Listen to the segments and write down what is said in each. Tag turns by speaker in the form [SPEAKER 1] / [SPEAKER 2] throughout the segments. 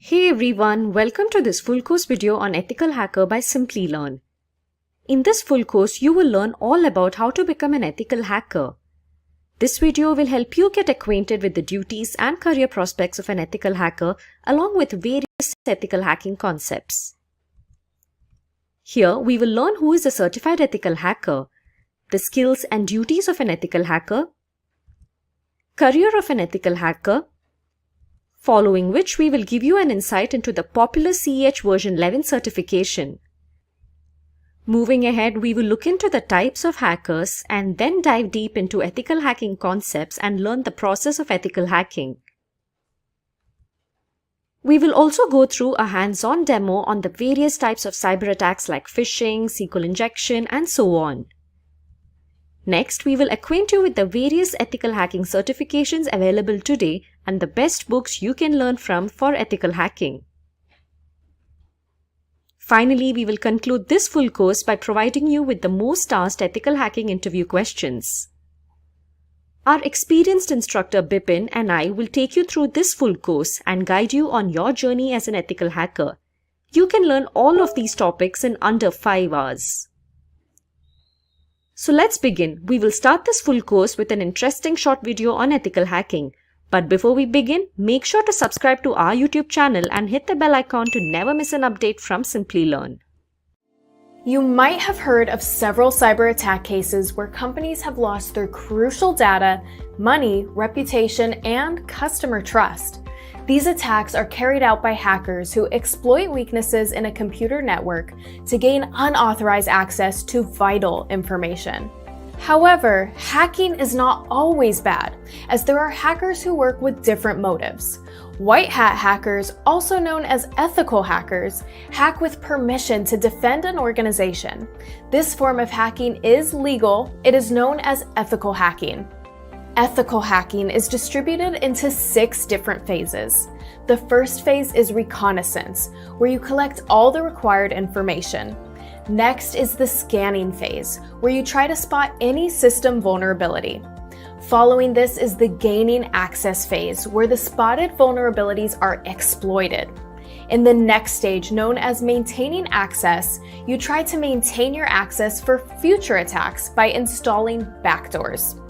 [SPEAKER 1] Hey everyone, welcome to this full course video on Ethical Hacker by Simplilearn. In this full course, you will learn all about how to become an ethical hacker. This video will help you get acquainted with the duties and career prospects of an ethical hacker along with various ethical hacking concepts. Here, we will learn who is a certified ethical hacker, the skills and duties of an ethical hacker, career of an ethical hacker, following which we will give you an insight into the popular CEH version 11 certification. Moving ahead, we will look into the types of hackers and then dive deep into ethical hacking concepts and learn the process of ethical hacking. We will also go through a hands-on demo on the various types of cyber attacks like phishing, SQL injection, and so on. Next, we will acquaint you with the various ethical hacking certifications available today and the best books you can learn from for ethical hacking. Finally, we will conclude this full course by providing you with the most asked ethical hacking interview questions. Our experienced instructor Bipin and I will take you through this full course and guide you on your journey as an ethical hacker. You can learn all of these topics in under 5 hours. So let's begin. We will start this full course with an interesting short video on ethical hacking. But before we begin, make sure to subscribe to our YouTube channel and hit the bell icon to never miss an update from Simplilearn.
[SPEAKER 2] You might have heard of several cyber attack cases where companies have lost their crucial data, money, reputation, and customer trust. These attacks are carried out by hackers who exploit weaknesses in a computer network to gain unauthorized access to vital information. However, hacking is not always bad, as there are hackers who work with different motives. White hat hackers, also known as ethical hackers, hack with permission to defend an organization. This form of hacking is legal. It is known as ethical hacking. Ethical hacking is distributed into 6 different phases. The first phase is reconnaissance, where you collect all the required information. Next is the scanning phase, where you try to spot any system vulnerability. Following this is the gaining access phase, where the spotted vulnerabilities are exploited. In the next stage, known as maintaining access, you try to maintain your access for future attacks by installing backdoors.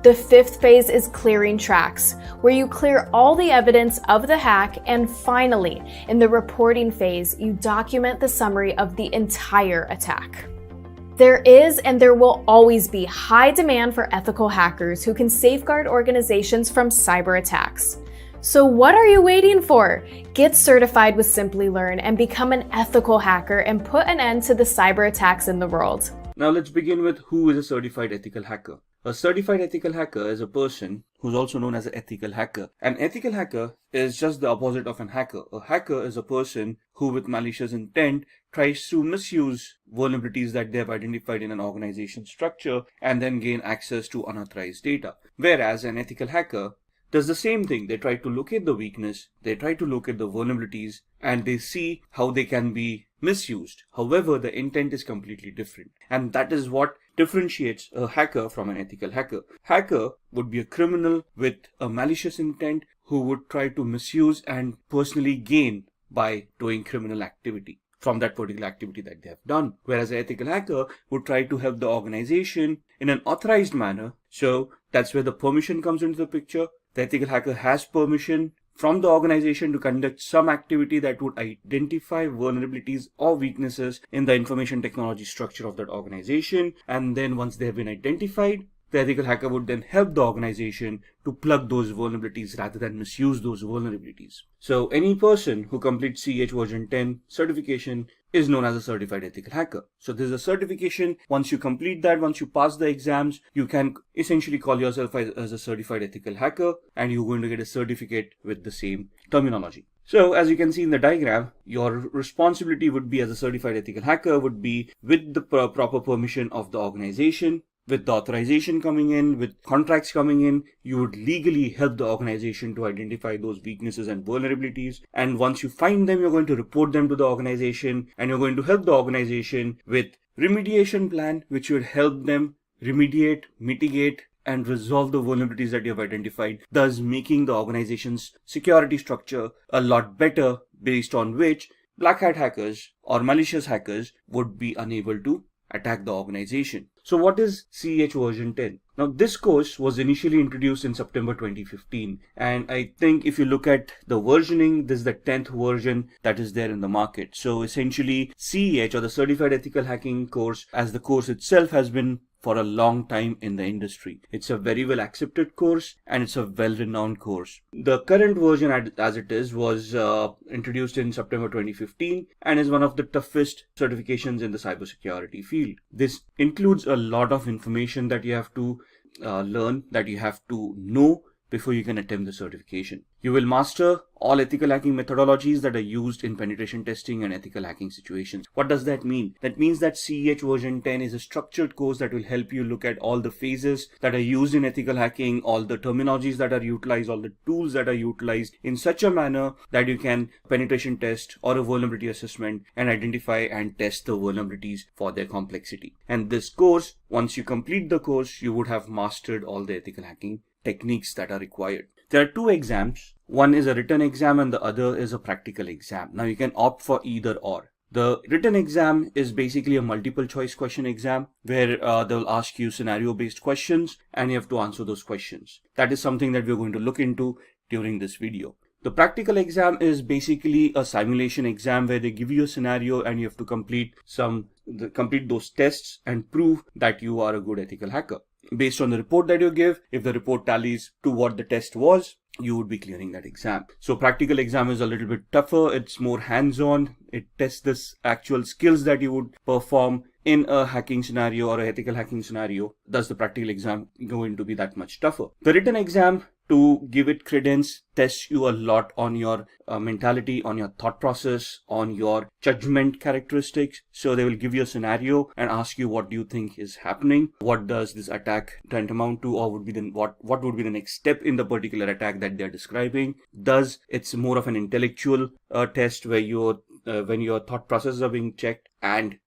[SPEAKER 2] The 5th phase is clearing tracks, where you clear all the evidence of the hack, and finally, in the reporting phase, you document the summary of the entire attack. There is and there will always be high demand for ethical hackers who can safeguard organizations from cyber attacks. So what are you waiting for? Get certified with Simplilearn and become an ethical hacker and put an end to the cyber attacks in the world.
[SPEAKER 3] Now let's begin with who is a certified ethical hacker. A certified ethical hacker is a person who's also known as an ethical hacker. An ethical hacker is just the opposite of an hacker. A hacker is a person who with malicious intent tries to misuse vulnerabilities that they have identified in an organization structure and then gain access to unauthorized data. Whereas an ethical hacker does the same thing. They try to locate the weakness, they try to locate the vulnerabilities, and they see how they can be misused. However, the intent is completely different. And that is what differentiates a hacker from an ethical hacker. Hacker would be a criminal with a malicious intent who would try to misuse and personally gain by doing criminal activity from that particular activity that they have done. Whereas an ethical hacker would try to help the organization in an authorized manner. So that's where the permission comes into the picture. The ethical hacker has permission from the organization to conduct some activity that would identify vulnerabilities or weaknesses in the information technology structure of that organization. And then once they have been identified, the ethical hacker would then help the organization to plug those vulnerabilities rather than misuse those vulnerabilities. So any person who completes CEH version 10 certification is known as a certified ethical hacker. So there's a certification. Once you complete that, once you pass the exams, you can essentially call yourself as a certified ethical hacker, and you're going to get a certificate with the same terminology. So as you can see in the diagram, your responsibility would be as a certified ethical hacker would be with the proper permission of the organization. With the authorization coming in, with contracts coming in, you would legally help the organization to identify those weaknesses and vulnerabilities. And once you find them, you're going to report them to the organization, and you're going to help the organization with remediation plan, which would help them remediate, mitigate, and resolve the vulnerabilities that you have identified, thus making the organization's security structure a lot better based on which black hat hackers or malicious hackers would be unable to attack the organization. So what is CEH version 10? Now this course was initially introduced in September 2015, and I think if you look at the versioning, this is the 10th version that is there in the market. So essentially CEH, or the Certified Ethical Hacking course, as the course itself, has been for a long time in the industry. It's a very well accepted course and it's a well renowned course. The current version as it is was introduced in September 2015 and is one of the toughest certifications in the cybersecurity field. This includes a lot of information that you have to learn, that you have to know before you can attempt the certification. You will master all ethical hacking methodologies that are used in penetration testing and ethical hacking situations. What does that mean? That means that CEH version 10 is a structured course that will help you look at all the phases that are used in ethical hacking, all the terminologies that are utilized, all the tools that are utilized in such a manner that you can penetration test or a vulnerability assessment and identify and test the vulnerabilities for their complexity. And this course, once you complete the course, you would have mastered all the ethical hacking techniques that are required. There are two exams. One is a written exam and the other is a practical exam. Now you can opt for either or. The written exam is basically a multiple choice question exam where they'll ask you scenario based questions and you have to answer those questions. That is something that we're going to look into during this video. The practical exam is basically a simulation exam where they give you a scenario and you have to complete those tests and prove that you are a good ethical hacker. Based on the report that you give, if the report tallies to what the test was, you would be clearing that exam. So practical exam is a little bit tougher. It's more hands-on. It tests the actual skills that you would perform in a hacking scenario or an ethical hacking scenario. Thus the practical exam going to be that much tougher. The written exam, to give it credence, tests you a lot on your mentality, on your thought process, on your judgment characteristics. So they will give you a scenario and ask you what do you think is happening, what does this attack tantamount to, or what would be the next step in the particular attack that they're describing. Thus it's more of an intellectual test where when your thought processes are being checked and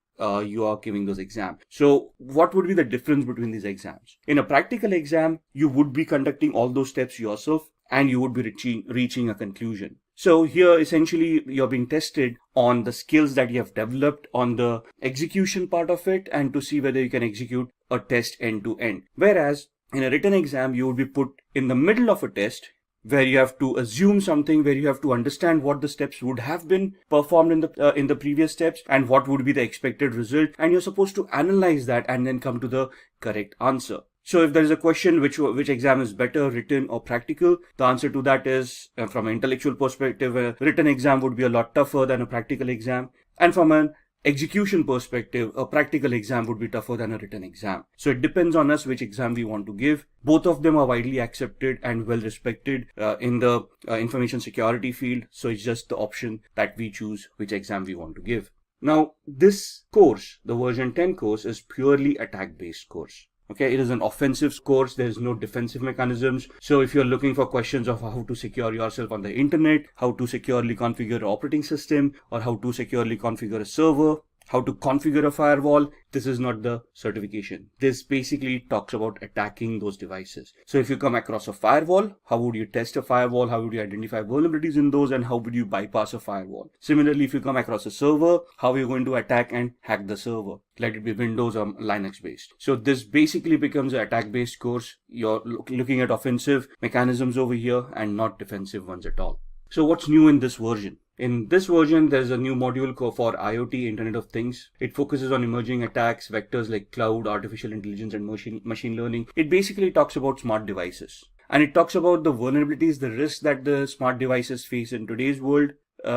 [SPEAKER 3] you are giving those exams. So what would be the difference between these exams? In a practical exam, you would be conducting all those steps yourself and you would be reaching a conclusion. So here essentially you're being tested on the skills that you have developed on the execution part of it and to see whether you can execute a test end to end. Whereas in a written exam, you would be put in the middle of a test where you have to assume something, where you have to understand what the steps would have been performed in the previous steps and what would be the expected result, and you're supposed to analyze that and then come to the correct answer. So if there is a question which exam is better, written or practical, the answer to that is from an intellectual perspective, a written exam would be a lot tougher than a practical exam, and from an execution perspective, a practical exam would be tougher than a written exam. So it depends on us which exam we want to give. Both of them are widely accepted and well respected in the information security field. So it's just the option that we choose which exam we want to give. Now this course, the version 10 course, is purely attack based course. Okay, it is an offensive course. There is no defensive mechanisms. So if you're looking for questions of how to secure yourself on the internet, how to securely configure an operating system, or how to securely configure a server, how to configure a firewall, this is not the certification. This basically talks about attacking those devices. So if you come across a firewall, how would you test a firewall? How would you identify vulnerabilities in those? And how would you bypass a firewall? Similarly, if you come across a server, how are you going to attack and hack the server? Let it be Windows or Linux based. So this basically becomes an attack based course. You're looking at offensive mechanisms over here and not defensive ones at all. So what's new in this version? In this version, there's a new module for IoT, Internet of Things. It focuses on emerging attacks, vectors like cloud, artificial intelligence, and machine learning. It basically talks about smart devices. And it talks about the vulnerabilities, the risks that the smart devices face in today's world.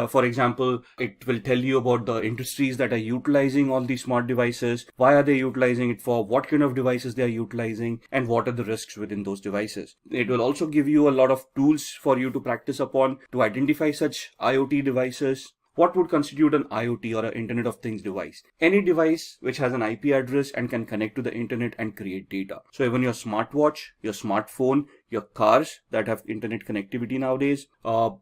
[SPEAKER 3] For example, it will tell you about the industries that are utilizing all these smart devices, why are they utilizing it for, what kind of devices they are utilizing, and what are the risks within those devices. It will also give you a lot of tools for you to practice upon to identify such IoT devices. What would constitute an IoT or an Internet of Things device? Any device which has an IP address and can connect to the internet and create data. So even your smartwatch, your smartphone, your cars that have internet connectivity nowadays,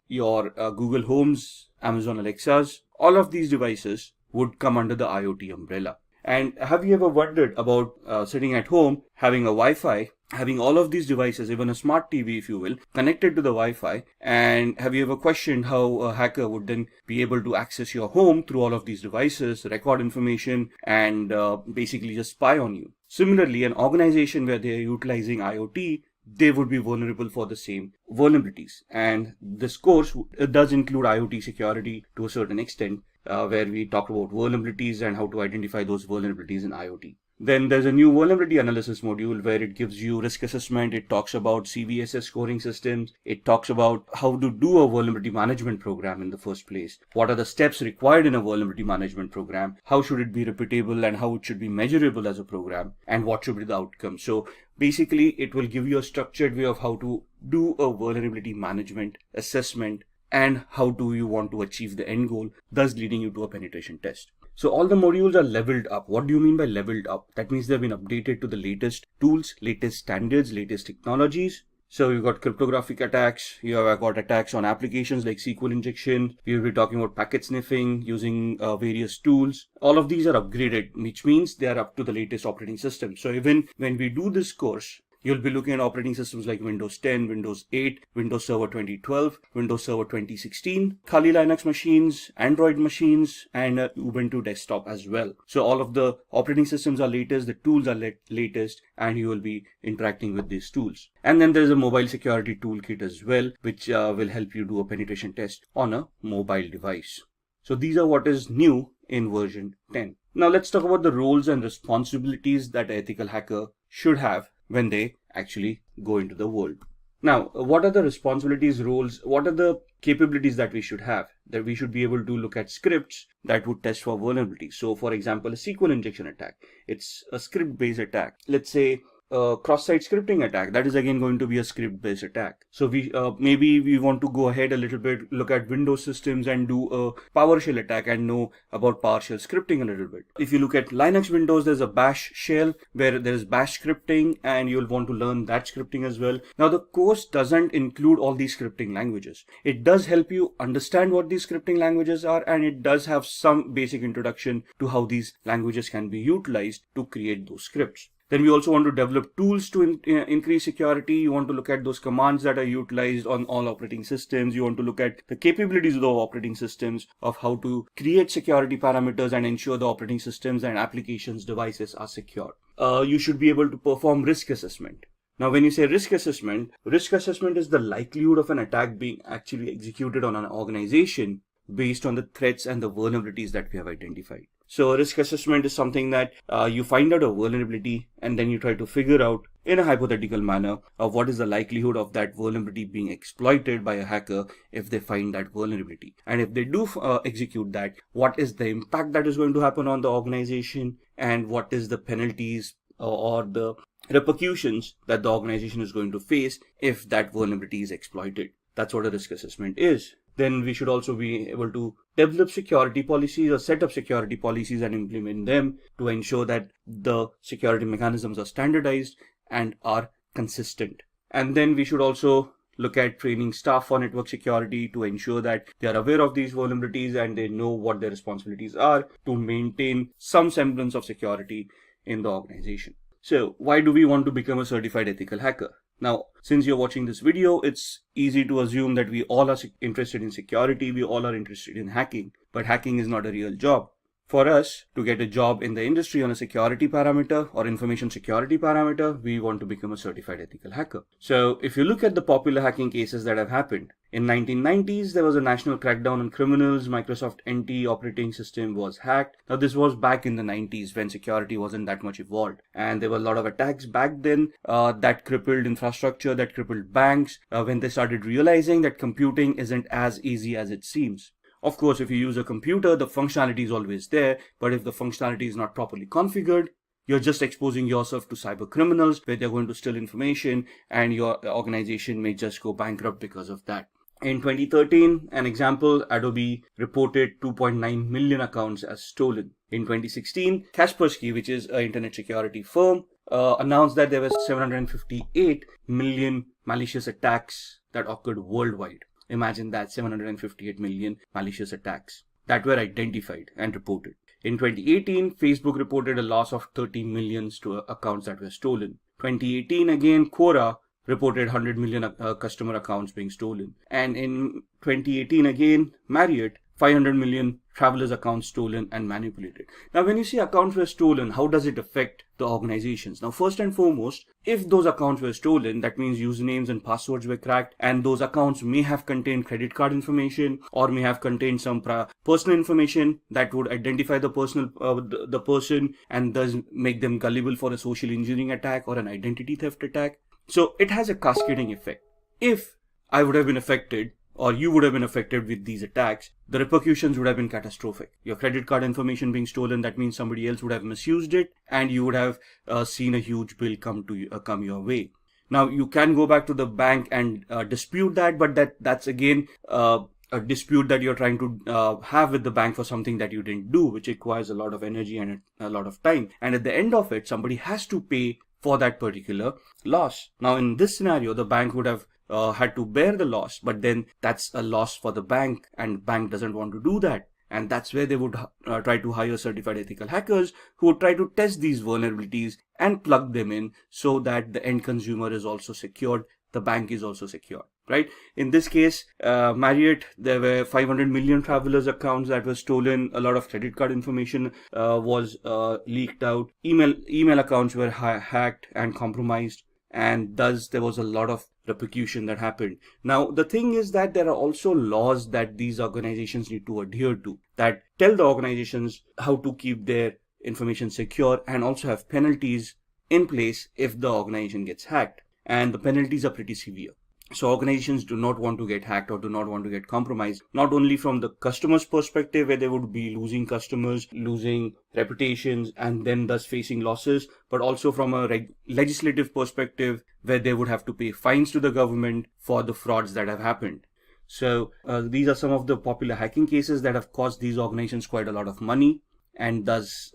[SPEAKER 3] your Google Homes, Amazon Alexas, all of these devices would come under the IoT umbrella. And have you ever wondered about sitting at home, having a Wi-Fi, having all of these devices, even a smart TV if you will, connected to the Wi-Fi, and have you ever questioned how a hacker would then be able to access your home through all of these devices, record information, and basically just spy on you? Similarly, an organization where they are utilizing IoT, they would be vulnerable for the same vulnerabilities. And this course does include IoT security to a certain extent, where we talk about vulnerabilities and how to identify those vulnerabilities in IoT. Then there's a new vulnerability analysis module where it gives you risk assessment. It talks about CVSS scoring systems. It talks about how to do a vulnerability management program in the first place. What are the steps required in a vulnerability management program? How should it be repeatable and how it should be measurable as a program? And what should be the outcome? So basically, it will give you a structured way of how to do a vulnerability management assessment and how do you want to achieve the end goal, thus leading you to a penetration test. So all the modules are leveled up. What do you mean by leveled up? That means they've been updated to the latest tools, latest standards, latest technologies. So you've got cryptographic attacks, you have got attacks on applications like SQL injection, we will be talking about packet sniffing using various tools. All of these are upgraded, which means they are up to the latest operating system. So even when we do this course, you'll be looking at operating systems like Windows 10, Windows 8, Windows Server 2012, Windows Server 2016, Kali Linux machines, Android machines, and Ubuntu desktop as well. So all of the operating systems are latest, the tools are latest, and you will be interacting with these tools. And then there's a mobile security toolkit as well, which will help you do a penetration test on a mobile device. So these are what is new in version 10. Now let's talk about the roles and responsibilities that an ethical hacker should have when they actually go into the world. Now, what are the responsibilities, roles, what are the capabilities that we should have? That we should be able to look at scripts that would test for vulnerabilities. So for example, a SQL injection attack, it's a script-based attack. Let's say a cross-site scripting attack, that is again going to be a script-based attack. So we maybe we want to go ahead a little bit, look at Windows systems and do a PowerShell attack and know about PowerShell scripting a little bit. If you look at Linux Windows, there's a bash shell where there is bash scripting and you'll want to learn that scripting as well. Now the course doesn't include all these scripting languages. It does help you understand what these scripting languages are, and it does have some basic introduction to how these languages can be utilized to create those scripts. Then we also want to develop tools to increase security. You want to look at those commands that are utilized on all operating systems. You want to look at the capabilities of the operating systems, of how to create security parameters and ensure the operating systems and applications devices are secure. You should be able to perform risk assessment. Now, when you say risk assessment is the likelihood of an attack being actually executed on an organization based on the threats and the vulnerabilities that we have identified. So risk assessment is something that you find out a vulnerability and then you try to figure out in a hypothetical manner of what is the likelihood of that vulnerability being exploited by a hacker if they find that vulnerability. And if they do execute that, what is the impact that is going to happen on the organization, and what is the penalties or the repercussions that the organization is going to face if that vulnerability is exploited. That's what a risk assessment is. Then we should also be able to develop security policies or set up security policies and implement them to ensure that the security mechanisms are standardized and are consistent. And then we should also look at training staff for network security to ensure that they are aware of these vulnerabilities and they know what their responsibilities are to maintain some semblance of security in the organization. So why do we want to become a certified ethical hacker? Now, since you're watching this video, it's easy to assume that we all are interested in security, we all are interested in hacking, but hacking is not a real job. For us to get a job in the industry on a security parameter or information security parameter, we want to become a certified ethical hacker. So if you look at the popular hacking cases that have happened, in 1990s, there was a national crackdown on criminals. Microsoft NT operating system was hacked. Now this was back in the 90s when security wasn't that much evolved. And there were a lot of attacks back then that crippled infrastructure, that crippled banks, when they started realizing that computing isn't as easy as it seems. Of course, if you use a computer, the functionality is always there, but if the functionality is not properly configured, you're just exposing yourself to cyber criminals where they're going to steal information and your organization may just go bankrupt because of that. In 2013, an example, Adobe reported 2.9 million accounts as stolen. In 2016, Kaspersky, which is an internet security firm, announced that there were 758 million malicious attacks that occurred worldwide. Imagine that, 758 million malicious attacks that were identified and reported. In 2018, Facebook reported a loss of 30 million to accounts that were stolen. 2018 again, Quora reported 100 million customer accounts being stolen. And in 2018 again, Marriott, 500 million travelers' accounts stolen and manipulated. Now, when you say accounts were stolen, how does it affect the organizations? Now, first and foremost, if those accounts were stolen, that means usernames and passwords were cracked, and those accounts may have contained credit card information or may have contained some personal information that would identify the person and thus make them gullible for a social engineering attack or an identity theft attack. So it has a cascading effect. If I would have been affected, or you would have been affected with these attacks, the repercussions would have been catastrophic. Your credit card information being stolen, that means somebody else would have misused it, and you would have seen a huge bill come your way. Now, you can go back to the bank and dispute that, but that's again a dispute that you're trying to have with the bank for something that you didn't do, which requires a lot of energy and a lot of time. And at the end of it, somebody has to pay for that particular loss. Now, in this scenario, the bank would have had to bear the loss, but then that's a loss for the bank, and bank doesn't want to do that. And that's where they would try to hire certified ethical hackers who would try to test these vulnerabilities and plug them in so that the end consumer is also secured, the bank is also secured, right? In this case, Marriott, there were 500 million travelers' accounts that were stolen. A lot of credit card information was leaked out. Email accounts were hacked and compromised, and thus there was a lot of repercussion that happened. Now, the thing is that there are also laws that these organizations need to adhere to that tell the organizations how to keep their information secure, and also have penalties in place if the organization gets hacked. And the penalties are pretty severe. So organizations do not want to get hacked or do not want to get compromised, not only from the customer's perspective, where they would be losing customers, losing reputations, and then thus facing losses, but also from a legislative perspective, where they would have to pay fines to the government for the frauds that have happened. So these are some of the popular hacking cases that have cost these organizations quite a lot of money, and thus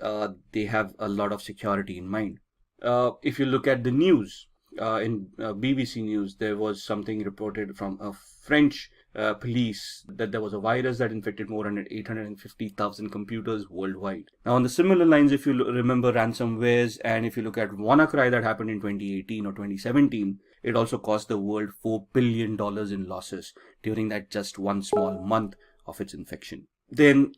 [SPEAKER 3] they have a lot of security in mind. If you look at the news, in BBC News, there was something reported from a French police that there was a virus that infected more than 850,000 computers worldwide. Now, on the similar lines, if you remember ransomwares, and if you look at WannaCry that happened in 2018 or 2017, it also cost the world $4 billion in losses during that just one small month of its infection. Then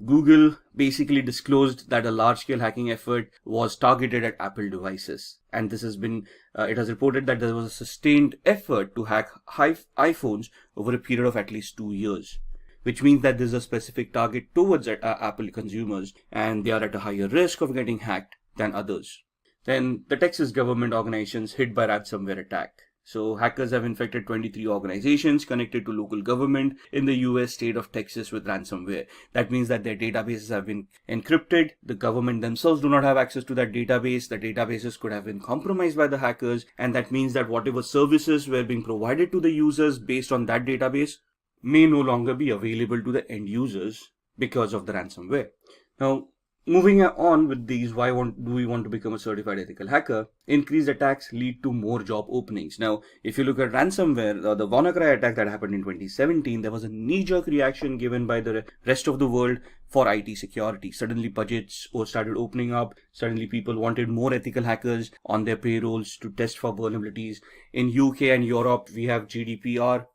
[SPEAKER 3] Google basically disclosed that a large-scale hacking effort was targeted at Apple devices. And this has been, it has reported that there was a sustained effort to hack iPhones over a period of at least 2 years, which means that there's a specific target towards Apple consumers, and they are at a higher risk of getting hacked than others. Then the Texas government organizations hit by ransomware attack. So hackers have infected 23 organizations connected to local government in the US state of Texas with ransomware. That means that their databases have been encrypted. The government themselves do not have access to that database. The databases could have been compromised by the hackers. And that means that whatever services were being provided to the users based on that database may no longer be available to the end users because of the ransomware. Now, moving on with these, why do we want to become a certified ethical hacker? Increased attacks lead to more job openings. Now, if you look at ransomware, the WannaCry attack that happened in 2017, there was a knee-jerk reaction given by the rest of the world for IT security. Suddenly budgets started opening up. Suddenly people wanted more ethical hackers on their payrolls to test for vulnerabilities. In UK and Europe, we have GDPR,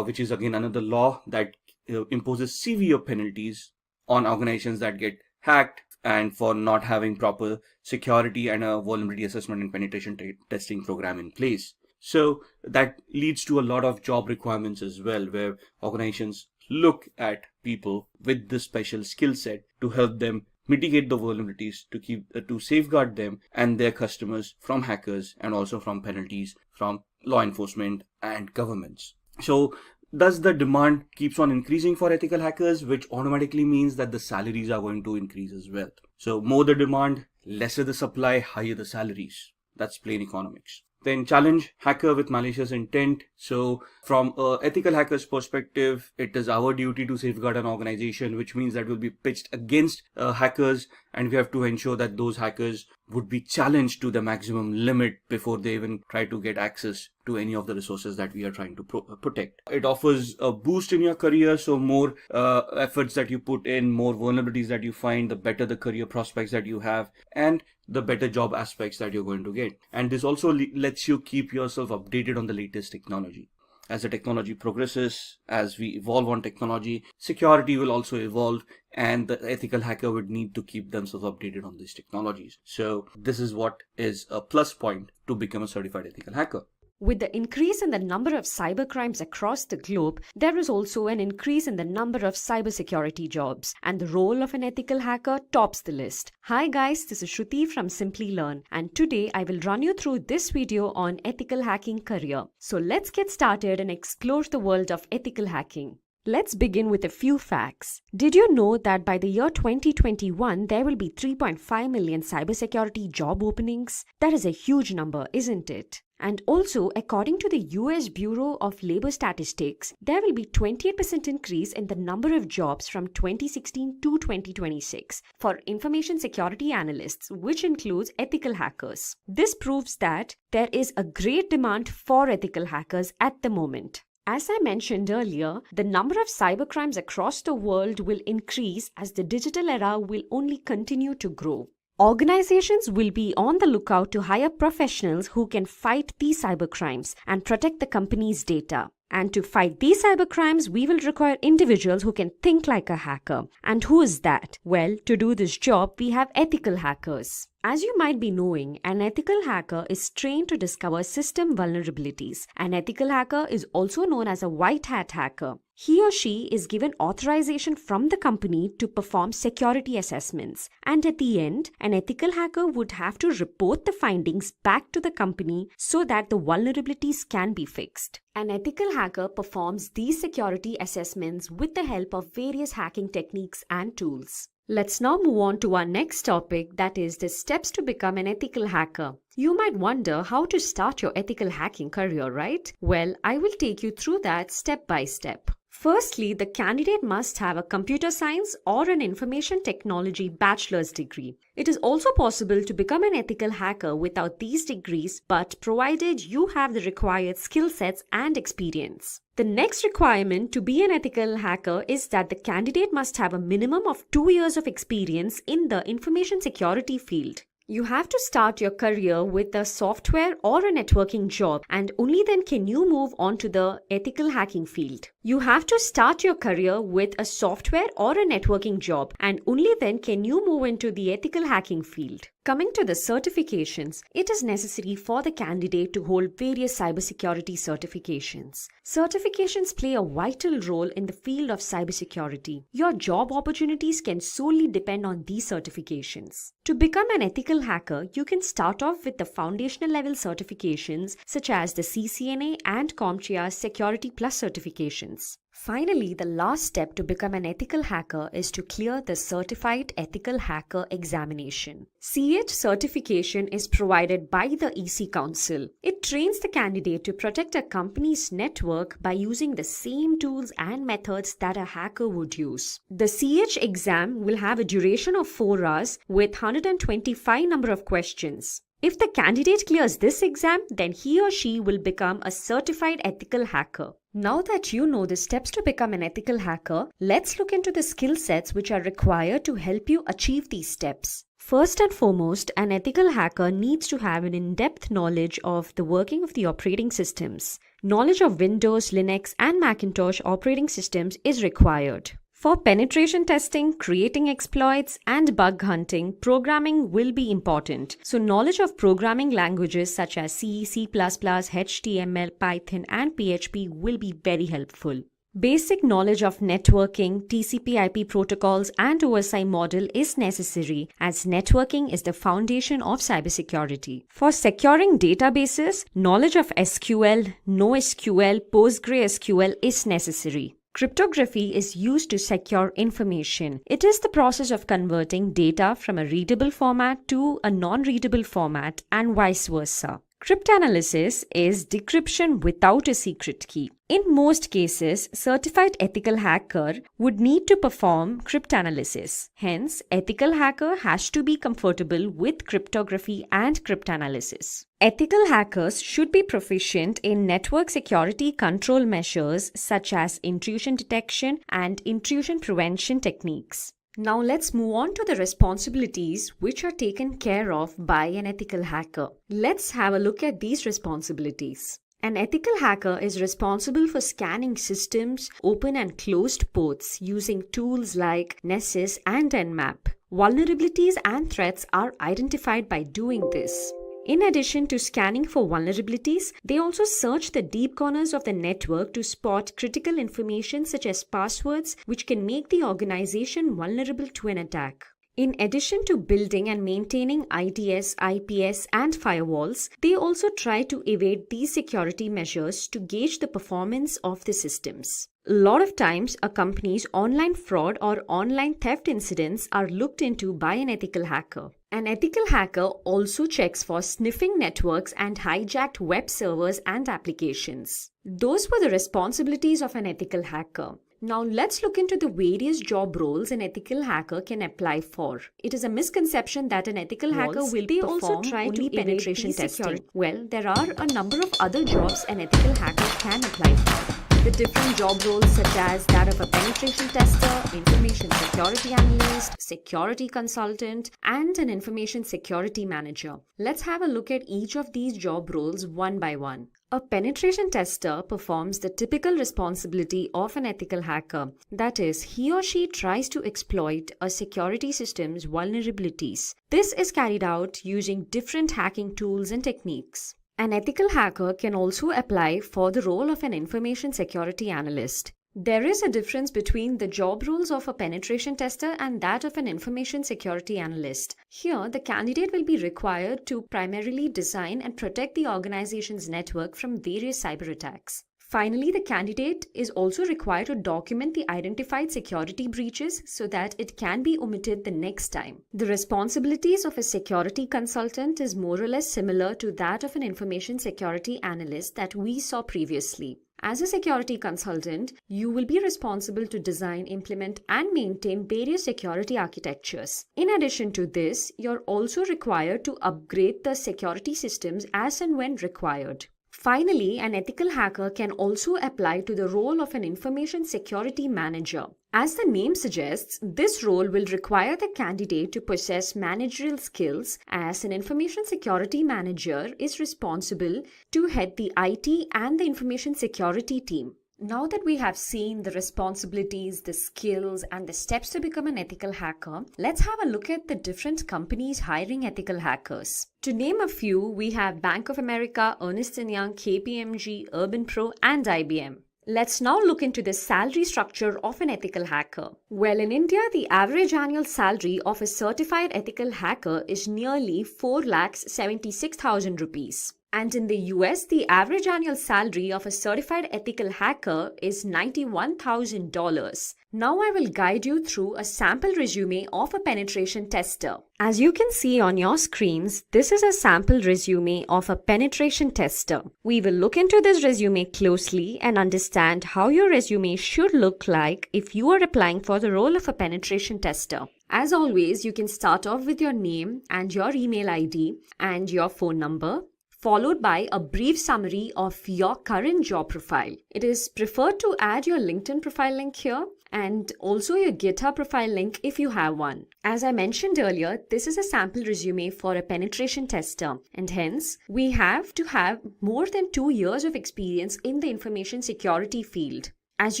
[SPEAKER 3] which is again another law that imposes severe penalties on organizations that get hacked and for not having proper security and a vulnerability assessment and penetration testing program in place. So that leads to a lot of job requirements as well, where organizations look at people with this special skill set to help them mitigate the vulnerabilities, to safeguard them and their customers from hackers, and also from penalties from law enforcement and governments. So thus the demand keeps on increasing for ethical hackers, which automatically means that the salaries are going to increase as well. So more the demand, lesser the supply, higher the salaries. That's plain economics. Then challenge hacker with malicious intent. So from an ethical hacker's perspective, it is our duty to safeguard an organization, which means that will be pitched against hackers, and we have to ensure that those hackers would be challenged to the maximum limit before they even try to get access to any of the resources that we are trying to protect. It offers a boost in your career, so more efforts that you put in, more vulnerabilities that you find, the better the career prospects that you have, and the better job aspects that you're going to get. And this also lets you keep yourself updated on the latest technology. As the technology progresses, as we evolve on technology, security will also evolve, and the ethical hacker would need to keep themselves updated on these technologies. So this is what is a plus point to become a certified ethical hacker.
[SPEAKER 1] With the increase in the number of cybercrimes across the globe, there is also an increase in the number of cybersecurity jobs, and the role of an ethical hacker tops the list. Hi guys, this is Shruti from Simplilearn, and today I will run you through this video on ethical hacking career. So let's get started and explore the world of ethical hacking. Let's begin with a few facts. Did you know that by the year 2021, there will be 3.5 million cybersecurity job openings? That is a huge number, isn't it? And also, according to the US Bureau of Labor Statistics, there will be 28% increase in the number of jobs from 2016 to 2026 for information security analysts, which includes ethical hackers. This proves that there is a great demand for ethical hackers at the moment. As I mentioned earlier, the number of cybercrimes across the world will increase as the digital era will only continue to grow. Organizations will be on the lookout to hire professionals who can fight these cybercrimes and protect the company's data. And to fight these cybercrimes, we will require individuals who can think like a hacker. And who is that? Well, to do this job, we have ethical hackers. As you might be knowing, an ethical hacker is trained to discover system vulnerabilities. An ethical hacker is also known as a white hat hacker. He or she is given authorization from the company to perform security assessments. And at the end, an ethical hacker would have to report the findings back to the company so that the vulnerabilities can be fixed. An ethical hacker performs these security assessments with the help of various hacking techniques and tools. Let's now move on to our next topic, that is the steps to become an ethical hacker. You might wonder how to start your ethical hacking career, right? Well, I will take you through that step by step. Firstly, the candidate must have a computer science or an information technology bachelor's degree. It is also possible to become an ethical hacker without these degrees, but provided you have the required skill sets and experience. The next requirement to be an ethical hacker is that the candidate must have a minimum of 2 years of experience in the information security field. You have to start your career with a software or a networking job, and only then can you move on to the ethical hacking field. You have to start your career with a software or a networking job, and only then can you move into the ethical hacking field. Coming to the certifications, it is necessary for the candidate to hold various cybersecurity certifications. Certifications play a vital role in the field of cybersecurity. Your job opportunities can solely depend on these certifications. To become an ethical hacker, you can start off with the foundational level certifications such as the CCNA and CompTIA's Security Plus certifications. Finally, the last step to become an ethical hacker is to clear the Certified Ethical Hacker examination. CH certification is provided by the EC Council. It trains the candidate to protect a company's network by using the same tools and methods that a hacker would use. The CH exam will have a duration of 4 hours with 125 number of questions. If the candidate clears this exam, then he or she will become a certified ethical hacker. Now that you know the steps to become an ethical hacker, let's look into the skill sets which are required to help you achieve these steps. First and foremost, an ethical hacker needs to have an in-depth knowledge of the working of the operating systems. Knowledge of Windows, Linux, and Macintosh operating systems is required. For penetration testing, creating exploits, and bug hunting, programming will be important. So knowledge of programming languages such as C, C++, HTML, Python, and PHP will be very helpful. Basic knowledge of networking, TCP/IP protocols, and OSI model is necessary as networking is the foundation of cybersecurity. For securing databases, knowledge of SQL, NoSQL, PostgreSQL is necessary. Cryptography is used to secure information. It is the process of converting data from a readable format to a non-readable format and vice versa. Cryptanalysis is decryption without a secret key. In most cases, certified ethical hacker would need to perform cryptanalysis. Hence, ethical hacker has to be comfortable with cryptography and cryptanalysis. Ethical hackers should be proficient in network security control measures such as intrusion detection and intrusion prevention techniques. Now let's move on to the responsibilities which are taken care of by an ethical hacker. Let's have a look at these responsibilities. An ethical hacker is responsible for scanning systems, open and closed ports using tools like Nessus and Nmap. Vulnerabilities and threats are identified by doing this. In addition to scanning for vulnerabilities, they also search the deep corners of the network to spot critical information such as passwords, which can make the organization vulnerable to an attack. In addition to building and maintaining IDS, IPS, and firewalls, they also try to evade these security measures to gauge the performance of the systems. A lot of times, a company's online fraud or online theft incidents are looked into by an ethical hacker. An ethical hacker also checks for sniffing networks and hijacked web servers and applications. Those were the responsibilities of an ethical hacker. Now let's look into the various job roles an ethical hacker can apply for. It is a misconception that an ethical hacker will also try to penetration testing. Well, there are a number of other jobs an ethical hacker can apply for. The different job roles such as that of a penetration tester, information security analyst, security consultant, and an information security manager. Let's have a look at each of these job roles one by one. A penetration tester performs the typical responsibility of an ethical hacker. That is, he or she tries to exploit a security system's vulnerabilities. This is carried out using different hacking tools and techniques. An ethical hacker can also apply for the role of an information security analyst. There is a difference between the job roles of a penetration tester and that of an information security analyst. Here, the candidate will be required to primarily design and protect the organization's network from various cyber attacks. Finally, the candidate is also required to document the identified security breaches so that it can be omitted the next time. The responsibilities of a security consultant is more or less similar to that of an information security analyst that we saw previously. As a security consultant, you will be responsible to design, implement, and maintain various security architectures. In addition to this, you're also required to upgrade the security systems as and when required. Finally, an ethical hacker can also apply to the role of an information security manager. As the name suggests, this role will require the candidate to possess managerial skills, as an information security manager is responsible to head the IT and the information security team. Now that we have seen the responsibilities, the skills, and the steps to become an ethical hacker, let's have a look at the different companies hiring ethical hackers. To name a few, we have Bank of America, Ernst & Young, KPMG, Urban Pro, and IBM. Let's now look into the salary structure of an ethical hacker. Well, in India, the average annual salary of a certified ethical hacker is nearly 4,76,000 rupees. And in the US, the average annual salary of a certified ethical hacker is $91,000. Now I will guide you through a sample resume of a penetration tester. As you can see on your screens, this is a sample resume of a penetration tester. We will look into this resume closely and understand how your resume should look like if you are applying for the role of a penetration tester. As always, you can start off with your name and your email ID and your phone number, followed by a brief summary of your current job profile. It is preferred to add your LinkedIn profile link here and also your GitHub profile link if you have one. As I mentioned earlier, this is a sample resume for a penetration tester, and hence we have to have more than 2 years of experience in the information security field. As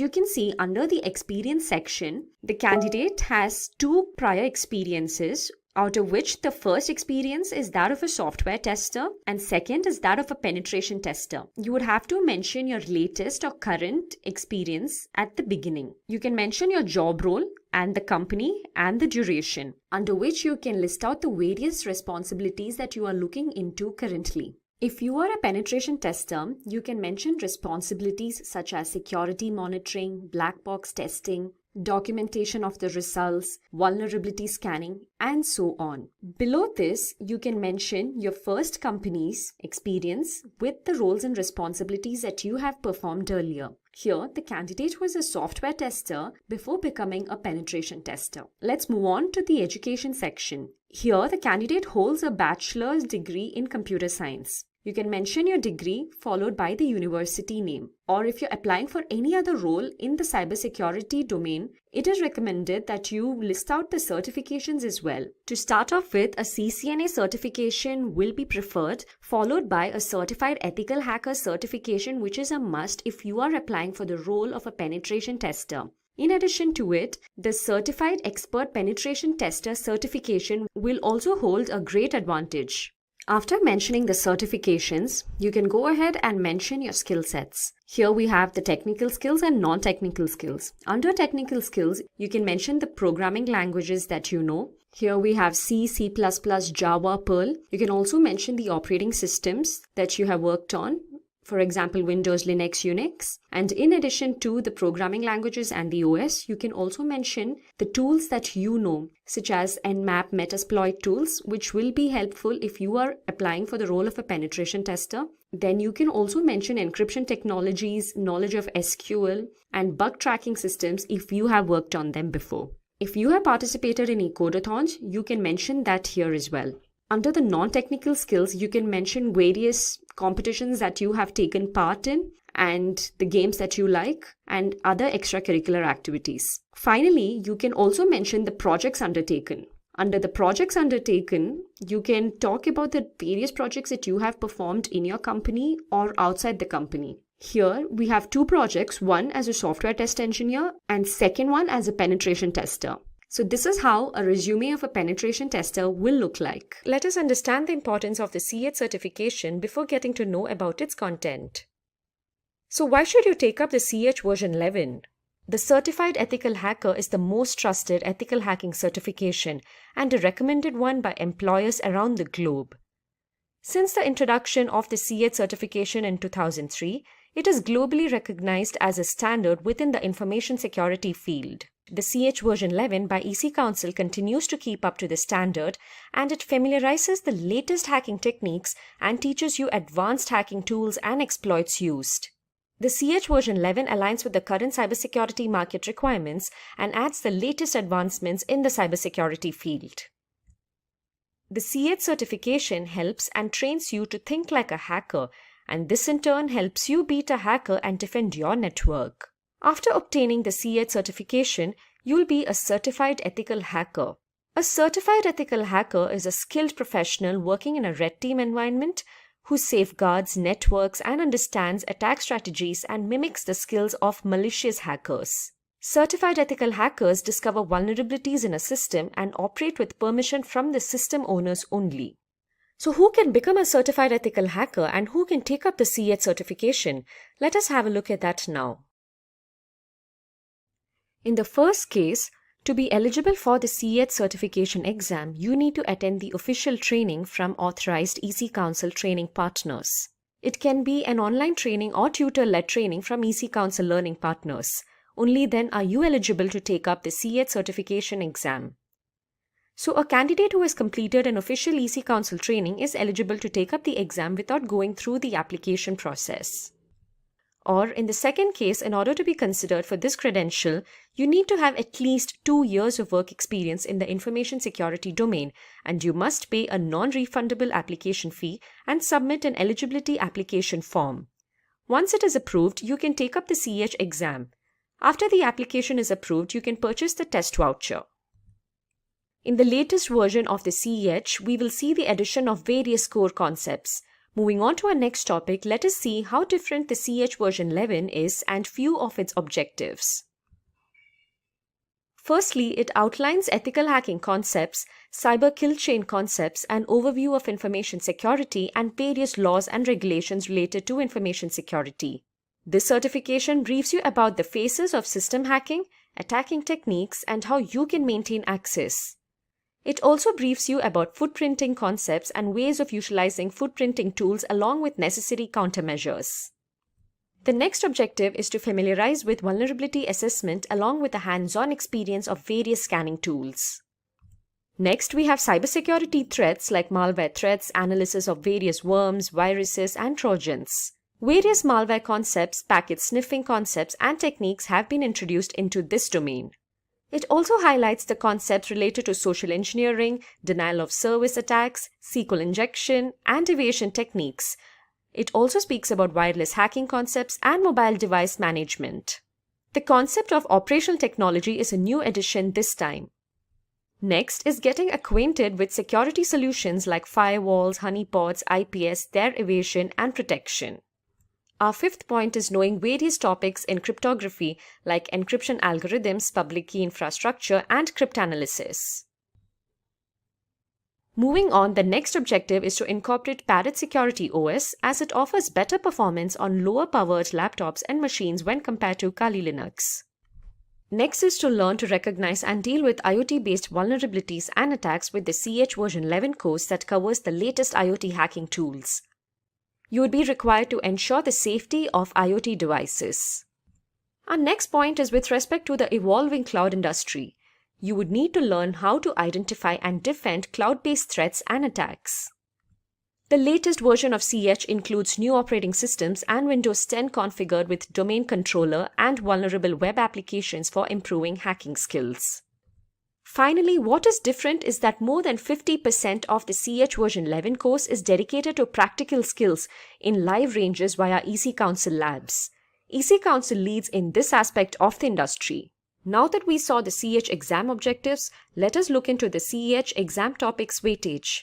[SPEAKER 1] you can see under the experience section, the candidate has 2 prior experiences, out of which the first experience is that of a software tester and second is that of a penetration tester. You would have to mention your latest or current experience at the beginning. You can mention your job role and the company and the duration, under which you can list out the various responsibilities that you are looking into currently. If you are a penetration tester, you can mention responsibilities such as security monitoring, black box testing, documentation of the results, vulnerability scanning, and so on. Below this, you can mention your first company's experience with the roles and responsibilities that you have performed earlier. Here, the candidate was a software tester before becoming a penetration tester. Let's move on to the education section. Here, the candidate holds a bachelor's degree in computer science. You can mention your degree followed by the university name. Or if you're applying for any other role in the cybersecurity domain, it is recommended that you list out the certifications as well. To start off with, a CCNA certification will be preferred, followed by a certified ethical hacker certification, which is a must if you are applying for the role of a penetration tester. In addition to it, the Certified Expert Penetration Tester certification will also hold a great advantage. After mentioning the certifications, you can go ahead and mention your skill sets. Here we have the technical skills and non-technical skills. Under technical skills, you can mention the programming languages that you know. Here we have C, C++, Java, Perl. You can also mention the operating systems that you have worked on. For example, Windows, Linux, Unix. And in addition to the programming languages and the OS, you can also mention the tools that you know, such as Nmap, Metasploit tools, which will be helpful if you are applying for the role of a penetration tester. Then you can also mention encryption technologies, knowledge of SQL, and bug tracking systems if you have worked on them before. If you have participated in ecodathons, you can mention that here as well. Under the non-technical skills, you can mention various competitions that you have taken part in and the games that you like and other extracurricular activities. Finally, you can also mention the projects undertaken. Under the projects undertaken, you can talk about the various projects that you have performed in your company or outside the company. Here, we have two projects, one as a software test engineer and second one as a penetration tester. So this is how a resume of a penetration tester will look like. Let us understand the importance of the C8 certification before getting to know about its content. So why should you take up the C8 version 11? The Certified Ethical Hacker is the most trusted ethical hacking certification and a recommended one by employers around the globe. Since the introduction of the C8 certification in 2003, it is globally recognized as a standard within the information security field. The C8 version 11 by EC Council continues to keep up to the standard, and it familiarizes the latest hacking techniques and teaches you advanced hacking tools and exploits used. The C8 version 11 aligns with the current cybersecurity market requirements and adds the latest advancements in the cybersecurity field. The C8 certification helps and trains you to think like a hacker, and this in turn helps you beat a hacker and defend your network. After obtaining the C8 certification, you'll be a certified ethical hacker. A certified ethical hacker is a skilled professional working in a red team environment who safeguards networks and understands attack strategies and mimics the skills of malicious hackers. Certified ethical hackers discover vulnerabilities in a system and operate with permission from the system owners only. So who can become a certified ethical hacker and who can take up the C8 certification? Let us have a look at that now. In the first case, to be eligible for the C8 certification exam, you need to attend the official training from authorized EC Council training partners. It can be an online training or tutor-led training from EC Council learning partners. Only then are you eligible to take up the C8 certification exam. So a candidate who has completed an official EC Council training is eligible to take up the exam without going through the application process. Or in the second case, in order to be considered for this credential, you need to have at least 2 years of work experience in the information security domain, and you must pay a non-refundable application fee and submit an eligibility application form. Once it is approved, you can take up the CH exam. After the application is approved, you can purchase the test voucher. In the latest version of the CH, we will see the addition of various core concepts. Moving on to our next topic, let us see how different the CH version 11 is and few of its objectives. Firstly, it outlines ethical hacking concepts, cyber kill chain concepts, an overview of information security, and various laws and regulations related to information security. This certification briefs you about the phases of system hacking, attacking techniques, and how you can maintain access. It also briefs you about footprinting concepts and ways of utilizing footprinting tools along with necessary countermeasures. The next objective is to familiarize with vulnerability assessment along with a hands-on experience of various scanning tools. Next, we have cybersecurity threats like malware threats, analysis of various worms, viruses, and trojans. Various malware concepts, packet sniffing concepts, and techniques have been introduced into this domain. It also highlights the concepts related to social engineering, denial of service attacks, SQL injection, and evasion techniques. It also speaks about wireless hacking concepts and mobile device management. The concept of operational technology is a new addition this time. Next is getting acquainted with security solutions like firewalls, honeypots, IPS, their evasion, and protection. Our fifth point is knowing various topics in cryptography like encryption algorithms, public key infrastructure, and cryptanalysis. Moving on, the next objective is to incorporate Parrot Security OS as it offers better performance on lower-powered laptops and machines when compared to Kali Linux. Next is to learn to recognize and deal with IoT-based vulnerabilities and attacks with the CH version 11 course that covers the latest IoT hacking tools. You would be required to ensure the safety of IoT devices. Our next point is with respect to the evolving cloud industry. You would need to learn how to identify and defend cloud-based threats and attacks. The latest version of CH includes new operating systems and Windows 10 configured with domain controller and vulnerable web applications for improving hacking skills. Finally, what is different is that more than 50% of the CH version 11 course is dedicated to practical skills in live ranges via EC Council Labs. EC Council leads in this aspect of the industry. Now that we saw the CH exam objectives, let us look into the CH exam topics weightage.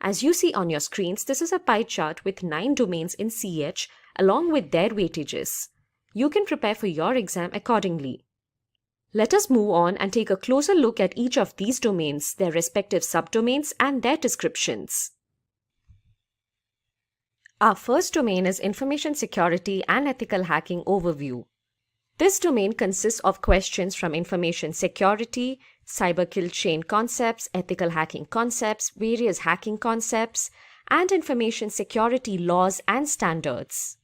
[SPEAKER 1] As you see on your screens, this is a pie chart with 9 domains in CH along with their weightages. You can prepare for your exam accordingly. Let us move on and take a closer look at each of these domains, their respective subdomains, and their descriptions. Our first domain is Information Security and Ethical Hacking Overview. This domain consists of questions from information security, cyber kill chain concepts, ethical hacking concepts, various hacking concepts, and information security laws and standards.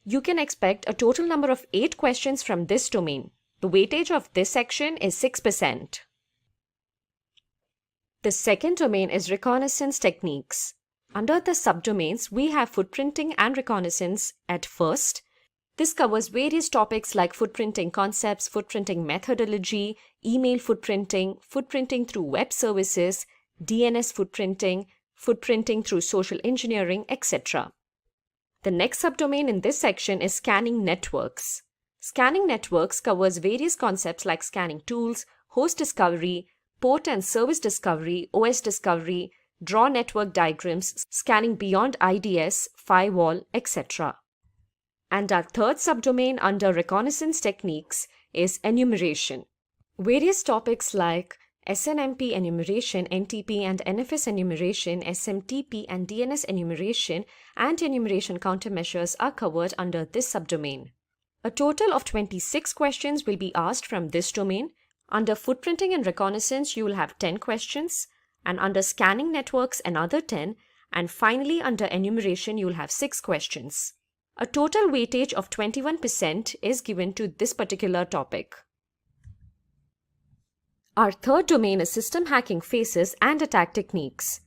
[SPEAKER 1] You can expect a total number of 8 questions from this domain. The weightage of this section is 6%. The second domain is Reconnaissance Techniques. Under the subdomains, we have footprinting and reconnaissance at first. This covers various topics like footprinting concepts, footprinting methodology, email footprinting, footprinting through web services, DNS footprinting, footprinting through social engineering, etc. The next subdomain in this section is scanning networks. Scanning networks covers various concepts like scanning tools, host discovery, port and service discovery, OS discovery, draw network diagrams, scanning beyond IDS, firewall, etc. And our third subdomain under reconnaissance techniques is enumeration. Various topics like SNMP enumeration, NTP and NFS enumeration, SMTP and DNS enumeration, and enumeration countermeasures are covered under this subdomain. A total of 26 questions will be asked from this domain. Under footprinting and reconnaissance, you will have 10 questions, and under scanning networks, another 10, and finally under enumeration, you will have 6 questions. A total weightage of 21% is given to this particular topic. Our third domain is system hacking phases and attack techniques.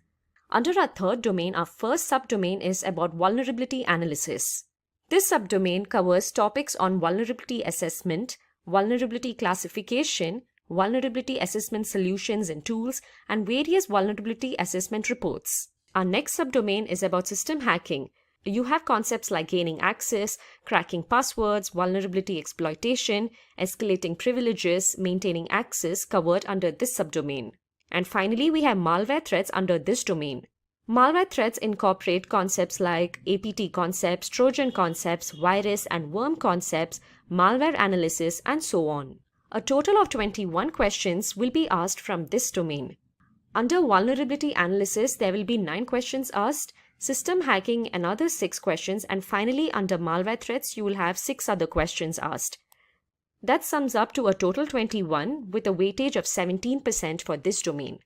[SPEAKER 1] Under our third domain, our first subdomain is about vulnerability analysis. This subdomain covers topics on vulnerability assessment, vulnerability classification, vulnerability assessment solutions and tools, and various vulnerability assessment reports. Our next subdomain is about system hacking. You have concepts like gaining access, cracking passwords, vulnerability exploitation, escalating privileges, maintaining access covered under this subdomain. And finally, we have malware threats under this domain. Malware threats incorporate concepts like APT concepts, Trojan concepts, virus and worm concepts, malware analysis, and so on. A total of 21 questions will be asked from this domain. Under vulnerability analysis, there will be 9 questions asked, system hacking another 6 questions, and finally under malware threats, you will have 6 other questions asked. That sums up to a total 21 with a weightage of 17% for this domain.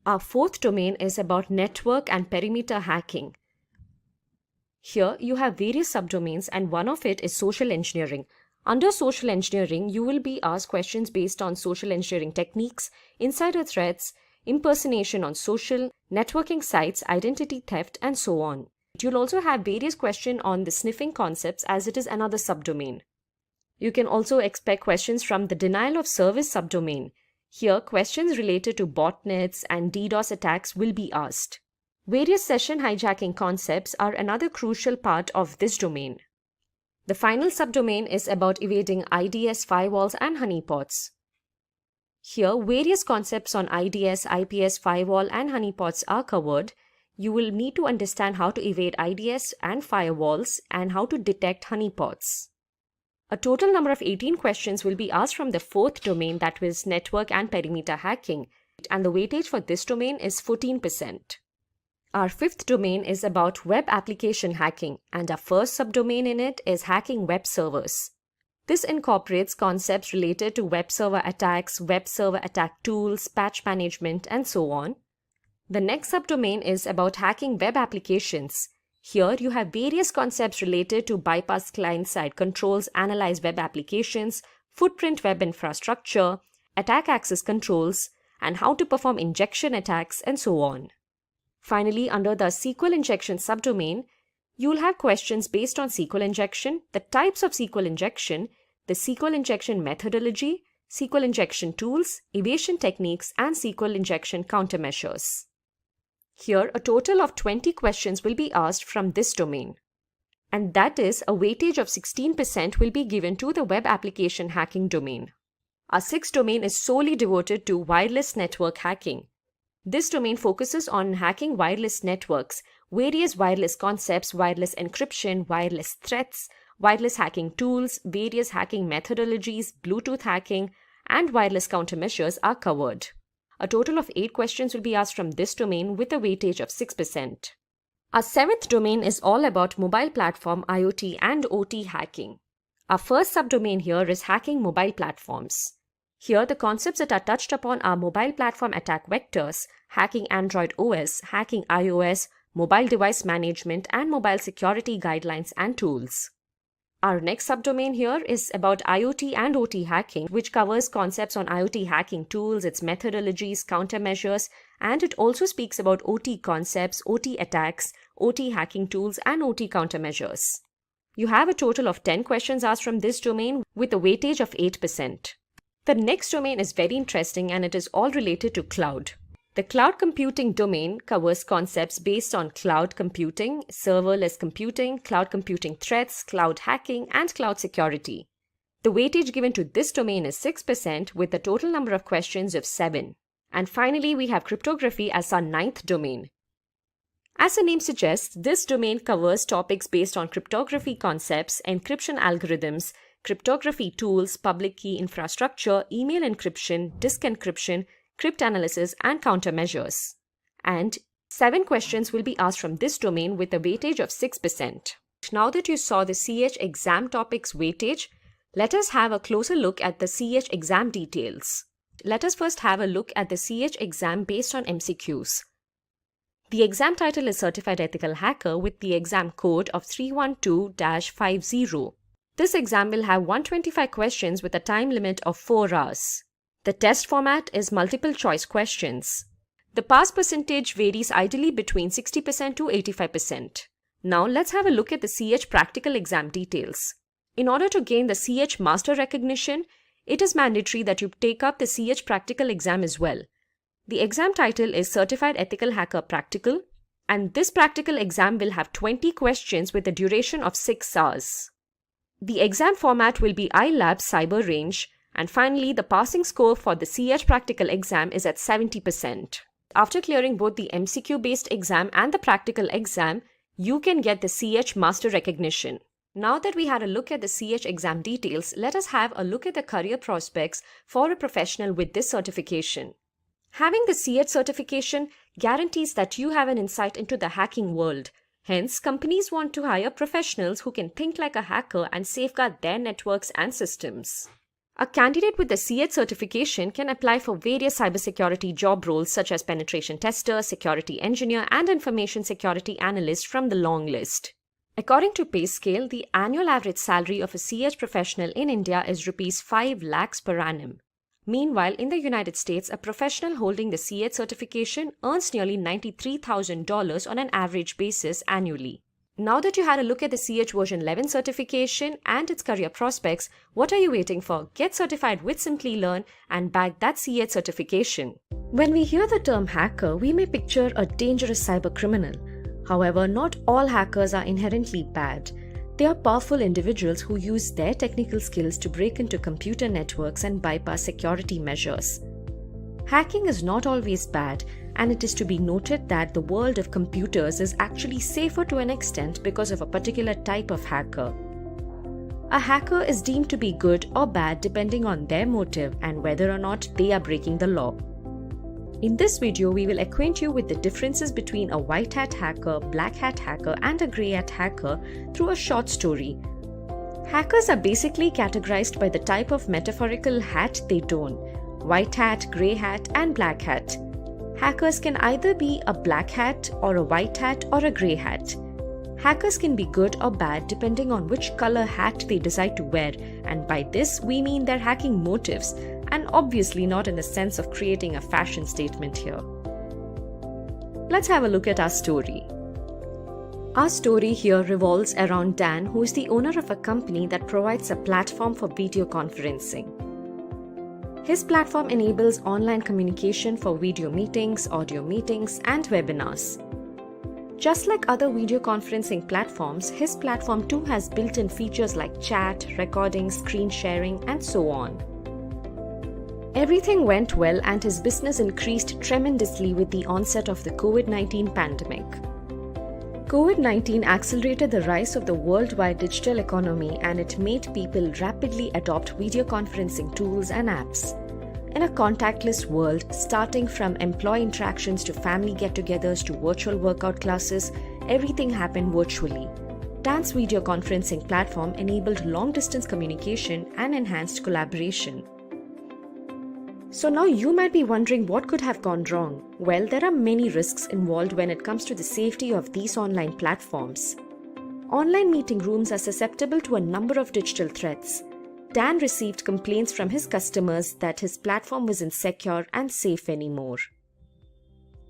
[SPEAKER 1] Our fourth domain is about network and perimeter hacking. Here you have various subdomains and one of it is social engineering. Under social engineering, you will be asked questions based on social engineering techniques, insider threats, impersonation on social, networking sites, identity theft, and so on. You'll also have various questions on the sniffing concepts as it is another subdomain. You can also expect questions from the denial of service subdomain. Here, questions related to botnets and DDoS attacks will be asked. Various session hijacking concepts are another crucial part of this domain. The final subdomain is about evading IDS firewalls and honeypots. Here, various concepts on IDS, IPS, firewall, and honeypots are covered. You will need to understand how to evade IDS and firewalls and how to detect honeypots. A total number of 18 questions will be asked from the fourth domain, that is network and perimeter hacking, and the weightage for this domain is 14%. Our fifth domain is about web application hacking, and our first subdomain in it is hacking web servers. This incorporates concepts related to web server attacks, web server attack tools, patch management, and so on. The next subdomain is about hacking web applications. Here you have various concepts related to bypass client-side controls, analyze web applications, footprint web infrastructure, attack access controls, and how to perform injection attacks, and so on. Finally, under the SQL injection subdomain, you will have questions based on SQL injection, the types of SQL injection, the SQL injection methodology, SQL injection tools, evasion techniques, and SQL injection countermeasures. Here, a total of 20 questions will be asked from this domain. And that is, a weightage of 16% will be given to the web application hacking domain. Our sixth domain is solely devoted to wireless network hacking. This domain focuses on hacking wireless networks, various wireless concepts, wireless encryption, wireless threats, wireless hacking tools, various hacking methodologies, Bluetooth hacking, and wireless countermeasures are covered. A total of 8 questions will be asked from this domain with a weightage of 6%. Our seventh domain is all about mobile platform IoT and OT hacking. Our first subdomain here is hacking mobile platforms. Here, the concepts that are touched upon are mobile platform attack vectors, hacking Android OS, hacking iOS, mobile device management, and mobile security guidelines and tools. Our next subdomain here is about IoT and OT hacking, which covers concepts on IoT hacking tools, its methodologies, countermeasures, and it also speaks about OT concepts, OT attacks, OT hacking tools, and OT countermeasures. You have a total of 10 questions asked from this domain with a weightage of 8%. The next domain is very interesting and it is all related to cloud. The cloud computing domain covers concepts based on cloud computing, serverless computing, cloud computing threats, cloud hacking, and cloud security. The weightage given to this domain is 6% with a total number of questions of 7. And finally, we have cryptography as our ninth domain. As the name suggests, this domain covers topics based on cryptography concepts, encryption algorithms, cryptography tools, public key infrastructure, email encryption, disk encryption, cryptanalysis, and countermeasures. And 7 questions will be asked from this domain with a weightage of 6%. Now that you saw the CH exam topics weightage, let us have a closer look at the CH exam details. Let us first have a look at the CH exam based on MCQs. The exam title is Certified Ethical Hacker with the exam code of 312-50. This exam will have 125 questions with a time limit of 4 hours. The test format is multiple choice questions. The pass percentage varies ideally between 60% to 85%. Now let's have a look at the CH practical exam details. In order to gain the CH master recognition, it is mandatory that you take up the CH practical exam as well. The exam title is Certified Ethical Hacker Practical, and this practical exam will have 20 questions with a duration of 6 hours. The exam format will be iLab Cyber Range, and finally the passing score for the CH practical exam is at 70%. After clearing both the MCQ based exam and the practical exam, you can get the CH master recognition. Now that we had a look at the CH exam details, let us have a look at the career prospects for a professional with this certification. Having the CH certification guarantees that you have an insight into the hacking world. Hence, companies want to hire professionals who can think like a hacker and safeguard their networks and systems. A candidate with the CH certification can apply for various cybersecurity job roles such as penetration tester, security engineer, and information security analyst from the long list. According to PayScale, the annual average salary of a CH professional in India is Rs 5 lakhs per annum. Meanwhile, in the United States, a professional holding the CH certification earns nearly $93,000 on an average basis annually. Now that you had a look at the CH version 11 certification and its career prospects, what are you waiting for? Get certified with Simplilearn and bag that CH certification. When we hear the term hacker, we may picture a dangerous cyber criminal. However, not all hackers are inherently bad. They are powerful individuals who use their technical skills to break into computer networks and bypass security measures. Hacking is not always bad, and it is to be noted that the world of computers is actually safer to an extent because of a particular type of hacker. A hacker is deemed to be good or bad depending on their motive and whether or not they are breaking the law. In this video, we will acquaint you with the differences between a white hat hacker, black hat hacker, and a grey hat hacker through a short story. Hackers are basically categorized by the type of metaphorical hat they don: white hat, grey hat, and black hat. Hackers can either be a black hat or a white hat or a grey hat. Hackers can be good or bad depending on which color hat they decide to wear, and by this we mean their hacking motives, and obviously not in the sense of creating a fashion statement here. Let's have a look at our story. Our story here revolves around Dan, who is the owner of a company that provides a platform for video conferencing. His platform enables online communication for video meetings, audio meetings, and webinars. Just like other video conferencing platforms, his platform too has built-in features like chat, recording, screen sharing, and so on. Everything went well and his business increased tremendously with the onset of the COVID-19 pandemic. COVID-19 accelerated the rise of the worldwide digital economy, and it made people rapidly adopt video conferencing tools and apps. In a contactless world, starting from employee interactions to family get-togethers to virtual workout classes, everything happened virtually. Dan's video conferencing platform enabled long-distance communication and enhanced collaboration. So now you might be wondering what could have gone wrong. Well, there are many risks involved when it comes to the safety of these online platforms. Online meeting rooms are susceptible to a number of digital threats. Dan received complaints from his customers that his platform wasn't secure and safe anymore.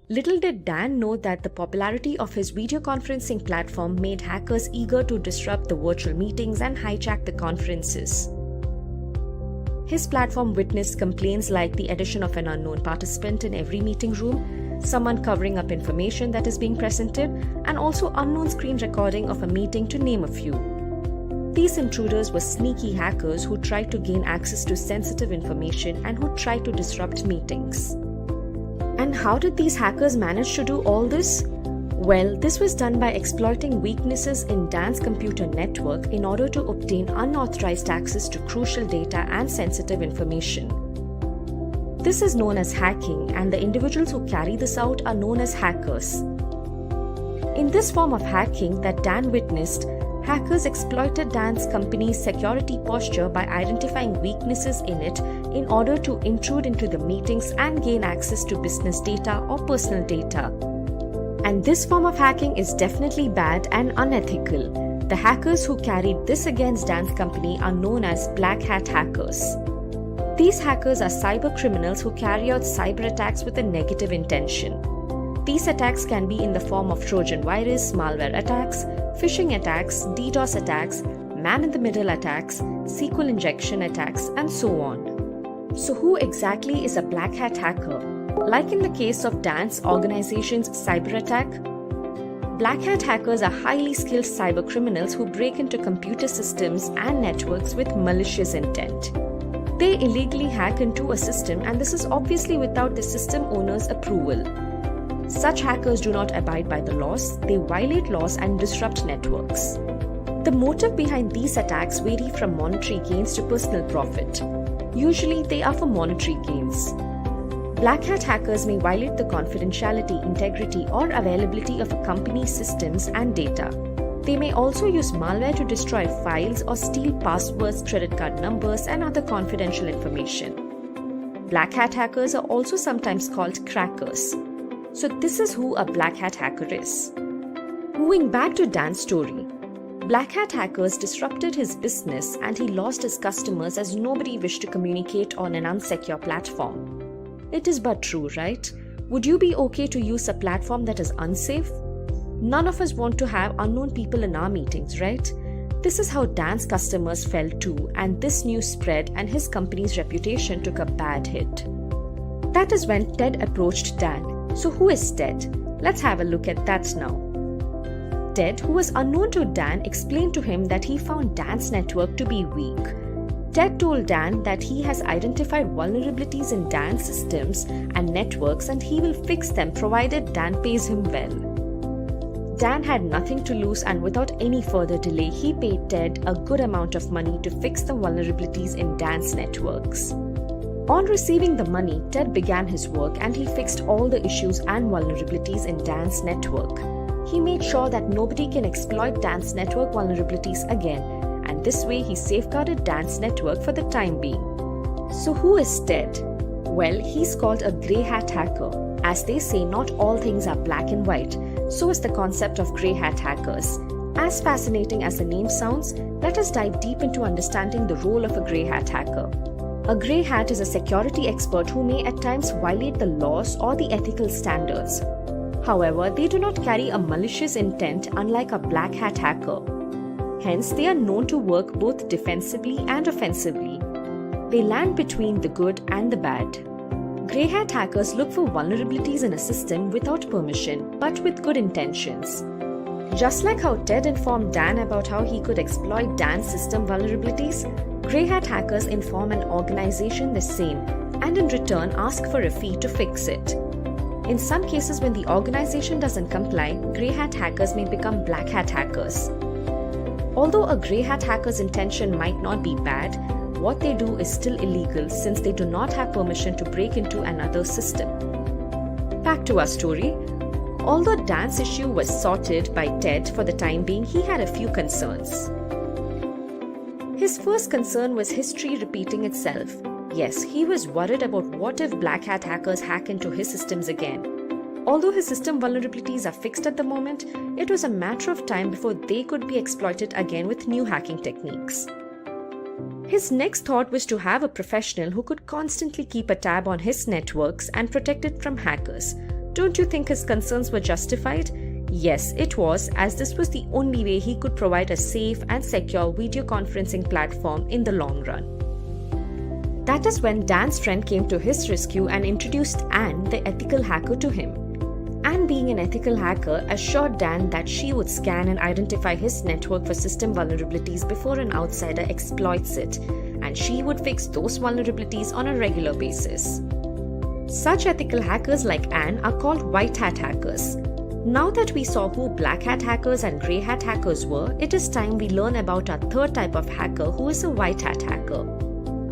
[SPEAKER 1] Little did Dan know that the popularity of his video conferencing platform made hackers eager to disrupt the virtual meetings and hijack the conferences. His platform witnessed complaints like the addition of an unknown participant in every meeting room, someone covering up information that is being presented, and also unknown screen recording of a meeting, to name a few. These intruders were sneaky hackers who tried to gain access to sensitive information and who tried to disrupt meetings. And how did these hackers manage to do all this? Well, this was done by exploiting weaknesses in Dan's computer network in order to obtain unauthorized access to crucial data and sensitive information. This is known as hacking, and the individuals who carry this out are known as hackers. In this form of hacking that Dan witnessed, hackers exploited Dan's company's security posture by identifying weaknesses in it in order to intrude into the meetings and gain access to business data or personal data. And this form of hacking is definitely bad and unethical. The hackers who carried this against Dan's company are known as black hat hackers. These hackers are cyber criminals who carry out cyber attacks with a negative intention. These attacks can be in the form of Trojan virus, malware attacks, phishing attacks, DDoS attacks, man-in-the-middle attacks, SQL injection attacks, and so on. So who exactly is a black hat hacker? Like in the case of Dan's organization's cyber attack, black hat hackers are highly skilled cyber criminals who break into computer systems and networks with malicious intent. They illegally hack into a system, and this is obviously without the system owner's approval. Such hackers do not abide by the laws, they violate laws and disrupt networks. The motive behind these attacks vary from monetary gains to personal profit. Usually they are for monetary gains. Black hat hackers may violate the confidentiality, integrity, or availability of a company's systems and data. They may also use malware to destroy files or steal passwords, credit card numbers, and other confidential information. Black hat hackers are also sometimes called crackers. So this is who a black hat hacker is. Moving back to Dan's story, Black hat hackers disrupted his business and he lost his customers as nobody wished to communicate on an unsecure platform. It is but true, right? Would you be okay to use a platform that is unsafe? None of us want to have unknown people in our meetings, right? This is how Dan's customers felt too, and this news spread and his company's reputation took a bad hit. That is when Ted approached Dan. So who is Ted? Let's have a look at that now. Ted, who was unknown to Dan, explained to him that he found Dan's network to be weak. Ted told Dan that he has identified vulnerabilities in Dan's systems and networks and he will fix them provided Dan pays him well. Dan had nothing to lose and without any further delay, he paid Ted a good amount of money to fix the vulnerabilities in Dan's networks. On receiving the money, Ted began his work and he fixed all the issues and vulnerabilities in Dan's network. He made sure that nobody can exploit Dan's network vulnerabilities again, and this way he safeguarded Dan's network for the time being. So who is Ted? Well, he's called a grey hat hacker. As they say, not all things are black and white, so is the concept of grey hat hackers. As fascinating as the name sounds, let us dive deep into understanding the role of a grey hat hacker. A grey hat is a security expert who may at times violate the laws or the ethical standards. However, they do not carry a malicious intent unlike a black hat hacker. Hence, they are known to work both defensively and offensively. They land between the good and the bad. Grey hat hackers look for vulnerabilities in a system without permission, but with good intentions. Just like how Ted informed Dan about how he could exploit Dan's system vulnerabilities, grey hat hackers inform an organization the same and in return ask for a fee to fix it. In some cases, when the organization doesn't comply, grey hat hackers may become black hat hackers. Although a grey hat hacker's intention might not be bad, what they do is still illegal since they do not have permission to break into another system. Back to our story. Although Dan's issue was sorted by Ted for the time being, he had a few concerns. His first concern was history repeating itself. Yes, he was worried about what if black hat hackers hack into his systems again. Although his system vulnerabilities are fixed at the moment, it was a matter of time before they could be exploited again with new hacking techniques. His next thought was to have a professional who could constantly keep a tab on his networks and protect it from hackers. Don't you think his concerns were justified? Yes, it was, as this was the only way he could provide a safe and secure video conferencing platform in the long run. That is when Dan's friend came to his rescue and introduced Anne, the ethical hacker, to him. Anne, being an ethical hacker, assured Dan that she would scan and identify his network for system vulnerabilities before an outsider exploits it, and she would fix those vulnerabilities on a regular basis. Such ethical hackers like Anne are called white hat hackers. Now that we saw who black hat hackers and grey hat hackers were, it is time we learn about our third type of hacker, who is a white hat hacker.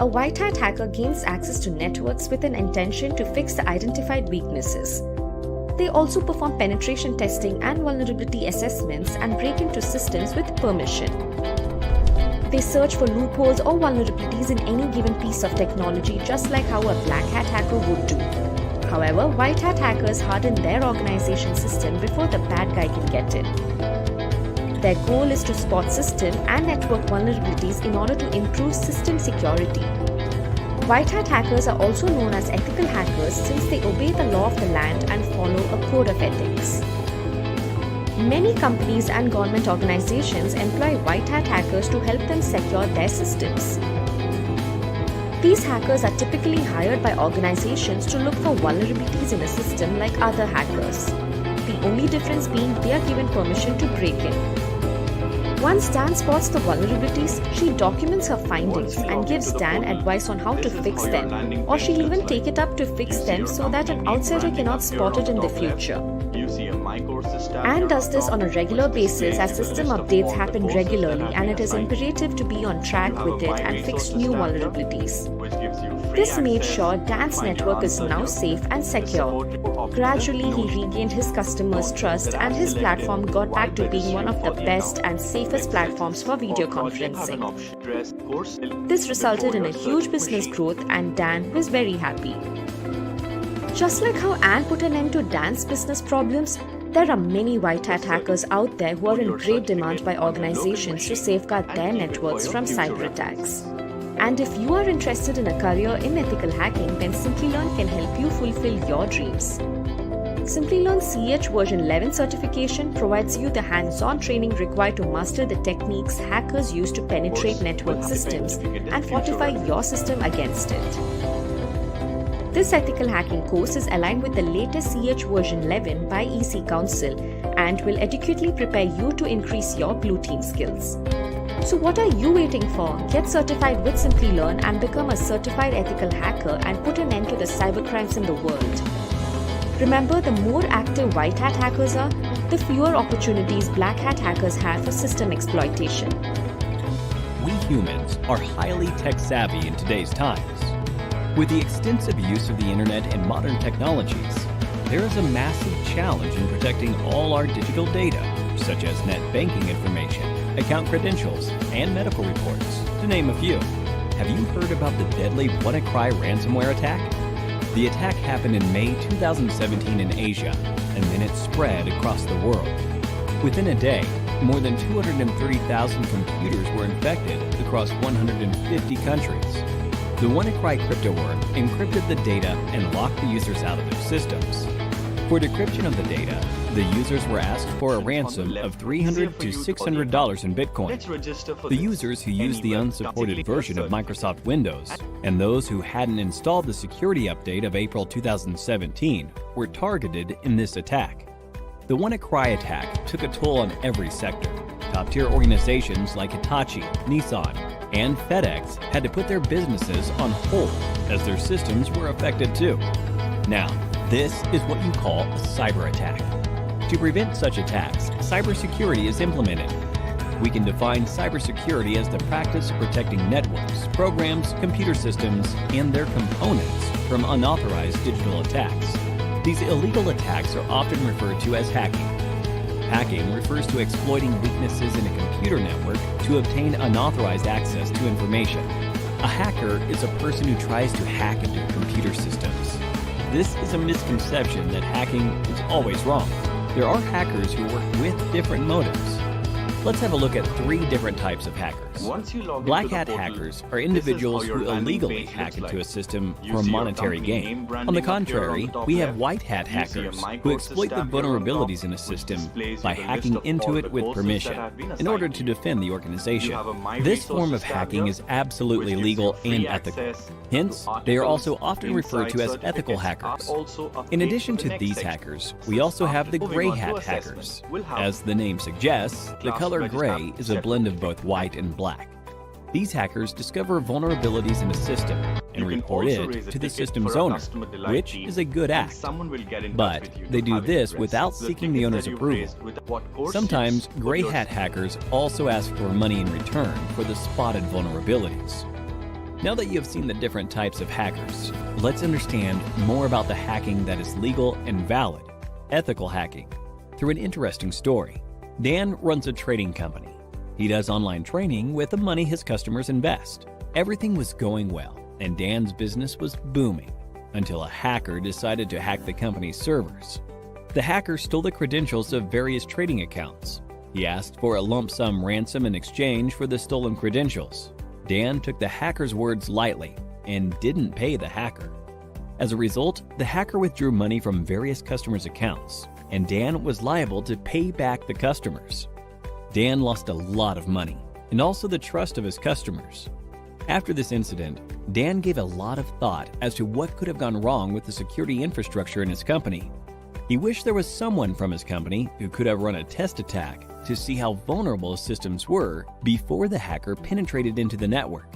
[SPEAKER 1] A white hat hacker gains access to networks with an intention to fix the identified weaknesses. They also perform penetration testing and vulnerability assessments and break into systems with permission. They search for loopholes or vulnerabilities in any given piece of technology, just like how a black hat hacker would do. However, white hat hackers harden their organization system before the bad guy can get in. Their goal is to spot system and network vulnerabilities in order to improve system security. White hat hackers are also known as ethical hackers since they obey the law of the land and follow a code of ethics. Many companies and government organizations employ white hat hackers to help them secure their systems. These hackers are typically hired by organizations to look for vulnerabilities in a system like other hackers. The only difference being they are given permission to break in. Once Dan spots the vulnerabilities, she documents her findings and gives Dan advice on how to fix them, or she'll even take it up to fix them so that an outsider cannot spot it in the future. Anne does this on a regular basis as system updates happen regularly, and it is imperative to be on track with it and fix new vulnerabilities. This made sure Dan's network is now safe and secure. Gradually, he regained his customers' trust and his platform got back to being one of the best and safest platforms for video conferencing. This resulted in a huge business growth and Dan was very happy. Just like how Anne put an end to Dan's business problems, There are many white hat hackers out there who are in great demand by organizations to safeguard their networks from cyber attacks. And if you are interested in a career in ethical hacking, then Simplilearn can help you fulfill your dreams. Simplilearn CH version 11 certification provides you the hands-on training required to master the techniques hackers use to penetrate network systems and fortify your system against it. This ethical hacking course is aligned with the latest CH version 11 by EC Council and will adequately prepare you to increase your blue team skills. So what are you waiting for? Get certified with Simplilearn and become a certified ethical hacker and put an end to the cybercrimes in the world. Remember, the more active white hat hackers are, the fewer opportunities black hat hackers have for system exploitation.
[SPEAKER 4] We humans are highly tech savvy in today's times. With the extensive use of the internet and modern technologies, there is a massive challenge in protecting all our digital data, such as net banking information, account credentials, and medical reports, to name a few. Have you heard about the deadly WannaCry ransomware attack? The attack happened in May 2017 in Asia, and then it spread across the world. Within a day, more than 230,000 computers were infected across 150 countries. The WannaCry cryptoworm encrypted the data and locked the users out of their systems. For decryption of the data, the users were asked for a ransom of $300 to $600 in Bitcoin. The users who used the unsupported version of Microsoft Windows and those who hadn't installed the security update of April 2017 were targeted in this attack. The WannaCry attack took a toll on every sector. Top-tier organizations like Hitachi, Nissan, and FedEx had to put their businesses on hold as their systems were affected too. Now, this is what you call a cyber attack. To prevent such attacks, cybersecurity is implemented. We can define cybersecurity as the practice of protecting networks, programs, computer systems, and their components from unauthorized digital attacks. These illegal attacks are often referred to as hacking. Hacking refers to exploiting weaknesses in a computer network to obtain unauthorized access to information. A hacker is a person who tries to hack into computer systems. This is a misconception that hacking is always wrong. There are hackers who work with different motives. Let's have a look at 3 different types of hackers. Black hat hackers are individuals who illegally hack into a system for monetary gain. On the contrary, we have white hat hackers who exploit the vulnerabilities in a system by hacking into it with permission in order to defend the organization. This form of hacking is absolutely legal and ethical. Hence, they are also often referred to as ethical hackers. In addition to these hackers, we also have the gray hat hackers. As the name suggests, the color gray is a blend of both white and black. These hackers discover vulnerabilities in a system and report it to the system's owner, which is a good act. But they do this without seeking the owner's approval. Sometimes gray hat hackers also ask for money in return for the spotted vulnerabilities. Now that you have seen the different types of hackers, let's understand more about the hacking that is legal and valid, ethical hacking, through an interesting story. Dan runs a trading company. He does online training with the money his customers invest. Everything was going well, and Dan's business was booming, until a hacker decided to hack the company's servers. The hacker stole the credentials of various trading accounts. He asked for a lump sum ransom in exchange for the stolen credentials. Dan took the hacker's words lightly and didn't pay the hacker. As a result, the hacker withdrew money from various customers' accounts, and Dan was liable to pay back the customers. Dan lost a lot of money, and also the trust of his customers. After this incident, Dan gave a lot of thought as to what could have gone wrong with the security infrastructure in his company. He wished there was someone from his company who could have run a test attack to see how vulnerable his systems were before the hacker penetrated into the network.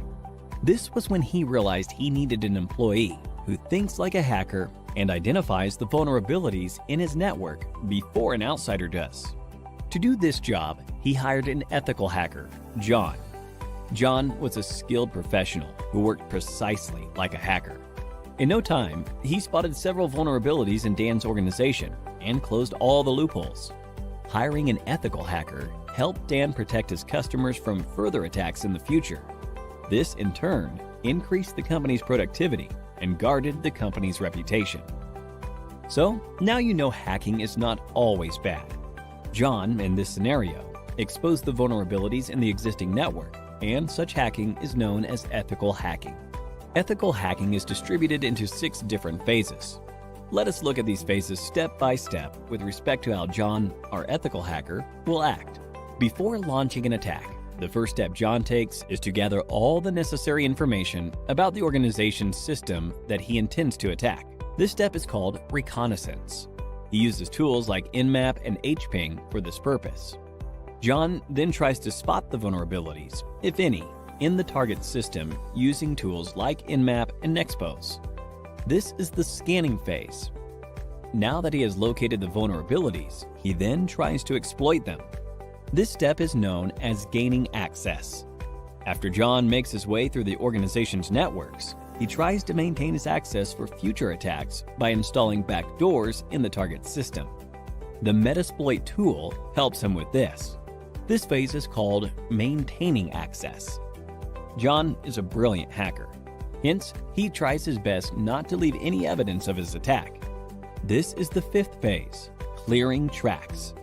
[SPEAKER 4] This was when he realized he needed an employee who thinks like a hacker and identifies the vulnerabilities in his network before an outsider does. To do this job, he hired an ethical hacker, John. John was a skilled professional who worked precisely like a hacker. In no time, he spotted several vulnerabilities in Dan's organization and closed all the loopholes. Hiring an ethical hacker helped Dan protect his customers from further attacks in the future. This, in turn, increased the company's productivity and guarded the company's reputation. So now you know hacking is not always bad. John, in this scenario, exposed the vulnerabilities in the existing network, and such hacking is known as ethical hacking. Ethical hacking is distributed into 6 different phases. Let us look at these phases step by step with respect to how John, our ethical hacker, will act. Before launching an attack, the first step John takes is to gather all the necessary information about the organization's system that he intends to attack. This step is called reconnaissance. He uses tools like Nmap and hping for this purpose. John then tries to spot the vulnerabilities, if any, in the target system using tools like Nmap and Nexpose. This is the scanning phase. Now that he has located the vulnerabilities, he then tries to exploit them. This step is known as gaining access. After John makes his way through the organization's networks, he tries to maintain his access for future attacks by installing backdoors in the target system. The Metasploit tool helps him with this. This phase is called maintaining access. John is a brilliant hacker. Hence, he tries his best not to leave any evidence of his attack. This is the 5th phase, clearing tracks.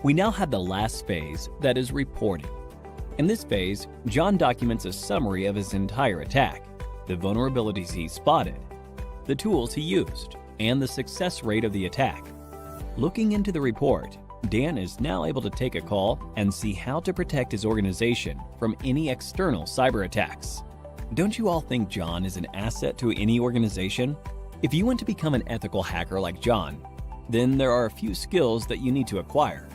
[SPEAKER 4] We now have the last phase, that is reporting. In this phase, John documents a summary of his entire attack, the vulnerabilities he spotted, the tools he used, and the success rate of the attack. Looking into the report, Dan is now able to take a call and see how to protect his organization from any external cyber attacks. Don't you all think John is an asset to any organization? If you want to become an ethical hacker like John, then there are a few skills that you need to acquire.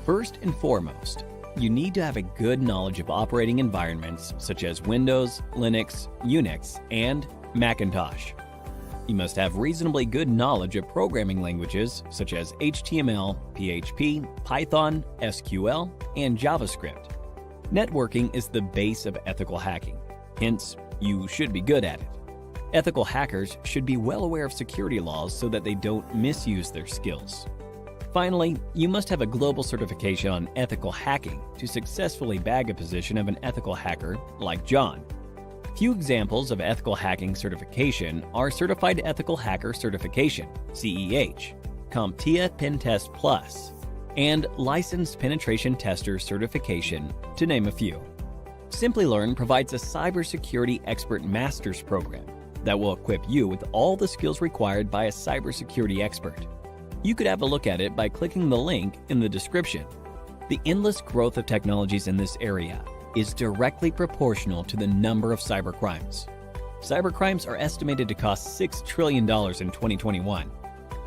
[SPEAKER 4] First and foremost, you need to have a good knowledge of operating environments such as Windows, Linux, Unix, and Macintosh. You must have reasonably good knowledge of programming languages such as HTML, PHP, Python, SQL, and JavaScript. Networking is the base of ethical hacking. Hence, you should be good at it. Ethical hackers should be well aware of security laws so that they don't misuse their skills. Finally, you must have a global certification on ethical hacking to successfully bag a position of an ethical hacker like John. Few examples of ethical hacking certification are Certified Ethical Hacker Certification, CEH, CompTIA Pentest Plus, and Licensed Penetration Tester Certification, to name a few. Simplilearn provides a cybersecurity expert master's program that will equip you with all the skills required by a cybersecurity expert. You could have a look at it by clicking the link in the description. The endless growth of technologies in this area is directly proportional to the number of cybercrimes. Cybercrimes are estimated to cost $6 trillion in 2021.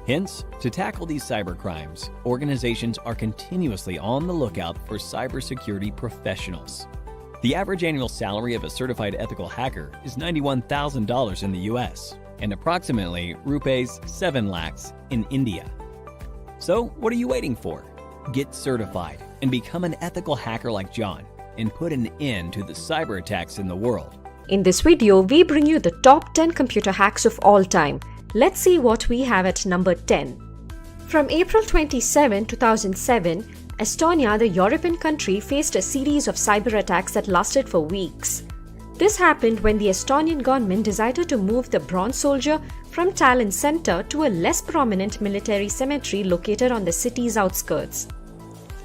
[SPEAKER 4] Hence, to tackle these cybercrimes, organizations are continuously on the lookout for cybersecurity professionals. The average annual salary of a certified ethical hacker is $91,000 in the US and approximately rupees 7 lakhs in India. So, what are you waiting for? Get certified and become an ethical hacker like John and put an end to the cyber attacks in the world.
[SPEAKER 1] In this video, we bring you the top 10 computer hacks of all time. Let's see what we have at number 10. From April 27, 2007, Estonia, the European country, faced a series of cyber attacks that lasted for weeks. This happened when the Estonian government decided to move the bronze soldier from Tallinn center to a less prominent military cemetery located on the city's outskirts.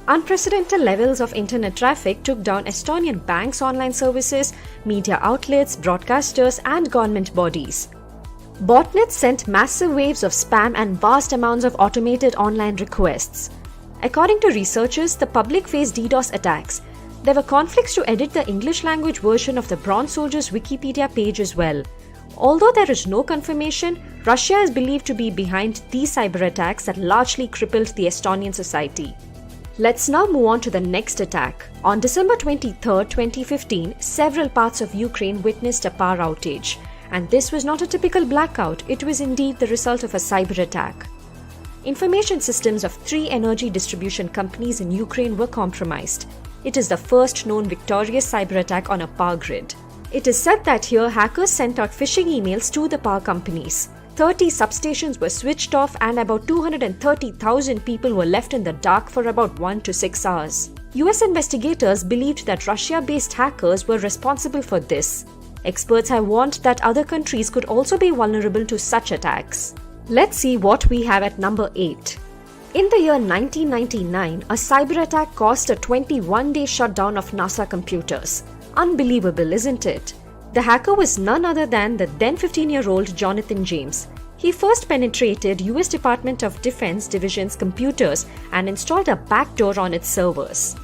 [SPEAKER 1] Unprecedented levels of internet traffic took down Estonian banks' online services, media outlets, broadcasters, and government bodies. Botnets sent massive waves of spam and vast amounts of automated online requests. According to researchers, the public faced DDoS attacks. There were conflicts to edit the English language version of the Bronze Soldier's Wikipedia page as well. Although there is no confirmation, Russia is believed to be behind these cyber attacks that largely crippled the Estonian society. Let's now move on to the next attack. On December 23, 2015, several parts of Ukraine witnessed a power outage. And this was not a typical blackout, it was indeed the result of a cyber attack. Information systems of 3 energy distribution companies in Ukraine were compromised. It is the first known victorious cyber attack on a power grid. It is said that here hackers sent out phishing emails to the power companies. 30 substations were switched off and about 230,000 people were left in the dark for about 1 to 6 hours. US investigators believed that Russia-based hackers were responsible for this. Experts have warned that other countries could also be vulnerable to such attacks. Let's see what we have at number 8. In the year 1999, a cyber attack caused a 21-day shutdown of NASA computers. Unbelievable, isn't it? The hacker was none other than the then 15-year-old Jonathan James. He first penetrated US Department of Defense Division's computers and installed a backdoor on its servers.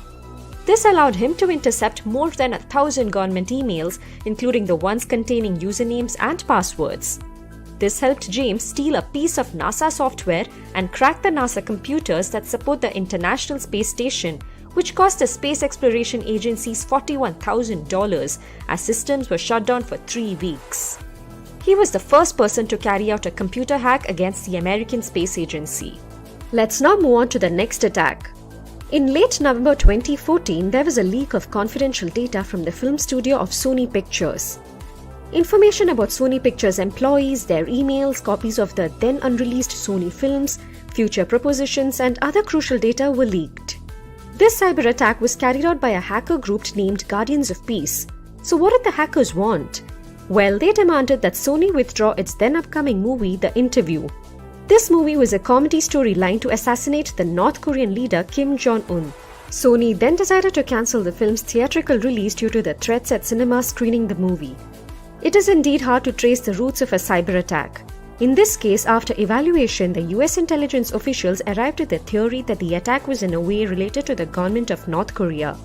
[SPEAKER 1] This allowed him to intercept more than 1,000 government emails, including the ones containing usernames and passwords. This helped James steal a piece of NASA software and crack the NASA computers that support the International Space Station, which cost the Space Exploration Agency's $41,000 as systems were shut down for 3 weeks. He was the first person to carry out a computer hack against the American Space Agency. Let's now move on to the next attack. In late November 2014, there was a leak of confidential data from the film studio of Sony Pictures. Information about Sony Pictures employees, their emails, copies of the then unreleased Sony films, future propositions, and other crucial data were leaked. This cyber attack was carried out by a hacker group named Guardians of Peace. So what did the hackers want? Well, they demanded that Sony withdraw its then upcoming movie, The Interview. This movie was a comedy storyline to assassinate the North Korean leader Kim Jong-un. Sony then decided to cancel the film's theatrical release due to the threats at cinemas screening the movie. It is indeed hard to trace the roots of a cyber attack. In this case, after evaluation, the US intelligence officials arrived at the theory that the attack was in a way related to the government of North Korea.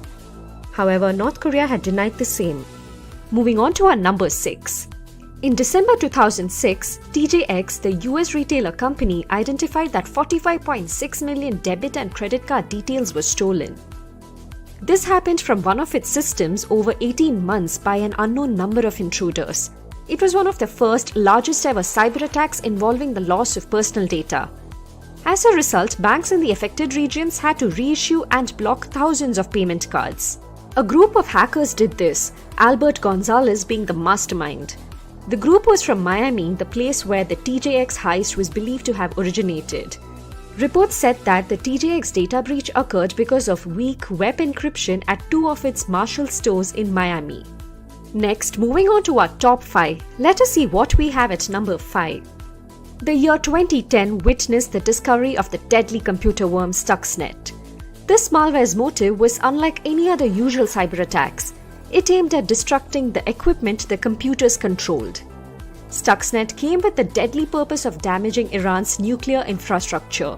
[SPEAKER 1] However, North Korea had denied the same. Moving on to our number 6. In December 2006, TJX, the US retailer company, identified that 45.6 million debit and credit card details were stolen. This happened from one of its systems over 18 months by an unknown number of intruders. It was one of the first, largest ever cyber attacks involving the loss of personal data. As a result, banks in the affected regions had to reissue and block thousands of payment cards. A group of hackers did this, Albert Gonzalez being the mastermind. The group was from Miami, the place where the TJX heist was believed to have originated. Reports said that the TJX data breach occurred because of weak web encryption at 2 of its Marshall stores in Miami. Next, moving on to our top 5, let us see what we have at number 5. The year 2010 witnessed the discovery of the deadly computer worm Stuxnet. This malware's motive was unlike any other usual cyber attacks. It aimed at destructing the equipment the computers controlled. Stuxnet came with the deadly purpose of damaging Iran's nuclear infrastructure.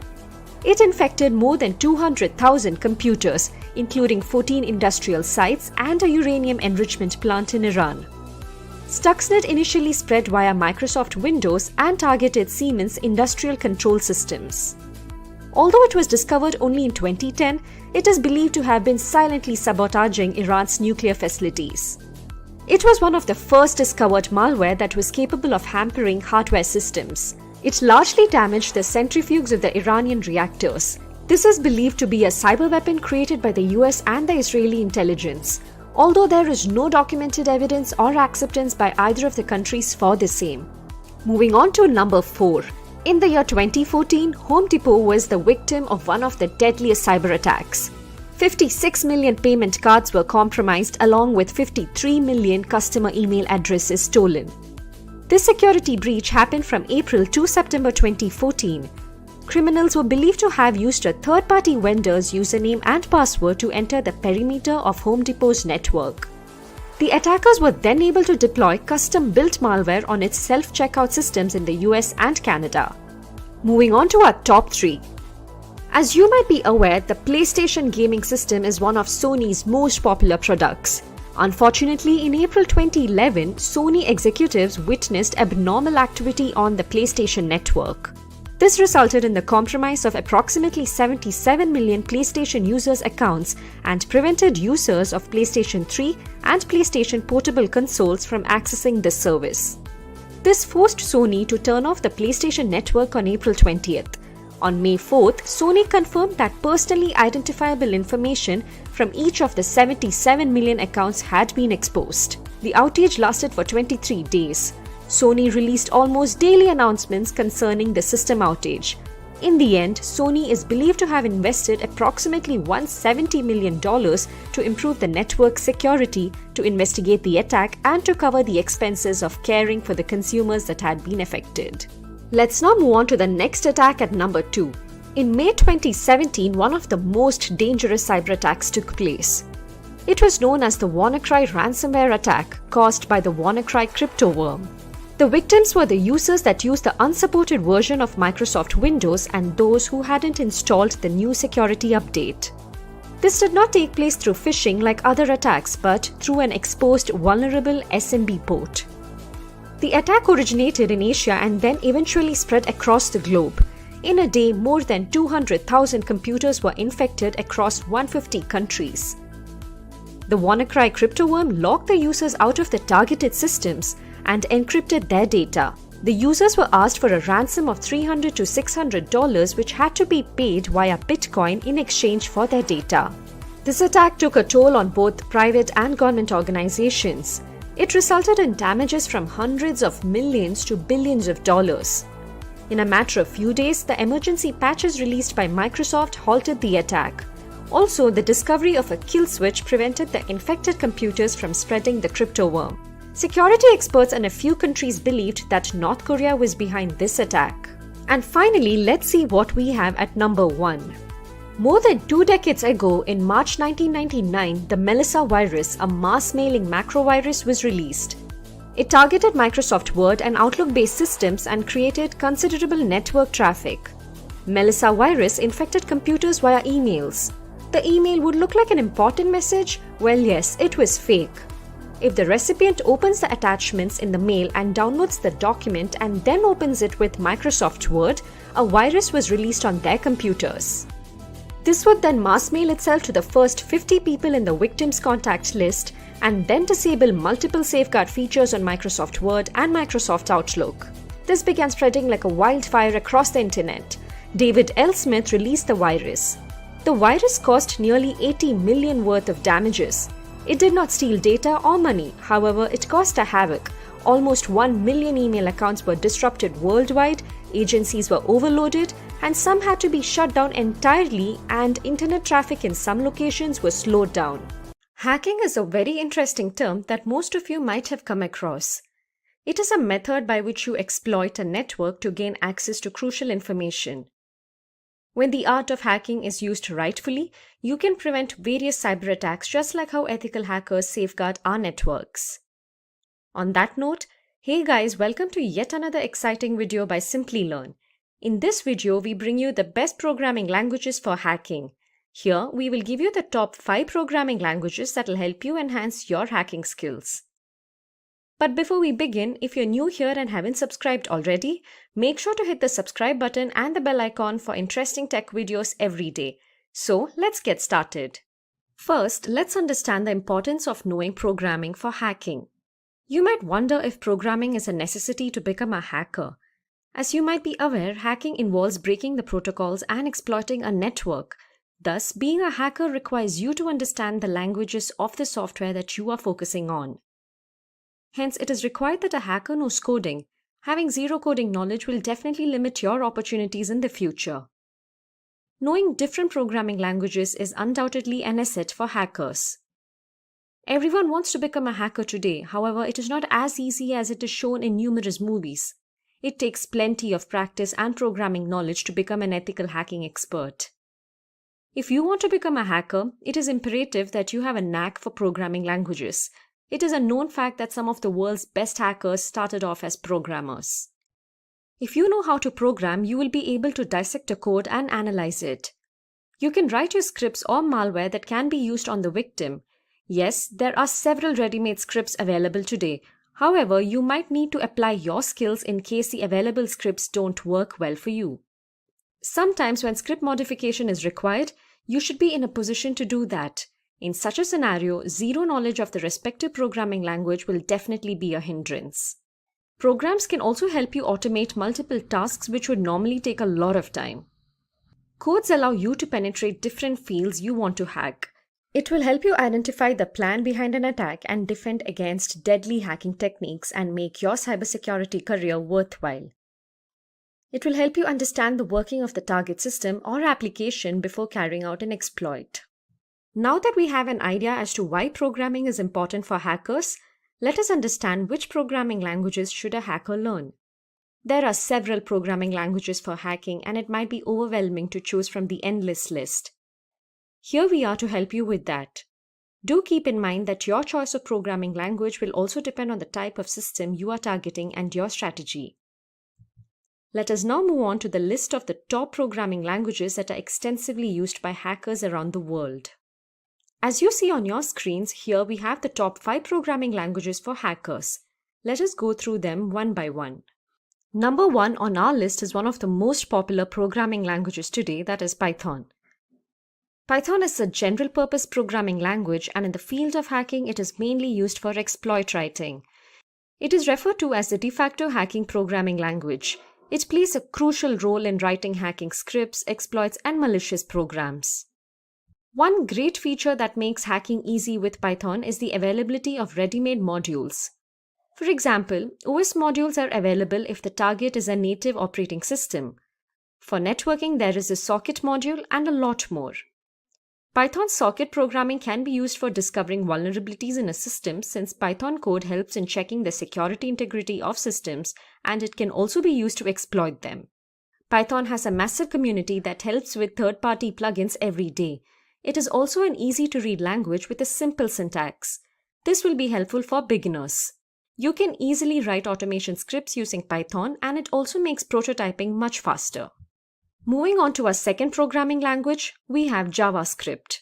[SPEAKER 1] It infected more than 200,000 computers, including 14 industrial sites and a uranium enrichment plant in Iran. Stuxnet initially spread via Microsoft Windows and targeted Siemens industrial control systems. Although it was discovered only in 2010, it is believed to have been silently sabotaging Iran's nuclear facilities. It was one of the first discovered malware that was capable of hampering hardware systems. It largely damaged the centrifuges of the Iranian reactors. This is believed to be a cyber weapon created by the US and the Israeli intelligence, although there is no documented evidence or acceptance by either of the countries for the same. Moving on to number 4. In the year 2014, Home Depot was the victim of one of the deadliest cyber attacks. 56 million payment cards were compromised along with 53 million customer email addresses stolen. This security breach happened from April to September 2014. Criminals were believed to have used a third-party vendor's username and password to enter the perimeter of Home Depot's network. The attackers were then able to deploy custom-built malware on its self-checkout systems in the US and Canada. Moving on to our top 3. As you might be aware, the PlayStation gaming system is one of Sony's most popular products. Unfortunately, in April 2011, Sony executives witnessed abnormal activity on the PlayStation network. This resulted in the compromise of approximately 77 million PlayStation users' accounts and prevented users of PlayStation 3 and PlayStation Portable consoles from accessing this service. This forced Sony to turn off the PlayStation network on April 20th. On May 4th, Sony confirmed that personally identifiable information from each of the 77 million accounts had been exposed. The outage lasted for 23 days. Sony released almost daily announcements concerning the system outage. In the end, Sony is believed to have invested approximately $170 million to improve the network's security, to investigate the attack, and to cover the expenses of caring for the consumers that had been affected. Let's now move on to the next attack at number 2. In May 2017, one of the most dangerous cyber attacks took place. It was known as the WannaCry ransomware attack caused by the WannaCry crypto worm. The victims were the users that used the unsupported version of Microsoft Windows and those who hadn't installed the new security update. This did not take place through phishing like other attacks, but through an exposed vulnerable SMB port. The attack originated in Asia and then eventually spread across the globe. In a day, more than 200,000 computers were infected across 150 countries. The WannaCry crypto worm locked the users out of the targeted systems and encrypted their data. The users were asked for a ransom of $300 to $600, which had to be paid via Bitcoin in exchange for their data. This attack took a toll on both private and government organizations. It resulted in damages from hundreds of millions to billions of dollars. In a matter of few days, the emergency patches released by Microsoft halted the attack. Also, the discovery of a kill switch prevented the infected computers from spreading the crypto worm. Security experts in a few countries believed that North Korea was behind this attack. And finally, let's see what we have at number 1. More than 2 decades ago, in March 1999, the Melissa virus, a mass-mailing macrovirus, was released. It targeted Microsoft Word and Outlook-based systems and created considerable network traffic. Melissa virus infected computers via emails. The email would look like an important message? Well, yes, it was fake. If the recipient opens the attachments in the mail and downloads the document and then opens it with Microsoft Word, a virus was released on their computers. This would then mass mail itself to the first 50 people in the victim's contact list and then disable multiple safeguard features on Microsoft Word and Microsoft Outlook. This began spreading like a wildfire across the internet. David L. Smith released the virus. The virus caused nearly $80 million worth of damages. It did not steal data or money, however, it caused a havoc. Almost 1 million email accounts were disrupted worldwide, agencies were overloaded, and some had to be shut down entirely, and internet traffic in some locations was slowed down. Hacking is a very interesting term that most of you might have come across. It is a method by which you exploit a network to gain access to crucial information. When the art of hacking is used rightfully, you can prevent various cyber attacks just like how ethical hackers safeguard our networks. On that note, hey guys, welcome to yet another exciting video by Simplilearn. In this video, we bring you the best programming languages for hacking. Here, we will give you the top 5 programming languages that will help you enhance your hacking skills. But before we begin, if you're new here and haven't subscribed already, make sure to hit the subscribe button and the bell icon for interesting tech videos every day. So let's get started. First, let's understand the importance of knowing programming for hacking. You might wonder if programming is a necessity to become a hacker. As you might be aware, hacking involves breaking the protocols and exploiting a network. Thus, being a hacker requires you to understand the languages of the software that you are focusing on. Hence, it is required that a hacker knows coding. Having zero coding knowledge will definitely limit your opportunities in the future. Knowing different programming languages is undoubtedly an asset for hackers. Everyone wants to become a hacker today, however, it is not as easy as it is shown in numerous movies. It takes plenty of practice and programming knowledge to become an ethical hacking expert. If you want to become a hacker, it is imperative that you have a knack for programming languages. It is a known fact that some of the world's best hackers started off as programmers. If you know how to program, you will be able to dissect a code and analyze it. You can write your scripts or malware that can be used on the victim. Yes, there are several ready-made scripts available today. However, you might need to apply your skills in case the available scripts don't work well for you. Sometimes when script modification is required, you should be in a position to do that. In such a scenario, zero knowledge of the respective programming language will definitely be a hindrance. Programs can also help you automate multiple tasks which would normally take a lot of time. Codes allow you to penetrate different fields you want to hack. It will help you identify the plan behind an attack and defend against deadly hacking techniques and make your cybersecurity career worthwhile. It will help you understand the working of the target system or application before carrying out an exploit. Now that we have an idea as to why programming is important for hackers, let us understand which programming languages should a hacker learn. There are several programming languages for hacking, and it might be overwhelming to choose from the endless list. Here we are to help you with that. Do keep in mind that your choice of programming language will also depend on the type of system you are targeting and your strategy. Let us now move on to the list of the top programming languages that are extensively used by hackers around the world. As you see on your screens, here we have the top 5 programming languages for hackers. Let us go through them one by one. Number 1 on our list is one of the most popular programming languages today, that is Python. Python is a general-purpose programming language, and in the field of hacking, it is mainly used for exploit writing. It is referred to as the de facto hacking programming language. It plays a crucial role in writing hacking scripts, exploits, and malicious programs. One great feature that makes hacking easy with Python is the availability of ready-made modules. For example, OS modules are available if the target is a native operating system. For networking, there is a socket module and a lot more. Python socket programming can be used for discovering vulnerabilities in a system, since Python code helps in checking the security integrity of systems, and it can also be used to exploit them. Python has a massive community that helps with third-party plugins every day. It is also an easy-to-read language with a simple syntax. This will be helpful for beginners. You can easily write automation scripts using Python, and it also makes prototyping much faster. Moving on to our second programming language, we have JavaScript.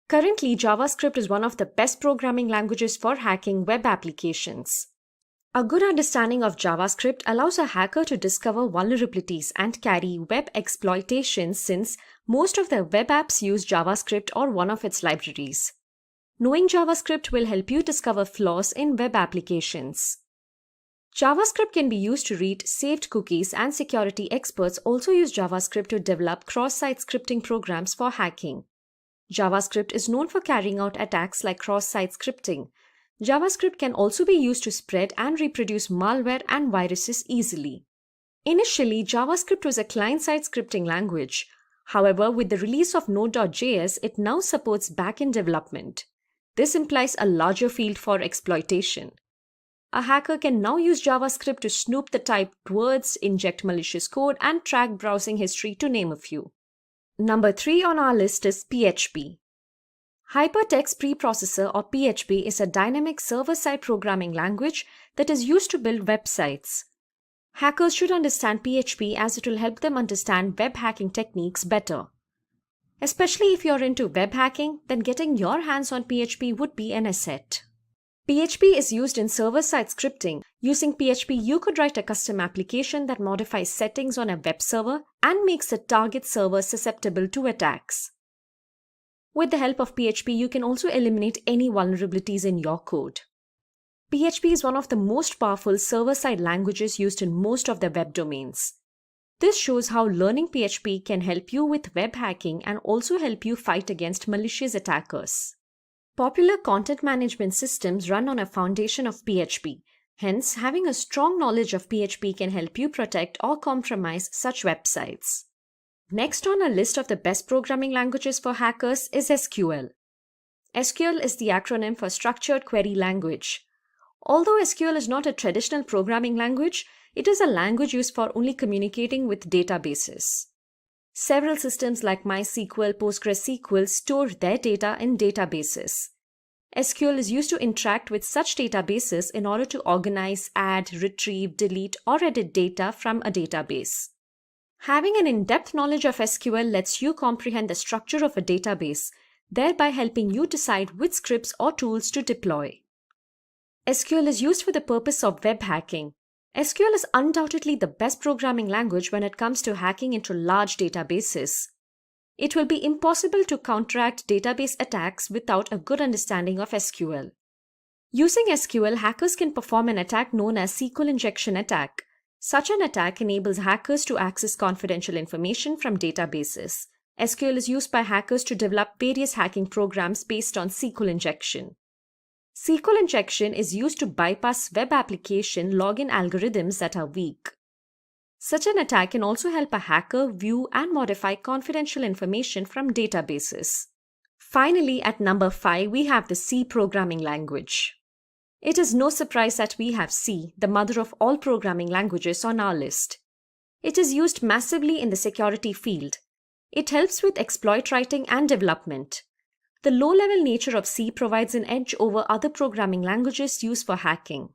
[SPEAKER 1] Currently, JavaScript is one of the best programming languages for hacking web applications. A good understanding of JavaScript allows a hacker to discover vulnerabilities and carry web exploitations, since most of the web apps use JavaScript or one of its libraries. Knowing JavaScript will help you discover flaws in web applications. JavaScript can be used to read saved cookies, and security experts also use JavaScript to develop cross-site scripting programs for hacking. JavaScript is known for carrying out attacks like cross-site scripting. JavaScript can also be used to spread and reproduce malware and viruses easily. Initially, JavaScript was a client-side scripting language. However, with the release of Node.js, it now supports back-end development. This implies a larger field for exploitation. A hacker can now use JavaScript to snoop the typed words, inject malicious code, and track browsing history, to name a few. Number 3 on our list is PHP. Hypertext Preprocessor, or PHP, is a dynamic server-side programming language that is used to build websites. Hackers should understand PHP, as it will help them understand web hacking techniques better. Especially if you're into web hacking, then getting your hands on PHP would be an asset. PHP is used in server-side scripting. Using PHP, you could write a custom application that modifies settings on a web server and makes the target server susceptible to attacks. With the help of PHP, you can also eliminate any vulnerabilities in your code. PHP is one of the most powerful server-side languages used in most of the web domains. This shows how learning PHP can help you with web hacking and also help you fight against malicious attackers. Popular content management systems run on a foundation of PHP. Hence, having a strong knowledge of PHP can help you protect or compromise such websites. Next on our list of the best programming languages for hackers is SQL. SQL is the acronym for Structured Query Language. Although SQL is not a traditional programming language, it is a language used for only communicating with databases. Several systems like MySQL, PostgreSQL store their data in databases. SQL is used to interact with such databases in order to organize, add, retrieve, delete, or edit data from a database. Having an in-depth knowledge of SQL lets you comprehend the structure of a database, thereby helping you decide which scripts or tools to deploy. SQL is used for the purpose of web hacking. SQL is undoubtedly the best programming language when it comes to hacking into large databases. It will be impossible to counteract database attacks without a good understanding of SQL. Using SQL, hackers can perform an attack known as SQL injection attack. Such an attack enables hackers to access confidential information from databases. SQL is used by hackers to develop various hacking programs based on SQL injection. SQL injection is used to bypass web application login algorithms that are weak. Such an attack can also help a hacker view and modify confidential information from databases. Finally, at number 5, we have the C programming language. It is no surprise that we have C, the mother of all programming languages, on our list. It is used massively in the security field. It helps with exploit writing and development. The low-level nature of C provides an edge over other programming languages used for hacking.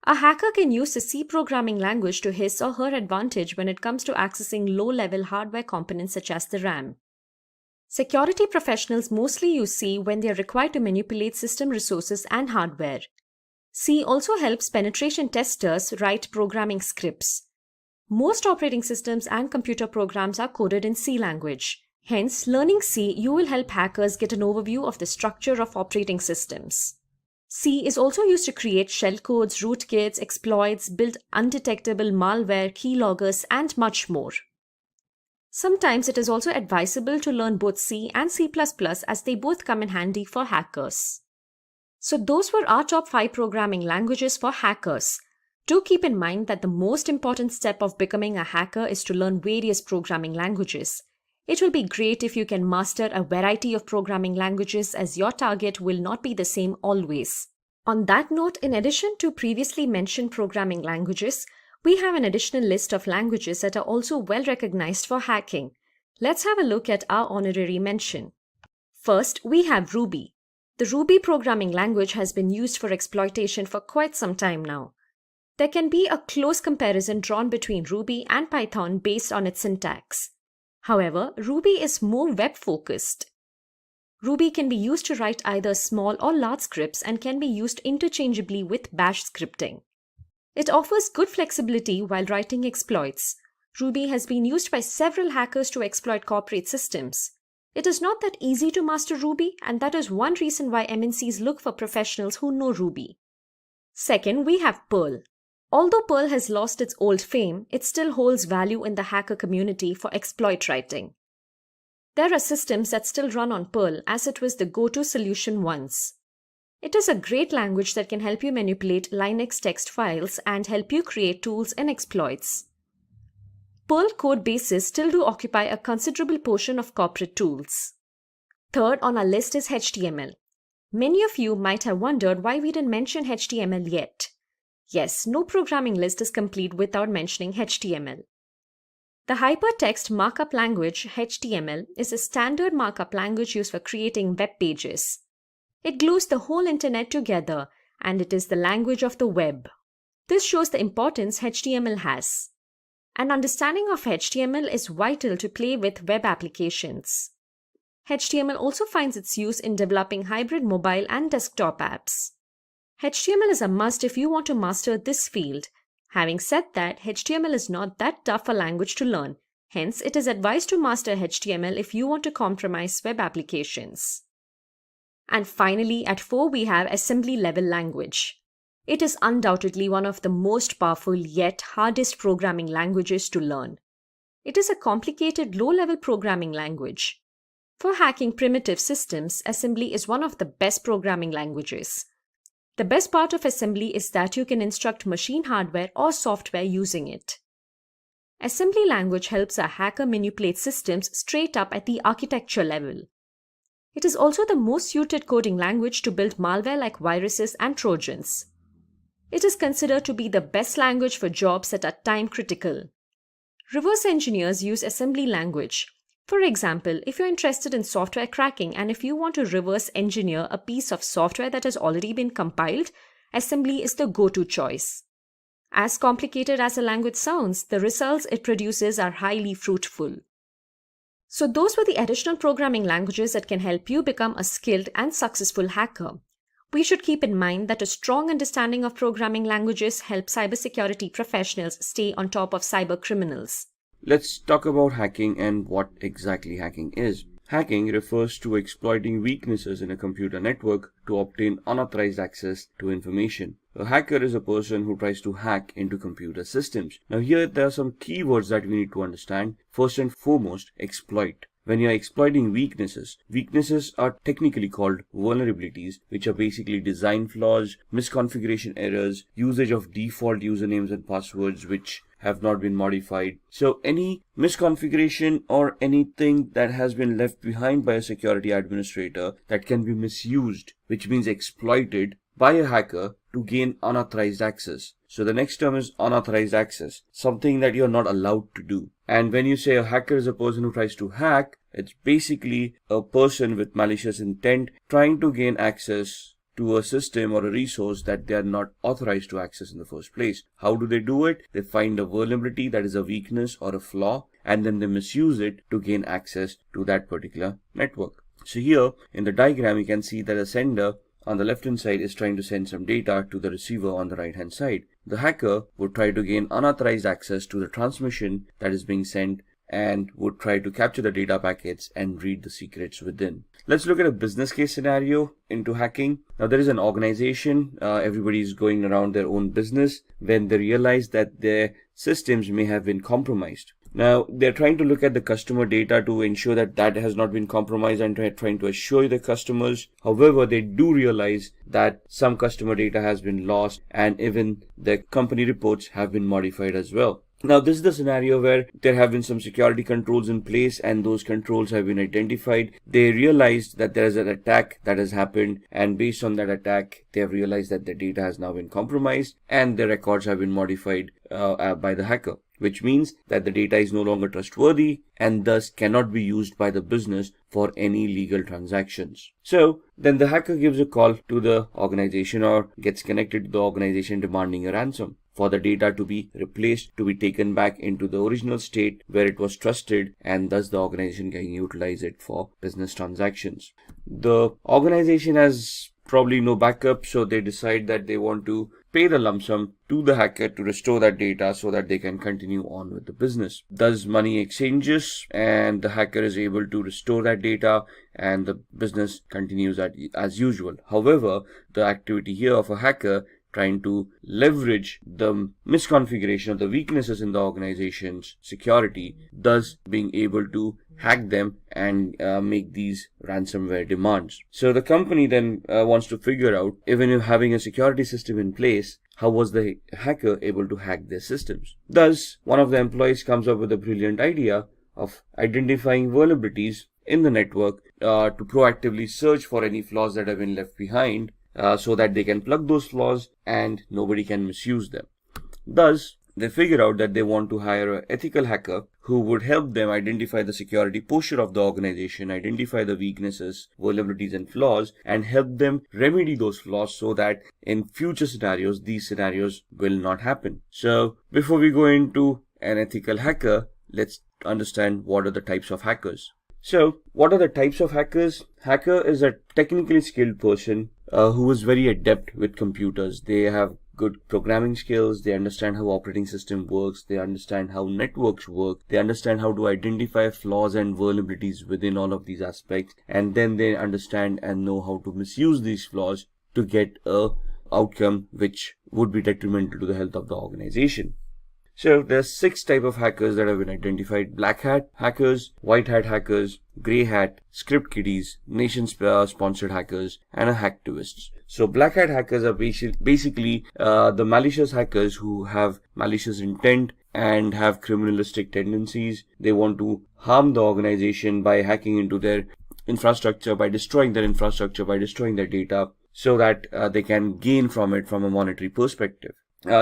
[SPEAKER 1] A hacker can use the C programming language to his or her advantage when it comes to accessing low-level hardware components such as the RAM. Security professionals mostly use C when they are required to manipulate system resources and hardware. C also helps penetration testers write programming scripts. Most operating systems and computer programs are coded in C language. Hence, learning C, you will help hackers get an overview of the structure of operating systems. C is also used to create shellcodes, rootkits, exploits, build undetectable malware, keyloggers, and much more. Sometimes it is also advisable to learn both C and C++ as they both come in handy for hackers. So those were our top 5 programming languages for hackers. Do keep in mind that the most important step of becoming a hacker is to learn various programming languages. It will be great if you can master a variety of programming languages, as your target will not be the same always. On that note, in addition to previously mentioned programming languages, we have an additional list of languages that are also well recognized for hacking. Let's have a look at our honorary mention. First, we have Ruby. The Ruby programming language has been used for exploitation for quite some time now. There can be a close comparison drawn between Ruby and Python based on its syntax. However, Ruby is more web-focused. Ruby can be used to write either small or large scripts and can be used interchangeably with Bash scripting. It offers good flexibility while writing exploits. Ruby has been used by several hackers to exploit corporate systems. It is not that easy to master Ruby, and that is one reason why MNCs look for professionals who know Ruby. Second, we have Perl. Although Perl has lost its old fame, it still holds value in the hacker community for exploit writing. There are systems that still run on Perl, as it was the go-to solution once. It is a great language that can help you manipulate Linux text files and help you create tools and exploits. Perl code bases still do occupy a considerable portion of corporate tools. Third on our list is HTML. Many of you might have wondered why we didn't mention HTML yet. Yes, no programming list is complete without mentioning HTML. The hypertext markup language, HTML, is a standard markup language used for creating web pages. It glues the whole internet together, and it is the language of the web. This shows the importance HTML has. An understanding of HTML is vital to play with web applications. HTML also finds its use in developing hybrid mobile and desktop apps. HTML is a must if you want to master this field. Having said that, HTML is not that tough a language to learn. Hence, it is advised to master HTML if you want to compromise web applications. And finally, at 4, we have assembly level language. It is undoubtedly one of the most powerful yet hardest programming languages to learn. It is a complicated low-level programming language. For hacking primitive systems, assembly is one of the best programming languages. The best part of assembly is that you can instruct machine hardware or software using it. Assembly language helps a hacker manipulate systems straight up at the architecture level. It is also the most suited coding language to build malware like viruses and Trojans. It is considered to be the best language for jobs that are time critical. Reverse engineers use assembly language. For example, if you're interested in software cracking and if you want to reverse engineer a piece of software that has already been compiled, assembly is the go-to choice. As complicated as a language sounds, the results it produces are highly fruitful. So those were the additional programming languages that can help you become a skilled and successful hacker. We should keep in mind that a strong understanding of programming languages helps cybersecurity professionals stay on top of cyber criminals.
[SPEAKER 3] Let's talk about hacking and what exactly hacking is. Hacking refers to exploiting weaknesses in a computer network to obtain unauthorized access to information. A hacker is a person who tries to hack into computer systems. Now here there are some keywords that we need to understand. First and foremost, exploit. When you are exploiting weaknesses are technically called vulnerabilities, which are basically design flaws, misconfiguration errors, usage of default usernames and passwords which have not been modified. So any misconfiguration or anything that has been left behind by a security administrator that can be misused, which means exploited, by a hacker to gain unauthorized access. So the next term is unauthorized access, something that you're not allowed to do. And when you say a hacker is a person who tries to hack, it's basically a person with malicious intent trying to gain access to a system or a resource that they are not authorized to access in the first place. How do they do it? They find a vulnerability that is a weakness or a flaw, and then they misuse it to gain access to that particular network. So here in the diagram, you can see that the sender on the left hand side is trying to send some data to the receiver on the right hand side. The hacker would try to gain unauthorized access to the transmission that is being sent and would try to capture the data packets and read the secrets within. Let's look at a business case scenario into hacking. Now there is an organization, everybody is going around their own business when they realize that their systems may have been compromised. Now they're trying to look at the customer data to ensure that that has not been compromised and trying to assure the customers. However, they do realize that some customer data has been lost and even the company reports have been modified as well. Now, this is the scenario where there have been some security controls in place and those controls have been identified. They realized that there is an attack that has happened, and based on that attack, they have realized that their data has now been compromised and their records have been modified by the hacker, which means that the data is no longer trustworthy and thus cannot be used by the business for any legal transactions. So then the hacker gives a call to the organization or gets connected to the organization demanding a ransom for the data to be replaced, to be taken back into the original state where it was trusted, and thus the organization can utilize it for business transactions. The organization has probably no backup, so they decide that they want to pay the lump sum to the hacker to restore that data so that they can continue on with the business. Thus money exchanges and the hacker is able to restore that data and the business continues as usual. However, the activity here of a hacker trying to leverage the misconfiguration of the weaknesses in the organization's security, thus being able to hack them and make these ransomware demands. So the company then wants to figure out, even if having a security system in place, how was the hacker able to hack their systems? Thus, one of the employees comes up with a brilliant idea of identifying vulnerabilities in the network to proactively search for any flaws that have been left behind, so that they can plug those flaws and nobody can misuse them. Thus, they figure out that they want to hire an ethical hacker who would help them identify the security posture of the organization, identify the weaknesses, vulnerabilities and flaws, and help them remedy those flaws so that in future scenarios, these scenarios will not happen. So before we go into an ethical hacker, let's understand what are the types of hackers. So what are the types of hackers? Hacker is a technically skilled person who is very adept with computers. They have good programming skills, they understand how operating system works, they understand how networks work, they understand how to identify flaws and vulnerabilities within all of these aspects, and then they understand and know how to misuse these flaws to get a outcome which would be detrimental to the health of the organization. So there are 6 types of hackers that have been identified: black hat hackers, white hat hackers, grey hat, script kiddies, nation sponsored hackers, and hacktivists. So black hat hackers are basically the malicious hackers who have malicious intent and have criminalistic tendencies. They want to harm the organization by hacking into their infrastructure, by destroying their infrastructure, by destroying their data, so that they can gain from it from a monetary perspective.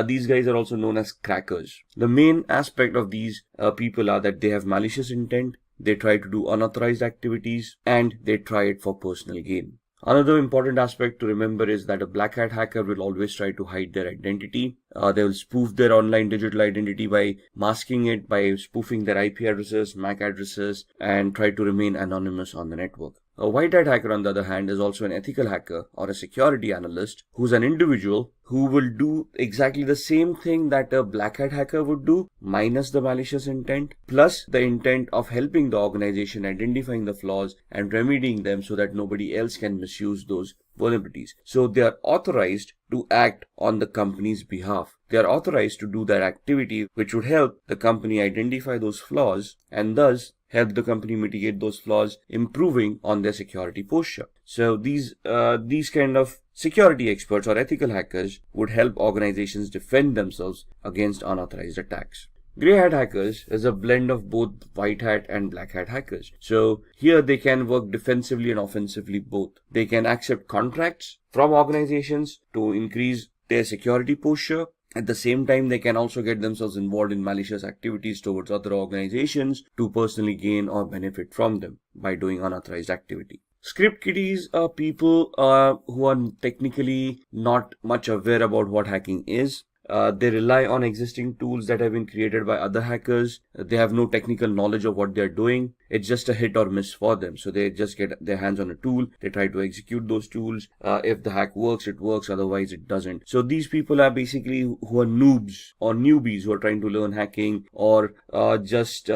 [SPEAKER 3] These guys are also known as crackers. The main aspect of these people are that they have malicious intent, they try to do unauthorized activities, and they try it for personal gain. Another important aspect to remember is that a black hat hacker will always try to hide their identity. They will spoof their online digital identity by masking it, by spoofing their IP addresses, MAC addresses, and try to remain anonymous on the network. A white hat hacker, on the other hand, is also an ethical hacker or a security analyst who's an individual who will do exactly the same thing that a black hat hacker would do, minus the malicious intent, plus the intent of helping the organization identifying the flaws and remedying them so that nobody else can misuse those vulnerabilities. So they are authorized to act on the company's behalf. They are authorized to do that activity which would help the company identify those flaws and thus help the company mitigate those flaws, improving on their security posture. So these kind of security experts or ethical hackers would help organizations defend themselves against unauthorized attacks. Grey hat hackers is a blend of both white hat and black hat hackers. So here they can work defensively and offensively both. They can accept contracts from organizations to increase their security posture. At the same time, they can also get themselves involved in malicious activities towards other organizations to personally gain or benefit from them by doing unauthorized activity. Script kiddies are people who are technically not much aware about what hacking is. They rely on existing tools that have been created by other hackers. They have no technical knowledge of what they're doing. It's just a hit or miss for them. So they just get their hands on a tool. They try to execute those tools. If the hack works, it works. Otherwise, it doesn't. So these people are basically who are noobs or newbies who are trying to learn hacking, or just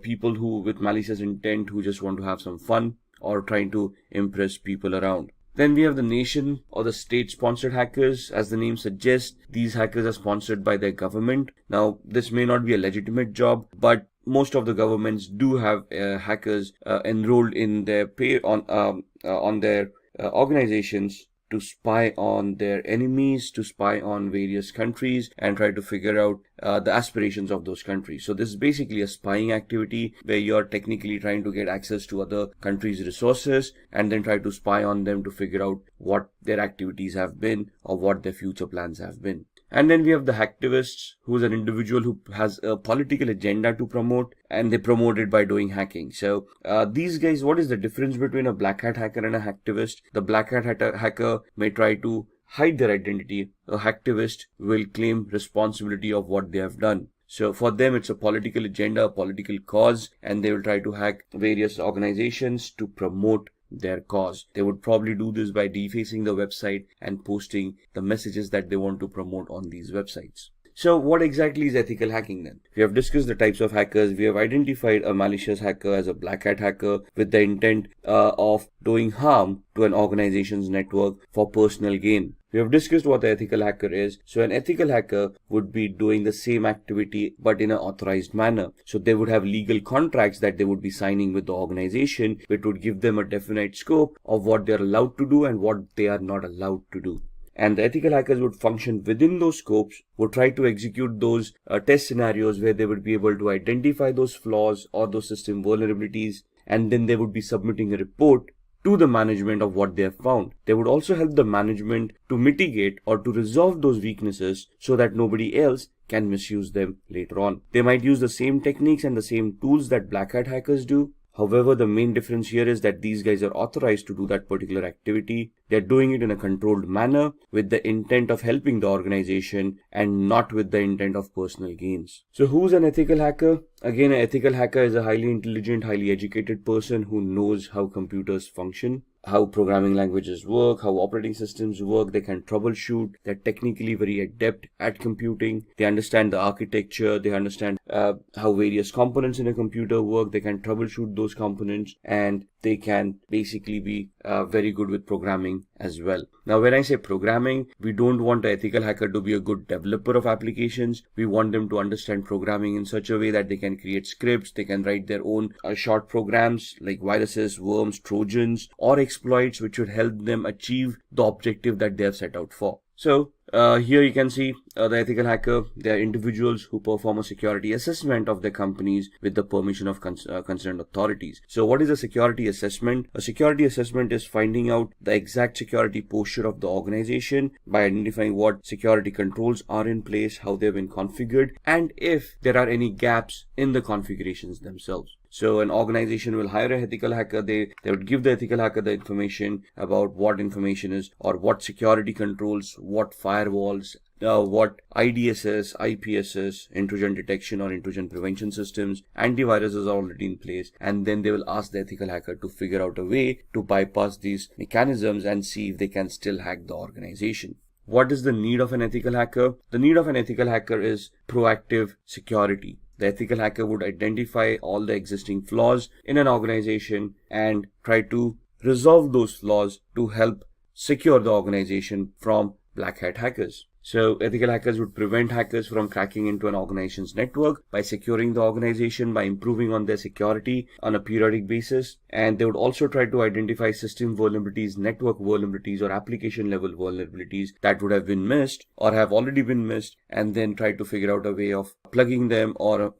[SPEAKER 3] people who with malicious intent who just want to have some fun or trying to impress people around. Then we have the nation or the state-sponsored hackers. As the name suggests, these hackers are sponsored by their government. Now, this may not be a legitimate job, but most of the governments do have hackers enrolled in their on their organizations to spy on their enemies, to spy on various countries and try to figure out the aspirations of those countries. So this is basically a spying activity where you're technically trying to get access to other countries' resources and then try to spy on them to figure out what their activities have been or what their future plans have been. And then we have the hacktivists, who is an individual who has a political agenda to promote, and they promote it by doing hacking. So these guys, what is the difference between a black hat hacker and a hacktivist? The black hat hacker may try to hide their identity. A hacktivist will claim responsibility of what they have done. So for them, it's a political agenda, a political cause, and they will try to hack various organizations to promote their cause. They would probably do this by defacing the website and posting the messages that they want to promote on these websites. So what exactly is ethical hacking then? We have discussed the types of hackers. We have identified a malicious hacker as a black hat hacker with the intent of doing harm to an organization's network for personal gain. We have discussed what the ethical hacker is. So an ethical hacker would be doing the same activity but in an authorized manner. So they would have legal contracts that they would be signing with the organization, which would give them a definite scope of what they are allowed to do and what they are not allowed to do. And the ethical hackers would function within those scopes, would try to execute those test scenarios where they would be able to identify those flaws or those system vulnerabilities, and then they would be submitting a report to the management of what they have found. They would also help the management to mitigate or to resolve those weaknesses so that nobody else can misuse them later on. They might use the same techniques and the same tools that black hat hackers do. However, the main difference here is that these guys are authorized to do that particular activity. They're doing it in a controlled manner with the intent of helping the organization and not with the intent of personal gains. So who's an ethical hacker? Again, an ethical hacker is a highly intelligent, highly educated person who knows how computers function, how programming languages work, how operating systems work. They can troubleshoot. They're technically very adept at computing. They understand the architecture. They understand how various components in a computer work. They can troubleshoot those components, and they can basically be very good with programming as well. Now, when I say programming, we don't want an ethical hacker to be a good developer of applications. We want them to understand programming in such a way that they can create scripts, they can write their own short programs like viruses, worms, trojans, or exploits which would help them achieve the objective that they have set out for. So here you can see the ethical hacker. They are individuals who perform a security assessment of their companies with the permission of concerned authorities. So what is a security assessment? A security assessment is finding out the exact security posture of the organization by identifying what security controls are in place, how they've been configured, and if there are any gaps in the configurations themselves. So an organization will hire an ethical hacker. They would give the ethical hacker the information about what information is, or what security controls, what firewalls, what IDSS, IPSS, intrusion detection or intrusion prevention systems, antiviruses are already in place, and then they will ask the ethical hacker to figure out a way to bypass these mechanisms and see if they can still hack the organization. What is the need of an ethical hacker? The need of an ethical hacker is proactive security. The ethical hacker would identify all the existing flaws in an organization and try to resolve those flaws to help secure the organization from black hat hackers. So ethical hackers would prevent hackers from cracking into an organization's network by securing the organization, by improving on their security on a periodic basis. And they would also try to identify system vulnerabilities, network vulnerabilities, or application level vulnerabilities that would have been missed or have already been missed, and then try to figure out a way of plugging them or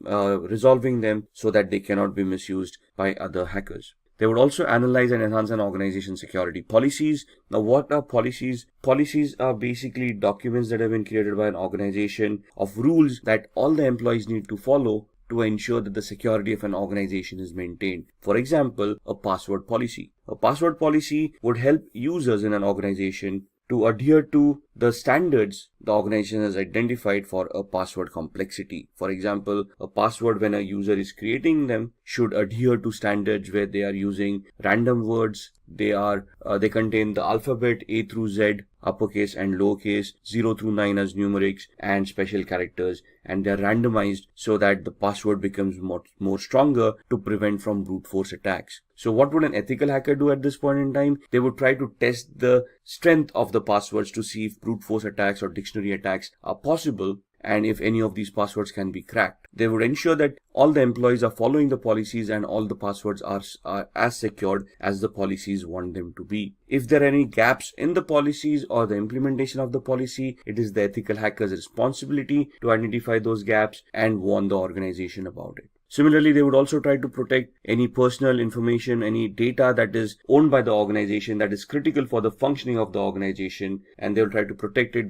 [SPEAKER 3] resolving them so that they cannot be misused by other hackers. They would also analyze and enhance an organization's security policies. Now, what are policies? Policies are basically documents that have been created by an organization of rules that all the employees need to follow to ensure that the security of an organization is maintained. For example, a password policy. A password policy would help users in an organization to adhere to the standards the organization has identified for a password complexity. For example, a password, when a user is creating them, should adhere to standards where they are using random words. They contain the alphabet A through Z, uppercase and lowercase, 0 through 9 as numerics, and special characters, and they are randomized so that the password becomes more stronger to prevent from brute force attacks. So what would an ethical hacker do at this point in time? They would try to test the strength of the passwords to see if brute force attacks or dictionary attacks are possible, and if any of these passwords can be cracked. They would ensure that all the employees are following the policies and all the passwords are as secured as the policies want them to be. If there are any gaps in the policies or the implementation of the policy, it is the ethical hacker's responsibility to identify those gaps and warn the organization about it. Similarly, they would also try to protect any personal information, any data that is owned by the organization that is critical for the functioning of the organization, and they will try to protect it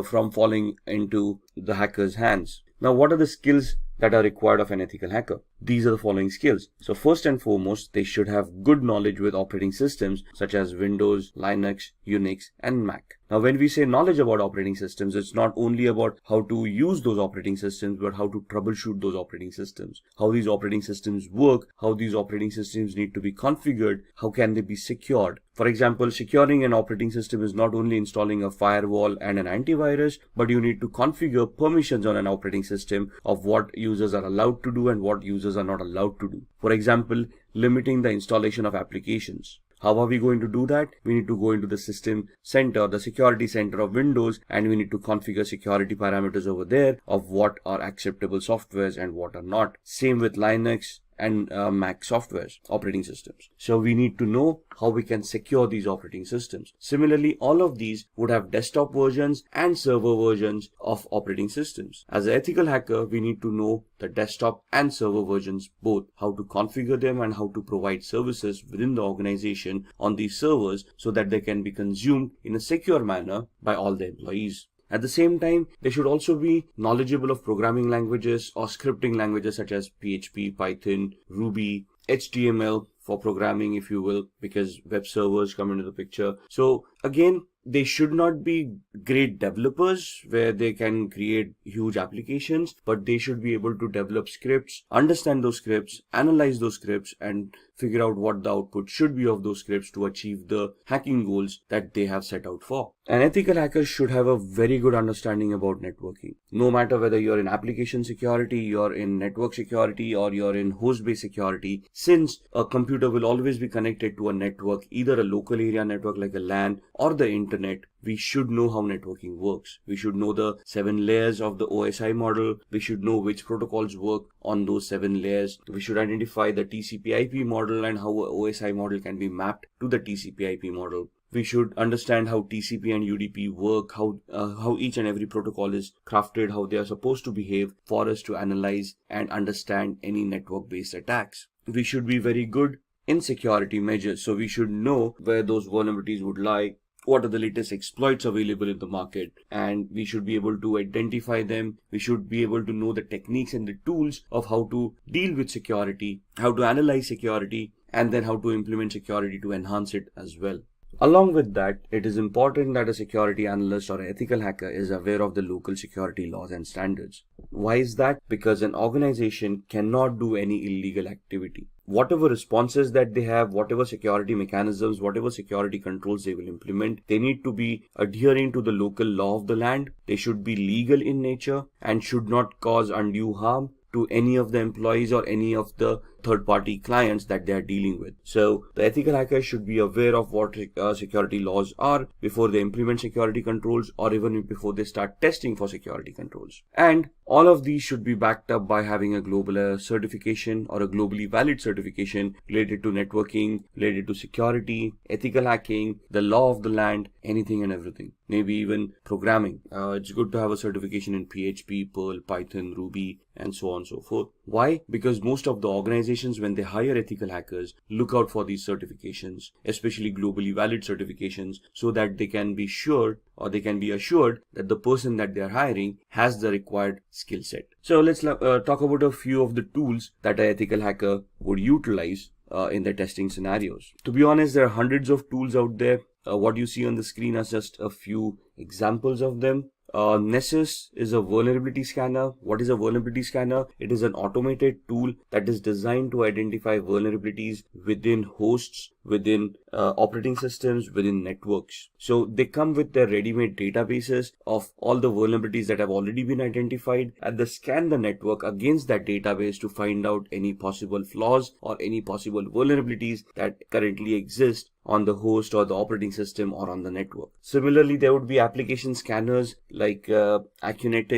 [SPEAKER 3] from falling into the hacker's hands. Now, what are the skills that are required of an ethical hacker? These are the following skills. So first and foremost, they should have good knowledge with operating systems such as Windows, Linux, Unix, and Mac. Now, when we say knowledge about operating systems, it's not only about how to use those operating systems, but how to troubleshoot those operating systems, how these operating systems work, how these operating systems need to be configured, how can they be secured. For example, securing an operating system is not only installing a firewall and an antivirus, but you need to configure permissions on an operating system of what users are allowed to do and what users are not allowed to do. For example, limiting the installation of applications. How are we going to do that? We need to go into the system center, the security center of Windows, and we need to configure security parameters over there of what are acceptable softwares and what are not. Same with Linux and Mac softwares, operating systems. So we need to know how we can secure these operating systems. Similarly, all of these would have desktop versions and server versions of operating systems. As an ethical hacker, we need to know the desktop and server versions both, how to configure them and how to provide services within the organization on these servers so that they can be consumed in a secure manner by all the employees. At the same time, they should also be knowledgeable of programming languages or scripting languages such as PHP, Python, Ruby, HTML for programming, if you will, because web servers come into the picture. So again, they should not be great developers where they can create huge applications, but they should be able to develop scripts, understand those scripts, analyze those scripts, and figure out what the output should be of those scripts to achieve the hacking goals that they have set out for. An ethical hacker should have a very good understanding about networking. No matter whether you're in application security, you're in network security, or you're in host-based security, since a computer will always be connected to a network, either a local area network like a LAN or the internet, we should know how networking works. We should know the 7 layers of the OSI model. We should know which protocols work on those 7 layers. We should identify the TCP/IP model and how a OSI model can be mapped to the TCP/IP model. We should understand how TCP and UDP work, how each and every protocol is crafted, how they are supposed to behave for us to analyze and understand any network-based attacks. We should be very good in security measures. So we should know where those vulnerabilities would lie, what are the latest exploits available in the market, and we should be able to identify them. We should be able to know the techniques and the tools of how to deal with security, how to analyze security, and then how to implement security to enhance it as well. Along with that, it is important that a security analyst or an ethical hacker is aware of the local security laws and standards. Why is that? Because an organization cannot do any illegal activity. Whatever responses that they have, whatever security mechanisms, whatever security controls they will implement, they need to be adhering to the local law of the land. They should be legal in nature and should not cause undue harm to any of the employees or any of the third-party clients that they are dealing with. So the ethical hacker should be aware of what security laws are before they implement security controls, or even before they start testing for security controls. And all of these should be backed up by having a global certification or a globally valid certification related to networking, related to security, ethical hacking, the law of the land, anything and everything. Maybe even programming. It's good to have a certification in PHP, Perl, Python, Ruby, and so on and so forth. Why? Because most of the organizations, when they hire ethical hackers, look out for these certifications, especially globally valid certifications, so that they can be sure, or they can be assured that the person that they are hiring has the required skill set. So let's talk about a few of the tools that an ethical hacker would utilize in their testing scenarios. To be honest, there are hundreds of tools out there. What you see on the screen are just a few examples of them. Nessus is a vulnerability scanner. What is a vulnerability scanner? It is an automated tool that is designed to identify vulnerabilities within hosts, within operating systems, within networks. So they come with their ready-made databases of all the vulnerabilities that have already been identified, and they scan the network against that database to find out any possible flaws or any possible vulnerabilities that currently exist on the host or the operating system or on the network. Similarly, there would be application scanners like acquaint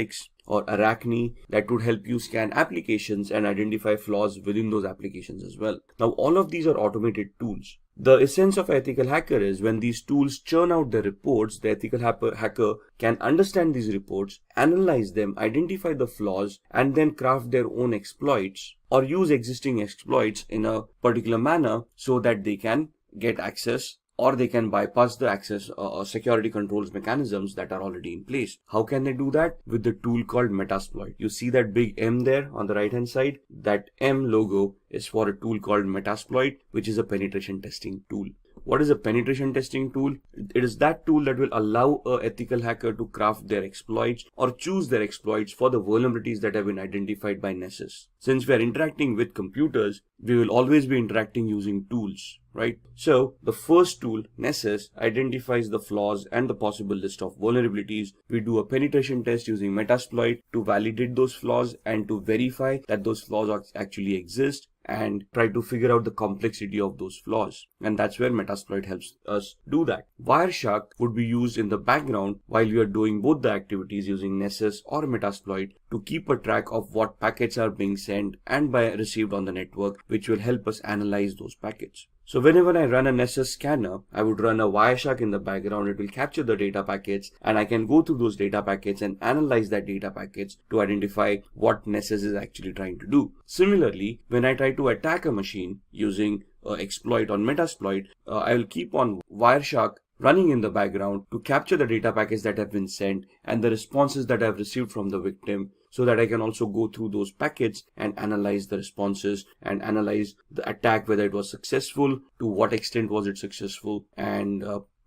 [SPEAKER 3] or Arachne that would help you scan applications and identify flaws within those applications as well. Now, all of these are automated tools. The essence of ethical hacker is when these tools churn out the reports, the ethical hacker can understand these reports, analyze them, identify the flaws, and then craft their own exploits or use existing exploits in a particular manner so that they can get access, or they can bypass the access security controls mechanisms that are already in place. How can they do that? With the tool called Metasploit. You see that big M there on the right hand side? That M logo is for a tool called Metasploit, which is a penetration testing tool. What is a penetration testing tool? It is that tool that will allow an ethical hacker to craft their exploits or choose their exploits for the vulnerabilities that have been identified by Nessus. Since we are interacting with computers, we will always be interacting using tools, right? So the first tool, Nessus, identifies the flaws and the possible list of vulnerabilities. We do a penetration test using Metasploit to validate those flaws and to verify that those flaws actually exist, and try to figure out the complexity of those flaws. And that's where Metasploit helps us do that. Wireshark would be used in the background while we are doing both the activities using Nessus or Metasploit to keep a track of what packets are being sent and received on the network, which will help us analyze those packets. So whenever I run a Nessus scanner, I would run a Wireshark in the background. It will capture the data packets, and I can go through those data packets and analyze that data packets to identify what Nessus is actually trying to do. Similarly, when I try to attack a machine using exploit on Metasploit, I will keep on Wireshark running in the background to capture the data packets that have been sent and the responses that I've received from the victim, so that I can also go through those packets and analyze the responses and analyze the attack, whether it was successful, to what extent was it successful, and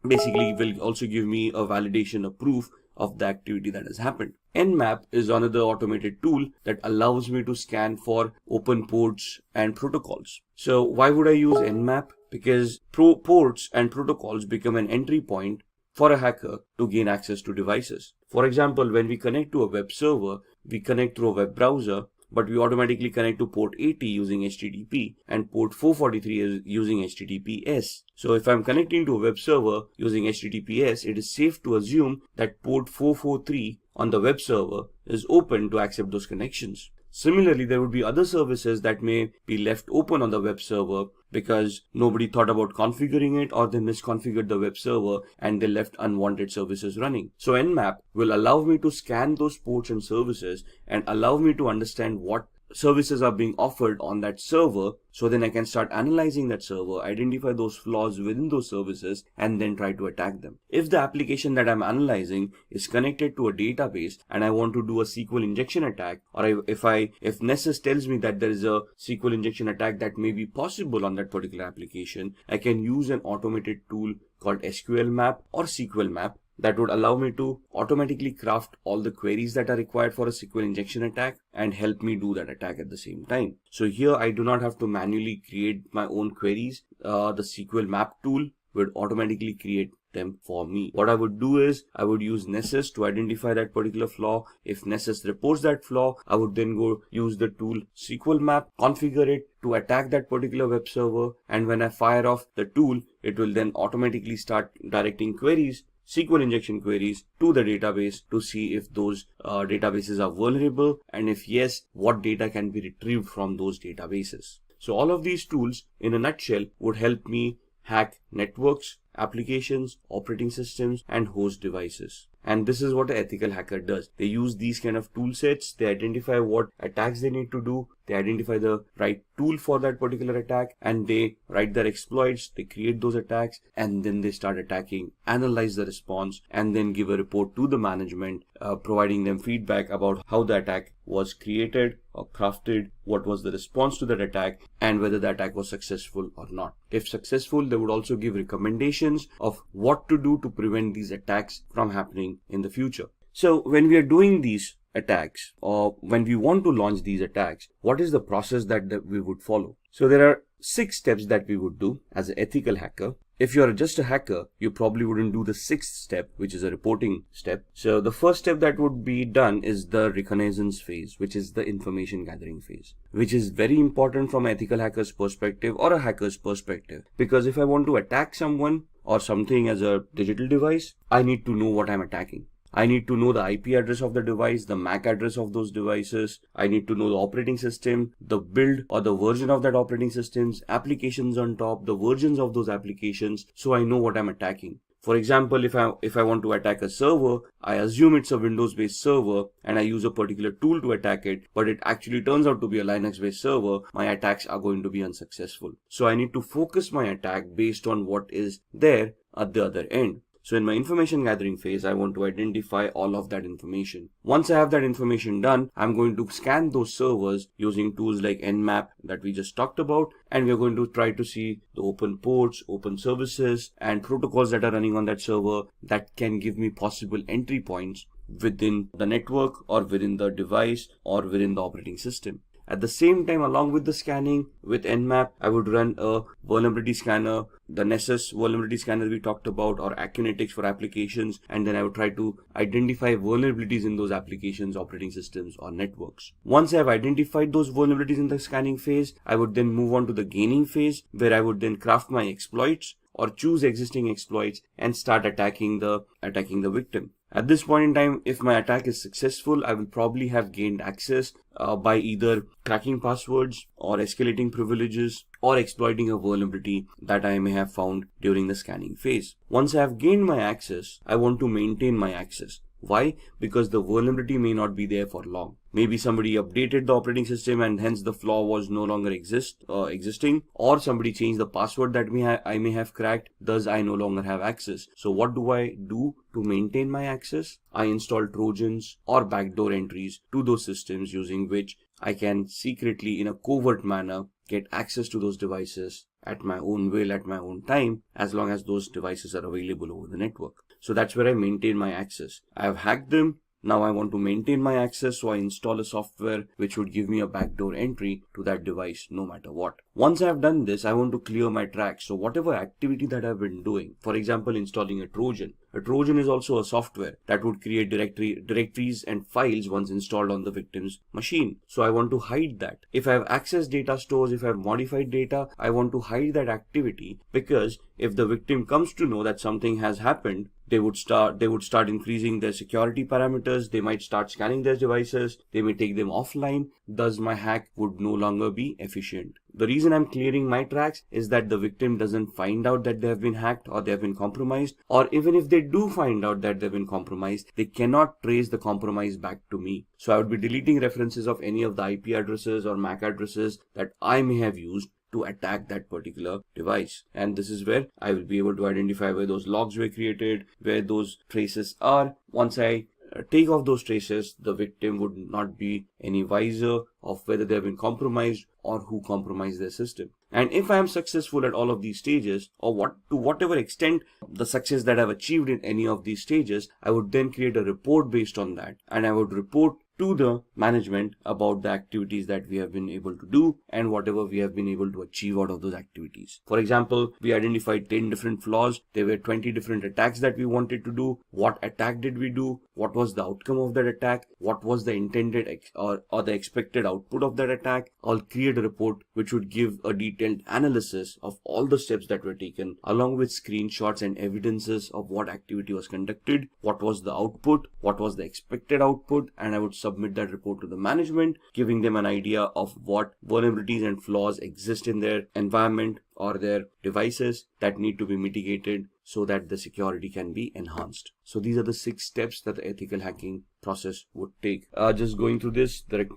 [SPEAKER 3] basically will also give me a validation, a proof of the activity that has happened. Nmap is another automated tool that allows me to scan for open ports and protocols. So why would I use Nmap? Because ports and protocols become an entry point for a hacker to gain access to devices. For example, when we connect to a web server, we connect through a web browser, but we automatically connect to port 80 using HTTP and port 443 is using HTTPS. So if I'm connecting to a web server using HTTPS, it is safe to assume that port 443 on the web server is open to accept those connections. Similarly, there would be other services that may be left open on the web server because nobody thought about configuring it, or they misconfigured the web server and they left unwanted services running. So Nmap will allow me to scan those ports and services and allow me to understand what services are being offered on that server, so then I can start analyzing that server, identify those flaws within those services, and then try to attack them. If the application that I'm analyzing is connected to a database and I want to do a SQL injection attack, or if Nessus tells me that there is a SQL injection attack that may be possible on that particular application, I can use an automated tool called SQL Map or SQL Map that would allow me to automatically craft all the queries that are required for a SQL injection attack and help me do that attack at the same time. So here I do not have to manually create my own queries. The SQL Map tool would automatically create them for me. What I would do is I would use Nessus to identify that particular flaw. If Nessus reports that flaw, I would then go use the tool SQL map, configure it to attack that particular web server, and when I fire off the tool, it will then automatically start directing queries, SQL injection queries to the database to see if those databases are vulnerable, and if yes, what data can be retrieved from those databases. So all of these tools in a nutshell would help me hack networks, applications, operating systems, and host devices. And this is what an ethical hacker does. They use these kind of tool sets, they identify what attacks they need to do, they identify the right tool for that particular attack, and they write their exploits, they create those attacks, and then they start attacking, analyze the response, and then give a report to the management, providing them feedback about how the attack was created or crafted, what was the response to that attack, and whether the attack was successful or not. If successful, they would also give recommendations of what to do to prevent these attacks from happening in the future. So when we are doing these attacks, or when we want to launch these attacks, what is the process that we would follow? So there are 6 steps that we would do as an ethical hacker. If you're just a hacker, you probably wouldn't do the 6th step, which is a reporting step. So the first step that would be done is the reconnaissance phase, which is the information gathering phase, which is very important from an ethical hacker's perspective or a hacker's perspective. Because if I want to attack someone or something as a digital device, I need to know what I'm attacking. I need to know the IP address of the device, the MAC address of those devices. I need to know the operating system, the build or the version of that operating systems, applications on top, the versions of those applications, so I know what I'm attacking. For example, if I want to attack a server, I assume it's a Windows-based server and I use a particular tool to attack it, but it actually turns out to be a Linux-based server, my attacks are going to be unsuccessful. So I need to focus my attack based on what is there at the other end. So in my information gathering phase, I want to identify all of that information. Once I have that information done, I'm going to scan those servers using tools like Nmap that we just talked about, and we're going to try to see the open ports, open services, and protocols that are running on that server that can give me possible entry points within the network or within the device or within the operating system. At the same time, along with the scanning with Nmap, I would run a vulnerability scanner, the Nessus vulnerability scanner we talked about, or acquaint for applications, and then I would try to identify vulnerabilities in those applications, operating systems, or networks. Once I have identified those vulnerabilities in the scanning phase, I would then move on to the gaining phase, where I would then craft my exploits or choose existing exploits and start attacking the victim. At this point in time, if my attack is successful, I will probably have gained access by either cracking passwords or escalating privileges or exploiting a vulnerability that I may have found during the scanning phase. Once I have gained my access, I want to maintain my access. Why? Because the vulnerability may not be there for long. Maybe somebody updated the operating system and hence the flaw was no longer existing, or somebody changed the password that I may have cracked, thus I no longer have access. So what do I do to maintain my access? I install Trojans or backdoor entries to those systems using which I can secretly, in a covert manner, get access to those devices at my own will, at my own time, as long as those devices are available over the network. So that's where I maintain my access. I have hacked them. Now I want to maintain my access, so I install a software which would give me a backdoor entry to that device no matter what. Once I have done this, I want to clear my tracks. So whatever activity that I've been doing, for example, installing a Trojan. A Trojan is also a software that would create directories and files once installed on the victim's machine. So I want to hide that. If I have accessed data stores, if I have modified data, I want to hide that activity, because if the victim comes to know that something has happened, they would start increasing their security parameters. They might start scanning their devices. They may take them offline. Thus, my hack would no longer be efficient. The reason I'm clearing my tracks is that the victim doesn't find out that they have been hacked or they have been compromised, or even if they do find out that they've been compromised, they cannot trace the compromise back to me. So I would be deleting references of any of the IP addresses or MAC addresses that I may have used to attack that particular device. And this is where I will be able to identify where those logs were created, where those traces are. Once I take off those traces, the victim would not be any wiser of whether they have been compromised or who compromised their system. And if I am successful at all of these stages, or to whatever extent the success that I've achieved in any of these stages, I would then create a report based on that, and I would report to the management about the activities that we have been able to do and whatever we have been able to achieve out of those activities. For example, we identified 10 different flaws. There were 20 different attacks that we wanted to do. What attack did we do? What was the outcome of that attack? What was the intended or the expected output of that attack? I'll create a report which would give a detailed analysis of all the steps that were taken, along with screenshots and evidences of what activity was conducted, what was the output, what was the expected output, and I would submit that report to the management, giving them an idea of what vulnerabilities and flaws exist in their environment or their devices that need to be mitigated so that the security can be enhanced. So these are the 6 steps that the ethical hacking process would take. Just going through this, the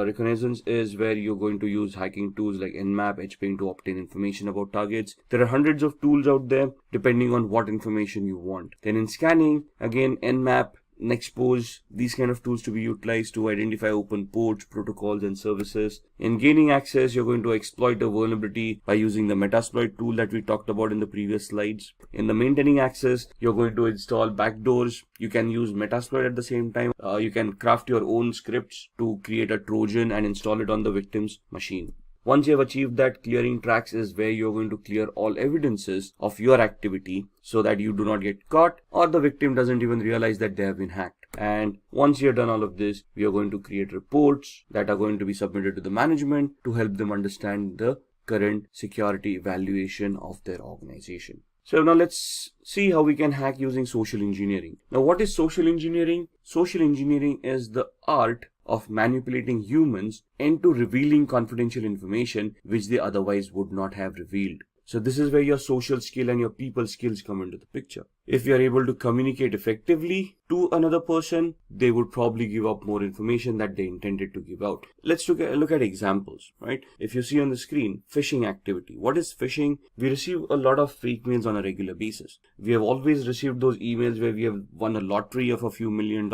[SPEAKER 3] reconnaissance is where you're going to use hacking tools like Nmap, acquaint to obtain information about targets. There are hundreds of tools out there depending on what information you want. Then in scanning, again, Nmap, Nexpose, these kind of tools to be utilized to identify open ports, protocols, and services. In gaining access, you're going to exploit a vulnerability by using the Metasploit tool that we talked about in the previous slides. In the maintaining access, you're going to install backdoors. You can use Metasploit at the same time. You can craft your own scripts to create a Trojan and install it on the victim's machine. Once you have achieved that, clearing tracks is where you're going to clear all evidences of your activity so that you do not get caught or the victim doesn't even realize that they have been hacked. And once you're done all of this, we are going to create reports that are going to be submitted to the management to help them understand the current security evaluation of their organization. So now let's see how we can hack using social engineering. Now, what is social engineering? Social engineering is the art of manipulating humans into revealing confidential information which they otherwise would not have revealed. So this is where your social skill and your people skills come into the picture. If you are able to communicate effectively to another person, they would probably give up more information that they intended to give out. Let's look at examples, right? If you see on the screen, phishing activity. What is phishing? We receive a lot of fake mails on a regular basis. We have always received those emails where we have won a lottery of a few $1 million,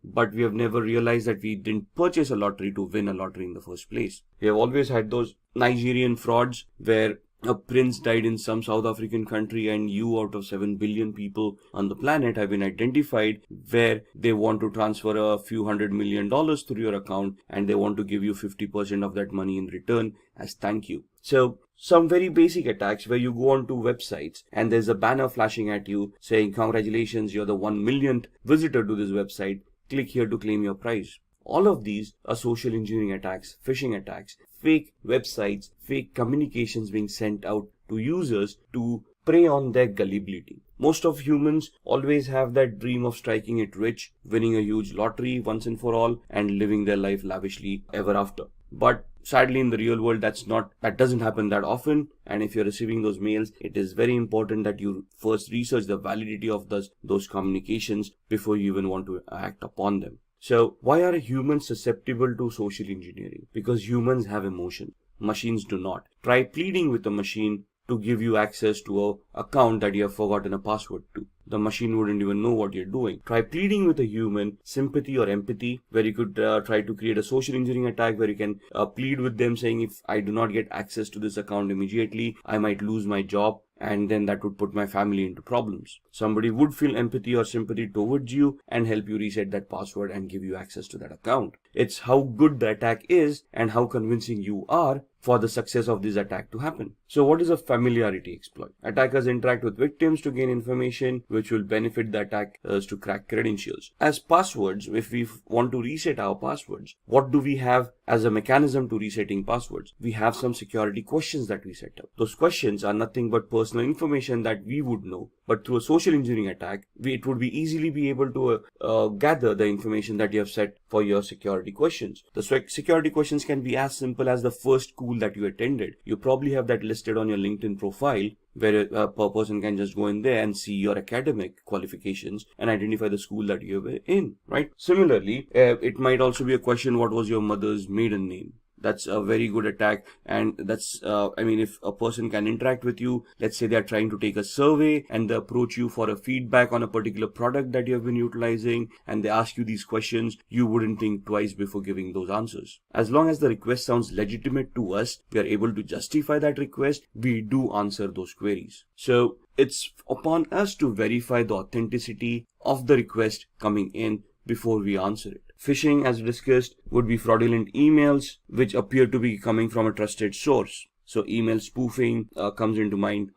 [SPEAKER 3] but we have never realized that we didn't purchase a lottery to win a lottery in the first place. We have always had those Nigerian frauds where a prince died in some South African country and you out of 7 billion people on the planet have been identified where they want to transfer a few $100 million through your account and they want to give you 50% of that money in return as thank you. So some very basic attacks where you go onto websites and there's a banner flashing at you saying congratulations, you're the 1 millionth visitor to this website, click here to claim your prize. All of these are social engineering attacks, phishing attacks, fake websites, fake communications being sent out to users to prey on their gullibility. Most of humans always have that dream of striking it rich, winning a huge lottery once and for all, and living their life lavishly ever after. But sadly, in the real world, that doesn't happen that often. And if you're receiving those mails, it is very important that you first research the validity of those communications before you even want to act upon them. So why are humans susceptible to social engineering? Because humans have emotion. Machines do not. Try pleading with a machine to give you access to an account that you have forgotten a password to. The machine wouldn't even know what you're doing. Try pleading with a human, sympathy or empathy, where you could try to create a social engineering attack where you can plead with them saying, if I do not get access to this account immediately, I might lose my job. And then that would put my family into problems. Somebody would feel empathy or sympathy towards you and help you reset that password and give you access to that account. It's how good the attack is and how convincing you are for the success of this attack to happen. So what is a familiarity exploit? Attackers interact with victims to gain information which will benefit the attackers to crack credentials. As passwords, if we want to reset our passwords, what do we have as a mechanism to resetting passwords? We have some security questions that we set up. Those questions are nothing but personal information that we would know, but through a social engineering attack, it would be easily be able to gather the information that you have set for your security questions. The security questions can be as simple as the first school that you attended. You probably have that listed on your LinkedIn profile, where a person can just go in there and see your academic qualifications and identify the school that you were in, right? Similarly, it might also be a question, what was your mother's maiden name? That's a very good attack. And that's, if a person can interact with you, let's say they're trying to take a survey and they approach you for a feedback on a particular product that you have been utilizing and they ask you these questions, you wouldn't think twice before giving those answers. As long as the request sounds legitimate to us, we are able to justify that request, we do answer those queries. So it's upon us to verify the authenticity of the request coming in before we answer it. Phishing, as discussed, would be fraudulent emails which appear to be coming from a trusted source. So email spoofing comes into mind,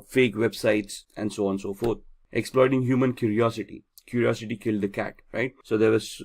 [SPEAKER 3] fake websites, and so on and so forth. Exploiting human curiosity. Curiosity killed the cat, right? So there's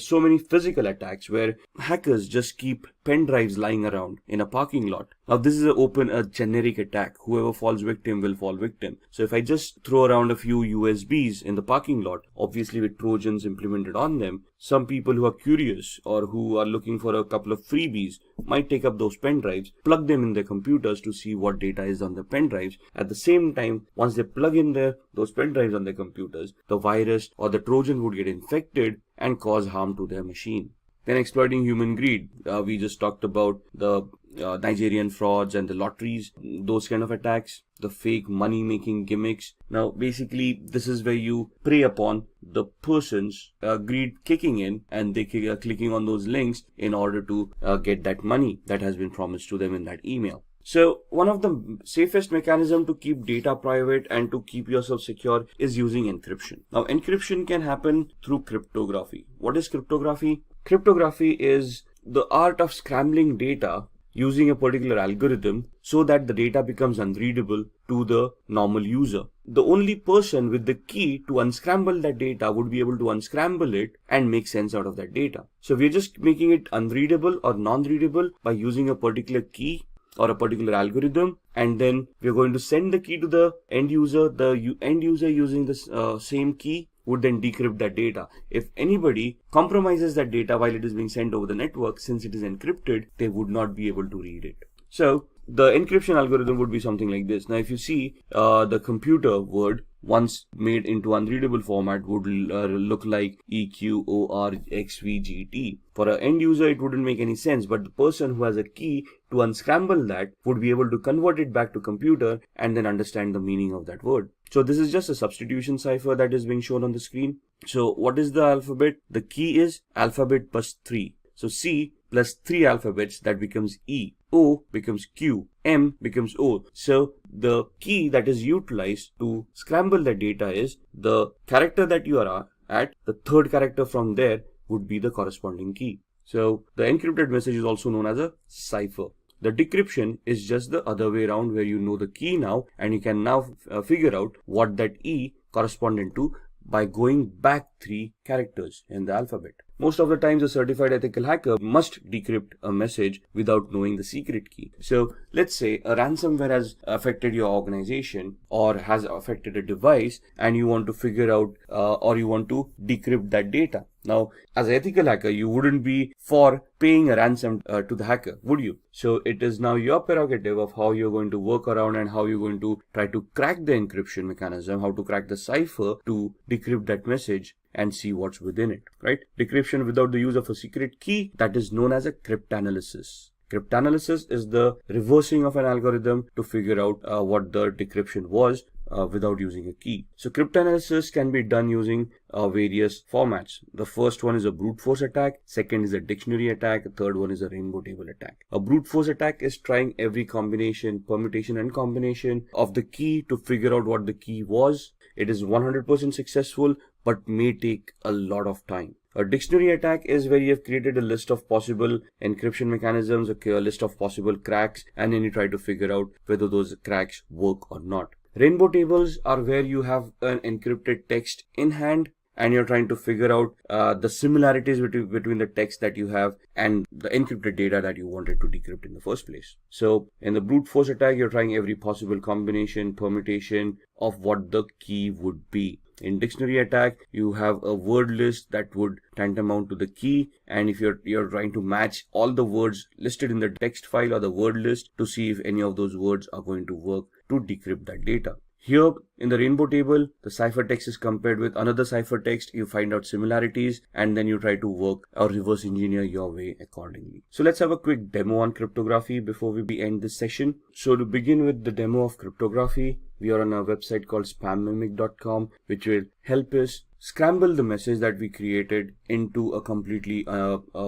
[SPEAKER 3] so many physical attacks where hackers just keep pen drives lying around in a parking lot. Now this is a generic attack. Whoever falls victim will fall victim. So if I just throw around a few USBs in the parking lot, obviously with Trojans implemented on them, some people who are curious or who are looking for a couple of freebies might take up those pen drives, plug them in their computers to see what data is on the pen drives. At the same time, once they plug in those pen drives on their computers, the virus or the Trojan would get infected and cause harm to their machine. Then exploiting human greed. We just talked about the Nigerian frauds and the lotteries, those kind of attacks, the fake money making gimmicks. Now basically this is where you prey upon the person's greed kicking in, and they are clicking on those links in order to get that money that has been promised to them in that email. So one of the safest mechanism to keep data private and to keep yourself secure is using encryption. Now encryption can happen through cryptography. What is cryptography? Cryptography is the art of scrambling data using a particular algorithm so that the data becomes unreadable to the normal user. The only person with the key to unscramble that data would be able to unscramble it and make sense out of that data. So we're just making it unreadable or non-readable by using a particular key or a particular algorithm, and then we're going to send the key to the end user. The end user using this same key would then decrypt that data. If anybody compromises that data while it is being sent over the network, since it is encrypted, they would not be able to read it. So the encryption algorithm would be something like this. Now if you see the computer word once made into unreadable format would look like EQORXVGT. For an end user it wouldn't make any sense, but the person who has a key to unscramble that would be able to convert it back to computer and then understand the meaning of that word. So this is just a substitution cipher that is being shown on the screen. So what is the alphabet? The key is alphabet plus 3. So C plus 3 alphabets, that becomes E. O becomes Q. M becomes O. So the key that is utilized to scramble the data is the character that you are at. The third character from there would be the corresponding key. So the encrypted message is also known as a cipher. The decryption is just the other way around, where you know the key now and you can now figure out what that E corresponded to by going back 3 characters in the alphabet. Most of the times a certified ethical hacker must decrypt a message without knowing the secret key. So let's say a ransomware has affected your organization or has affected a device, and you want to figure out or you want to decrypt that data. Now, as an ethical hacker, you wouldn't be for paying a ransom to the hacker, would you? So it is now your prerogative of how you're going to work around and how you're going to try to crack the encryption mechanism, how to crack the cipher to decrypt that message and see what's within it, right? Decryption without the use of a secret key, that is known as a cryptanalysis. Cryptanalysis is the reversing of an algorithm to figure out what the decryption was without using a key. So cryptanalysis can be done using various formats. The first one is a brute force attack, second is a dictionary attack, the third one is a rainbow table attack. A brute force attack is trying every combination, permutation and combination of the key to figure out what the key was. It is 100% successful but may take a lot of time. A dictionary attack is where you have created a list of possible encryption mechanisms, a list of possible cracks, and then you try to figure out whether those cracks work or not. Rainbow tables are where you have an encrypted text in hand and you're trying to figure out the similarities between the text that you have and the encrypted data that you wanted to decrypt in the first place. So in the brute force attack, you're trying every possible combination, permutation of what the key would be. In dictionary attack, you have a word list that would tantamount to the key, and if you're trying to match all the words listed in the text file or the word list to see if any of those words are going to work to decrypt that data. Here in the rainbow table, the ciphertext is compared with another ciphertext. You find out similarities and then you try to work or reverse engineer your way accordingly. So let's have a quick demo on cryptography before we end this session. So to begin with the demo of cryptography, we are on a website called spammimic.com, which will help us scramble the message that we created into a completely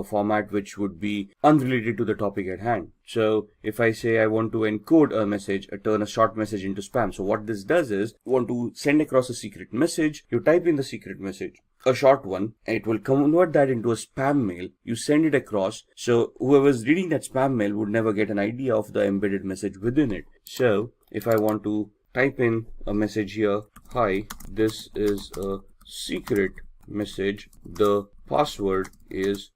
[SPEAKER 3] format which would be unrelated to the topic at hand. So if I say I want to encode a message, turn a short message into spam. So what this does is, you want to send across a secret message, you type in the secret message. a short one, it will convert that into a spam mail. You send it across, so whoever's reading that spam mail would never get an idea of the embedded message within it. So if I want to type in a message here, hi, this is a secret message, the password is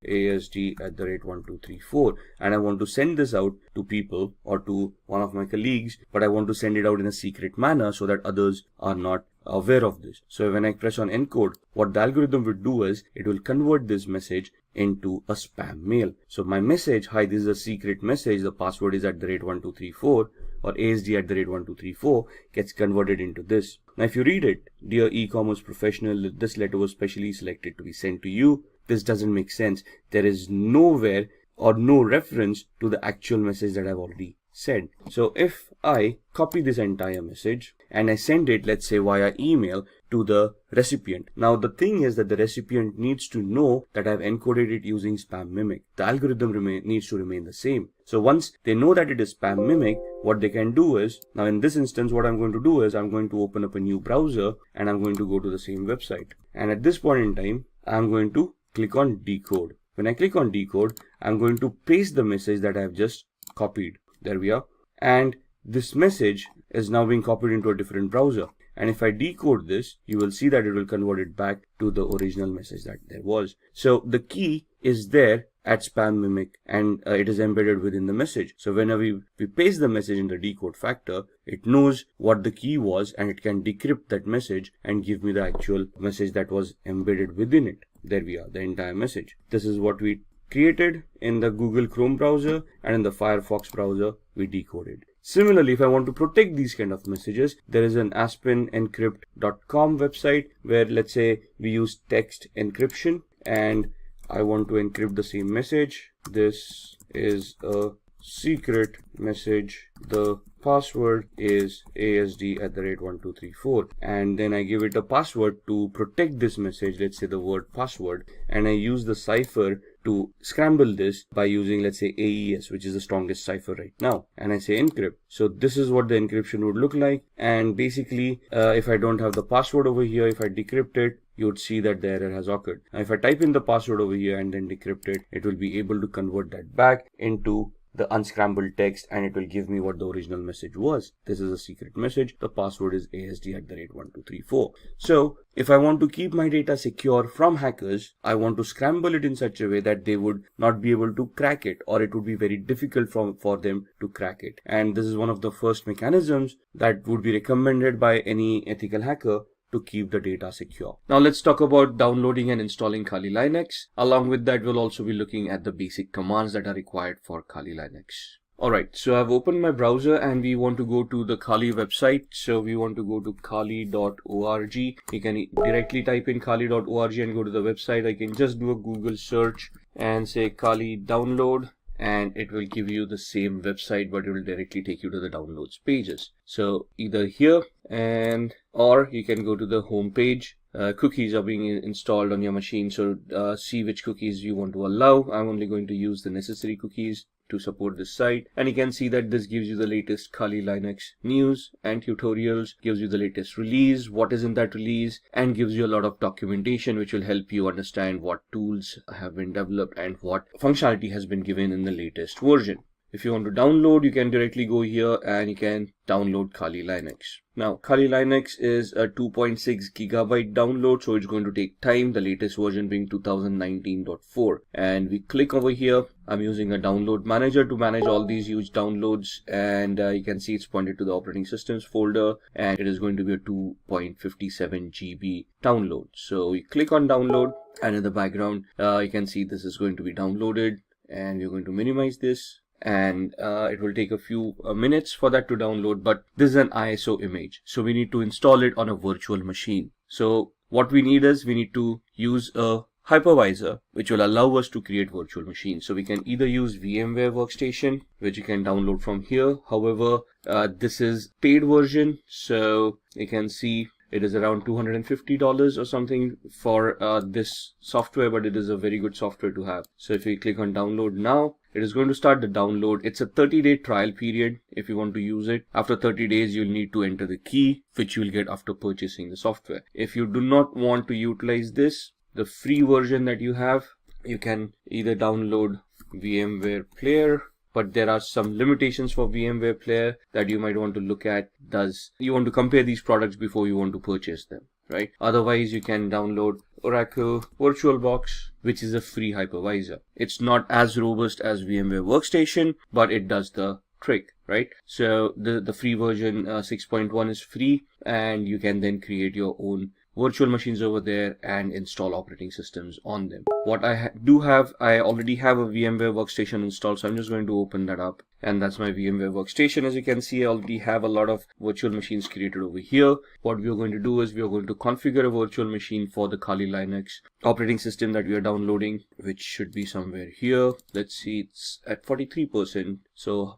[SPEAKER 3] ASD@1234, and I want to send this out to people or to one of my colleagues, but I want to send it out in a secret manner so that others are not aware of this. So when I press on encode, what the algorithm will do is it will convert this message into a spam mail. So my message, hi, this is a secret message, the password is @1234 or ASD@1234, gets converted into this. Now if you read it, dear e-commerce professional, this letter was specially selected to be sent to you. This doesn't make sense. There is nowhere or no reference to the actual message that I've already said. So if I copy this entire message and I send it, let's say via email, to the recipient. Now the thing is that the recipient needs to know that I've encoded it using spam mimic. The algorithm needs to remain the same. So once they know that it is spam mimic, what they can do is, now in this instance what I'm going to do is I'm going to open up a new browser and I'm going to go to the same website. And at this point in time, I'm going to click on decode. When I click on decode, I'm going to paste the message that I've just copied. There we are. And this message is now being copied into a different browser. And if I decode this, you will see that it will convert it back to the original message that there was. So the key is there at spam mimic, and it is embedded within the message. So whenever we paste the message in the decode factor, it knows what the key was and it can decrypt that message and give me the actual message that was embedded within it. There we are, the entire message. This is what we created in the Google Chrome browser, and in the Firefox browser we decoded. Similarly, if I want to protect these kind of messages, there is an aspenencrypt.com website where, let's say, we use text encryption and I want to encrypt the same message. This is a secret message, the password is ASD@1234, and then I give it a password to protect this message, let's say the word password, and I use the cipher to scramble this by using, let's say, AES, which is the strongest cipher right now, and I say encrypt. So this is what the encryption would look like, and basically if I don't have the password over here, if I decrypt it, you would see that the error has occurred. Now if I type in the password over here and then decrypt it, it will be able to convert that back into the unscrambled text, and it will give me what the original message was. This is a secret message. The password is ASD@1234. So if I want to keep my data secure from hackers, I want to scramble it in such a way that they would not be able to crack it, or it would be very difficult for them to crack it. And this is one of the first mechanisms that would be recommended by any ethical hacker to keep the data secure. Now let's talk about downloading and installing Kali Linux. Along with that, we'll also be looking at the basic commands that are required for Kali Linux. Alright, so I've opened my browser and we want to go to the Kali website. So we want to go to kali.org. You can directly type in kali.org and go to the website. I can just do a Google search and say Kali download, and it will give you the same website, but it will directly take you to the downloads pages. So either here or you can go to the home page. Cookies are being installed on your machine, so see which cookies you want to allow. I'm only going to use the necessary cookies to support this site, and you can see that this gives you the latest Kali Linux news and tutorials, gives you the latest release, what is in that release, and gives you a lot of documentation which will help you understand what tools have been developed and what functionality has been given in the latest version. If you want to download, you can directly go here and you can download Kali Linux. Now, Kali Linux is a 2.6 gigabyte download, so it's going to take time, the latest version being 2019.4. And we click over here. I'm using a download manager to manage all these huge downloads, and you can see it's pointed to the operating systems folder, and it is going to be a 2.57 GB download. So we click on download, and in the background, you can see this is going to be downloaded, and we're going to minimize this. And it will take a few minutes for that to download, but this is an ISO image, so we need to install it on a virtual machine. So what we need is we need to use a hypervisor which will allow us to create virtual machines. So we can either use VMware Workstation, which you can download from here. However, this is paid version, so you can see it is around $250 or something for this software, but it is a very good software to have. So if we click on download now, it is going to start the download. It's a 30-day trial period if you want to use it. After 30 days, you'll need to enter the key, which you'll get after purchasing the software. If you do not want to utilize this, the free version that you have, you can either download VMware Player, but there are some limitations for VMware Player that you might want to look at. You want to compare these products before you want to purchase them, right? Otherwise, you can download Oracle VirtualBox, which is a free hypervisor. It's not as robust as VMware Workstation, but it does the trick, right? So the free version 6.1 is free, and you can then create your own virtual machines over there and install operating systems on them. What I already have a VMware Workstation installed, so I'm just going to open that up, and that's my VMware Workstation. As you can see, I already have a lot of virtual machines created over here. What we are going to do is we are going to configure a virtual machine for the Kali Linux operating system that we are downloading, which should be somewhere here. Let's see, it's at 43%, so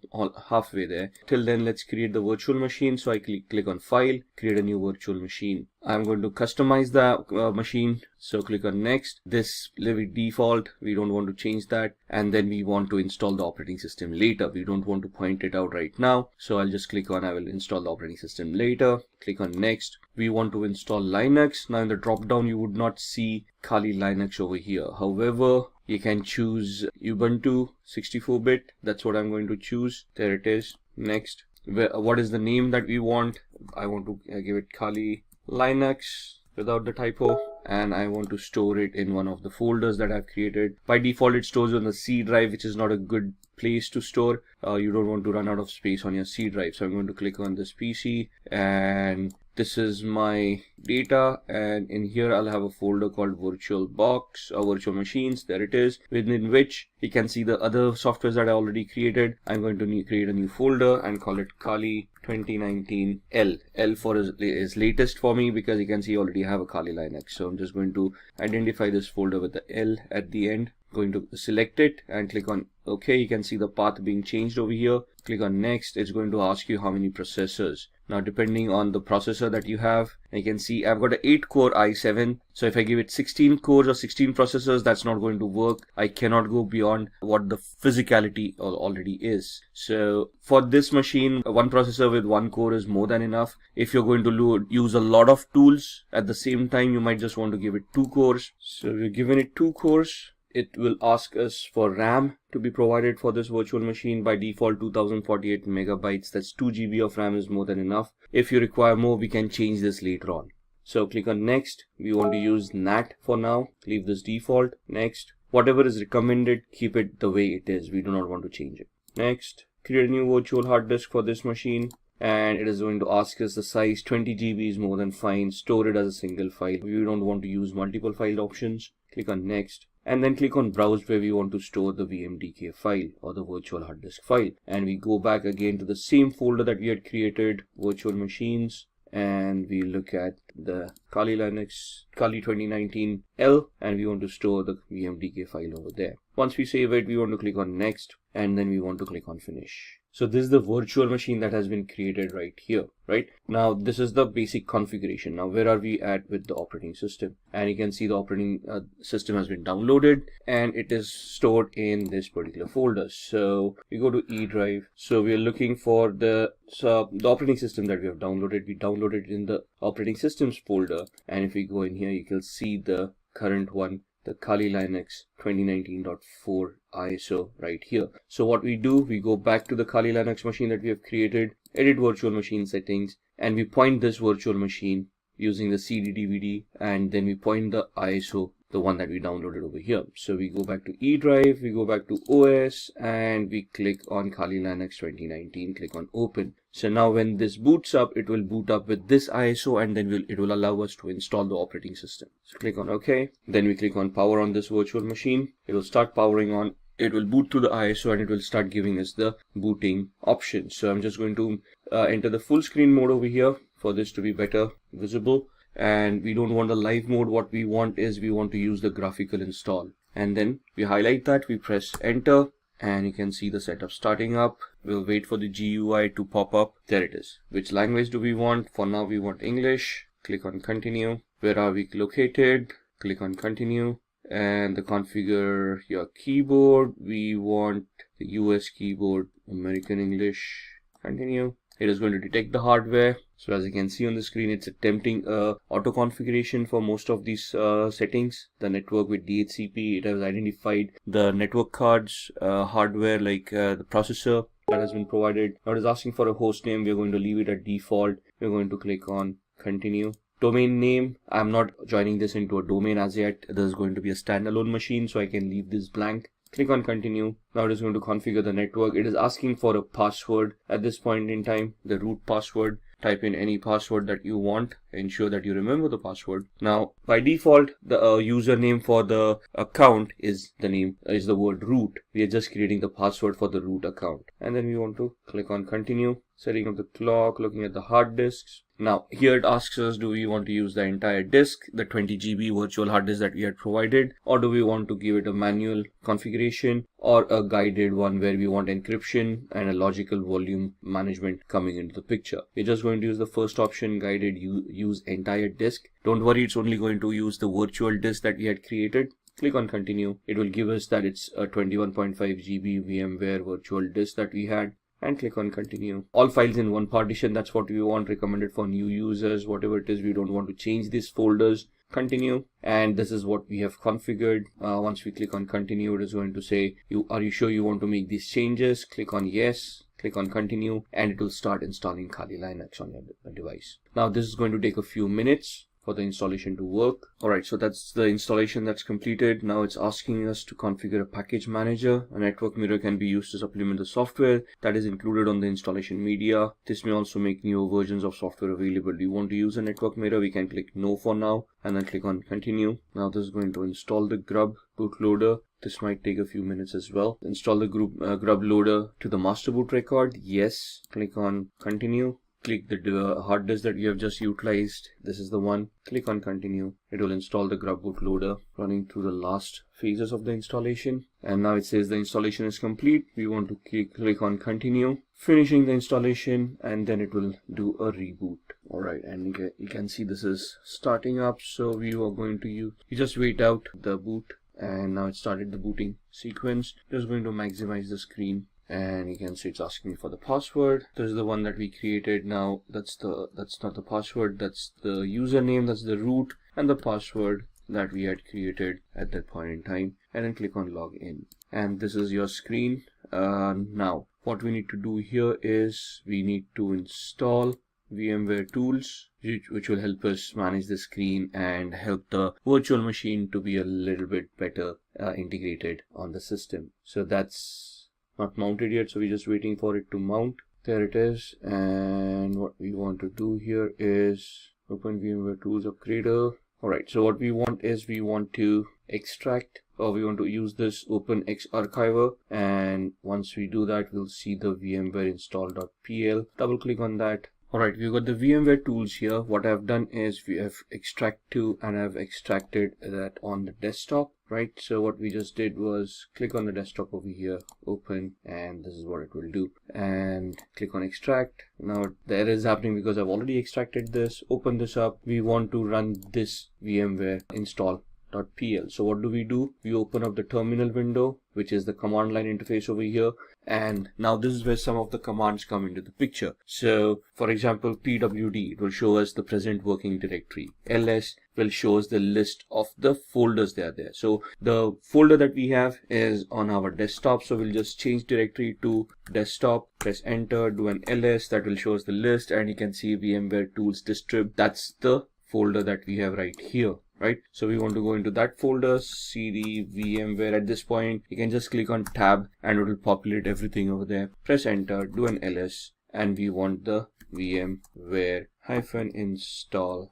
[SPEAKER 3] halfway there. Till then, let's create the virtual machine. So I click on File, create a new virtual machine. I'm going to customize the machine, so click on Next. This leave it default, we don't want to change that, and then we want to install the operating system later. We don't want to point it out right now, so I'll just click on I will install the operating system later. Click on Next. We want to install Linux. Now in the drop down you would not see Kali Linux over here. However, you can choose Ubuntu 64-bit. That's what I'm going to choose. There it is. Next. What is the name that we want? I want to give it Kali Linux without the typo, and I want to store it in one of the folders that I've created. By default it stores on the C drive, which is not a good place to store. You don't want to run out of space on your C drive. So I'm going to click on this PC, and this is my data, and in here I'll have a folder called VirtualBox or virtual machines. There it is, within which you can see the other softwares that I already created. I'm going to create a new folder and call it Kali 2019 L. L for is latest for me, because you can see I already have a Kali Linux. So I'm just going to identify this folder with the L at the end. Going to select it and click on OK. You can see the path being changed over here. Click on Next. It's going to ask you how many processors. Now depending on the processor that you have, you can see I've got an 8-core i7. So if I give it 16 cores or 16 processors, that's not going to work. I cannot go beyond what the physicality already is. So for this machine, one processor with 1 core is more than enough. If you're going to use a lot of tools at the same time, you might just want to give it 2 cores. So we're giving it 2 cores. It will ask us for RAM to be provided for this virtual machine. By default 2048 megabytes, that's 2 GB of RAM is more than enough. If you require more, we can change this later on. So click on Next. We want to use NAT for now. Leave this default. Next. Whatever is recommended, keep it the way it is. We do not want to change it. Next. Create a new virtual hard disk for this machine, and it is going to ask us the size. 20 GB is more than fine. Store it as a single file. We don't want to use multiple file options. Click on Next, and then click on Browse, where we want to store the VMDK file or the virtual hard disk file. And we go back again to the same folder that we had created, virtual machines, and we look at the Kali Linux, Kali 2019 L, and we want to store the VMDK file over there. Once we save it, we want to click on Next, and then we want to click on Finish. So this is the virtual machine that has been created right here, right? Now this is the basic configuration. Now where are we at with the operating system? And you can see the operating system has been downloaded, and it is stored in this particular folder. So we go to E drive. So we are looking for the operating system that we have downloaded. We downloaded it in the operating systems folder, and if we go in here, you can see the current one, the Kali Linux 2019.4 ISO right here. So what we do, we go back to the Kali Linux machine that we have created, edit virtual machine settings, and we point this virtual machine using the CD DVD, and then we point the ISO, the one that we downloaded over here. So we go back to E drive, we go back to OS, and we click on Kali Linux 2019, click on Open. So now when this boots up, it will boot up with this ISO, and then it will allow us to install the operating system. So click on OK. Then we click on Power on this virtual machine. It will start powering on. It will boot to the ISO, and it will start giving us the booting options. So I'm just going to enter the full screen mode over here for this to be better visible. And we don't want the live mode. What we want is we want to use the graphical install. And then we highlight that, we press enter, and you can see the setup starting up. We'll wait for the GUI to pop up. There it is. Which language do we want? For now we want English. Click on continue. Where are we located? Click on continue. And the configure your keyboard, we want US keyboard, American English, continue. It is going to detect the hardware. So as you can see on the screen, it's attempting auto configuration for most of these settings. The network with DHCP, it has identified the network cards, hardware like the processor that has been provided. Now it is asking for a host name. We're going to leave it at default. We're going to click on continue. Domain name, I'm not joining this into a domain as yet. This is going to be a standalone machine, so I can leave this blank. Click on continue. Now it is going to configure the network. It is asking for a password at this point in time, the root password. Type in any password that you want. Ensure that you remember the password. Now by default, the username for the account is the word root. We are just creating the password for the root account. And then we want to click on continue. Setting up the clock, looking at the hard disks. Now here it asks us, do we want to use the entire disk, the 20 GB virtual hard disk that we had provided, or do we want to give it a manual configuration or a guided one where we want encryption and a logical volume management coming into the picture. We're just going to use the first option, guided, use entire disk. Don't worry, it's only going to use the virtual disk that we had created. Click on continue. It will give us that it's a 21.5 GB VMware virtual disk that we had. And click on continue. All files in one partition, that's what we want, recommended for new users, whatever it is. We don't want to change these folders. Continue. And this is what we have configured. Once we click on continue, it is going to say, are you sure you want to make these changes? Click on yes. Click on continue, and it will start installing Kali Linux on your device. Now this is going to take a few minutes for the installation to work. Alright, so that's the installation that's completed. Now it's asking us to configure a package manager. A network mirror can be used to supplement the software that is included on the installation media. This may also make newer versions of software available. Do you want to use a network mirror? We can click no for now and then click on continue. Now this is going to install the grub bootloader. This might take a few minutes as well. Install the grub loader to the master boot record. Yes. Click on continue. Click the hard disk that you have just utilized. This is the one. Click on continue. It will install the grub bootloader, running through the last phases of the installation. And now it says the installation is complete. We want to click on continue, finishing the installation, and then it will do a reboot. Alright, and you can see this is starting up. So we are going to you just wait out the boot, and now it started the booting sequence. Just going to maximize the screen. And you can see it's asking me for the password. This is the one that we created. Now that's not the password, that's the username, that's the root, and the password that we had created at that point in time. And then click on login. And this is your screen. Now what we need to do here is we need to install VMware tools, which will help us manage the screen and help the virtual machine to be a little bit better integrated on the system. So that's not mounted yet, so we're just waiting for it to mount. There it is. And what we want to do here is open VMware Tools Upgrader. Alright, so what we want is we want to extract, or we want to use this Open X Archiver, and once we do that, we'll see the VMware install.pl. Double click on that. Alright, we've got the VMware tools here. What I've done is we have extract to, and I've extracted that on the desktop, right? So what we just did was click on the desktop over here, open, and this is what it will do. And click on extract. Now the error is happening because I've already extracted this. Open this up. We want to run this VMware install.pl. So what do? We open up the terminal window, which is the command line interface over here. And now this is where some of the commands come into the picture. So for example, pwd, it will show us the present working directory. ls will show us the list of the folders that are there. So the folder that we have is on our desktop. So we'll just change directory to desktop, press enter, do an ls, that will show us the list, and you can see VMware tools distrib. That's the folder that we have right here. Right, so we want to go into that folder, cd VMware. At this point, you can just click on tab and it will populate everything over there. Press enter, do an ls, and we want the VMware -install.pl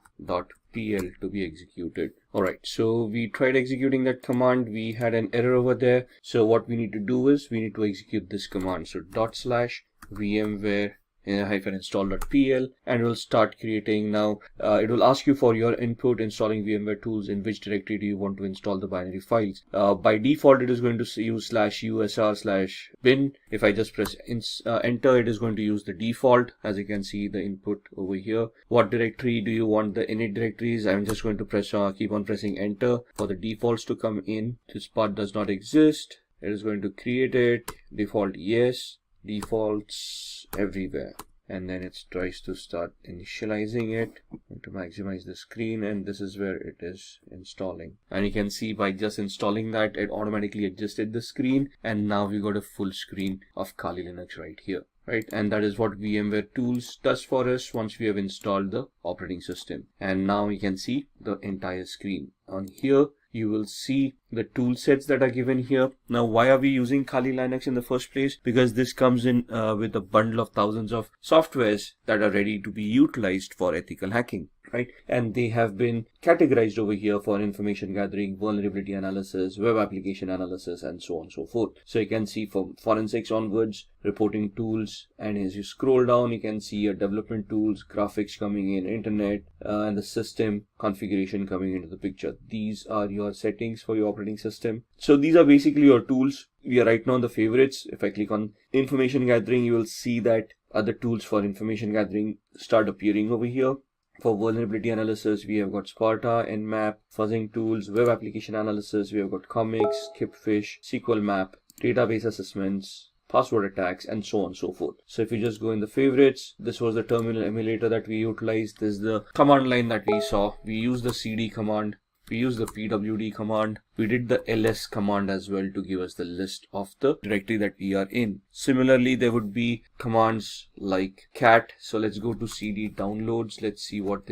[SPEAKER 3] to be executed. Alright, so we tried executing that command. We had an error over there. So what we need to do is we need to execute this command. So /VMware -install.pl, and it will start creating. Now it will ask you for your input installing VMware tools. In which directory do you want to install the binary files? By default, it is going to use /usr/bin. If I just press enter, it is going to use the default. As you can see, the input over here. What directory do you want the init directories? I'm just going to press keep on pressing enter for the defaults to come in. This part does not exist. It is going to create it, default yes, defaults everywhere. And then it tries to start initializing it to maximize the screen, and this is where it is installing. And you can see by just installing that, it automatically adjusted the screen, and now we got a full screen of Kali Linux right here. Right, and that is what VMware Tools does for us once we have installed the operating system. And now you can see the entire screen. On here, you will see the tool sets that are given here. Now, why are we using Kali Linux in the first place? Because this comes in with a bundle of thousands of softwares that are ready to be utilized for ethical hacking, right? And they have been categorized over here for information gathering, vulnerability analysis, web application analysis, and so on and so forth. So you can see from forensics onwards, reporting tools, and as you scroll down, you can see your development tools, graphics coming in, internet, and the system configuration coming into the picture. These are your settings for your operating system. So these are basically your tools. We are right now on the favorites. If I click on information gathering, you will see that other tools for information gathering start appearing over here. For vulnerability analysis, we have got Sparta, Nmap, fuzzing tools, web application analysis, we have got comics, Kipfish, SQL map, database assessments, password attacks, and so on and so forth. So if you just go in the favorites, this was the terminal emulator that we utilized. This is the command line that we saw. We used the cd command. We used the pwd command. We did the ls command as well to give us the list of the directory that we are in. Similarly, there would be commands like cat. So let's go to cd downloads. Let's see what's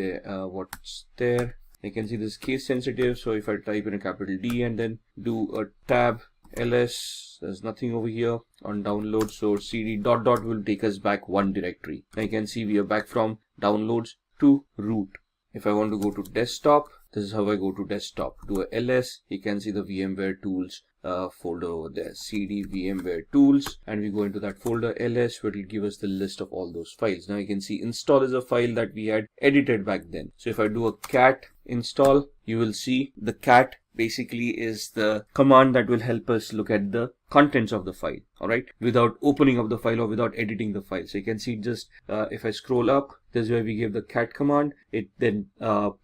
[SPEAKER 3] there. You can see this case sensitive. So if I type in a capital D and then do a tab ls, there's nothing over here on download. So cd ... will take us back one directory. Now you can see we are back from downloads to root. If I want to go to desktop, this is how I go to desktop. Do a ls, you can see the VMware tools folder over there, cd VMware tools, and we go into that folder ls, where it will give us the list of all those files. Now you can see install is a file that we had edited back then. So if I do a cat install, you will see the cat basically is the command that will help us look at the contents of the file, all right, without opening up the file or without editing the file. So you can see just if I scroll up, this is where we gave the cat command. It then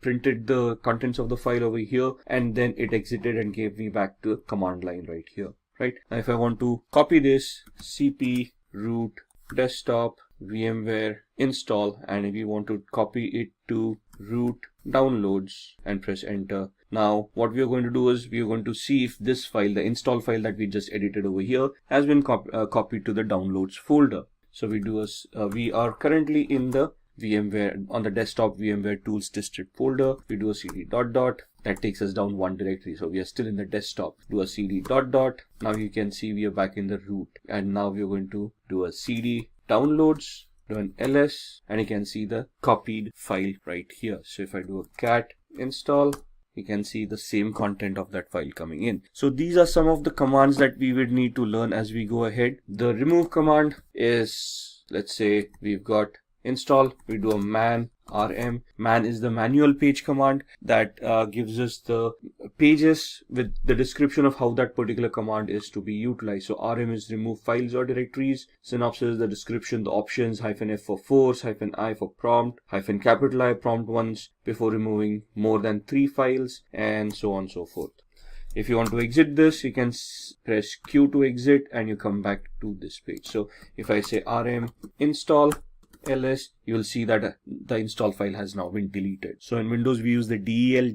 [SPEAKER 3] printed the contents of the file over here, and then it exited and gave me back to the command line right here, right? Now if I want to copy this, cp root desktop VMware install, and if you want to copy it to root downloads and press enter. Now what we are going to do is we are going to see if this file, the install file that we just edited over here, has been copied to the downloads folder. So we do we are currently in the VMware on the desktop VMware tools district folder. We do a cd ... that takes us down one directory. So we are still in the desktop. Do a cd ... Now you can see we are back in the root, and now we are going to do a cd downloads, do an ls, and you can see the copied file right here. So if I do a cat install, you can see the same content of that file coming in. So these are some of the commands that we would need to learn as we go ahead. The remove command is, let's say we've got install, we do a man rm. Man is the manual page command that gives us the pages with the description of how that particular command is to be utilized. So rm is remove files or directories. Synopsis, the description, the options, -f for force, -i for prompt, capital I prompt once before removing more than 3 files, and so on and so forth. If you want to exit this, you can press Q to exit, and you come back to this page. So if I say rm install ls, you will see that the install file has now been deleted. So in Windows we use the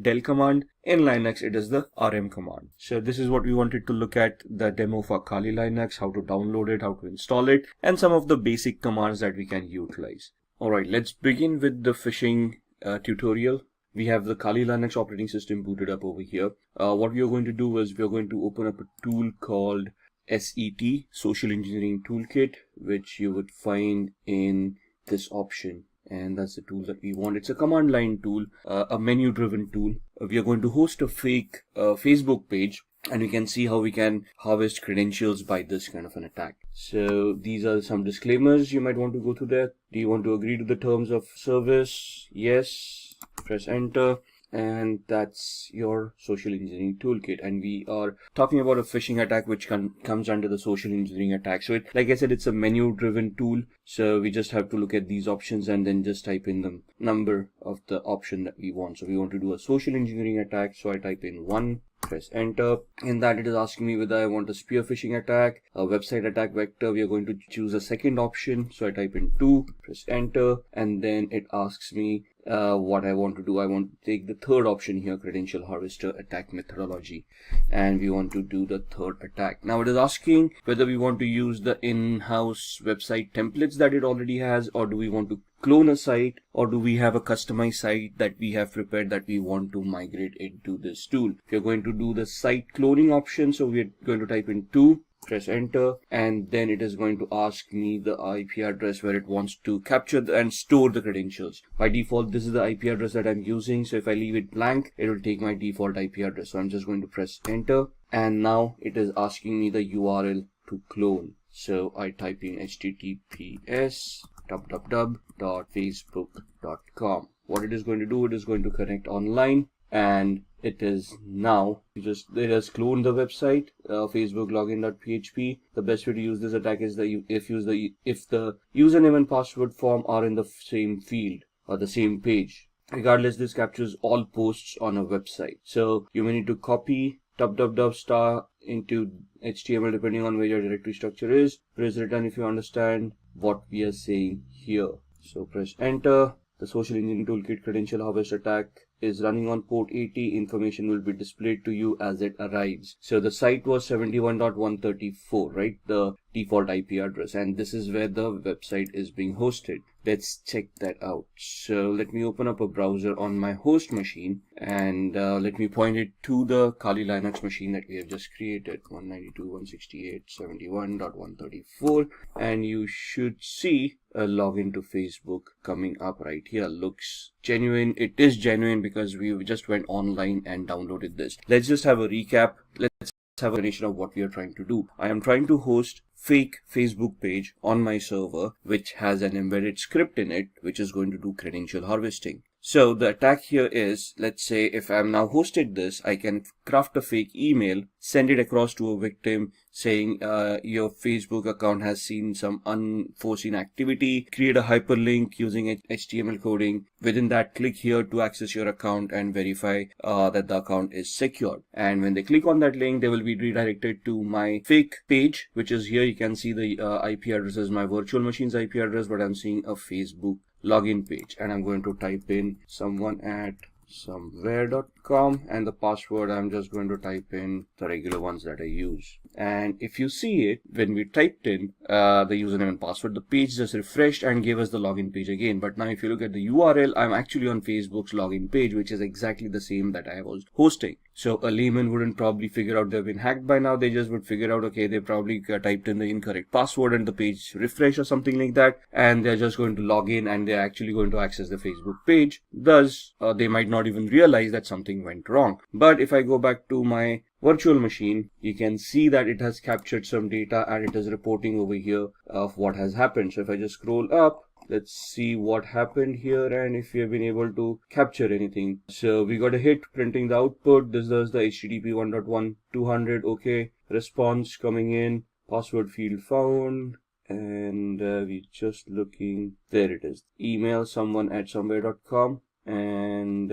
[SPEAKER 3] del command. In Linux it is the rm command. So this is what we wanted to look at, the demo for Kali Linux, how to download it, how to install it, and some of the basic commands that we can utilize. Alright, let's begin with the phishing tutorial. We have the Kali Linux operating system booted up over here. What we are going to do is we are going to open up a tool called SET, Social Engineering Toolkit, which you would find in this option, and that's the tool that we want. It's a command line tool, a menu driven tool. We are going to host a fake Facebook page, and we can see how we can harvest credentials by this kind of an attack. So these are some disclaimers you might want to go through there. Do you want to agree to the terms of service? Yes, press enter. And that's your social engineering toolkit, and we are talking about a phishing attack which comes under the social engineering attack. So like I said, it's a menu driven tool, so we just have to look at these options and then just type in the number of the option that we want. So we want to do a social engineering attack, so I type in 1, Press enter. In that, it is asking me whether I want a spear phishing attack, a website attack vector. We are going to choose a second option. So I type in 2, press enter, and then it asks me what I want to do. I want to take the third option here, credential harvester attack methodology, and we want to do the third attack. Now it is asking whether we want to use the in-house website templates that it already has, or do we want to clone a site, or do we have a customized site that we have prepared that we want to migrate into this tool. If you're going to do the site cloning option, so we're going to type in 2, press enter, and then it is going to ask me the IP address where it wants to capture and store the credentials. By default, this is the IP address that I'm using, so if I leave it blank, it will take my default IP address. So I'm just going to press enter, and now it is asking me the URL to clone. So I type in https www.facebook.com. What it is going to do, it is going to connect online, and it is now it has cloned the website, Facebook login.php. The best way to use this attack is if the username and password form are in the same field or the same page. Regardless, this captures all posts on a website. So you may need to copy www into HTML depending on where your directory structure is. Press return if you understand what we are saying here. So press enter. The social engineering toolkit credential harvest attack is running on port 80. Information will be displayed to you as it arrives. So the site was 71.134, right? The default IP address, and this is where the website is being hosted. Let's check that out. So let me open up a browser on my host machine, and let me point it to the Kali Linux machine that we have just created, 192.168.71.134, and you should see a login to Facebook coming up right here. Looks genuine. It is genuine because we just went online and downloaded this. Let's just have a recap. Let's have a definition of what we are trying to do. I am trying to host fake Facebook page on my server which has an embedded script in it which is going to do credential harvesting. So the attack here is, let's say if I'm now hosted this, I can craft a fake email, send it across to a victim saying your Facebook account has seen some unforeseen activity, create a hyperlink using HTML coding. Within that, click here to access your account and verify that the account is secured. And when they click on that link, they will be redirected to my fake page, which is here. You can see the IP address is my virtual machine's IP address, but I'm seeing a Facebook login page, and I'm going to type in someone@somewhere.com, and the password I'm just going to type in the regular ones that I use. And if you see it, when we typed in the username and password, the page just refreshed and gave us the login page again. But now if you look at the URL, I'm actually on Facebook's login page, which is exactly the same that I was hosting. So a layman wouldn't probably figure out they've been hacked by now. They just would figure out, okay, they probably typed in the incorrect password and the page refresh or something like that, and they're just going to log in and they're actually going to access the Facebook page. Thus, they might not even realize that something went wrong. But if I go back to my virtual machine, you can see that it has captured some data and it is reporting over here of what has happened. So if I just scroll up, let's see what happened here and if we have been able to capture anything. So we got a hit printing the output. This is the HTTP 1.1.200. Okay, response coming in, password field found, and we're just looking. There it is. Email someone@somewhere.com, and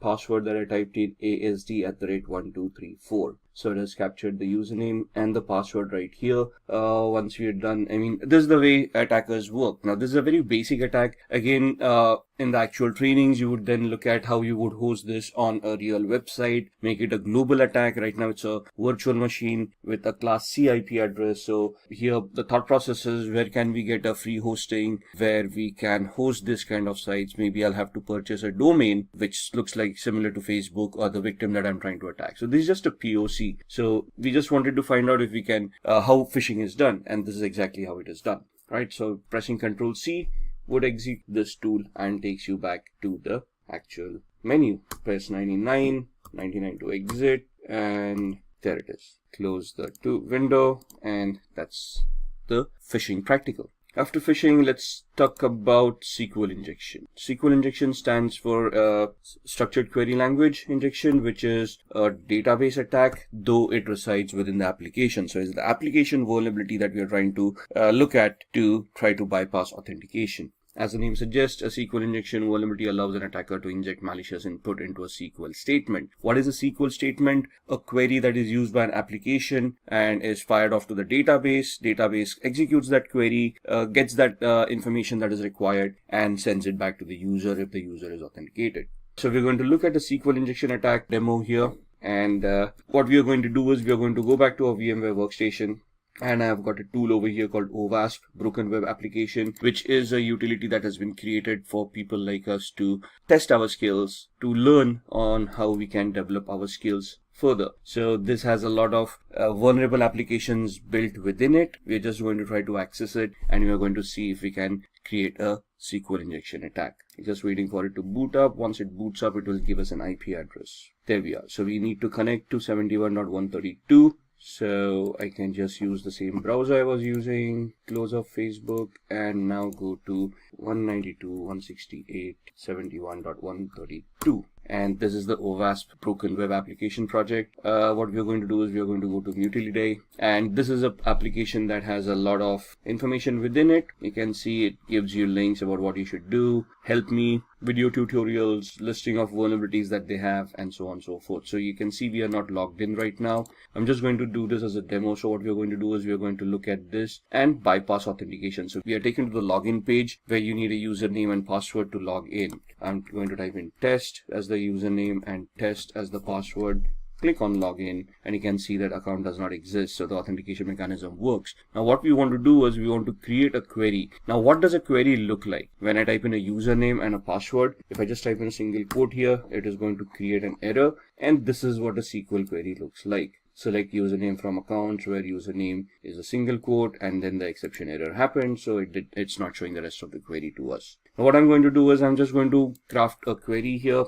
[SPEAKER 3] password that I typed in ASD@1234. So it has captured the username and the password right here. Once we are done, I mean, this is the way attackers work. Now, this is a very basic attack. Again, in the actual trainings, you would then look at how you would host this on a real website, make it a global attack. Right now, it's a virtual machine with a class C IP address. So here, the thought process is, where can we get a free hosting where we can host this kind of sites? Maybe I'll have to purchase a domain which looks like similar to Facebook or the victim that I'm trying to attack. So this is just a POC. So we just wanted to find out if we can, how phishing is done. And this is exactly how it is done, right? So pressing Ctrl C would exit this tool and takes you back to the actual menu. Press 99 to exit, and there it is. Close the window, and that's the phishing practical. After phishing, let's talk about SQL injection. SQL injection stands for structured query language injection, which is a database attack, though it resides within the application. So it's the application vulnerability that we are trying to look at to try to bypass authentication. As the name suggests, a SQL injection vulnerability allows an attacker to inject malicious input into a SQL statement. What is a SQL statement? A query that is used by an application and is fired off to the database. Database executes that query, gets that information that is required, and sends it back to the user if the user is authenticated. So we're going to look at the SQL injection attack demo here. And what we are going to do is we are going to go back to our VMware workstation. And I've got a tool over here called OWASP, Broken Web Application, which is a utility that has been created for people like us to test our skills, to learn on how we can develop our skills further. So this has a lot of vulnerable applications built within it. We're just going to try to access it, and we're going to see if we can create a SQL injection attack. Just waiting for it to boot up. Once it boots up, it will give us an IP address. There we are. So we need to connect to 71.132. So I can just use the same browser I was using, close up Facebook, and now go to 192.168.71.132. And this is the OWASP Broken Web Application project. What we're going to do is we're going to go to Mutiliday, and this is an application that has a lot of information within it. You can see it gives you links about what you should do, help me, video tutorials, listing of vulnerabilities that they have, and so on and so forth. So you can see we are not logged in right now. I'm just going to do this as a demo. So what we're going to do is we're going to look at this and bypass authentication. So we are taken to the login page where you need a username and password to log in. I'm going to type in test as the username and test as the password. Click on login, and you can see that account does not exist, so the authentication mechanism works. Now what we want to do is we want to create a query. Now what does a query look like? When I type in a username and a password, if I just type in a single quote here, it is going to create an error, and this is what a SQL query looks like. Select username from accounts, where username is a single quote, and then the exception error happened, so it's not showing the rest of the query to us. Now what I'm going to do is I'm just going to craft a query here,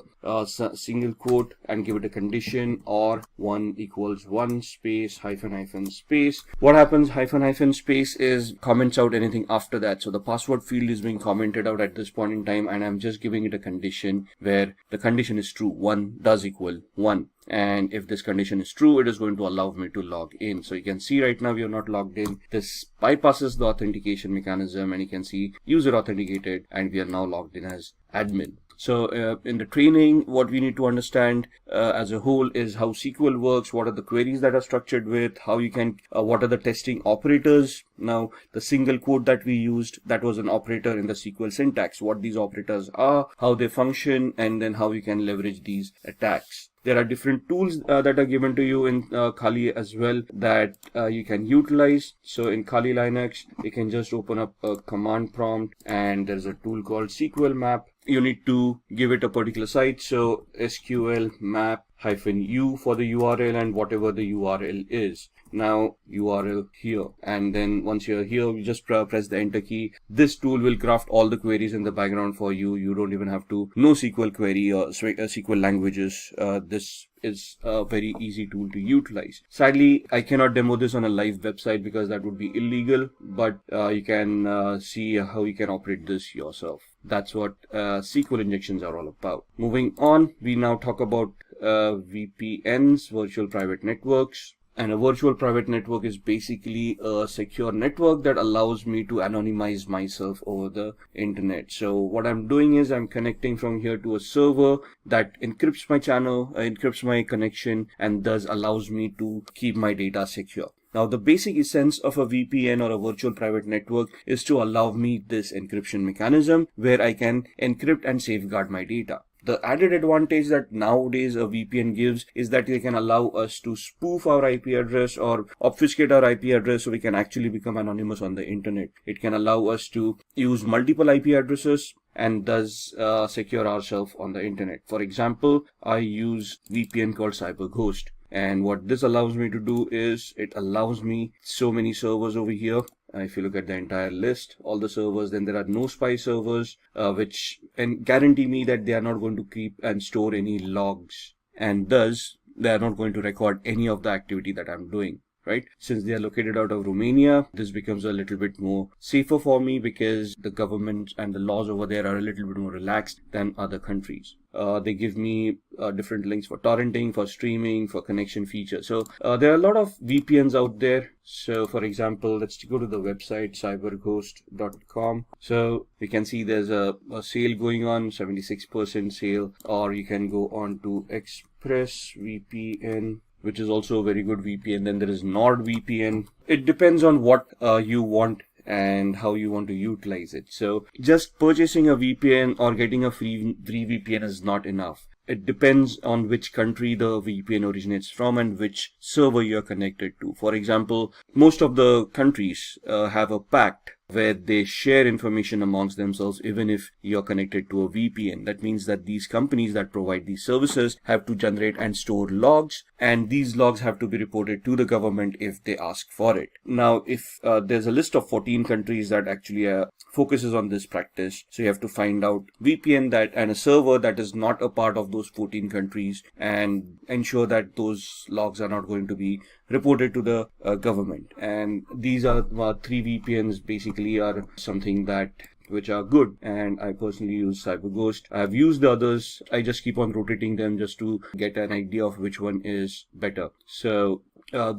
[SPEAKER 3] single quote, and give it a condition or 1 equals 1 space hyphen space. What happens, hyphen space, is comments out anything after that. So the password field is being commented out at this point in time, and I'm just giving it a condition where the condition is true. 1 does equal 1. And if this condition is true, it is going to allow me to log in. So you can see right now we are not logged in. This bypasses the authentication mechanism, and you can see user authenticated, and we are now logged in as admin. So in the training, what we need to understand as a whole is how SQL works, what are the queries that are structured with, how you can, what are the testing operators. Now, the single quote that we used, that was an operator in the SQL syntax, what these operators are, how they function, and then how you can leverage these attacks. There are different tools that are given to you in Kali as well that you can utilize. So in Kali Linux, you can just open up a command prompt, and there's a tool called SQL map. You need to give it a particular site. So SQL map -u for the URL and whatever the URL is. Now URL here, and then once you're here, you just press the enter key. This tool will craft all the queries in the background for you. You don't even have to know SQL query or SQL languages. This is a very easy tool to utilize. Sadly, I cannot demo this on a live website because that would be illegal, but you can see how you can operate this yourself. That's what SQL injections are all about. Moving on, we now talk about VPNs, virtual private networks. And a virtual private network is basically a secure network that allows me to anonymize myself over the internet. So what I'm doing is I'm connecting from here to a server that encrypts my channel, encrypts my connection, and thus allows me to keep my data secure. Now, the basic essence of a VPN or a virtual private network is to allow me this encryption mechanism where I can encrypt and safeguard my data. The added advantage that nowadays a VPN gives is that they can allow us to spoof our IP address or obfuscate our IP address so we can actually become anonymous on the internet. It can allow us to use multiple IP addresses and thus secure ourselves on the internet. For example, I use VPN called CyberGhost. And what this allows me to do is it allows me so many servers over here. If you look at the entire list, all the servers, then there are no spy servers, which guarantee me that they are not going to keep and store any logs. And thus, they are not going to record any of the activity that I'm doing. right? Since they are located out of Romania, this becomes a little bit more safer for me because the government and the laws over there are a little bit more relaxed than other countries. They give me different links for torrenting, for streaming, for connection features. So there are a lot of VPNs out there. So for example, let's go to the website cyberghost.com. So we can see there's a sale going on, 76% sale, or you can go on to ExpressVPN, which is also a very good VPN. Then there is NordVPN. It depends on what you want and how you want to utilize it. So just purchasing a VPN or getting a free VPN is not enough. It depends on which country the VPN originates from and which server you're connected to. For example, most of the countries have a pact where they share information amongst themselves even if you're connected to a VPN. That means that these companies that provide these services have to generate and store logs, and these logs have to be reported to the government if they ask for it. Now, if there's a list of 14 countries that actually focuses on this practice, so you have to find out VPN that and a server that is not a part of those 14 countries and ensure that those logs are not going to be reported to the government. And these are 3 VPNs basically are something that which are good, and I personally use CyberGhost. I've used the others. I just keep on rotating them just to get an idea of which one is better. So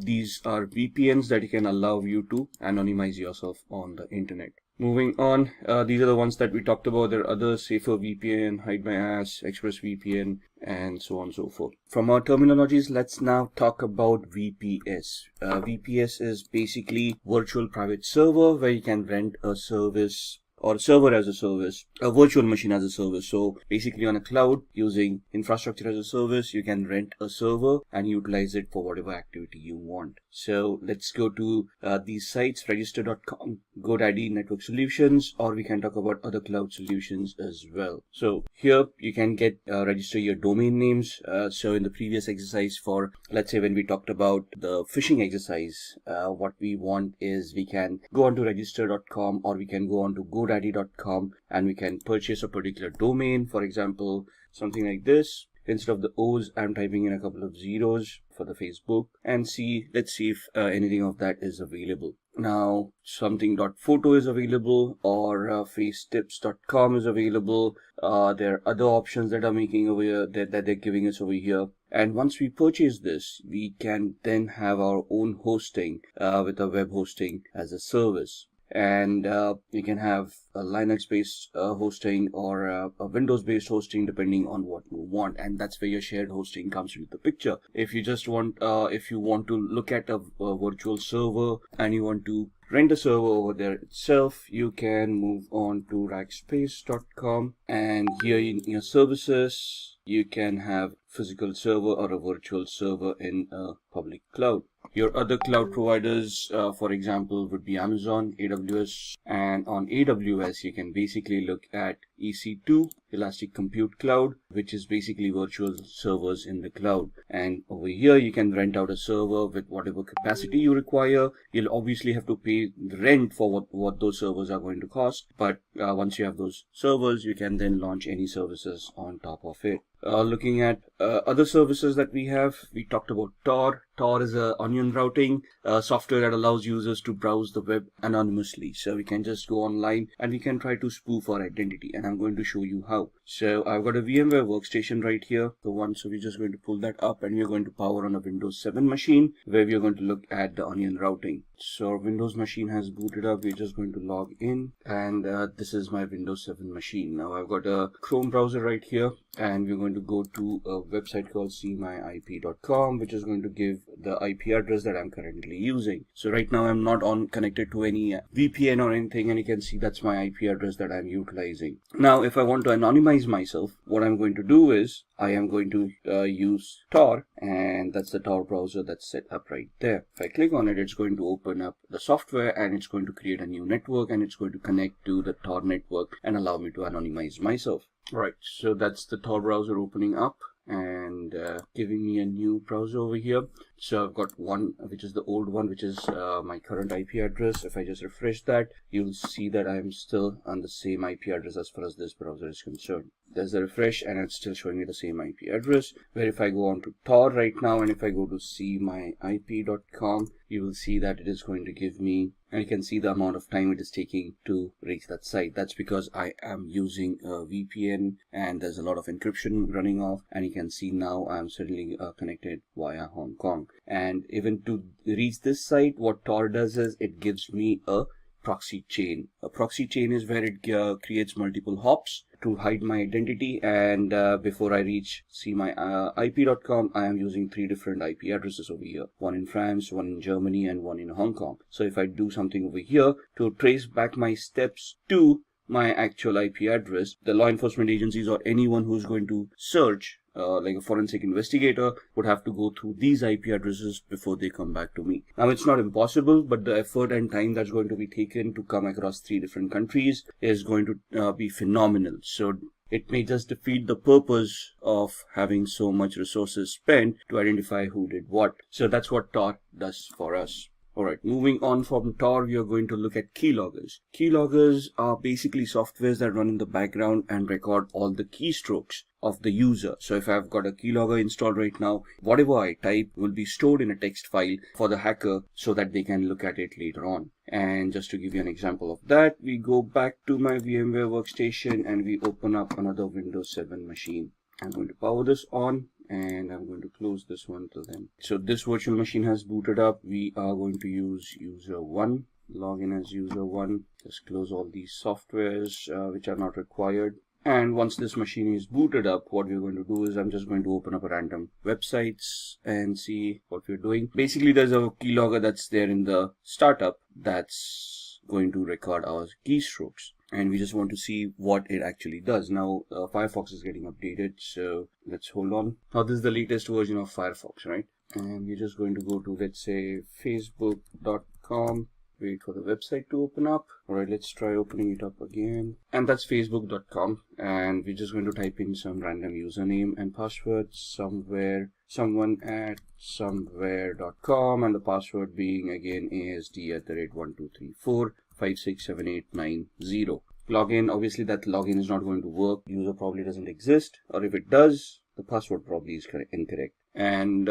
[SPEAKER 3] these are VPNs that can allow you to anonymize yourself on the internet. Moving on, these are the ones that we talked about. There are others: Safer VPN, Hide My Ass, ExpressVPN, and so on and so forth. From our terminologies, let's now talk about VPS. VPS is basically virtual private server, where you can rent a service or server as a service, a virtual machine as a service. So basically on a cloud using infrastructure as a service, you can rent a server and utilize it for whatever activity you want. So let's go to these sites: register.com, GoDaddy, Network Solutions, or we can talk about other cloud solutions as well. So here you can get register your domain names. So in the previous exercise, for let's say when we talked about the phishing exercise, what we want is we can go on to register.com or we can go on to GoDaddy.com and we can purchase a particular domain. For example, something like this. Instead of the O's, I'm typing in a couple of zeros for the Facebook and let's see if anything of that is available. Now, something.photo is available, or facetips.com is available. There are other options that are making over here that they're giving us over here. And once we purchase this, we can then have our own hosting with a web hosting as a service. And we can have a Linux-based hosting or a Windows-based hosting depending on what you want, and that's where your shared hosting comes into the picture. If you just want, if you want to look at a virtual server and you want to rent a server over there itself, you can move on to rackspace.com, and here in your services, you can have physical server or a virtual server in a public cloud. Your other cloud providers, for example, would be Amazon, AWS, and on AWS, you can basically look at EC2, Elastic Compute Cloud, which is basically virtual servers in the cloud. And over here, you can rent out a server with whatever capacity you require. You'll obviously have to pay the rent for what those servers are going to cost. But once you have those servers, you can then launch any services on top of it. Looking at other services that we have, we talked about Tor. Tor is a onion routing software that allows users to browse the web anonymously. So we can just go online and we can try to spoof our identity, and I'm going to show you how. So I've got a VMware workstation right here, so we're just going to pull that up and we're going to power on a Windows 7 machine where we're going to look at the onion routing. So our Windows machine has booted up. We're just going to log in, and this is my Windows 7 machine. Now I've got a Chrome browser right here, and we're going to go to a website called seemyip.com, which is going to give the IP address that I'm currently using. So right now I'm not connected to any VPN or anything, and you can see that's my IP address that I'm utilizing. Now if I want to anonymize myself, what I'm going to do is I am going to use Tor, and that's the Tor browser that's set up right there. If I click on it, it's going to open up the software and it's going to create a new network, and it's going to connect to the Tor network and allow me to anonymize myself. Right, so that's the Tor browser opening up, and giving me a new browser over here. So I've got one, which is the old one, which is my current IP address. If I just refresh that, you'll see that I'm still on the same IP address as far as this browser is concerned. There's a refresh and it's still showing me the same IP address. Where if I go on to Tor right now, and if I go to cmyip.com, you will see that it is going to give me, and you can see the amount of time it is taking to reach that site. That's because I am using a VPN and there's a lot of encryption running off, and you can see now I'm certainly connected via Hong Kong. And even to reach this site, what Tor does is it gives me a proxy chain. A proxy chain is where it creates multiple hops to hide my identity, and before I reach cmyip.com, I am using 3 different IP addresses over here, one in France, one in Germany, and one in Hong Kong. So if I do something over here to trace back my steps to my actual IP address, the law enforcement agencies or anyone who's going to search, like a forensic investigator, would have to go through these IP addresses before they come back to me. Now, it's not impossible, but the effort and time that's going to be taken to come across 3 different countries is going to be phenomenal. So it may just defeat the purpose of having so much resources spent to identify who did what. So that's what Tor does for us. Alright, moving on from Tor, we are going to look at keyloggers. Keyloggers are basically softwares that run in the background and record all the keystrokes of the user. So if I've got a keylogger installed right now, whatever I type will be stored in a text file for the hacker so that they can look at it later on. And just to give you an example of that, we go back to my VMware workstation and we open up another Windows 7 machine. I'm going to power this on, and I'm going to close this one till then. So this virtual machine has booted up. We are going to use user 1, log in as user 1, just close all these softwares which are not required. And once this machine is booted up, what we're going to do is I'm just going to open up a random websites and see what we're doing. Basically, there's a keylogger that's there in the startup that's going to record our keystrokes, and we just want to see what it actually does. Now Firefox is getting updated, so let's hold on. Now this is the latest version of Firefox, right? And we're just going to go to, let's say, facebook.com, wait for the website to open up. All right, let's try opening it up again, and that's facebook.com, and we're just going to type in some random username and password, someone at somewhere.com, and the password being again asd@1234567890. Login, obviously that login is not going to work. User probably doesn't exist, or if it does, the password probably is incorrect. And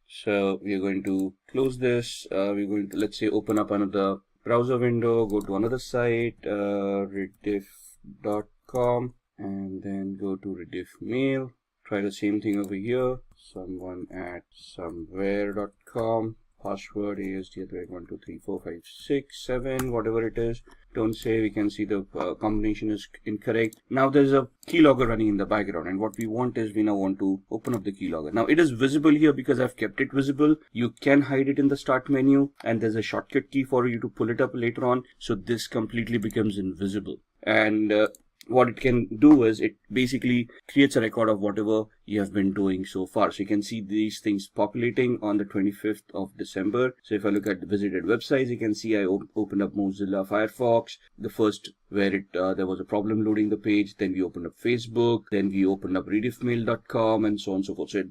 [SPEAKER 3] so we're going to close this. We're going to, let's say, open up another browser window, go to another site, rediff.com, and then go to rediff mail. Try the same thing over here, someone at somewhere.com, password asd@12345678, whatever it is. Don't say, we can see the combination is incorrect. Now there's a keylogger running in the background, and what we want is we now want to open up the keylogger. Now it is visible here because I've kept it visible. You can hide it in the start menu, and there's a shortcut key for you to pull it up later on, so this completely becomes invisible. And what it can do is it basically creates a record of whatever you have been doing so far. So you can see these things populating on the 25th of December. So if I look at the visited websites, you can see I opened up Mozilla Firefox, the first where it there was a problem loading the page. Then we opened up Facebook, then we opened up rediffmail.com, and so on and so forth. So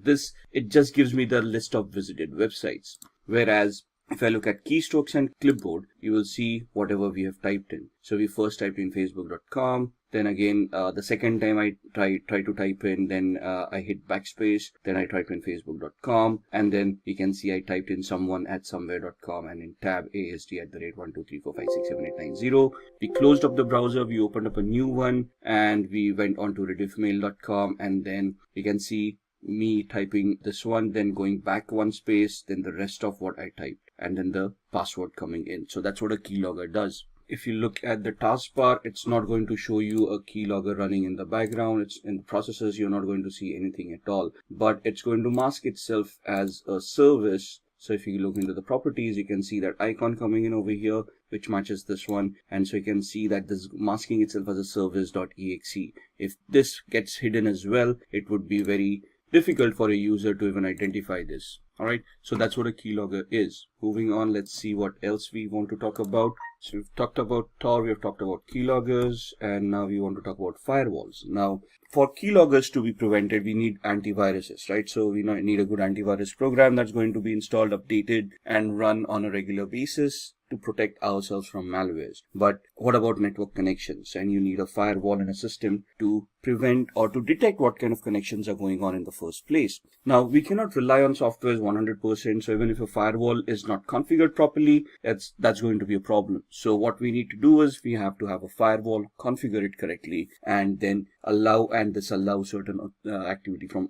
[SPEAKER 3] it just gives me the list of visited websites. Whereas if I look at keystrokes and clipboard, you will see whatever we have typed in. So we first typed in facebook.com, then again the second time I try to type in, then I hit backspace, then I type in facebook.com, and then you can see I typed in someone at somewhere.com, and in tab asd@1234567890. We closed up the browser, we opened up a new one, and we went on to rediffmail.com, and then you can see me typing this one, then going back one space, then the rest of what I typed, and then the password coming in. So that's what a keylogger does. If you look at the taskbar, it's not going to show you a keylogger running in the background. It's in the processes, you're not going to see anything at all, but it's going to mask itself as a service. So if you look into the properties, you can see that icon coming in over here, which matches this one. And so you can see that this is masking itself as a service.exe. If this gets hidden as well, it would be very difficult for a user to even identify this. All right, so that's what a keylogger is. Moving on, let's see what else we want to talk about. So we've talked about Tor, we have talked about keyloggers, and now we want to talk about firewalls. Now, for keyloggers to be prevented, we need antiviruses, right? So we need a good antivirus program that's going to be installed, updated, and run on a regular basis to protect ourselves from malwares. But what about network connections? And you need a firewall and a system to prevent or to detect what kind of connections are going on in the first place. Now, we cannot rely on software 100%. So even if a firewall is not configured properly, that's going to be a problem. So what we need to do is we have to have a firewall, configure it correctly, and then allow and disallow certain activity from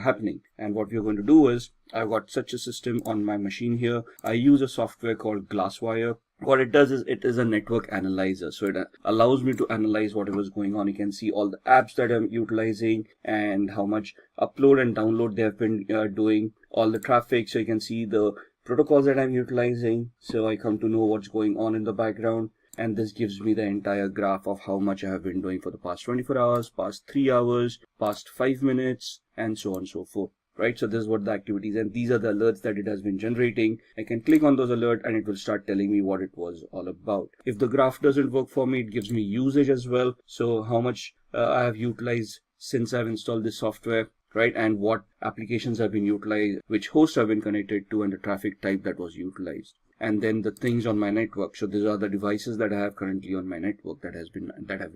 [SPEAKER 3] happening. And what we're going to do is, I've got such a system on my machine here. I use a software called Glasswire. What it does is it is a network analyzer. So it allows me to analyze whatever is going on. You can see all the apps that I'm utilizing and how much upload and download they have been doing, all the traffic. So you can see the protocols that I'm utilizing. So I come to know what's going on in the background. And this gives me the entire graph of how much I have been doing for the past 24 hours, past 3 hours, past 5 minutes, and so on and so forth. Right, so this is what the activities, and these are the alerts that it has been generating. I can click on those alerts and it will start telling me what it was all about. If the graph doesn't work for me, it gives me usage as well. So how much I have utilized since I've installed this software, right? And what applications have been utilized, which hosts have been connected to, and the traffic type that was utilized. And then the things on my network. So these are the devices that I have currently on my network that have been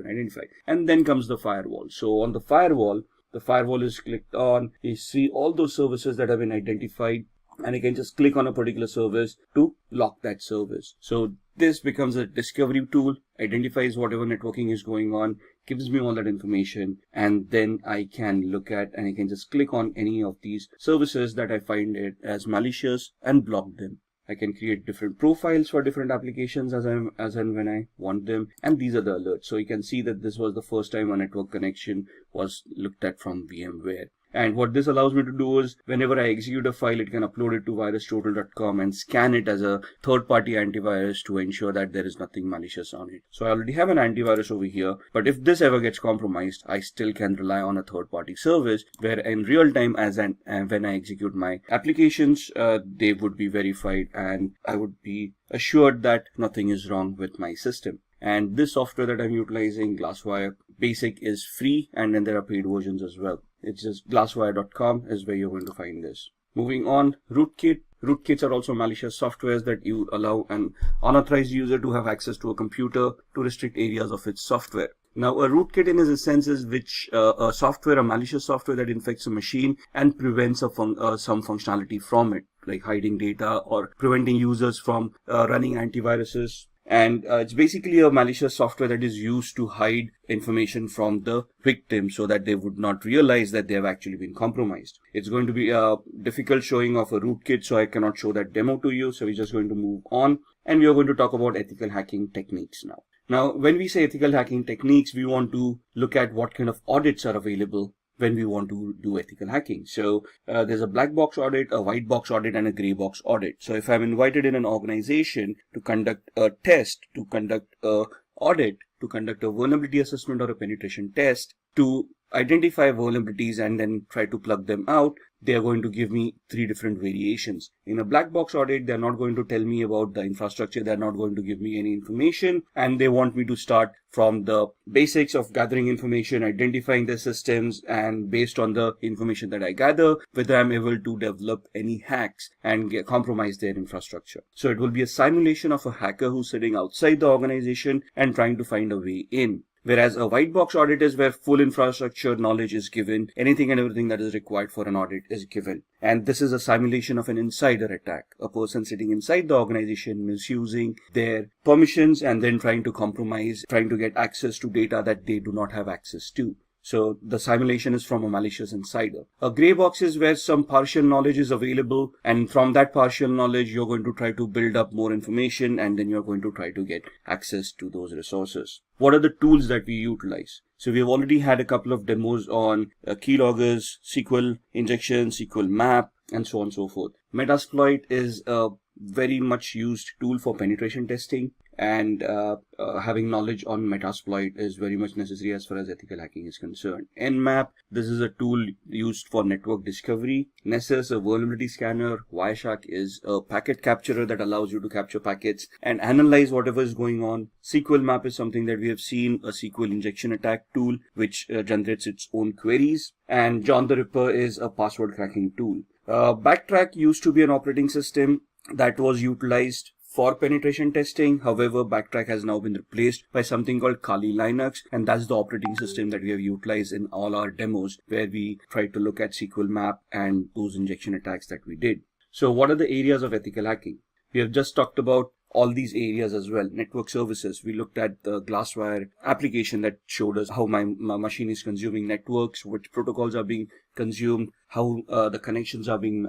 [SPEAKER 3] identified. And then comes the firewall. So on the firewall is clicked on. You see all those services that have been identified, and you can just click on a particular service to lock that service. So this becomes a discovery tool, identifies whatever networking is going on, gives me all that information, and then I can look at and I can just click on any of these services that I find it as malicious and block them. I can create different profiles for different applications as and when I want them. And these are the alerts. So you can see that this was the first time a network connection was looked at from VMware. And what this allows me to do is whenever I execute a file, it can upload it to virustotal.com and scan it as a third-party antivirus to ensure that there is nothing malicious on it. So I already have an antivirus over here, but if this ever gets compromised, I still can rely on a third-party service where in real time when I execute my applications, they would be verified and I would be assured that nothing is wrong with my system. And this software that I'm utilizing, Glasswire Basic, is free, and then there are paid versions as well. It's just glasswire.com is where you're going to find this. Moving on, rootkit. Rootkits are also malicious softwares that you allow an unauthorized user to have access to a computer to restrict areas of its software. Now, a rootkit in a sense is a malicious software that infects a machine and prevents some functionality from it, like hiding data or preventing users from running antiviruses. And it's basically a malicious software that is used to hide information from the victim so that they would not realize that they have actually been compromised. It's going to be a difficult showing of a rootkit, so I cannot show that demo to you. So we're just going to move on, and we are going to talk about ethical hacking techniques now. Now, when we say ethical hacking techniques, we want to look at what kind of audits are available when we want to do ethical hacking. So there's a black box audit, a white box audit, and a gray box audit. So if I'm invited in an organization to conduct a test, to conduct a audit, to conduct a vulnerability assessment or a penetration test, to identify vulnerabilities and then try to plug them out, they are going to give me 3 different variations. In a black box audit, they're not going to tell me about the infrastructure. They're not going to give me any information. And they want me to start from the basics of gathering information, identifying the systems, and based on the information that I gather, whether I'm able to develop any hacks and compromise their infrastructure. So it will be a simulation of a hacker who's sitting outside the organization and trying to find a way in. Whereas a white box audit is where full infrastructure knowledge is given, anything and everything that is required for an audit is given. And this is a simulation of an insider attack, a person sitting inside the organization misusing their permissions and then trying to compromise, trying to get access to data that they do not have access to. So the simulation is from a malicious insider. A gray box is where some partial knowledge is available, and from that partial knowledge, you're going to try to build up more information, and then you're going to try to get access to those resources. What are the tools that we utilize? So we've already had a couple of demos on keyloggers, SQL injection, SQL map, and so on and so forth. Metasploit is a very much used tool for penetration testing. and having knowledge on Metasploit is very much necessary as far as ethical hacking is concerned. Nmap, this is a tool used for network discovery. Nessus, a vulnerability scanner. Wireshark is a packet capturer that allows you to capture packets and analyze whatever is going on. SQL Map is something that we have seen, a SQL injection attack tool which generates its own queries. And John the Ripper is a password cracking tool. Backtrack used to be an operating system that was utilized for penetration testing. However, Backtrack has now been replaced by something called Kali Linux, and that's the operating system that we have utilized in all our demos where we try to look at SQL Map and those injection attacks that we did. So what are the areas of ethical hacking? We have just talked about all these areas as well. Network services, we looked at the Glasswire application that showed us how my machine is consuming networks, which protocols are being consumed, how the connections are being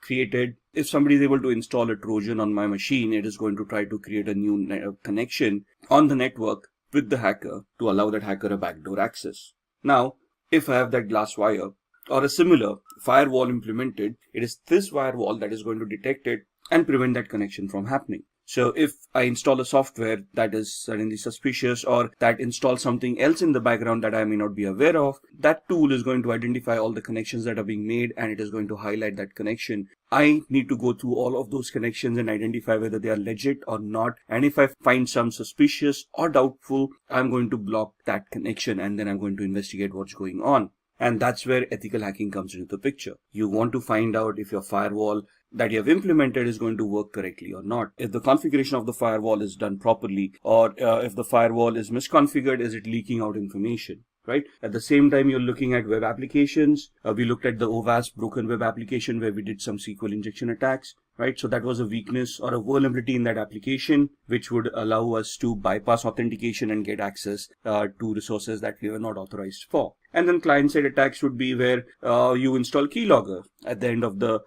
[SPEAKER 3] created. If somebody is able to install a Trojan on my machine, it is going to try to create a new connection on the network with the hacker to allow that hacker a backdoor access. Now, if I have that Glasswire or a similar firewall implemented, it is this firewall that is going to detect it and prevent that connection from happening. So if I install a software that is suddenly suspicious or that installs something else in the background that I may not be aware of, that tool is going to identify all the connections that are being made and it is going to highlight that connection. I need to go through all of those connections and identify whether they are legit or not. And if I find some suspicious or doubtful, I'm going to block that connection and then I'm going to investigate what's going on. And that's where ethical hacking comes into the picture. You want to find out if your firewall that you have implemented is going to work correctly or not. If the configuration of the firewall is done properly, or if the firewall is misconfigured, is it leaking out information, right? At the same time, you're looking at web applications. We looked at the OWASP broken web application where we did some SQL injection attacks, right? So that was a weakness or a vulnerability in that application, which would allow us to bypass authentication and get access to resources that we were not authorized for. And then client-side attacks would be where you install keylogger at the end of the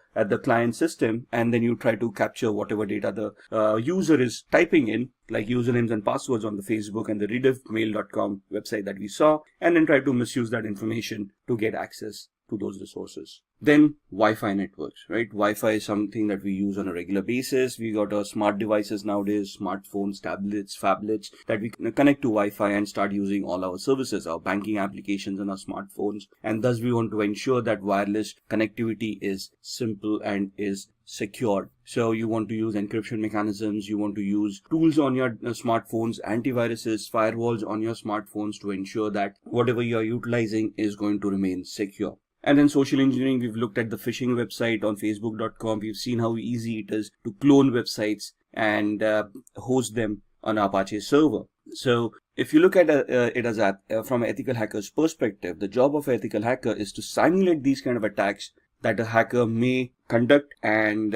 [SPEAKER 3] client system, and then you try to capture whatever data the user is typing in, like usernames and passwords on the Facebook and the rediffmail.com website that we saw, and then try to misuse that information to get access to those resources. Then Wi-Fi networks, right? Wi-Fi is something that we use on a regular basis. We got our smart devices nowadays, smartphones, tablets, phablets that we connect to Wi-Fi and start using all our services, our banking applications on our smartphones. And thus we want to ensure that wireless connectivity is simple and is secured. So you want to use encryption mechanisms, you want to use tools on your smartphones, antiviruses, firewalls on your smartphones to ensure that whatever you are utilizing is going to remain secure. And then social engineering, we've looked at the phishing website on facebook.com. We've seen how easy it is to clone websites and host them on Apache server. So if you look at it as from an ethical hacker's perspective, the job of an ethical hacker is to simulate these kind of attacks that a hacker may conduct. And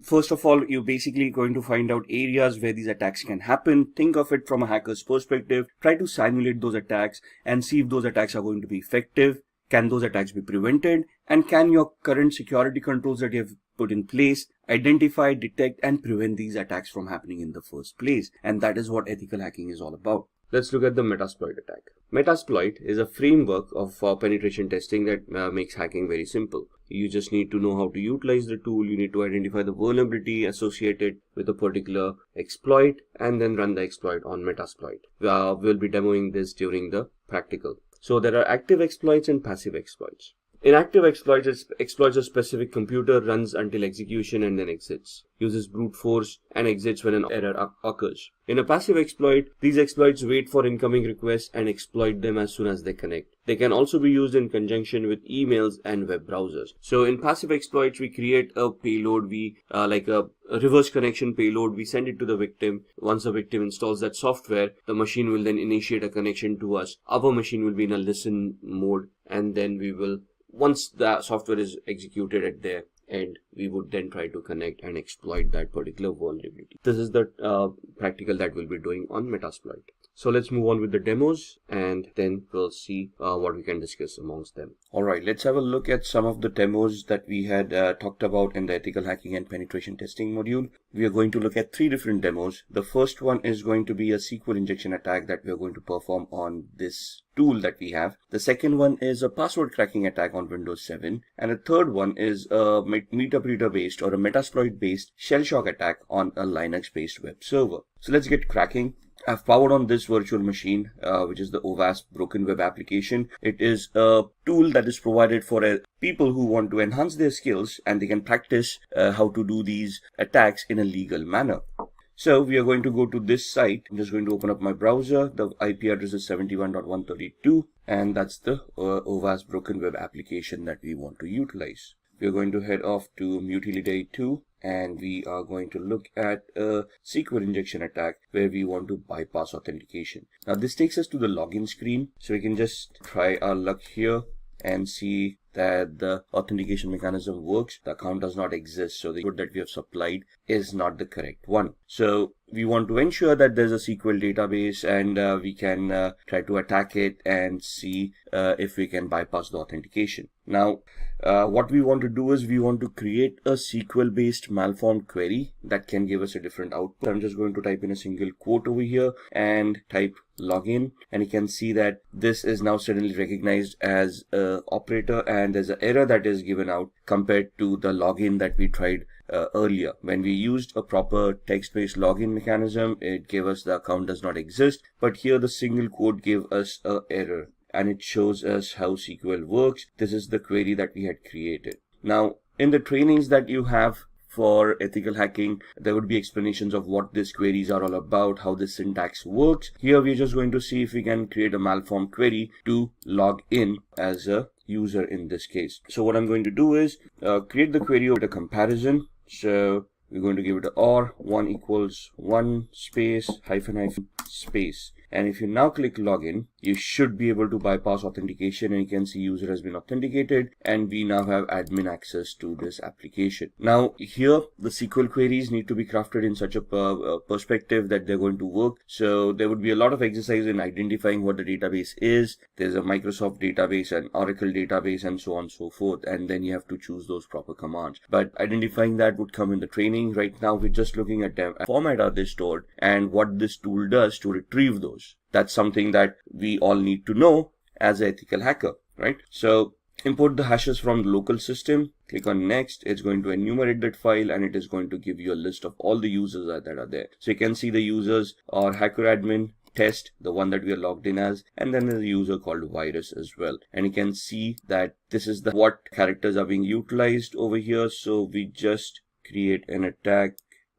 [SPEAKER 3] first of all, you're basically going to find out areas where these attacks can happen. Think of it from a hacker's perspective. Try to simulate those attacks and see if those attacks are going to be effective. Can those attacks be prevented? And can your current security controls that you have put in place identify, detect, and prevent these attacks from happening in the first place? And that is what ethical hacking is all about. Let's look at the Metasploit attack. Metasploit is a framework of penetration testing that makes hacking very simple. You just need to know how to utilize the tool. You need to identify the vulnerability associated with a particular exploit and then run the exploit on Metasploit. We'll be demoing this during the practical. So there are active exploits and passive exploits. In active exploits, it exploits a specific computer, runs until execution and then exits, uses brute force and exits when an error occurs. In a passive exploit, these exploits wait for incoming requests and exploit them as soon as they connect. They can also be used in conjunction with emails and web browsers. So in passive exploits, we create a payload, like a reverse connection payload, we send it to the victim. Once the victim installs that software, the machine will then initiate a connection to us. Our machine will be in a listen mode, and then we will, once the software is executed at their end, we would then try to connect and exploit that particular vulnerability. This is the practical that we'll be doing on Metasploit. So let's move on with the demos and then we'll see what we can discuss amongst them. Alright, let's have a look at some of the demos that we had talked about in the ethical hacking and penetration testing module. We are going to look at 3 different demos. The first one is going to be a SQL injection attack that we are going to perform on this tool that we have. The second one is a password cracking attack on Windows 7. And the third one is a MetaSploit based or a Metasploit based shell shock attack on a Linux based web server. So let's get cracking. I've powered on this virtual machine, which is the OWASP Broken Web application. It is a tool that is provided for people who want to enhance their skills and they can practice how to do these attacks in a legal manner. So we are going to go to this site. I'm just going to open up my browser. The IP address is 71.132 and that's the OWASP Broken Web application that we want to utilize. We are going to head off to Mutility 2 and we are going to look at a SQL injection attack where we want to bypass authentication. Now this takes us to the login screen, so we can just try our luck here and see that the authentication mechanism works. The account does not exist, so the code that we have supplied is not the correct one. So we want to ensure that there's a SQL database and we can try to attack it and see if we can bypass the authentication. Now what we want to do is we want to create a SQL based malformed query that can give us a different output. I'm just going to type in a single quote over here and type login, and you can see that this is now suddenly recognized as a operator and there's an error that is given out compared to the login that we tried earlier. When we used a proper text-based login mechanism, it gave us the account does not exist, but here the single quote gave us an error and it shows us how SQL works. This is the query that we had created. Now in the trainings that you have for ethical hacking, there would be explanations of what these queries are all about, how the syntax works. Here we're just going to see if we can create a malformed query to log in as a user in this case. So what I'm going to do is create the query with a comparison. So we're going to give it a or 1 equals 1 space hyphen space. And if you now click login, you should be able to bypass authentication and you can see user has been authenticated and we now have admin access to this application. Now here the SQL queries need to be crafted in such a perspective that they're going to work. So there would be a lot of exercise in identifying what the database is. There's a Microsoft database, an Oracle database and so on and so forth, and then you have to choose those proper commands. But identifying that would come in the training. Right now we're just looking at them. Format are they stored and what this tool does to retrieve those. That's something that we all need to know as an ethical hacker, right? So import the hashes from the local system, click on next. It's going to enumerate that file and it is going to give you a list of all the users that are there. So you can see the users are hacker admin, test, the one that we are logged in as, and then there's a user called virus as well. And you can see that this is what characters are being utilized over here. So we just create an attack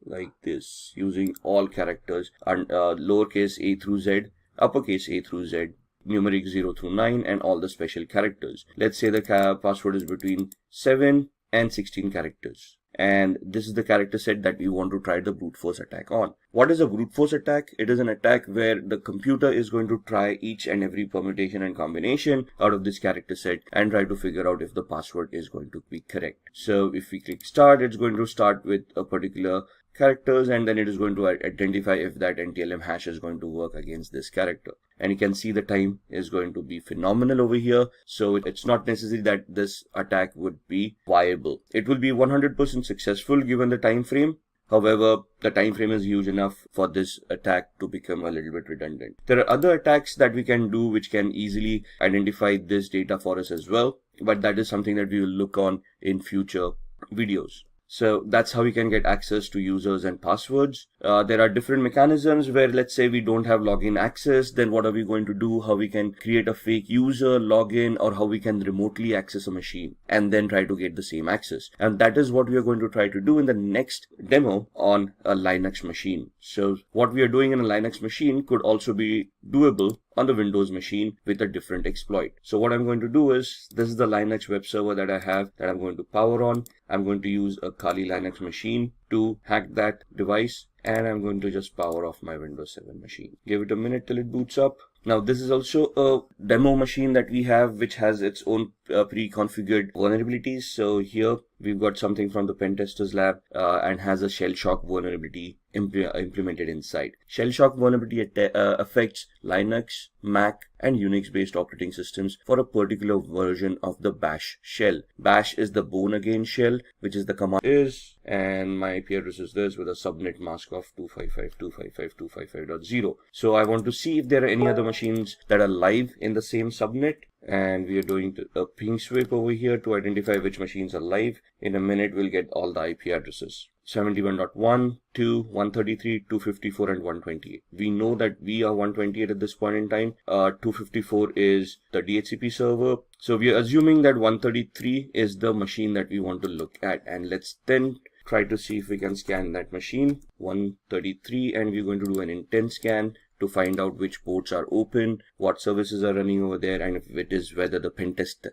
[SPEAKER 3] like this using all characters and lowercase a through z, uppercase a through z, numeric 0 through 9 and all the special characters. Let's say the password is between 7 and 16 characters. And this is the character set that we want to try the brute force attack on. What is a brute force attack? It is an attack where the computer is going to try each and every permutation and combination out of this character set and try to figure out if the password is going to be correct. So if we click start, it's going to start with a particular characters and then it is going to identify if that NTLM hash is going to work against this character. And you can see the time is going to be phenomenal over here. So it's not necessary that this attack would be viable. It will be 100% successful given the time frame. However, the time frame is huge enough for this attack to become a little bit redundant. There are other attacks that we can do which can easily identify this data for us as well. But that is something that we will look on in future videos. So that's how we can get access to users and passwords. There are different mechanisms where, let's say we don't have login access, then what are we going to do? How we can create a fake user, login, or how we can remotely access a machine and then try to get the same access. And that is what we are going to try to do in the next demo on a Linux machine. So what we are doing in a Linux machine could also be doable on the Windows machine with a different exploit. So what I'm going to do is, this is the Linux web server that I have that I'm going to power on. I'm going to use a Kali Linux machine to hack that device, and I'm going to just power off my Windows 7 machine. Give it a minute till it boots up. Now this is also a demo machine that we have which has its own pre-configured vulnerabilities. So here we've got something from the pen testers lab and has a shell shock vulnerability implemented inside. Shell shock vulnerability affects Linux, Mac, and Unix based operating systems for a particular version of the bash shell. Bash is the born again shell, which is the command is, and my IP address is this with a subnet mask of 255.255.255.0. So I want to see if there are any other machines that are live in the same subnet, and we are doing a ping sweep over here to identify which machines are live. In a minute we'll get all the IP addresses. 71.1, 2, 133, 254 and 128. We know that we are 128 at this point in time. 254 is the DHCP server. So we are assuming that 133 is the machine that we want to look at, and let's then try to see if we can scan that machine 133, and we're going to do an intent scan to find out which ports are open, what services are running over there, and if it is whether the pentest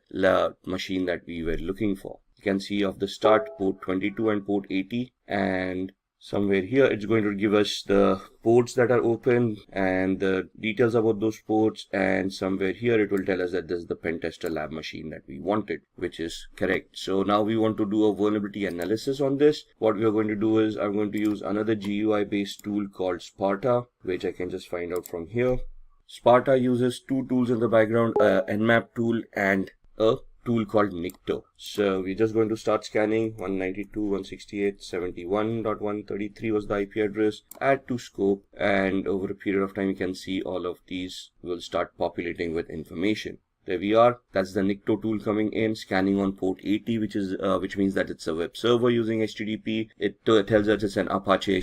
[SPEAKER 3] machine that we were looking for. You can see of the start port 22 and port 80, and somewhere here it's going to give us the ports that are open and the details about those ports, and somewhere here it will tell us that this is the pentester lab machine that we wanted, which is correct. So now we want to do a vulnerability analysis on this. What we are going to do is I'm going to use another GUI based tool called Sparta, which I can just find out from here. Sparta uses two tools in the background, Nmap tool and a tool called Nikto. So we're just going to start scanning 192.168.71.133 was the IP address, add to scope, and over a period of time you can see all of these will start populating with information. There we are. That's the Nikto tool coming in, scanning on port 80, which means that it's a web server using HTTP. It tells us it's an Apache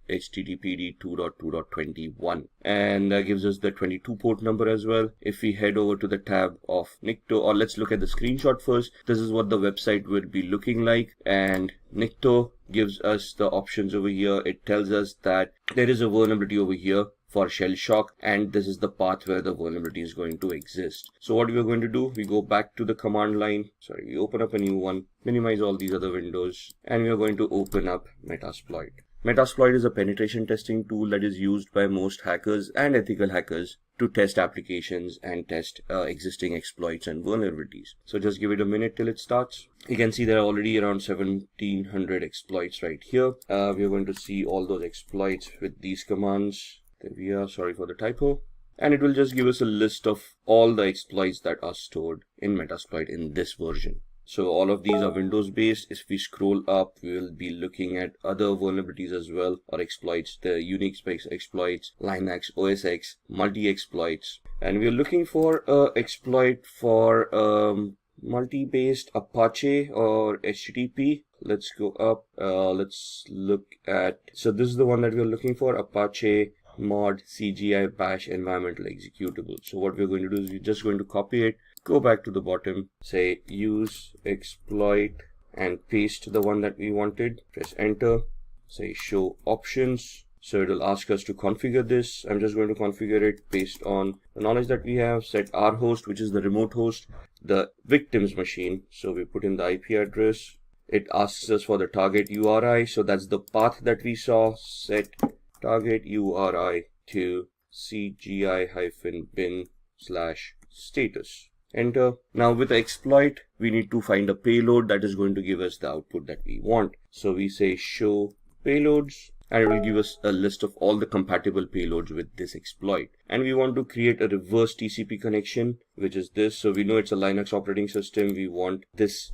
[SPEAKER 3] HTTPD 2.2.21, and gives us the 22 port number as well. If we head over to the tab of Nikto, or let's look at the screenshot first. This is what the website would be looking like, and Nikto gives us the options over here. It tells us that there is a vulnerability over here for shell shock, and this is the path where the vulnerability is going to exist. So what we are going to do, we go back to the command line, we open up a new one, minimize all these other windows, and we are going to open up Metasploit. Metasploit is a penetration testing tool that is used by most hackers and ethical hackers to test applications and test existing exploits and vulnerabilities. So just give it a minute till it starts. You can see there are already around 1700 exploits right here. We are going to see all those exploits with these commands. There we are, sorry for the typo. And it will just give us a list of all the exploits that are stored in Metasploit in this version. So all of these are Windows based. If we scroll up, we will be looking at other vulnerabilities as well, or exploits, the Unix based exploits, Linux, OS X, multi-exploits. And we are looking for an exploit for multi-based Apache or HTTP. Let's go up, let's look at, so this is the one that we are looking for, Apache mod CGI bash environmental executable. So what we're going to do is we're just going to copy it, go back to the bottom, say use exploit, and paste the one that we wanted, press enter, say show options. So it'll ask us to configure this. I'm just going to configure it based on the knowledge that we have. Set our host, which is the remote host, the victim's machine. So we put in the IP address. It asks us for the target URI. So that's the path that we saw. Set target URI to cgi-bin/status. Enter. Now with the exploit, we need to find a payload that is going to give us the output that we want. So we say show payloads, and it will give us a list of all the compatible payloads with this exploit. And we want to create a reverse TCP connection, which is this. So we know it's a Linux operating system. We want this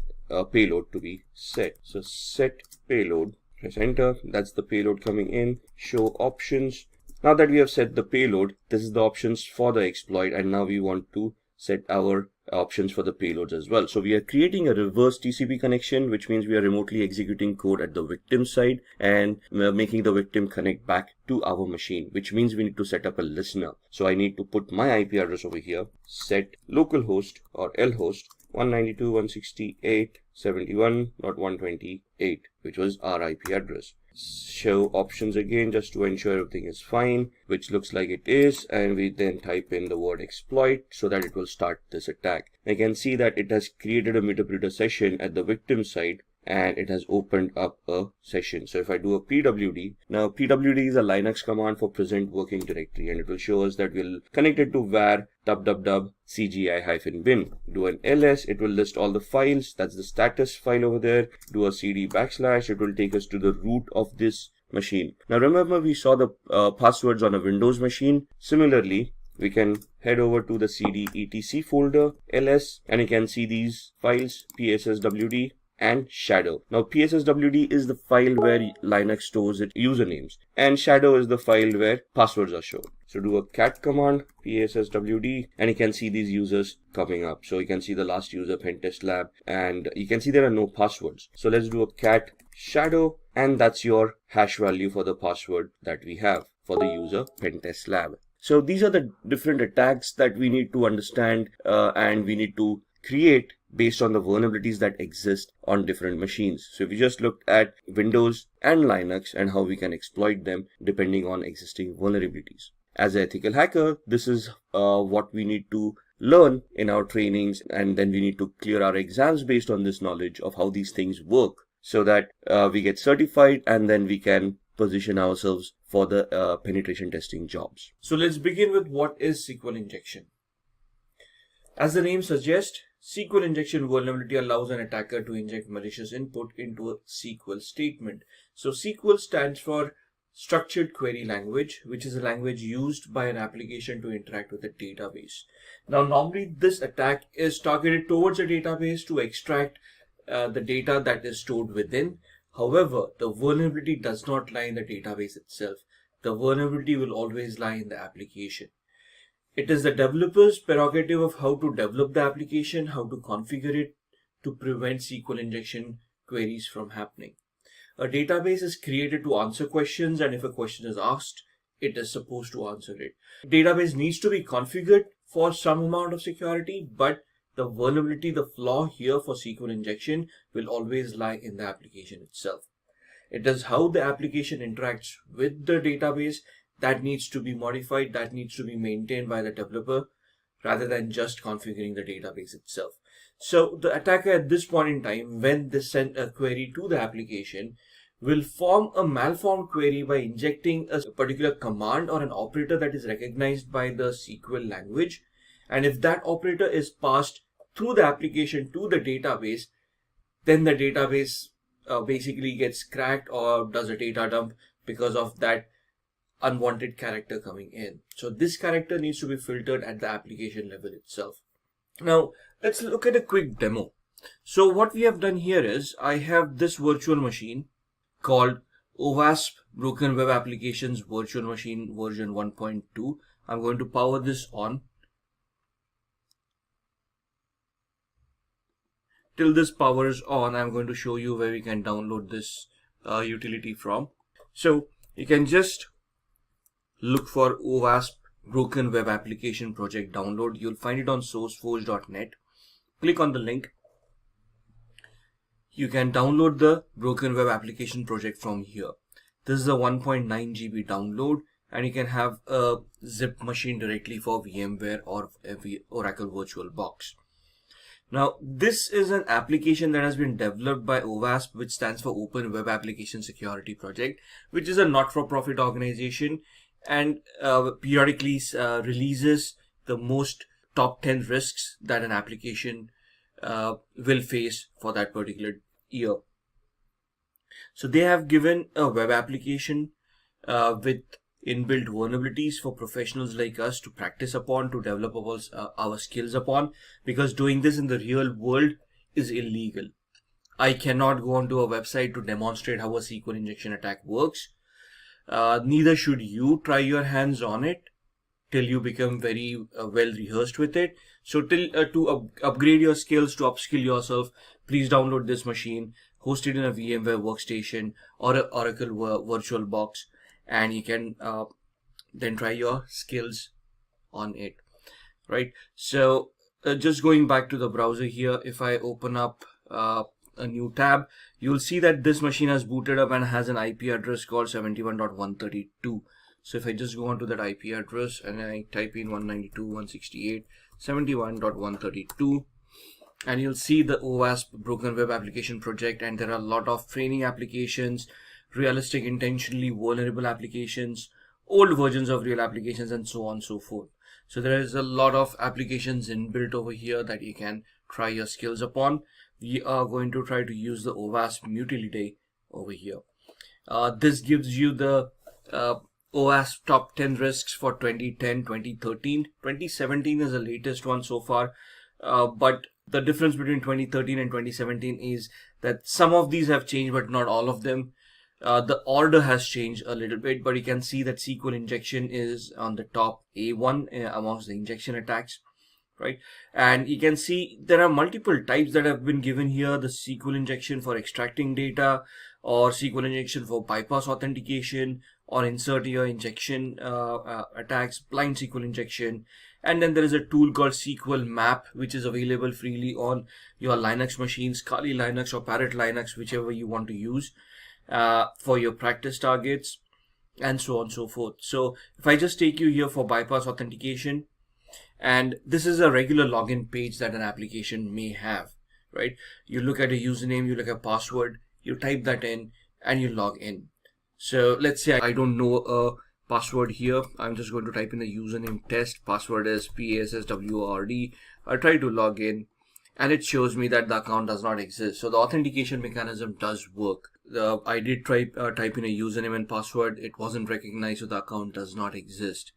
[SPEAKER 3] payload to be set. So set payload, press enter. That's the payload coming in. Show options. Now that we have set the payload, this is the options for the exploit, and now we want to set our options for the payloads as well. So we are creating a reverse TCP connection, which means we are remotely executing code at the victim side and making the victim connect back to our machine, which means we need to set up a listener. So I need to put my IP address over here, set localhost or lhost 192.168.71.128, which was our IP address. Show options again, just to ensure everything is fine, which looks like it is, and we then type in the word exploit so that it will start this attack. I can see that it has created a Metasploit session at the victim side, and it has opened up a session. So if I do a pwd, now pwd is a Linux command for present working directory, and it will show us that we'll connect it to var www cgi-bin. Do an ls, it will list all the files. That's the status file over there. Do a cd /, it will take us to the root of this machine. Now remember, we saw the passwords on a Windows machine. Similarly, we can head over to the cd etc folder ls, and you can see these files psswd and shadow. Now psswd is the file where Linux stores its usernames, and shadow is the file where passwords are shown. So do a cat command psswd, and you can see these users coming up. So you can see the last user pentest lab, and you can see there are no passwords. So let's do a cat shadow, and that's your hash value for the password that we have for the user pentest lab. So these are the different attacks that we need to understand and we need to create based on the vulnerabilities that exist on different machines. So if you just look at Windows and Linux and how we can exploit them depending on existing vulnerabilities. As an ethical hacker, this is what we need to learn in our trainings, and then we need to clear our exams based on this knowledge of how these things work, so that we get certified and then we can position ourselves for the penetration testing jobs. So let's begin with what is SQL injection. As the name suggests, SQL injection vulnerability allows an attacker to inject malicious input into a SQL statement. So SQL stands for Structured Query Language, which is a language used by an application to interact with a database. Now normally this attack is targeted towards a database to extract the data that is stored within. However, the vulnerability does not lie in the database itself. The vulnerability will always lie in the application. It is the developer's prerogative of how to develop the application, how to configure it to prevent SQL injection queries from happening. A database is created to answer questions, and if a question is asked, it is supposed to answer it. Database needs to be configured for some amount of security, but the vulnerability, the flaw here for SQL injection will always lie in the application itself. It is how the application interacts with the database that needs to be modified, that needs to be maintained by the developer rather than just configuring the database itself. So the attacker at this point in time, when they send a query to the application, will form a malformed query by injecting a particular command or an operator that is recognized by the SQL language. And if that operator is passed through the application to the database, then the database basically gets cracked or does a data dump because of that unwanted character coming in. So this character needs to be filtered at the application level itself. Now let's look at a quick demo. So what we have done here is, I have this virtual machine called OWASP Broken Web Applications Virtual Machine version 1.2. I'm going to power this on. Till this powers on, I'm going to show you where we can download this utility from. So you can just look for OWASP Broken Web Application Project download. You'll find it on sourceforge.net. Click on the link. You can download the Broken Web Application Project from here. This is a 1.9 GB download, and you can have a zip machine directly for VMware or Oracle VirtualBox. Now, this is an application that has been developed by OWASP, which stands for Open Web Application Security Project, which is a not-for-profit organization and periodically releases the most top 10 risks that an application will face for that particular year. So they have given a web application with inbuilt vulnerabilities for professionals like us to practice upon, to develop our skills upon, because doing this in the real world is illegal. I cannot go onto a website to demonstrate how a SQL injection attack works. Neither should you try your hands on it till you become very well rehearsed with it. So to upgrade your skills, to upskill yourself, please download this machine, host it in a VMware workstation or an Oracle VirtualBox, and you can then try your skills on it, right? So just going back to the browser here, if I open up a new tab, you'll see that this machine has booted up and has an IP address called 71.132. So if I just go onto that IP address and I type in 192.168.71.132, and you'll see the OWASP Broken Web Application Project, and there are a lot of training applications, realistic intentionally vulnerable applications, old versions of real applications, and so on and so forth. So there is a lot of applications inbuilt over here that you can try your skills upon. We are going to try to use the OWASP utility over here. This gives you the OWASP top 10 risks for 2010, 2013. 2017 is the latest one so far, but the difference between 2013 and 2017 is that some of these have changed, but not all of them. The order has changed a little bit, but you can see that SQL injection is on the top A1 amongst the injection attacks, right? And you can see there are multiple types that have been given here: the SQL injection for extracting data, or SQL injection for bypass authentication, or insert your injection attacks, blind SQL injection. And then there is a tool called SQL Map, which is available freely on your Linux machines, Kali Linux or Parrot Linux, whichever you want to use for your practice targets, and so on and so forth. So if I just take you here for bypass authentication, and this is a regular login page that an application may have, right? You look at a username, you look at password, you type that in, and you log in. So let's say I don't know a password here. I'm just going to type in the username test. Password is PASSWORD. I try to log in, and it shows me that the account does not exist. So the authentication mechanism does work. I did try type in a username and password. It wasn't recognized, so the account does not exist.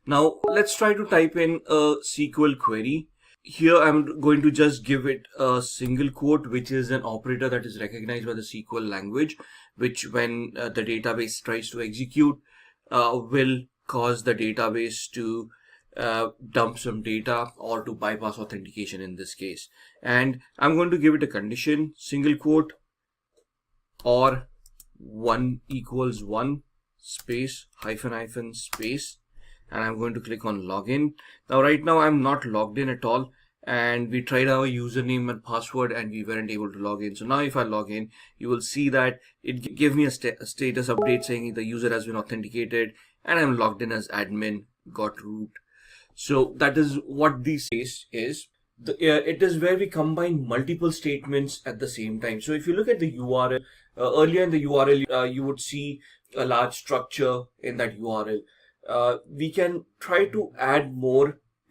[SPEAKER 3] Now let's try to type in a SQL query. Here I'm going to just give it a single quote, which is an operator that is recognized by the SQL language, which when the database tries to execute will cause the database to dump some data or to bypass authentication in this case. And I'm going to give it a condition, single quote, or 1 equals 1 space hyphen space, and I'm going to click on login. Now right now I'm not logged in at all, and we tried our username and password and we weren't able to log in. So now if I log in, you will see that it gave me a status update saying the user has been authenticated, and I'm logged in as admin, got root. So that is what this case is. It is where we combine multiple statements at the same time. So if you look at the URL, earlier in the URL, you would see a large structure in that URL. We can try to add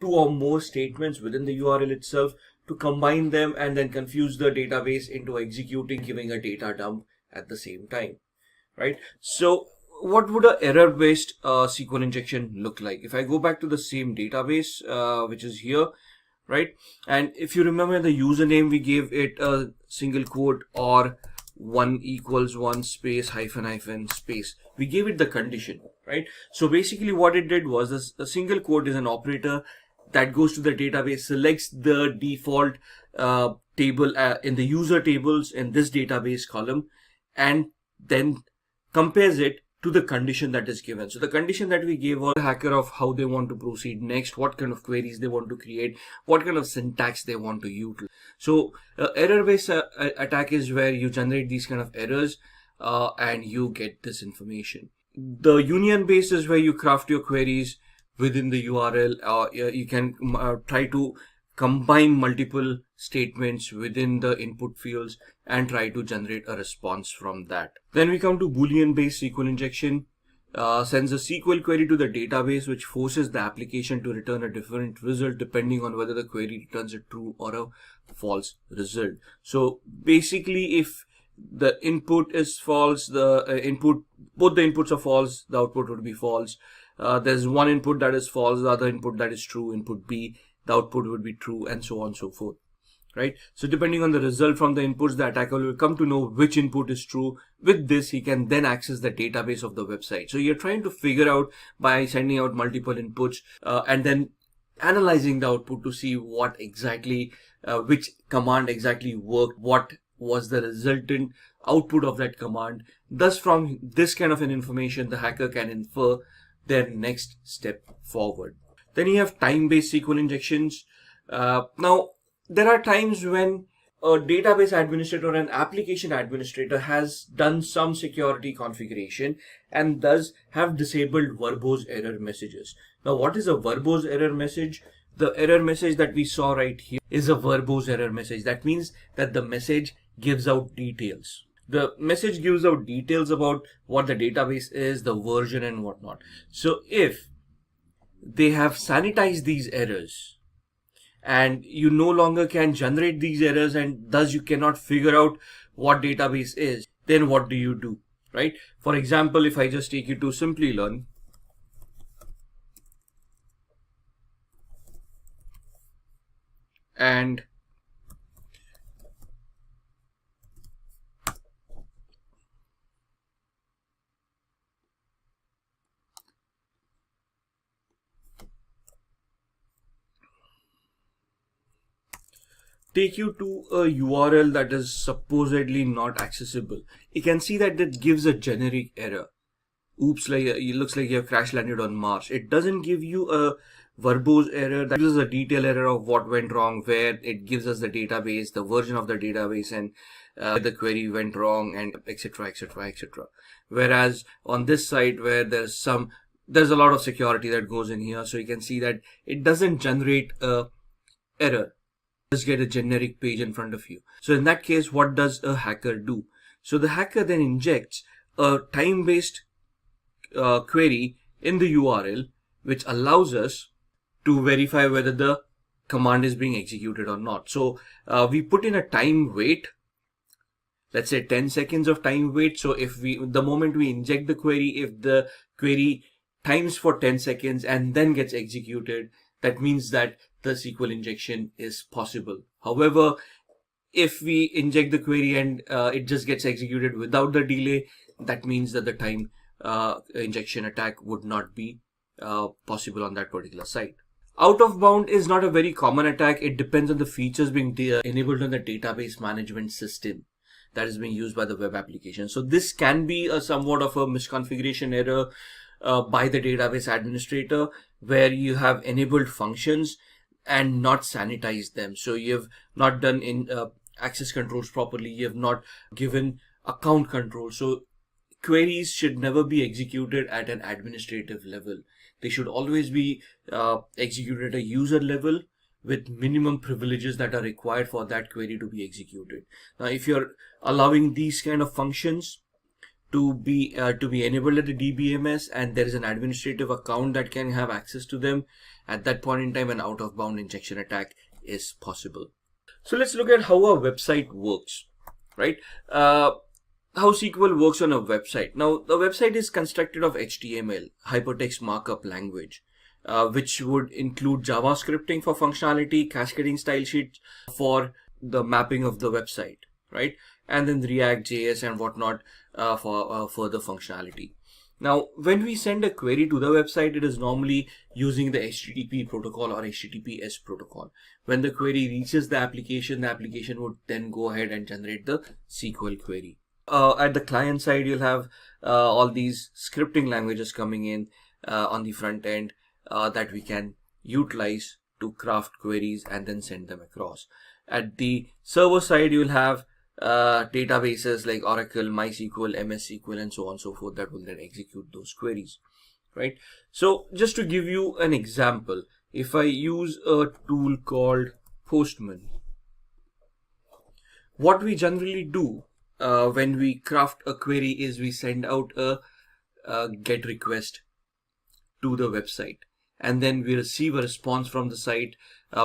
[SPEAKER 3] two or more statements within the URL itself to combine them and then confuse the database into executing, giving a data dump at the same time, right? So what would an error-based SQL injection look like? If I go back to the same database, which is here, right? And if you remember the username, we gave it a single quote or 1 equals 1 space hyphen space. We gave it the condition, right? So basically what it did was a single quote is an operator that goes to the database, selects the default table in the user tables in this database column, and then compares it to the condition that is given. So the condition that we gave was the hacker of how they want to proceed next, what kind of queries they want to create, what kind of syntax they want to utilize. So error-based attack is where you generate these kind of errors and you get this information. The union-based is where you craft your queries within the URL. You can try to combine multiple statements within the input fields and try to generate a response from that. Then we come to Boolean-based SQL injection. Sends a SQL query to the database, which forces the application to return a different result depending on whether the query returns a true or a false result. So basically, if the input is false, both the inputs are false, the output would be false. There's one input that is false, the other input that is true, input B, the output would be true, and so on and so forth, right? So depending on the result from the inputs, the attacker will come to know which input is true. With this, he can then access the database of the website. So you're trying to figure out by sending out multiple inputs and then analyzing the output to see what exactly, which command exactly worked, what was the resultant output of that command. Thus, from this kind of an information, the hacker can infer their next step forward. Then you have time-based SQL injections. Now, there are times when a database administrator or an application administrator has done some security configuration and thus have disabled verbose error messages. Now, what is a verbose error message? The error message that we saw right here is a verbose error message. That means that the message gives out details. The message gives out details about what the database is, the version and whatnot. So if they have sanitized these errors and you no longer can generate these errors and thus you cannot figure out what database is, then what do you do, right? For example, if I just take you to Simplilearn, and take you to a URL that is supposedly not accessible, you can see that it gives a generic error. Oops, like it looks like you have crash landed on Mars. It doesn't give you a verbose error that gives us a detailed error of what went wrong, where it gives us the database, the version of the database, and the query went wrong, and etc, etc, etc. Whereas on this site, where there's a lot of security that goes in here, so you can see that it doesn't generate a error. Just get a generic page in front of you. So in that case, what does a hacker do? So the hacker then injects a time-based query in the URL, which allows us to verify whether the command is being executed or not. So we put in a time wait, let's say 10 seconds of time wait. So if the moment we inject the query, if the query times for 10 seconds and then gets executed, that means that the SQL injection is possible. However, if we inject the query and it just gets executed without the delay, that means that the time injection attack would not be possible on that particular site. Out of bound is not a very common attack. It depends on the features being enabled on the database management system that is being used by the web application. So this can be a somewhat of a misconfiguration error by the database administrator, where you have enabled functions and not sanitized them. So you have not done in access controls properly. You have not given account control. So queries should never be executed at an administrative level. They should always be executed at a user level with minimum privileges that are required for that query to be executed. Now, if you're allowing these kind of functions to be enabled at the DBMS, and there is an administrative account that can have access to them, at that point in time an out of bound injection attack is possible. So let's look at how a website works, right? How SQL works on a website. Now, the website is constructed of HTML, hypertext markup language, which would include JavaScripting for functionality, cascading style sheets for the mapping of the website, right? And then React, JS and whatnot for further functionality. Now, when we send a query to the website, it is normally using the HTTP protocol or HTTPS protocol. When the query reaches the application would then go ahead and generate the SQL query. At the client side, you'll have all these scripting languages coming in on the front end that we can utilize to craft queries and then send them across. At the server side, you'll have databases like Oracle, MySQL, MS SQL, and so on and so forth that will then execute those queries, right? So just to give you an example, if I use a tool called Postman, what we generally do when we craft a query is we send out a GET request to the website, and then we receive a response from the site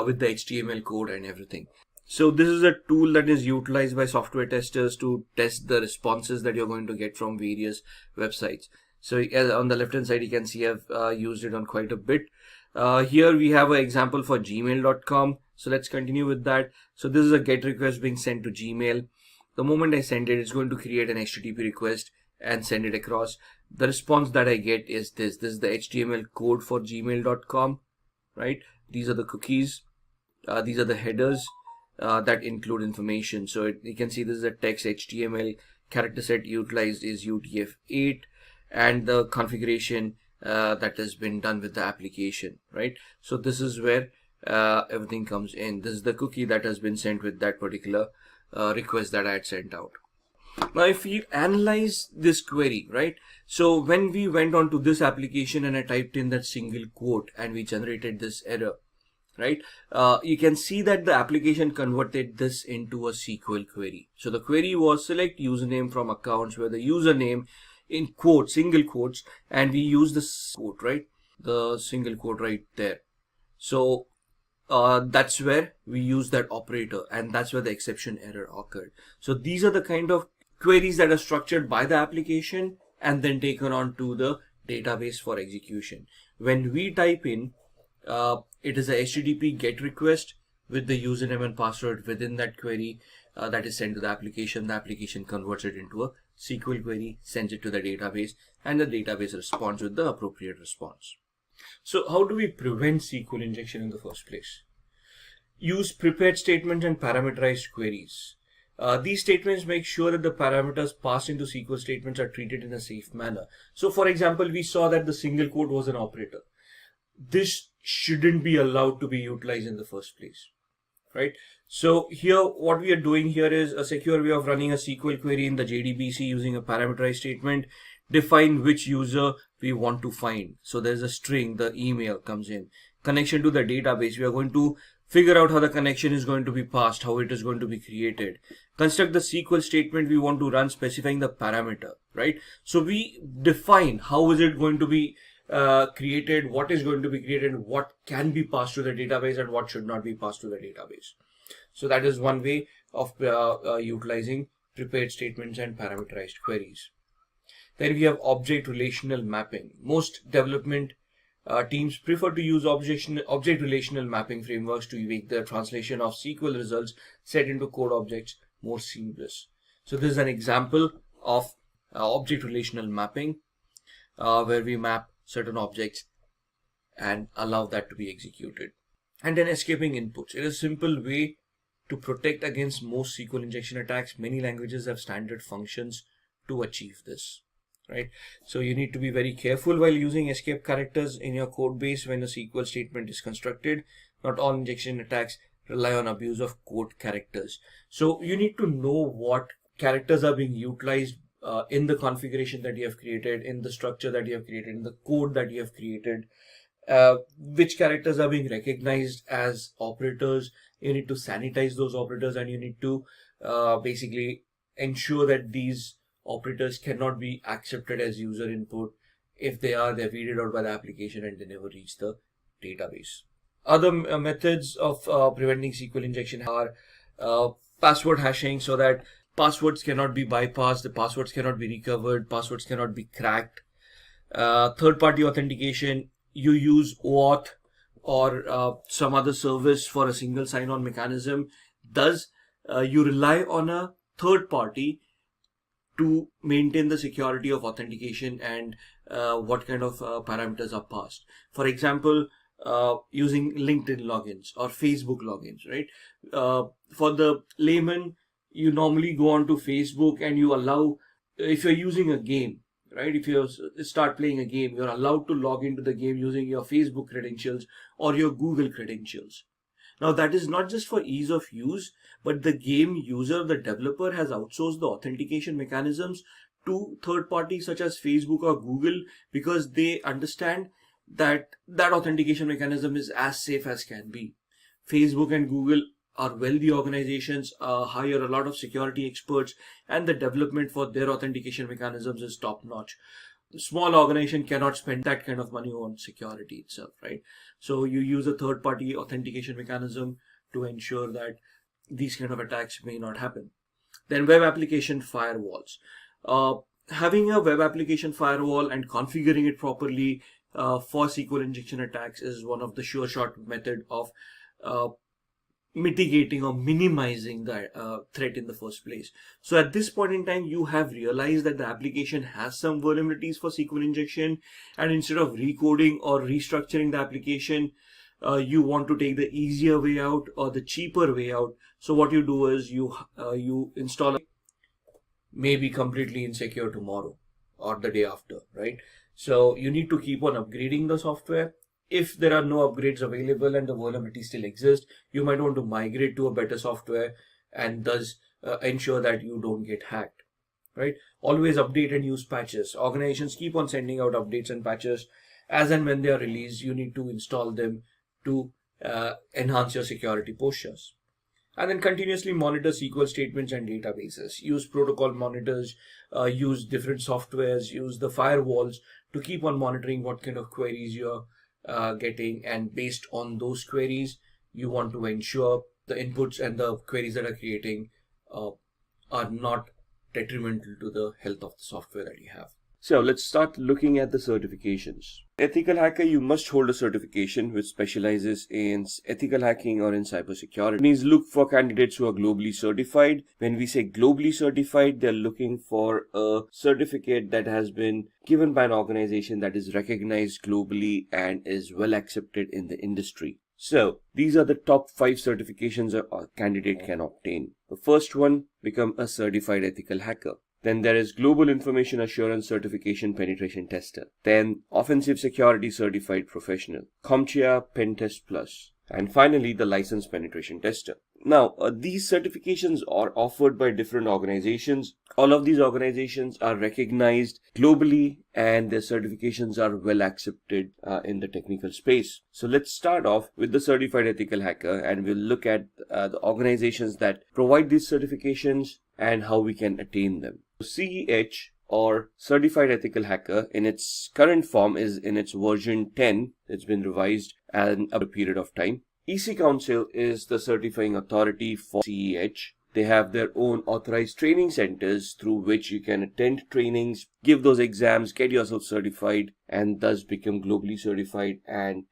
[SPEAKER 3] with the HTML code and everything. So this is a tool that is utilized by software testers to test the responses that you're going to get from various websites. So on the left hand side, you can see I've used it on quite a bit. Here we have an example for gmail.com. So let's continue with that. So this is a GET request being sent to Gmail. The moment I send it, it's going to create an HTTP request and send it across. The response that I get is this. This is the HTML code for gmail.com, right? These are the cookies. These are the headers that include information. So you can see this is a text HTML. Character set utilized is UTF-8, and the configuration that has been done with the application, right? So this is where everything comes in. This is the cookie that has been sent with that particular request that I had sent out. Now, if we analyze this query, right? So when we went on to this application and I typed in that single quote and we generated this error, right? You can see that the application converted this into a SQL query. So the query was select username from accounts, where the username in quotes, single quotes, and we use this quote, right? The single quote right there. So that's where we use that operator, and that's where the exception error occurred. So these are the kind of queries that are structured by the application and then taken on to the database for execution. When we type in, it is a HTTP GET request with the username and password within that query that is sent to the application. The application converts it into a SQL query, sends it to the database, and the database responds with the appropriate response. So how do we prevent SQL injection in the first place? Use prepared statements and parameterized queries. These statements make sure that the parameters passed into SQL statements are treated in a safe manner. So for example, we saw that the single quote was an operator. This shouldn't be allowed to be utilized in the first place, right? So here, what we are doing here is a secure way of running a SQL query in the JDBC using a parameterized statement. Define which user we want to find. So there's a string, the email comes in. Connection to the database, we are going to figure out how the connection is going to be passed, how it is going to be created. Construct the SQL statement we want to run specifying the parameter, right? So we define how is it going to be created, what is going to be created, what can be passed to the database and what should not be passed to the database. So that is one way of utilizing prepared statements and parameterized queries. Then we have object relational mapping. Most development teams prefer to use object relational mapping frameworks to make the translation of SQL results set into code objects more seamless. So this is an example of object relational mapping where we map certain objects and allow that to be executed. And then escaping inputs. It is a simple way to protect against most SQL injection attacks. Many languages have standard functions to achieve this, right? So you need to be very careful while using escape characters in your code base when a SQL statement is constructed. Not all injection attacks rely on abuse of code characters. So you need to know what characters are being utilized in the configuration that you have created, in the structure that you have created, in the code that you have created. Which characters are being recognized as operators. You need to sanitize those operators, and you need to basically ensure that these operators cannot be accepted as user input. If they are, they're weeded out by the application and they never reach the database. Other methods of preventing SQL injection are password hashing, so that passwords cannot be bypassed, the passwords cannot be recovered, passwords cannot be cracked. Third-party authentication, you use OAuth or some other service for a single sign-on mechanism. Thus, you rely on a third party to maintain the security of authentication and what kind of parameters are passed. For example, using LinkedIn logins or Facebook logins, right? For the layman, you normally go on to Facebook and you allow, if you're using a game, right? If you start playing a game, you're allowed to log into the game using your Facebook credentials or your Google credentials. Now that is not just for ease of use, but the game user, the developer, has outsourced the authentication mechanisms to third parties such as Facebook or Google, because they understand that that authentication mechanism is as safe as can be. Facebook and Google are wealthy organizations, hire a lot of security experts, and the development for their authentication mechanisms is top notch. The small organization cannot spend that kind of money on security itself, right? So you use a third party authentication mechanism to ensure that these kind of attacks may not happen. Then web application firewalls. Having a web application firewall and configuring it properly for SQL injection attacks is one of the sure shot method of mitigating or minimizing the threat in the first place. So at this point in time, you have realized that the application has some vulnerabilities for SQL injection, and instead of recoding or restructuring the application, you want to take the easier way out or the cheaper way out. So what you do is you install it, may be completely insecure tomorrow or the day after, right? So you need to keep on upgrading the software. If there are no upgrades available and the vulnerability still exists, you might want to migrate to a better software and thus ensure that you don't get hacked, right? Always update and use patches. Organizations keep on sending out updates and patches. As and when they are released, you need to install them to enhance your security postures. And then continuously monitor SQL statements and databases. Use protocol monitors, use different softwares, use the firewalls to keep on monitoring what kind of queries you're getting, and based on those queries, you want to ensure the inputs and the queries that are creating are not detrimental to the health of the software that you have. So let's start looking at the certifications. Ethical hacker, you must hold a certification which specializes in ethical hacking or in cybersecurity. Companies look for candidates who are globally certified. When we say globally certified, they're looking for a certificate that has been given by an organization that is recognized globally and is well accepted in the industry. So these are the top 5 certifications a candidate can obtain. The first one, become a certified ethical hacker. Then there is Global Information Assurance Certification Penetration Tester. Then Offensive Security Certified Professional. CompTIA Pen Test Plus. And finally, the Licensed Penetration Tester. Now, these certifications are offered by different organizations. All of these organizations are recognized globally and their certifications are well accepted in the technical space. So let's start off with the Certified Ethical Hacker and we'll look at the organizations that provide these certifications and how we can attain them. CEH or Certified Ethical Hacker in its current form is in its version 10. It's been revised and a period of time. EC Council is the certifying authority for CEH. They have their own authorized training centers through which you can attend trainings, give those exams, get yourself certified, and thus become globally certified and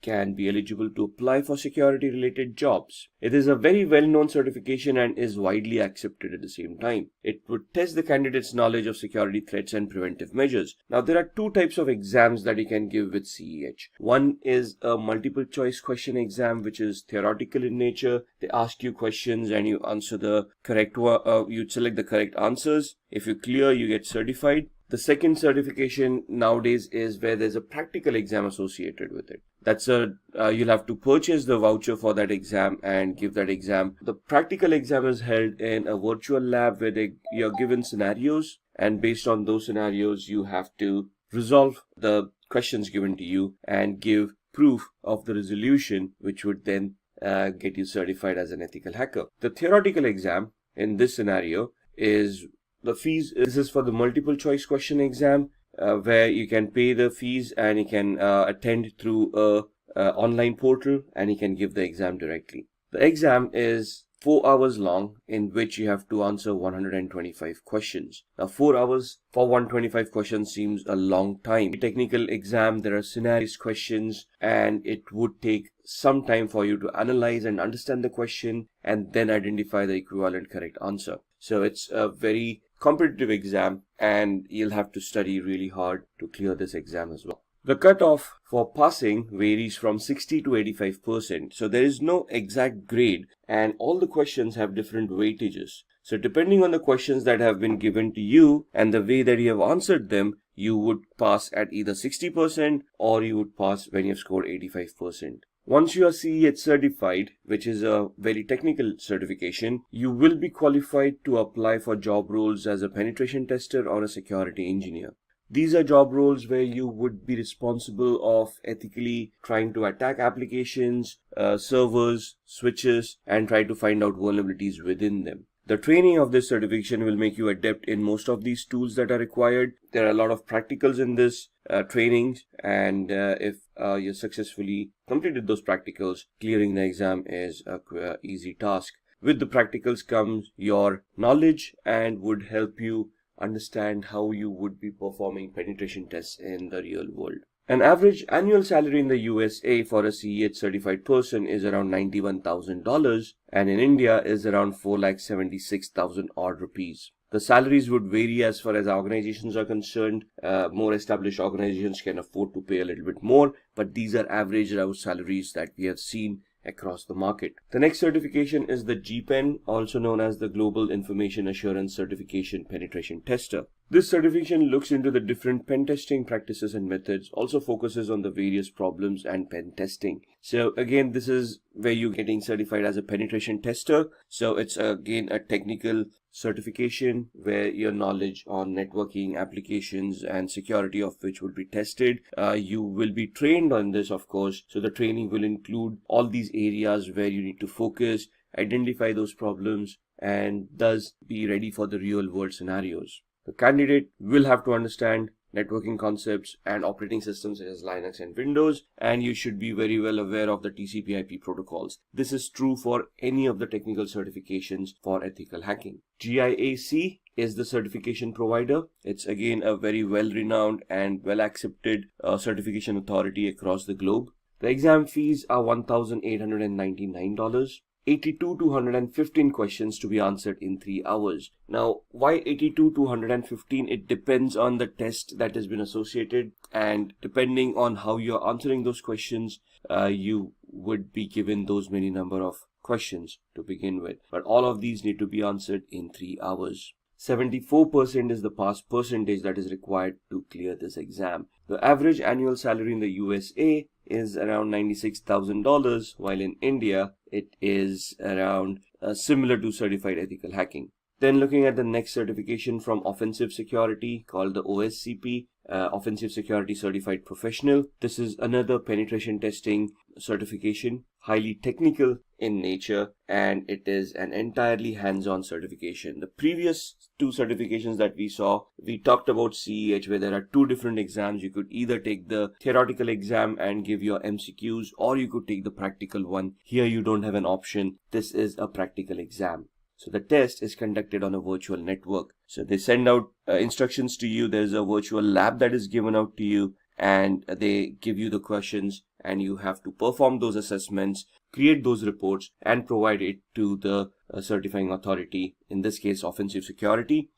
[SPEAKER 3] can be eligible to apply for security related jobs. It is a very well-known certification and is widely accepted at the same time. It would test the candidate's knowledge of security threats and preventive measures. Now there are 2 types of exams that you can give with CEH. One is a multiple choice question exam which is theoretical in nature. They ask you questions and you answer the correct one, you select the correct answers. If you clear, you get certified. The second certification nowadays is where there's a practical exam associated with it. That's you'll have to purchase the voucher for that exam and give that exam. The practical exam is held in a virtual lab where you're given scenarios, and based on those scenarios, you have to resolve the questions given to you and give proof of the resolution, which would then get you certified as an ethical hacker. The theoretical exam in this scenario is the fees. This is for the multiple choice question exam where you can pay the fees and you can attend through a online portal and you can give the exam directly. The exam is 4 hours long in which you have to answer 125 questions. Now 4 hours for 125 questions seems a long time. Technical exam, there are scenarios questions and it would take some time for you to analyze and understand the question and then identify the equivalent correct answer. So it's a very competitive exam and you'll have to study really hard to clear this exam as well. The cutoff for passing varies from 60 to 85%. So there is no exact grade and all the questions have different weightages. So depending on the questions that have been given to you and the way that you have answered them, you would pass at either 60% or you would pass when you've scored 85%. Once you are CEH certified, which is a very technical certification, you will be qualified to apply for job roles as a penetration tester or a security engineer. These are job roles where you would be responsible of ethically trying to attack applications, servers, switches, and try to find out vulnerabilities within them. The training of this certification will make you adept in most of these tools that are required. There are a lot of practicals in this trainings, and if you successfully completed those practicals, clearing the exam is a easy task. With the practicals comes your knowledge and would help you understand how you would be performing penetration tests in the real world. An average annual salary in the USA for a CEH certified person is around $91,000 and in India is around 4,76,000 odd rupees. The salaries would vary as far as organizations are concerned. More established organizations can afford to pay a little bit more, but these are average salaries that we have seen across the market. The next certification is the GPEN, also known as the Global Information Assurance Certification Penetration Tester. This certification looks into the different pen testing practices and methods, also focuses on the various problems and pen testing. So again, this is where you're getting certified as a penetration tester. So it's again a technical certification where your knowledge on networking, applications, and security of which will be tested. You will be trained on this, of course. So the training will include all these areas where you need to focus, identify those problems, and thus be ready for the real world scenarios. The candidate will have to understand networking concepts and operating systems such as Linux and Windows, and you should be very well aware of the TCP/IP protocols. This is true for any of the technical certifications for ethical hacking. GIAC is the certification provider. It's again a very well-renowned and well-accepted certification authority across the globe. The exam fees are $1,899. 82 to 115 questions to be answered in 3 hours. Now, why 82 to 115? It depends on the test that has been associated, and depending on how you're answering those questions, you would be given those many number of questions to begin with. But all of these need to be answered in 3 hours. 74% is the pass percentage that is required to clear this exam. The average annual salary in the USA is around $96,000, while in India it is around similar to certified ethical hacking. Then looking at the next certification from Offensive Security called the OSCP, Offensive Security Certified Professional. This is another penetration testing certification, highly technical in nature, and it is an entirely hands-on certification. The previous two certifications that we saw, we talked about CEH, where there are two different exams. You could either take the theoretical exam and give your MCQs, or you could take the practical one. Here you don't have an option. This is a practical exam. So the test is conducted on a virtual network. So they send out instructions to you. There's a virtual lab that is given out to you, and they give you the questions, and you have to perform those assessments, create those reports, and provide it to the certifying authority, in this case Offensive Security.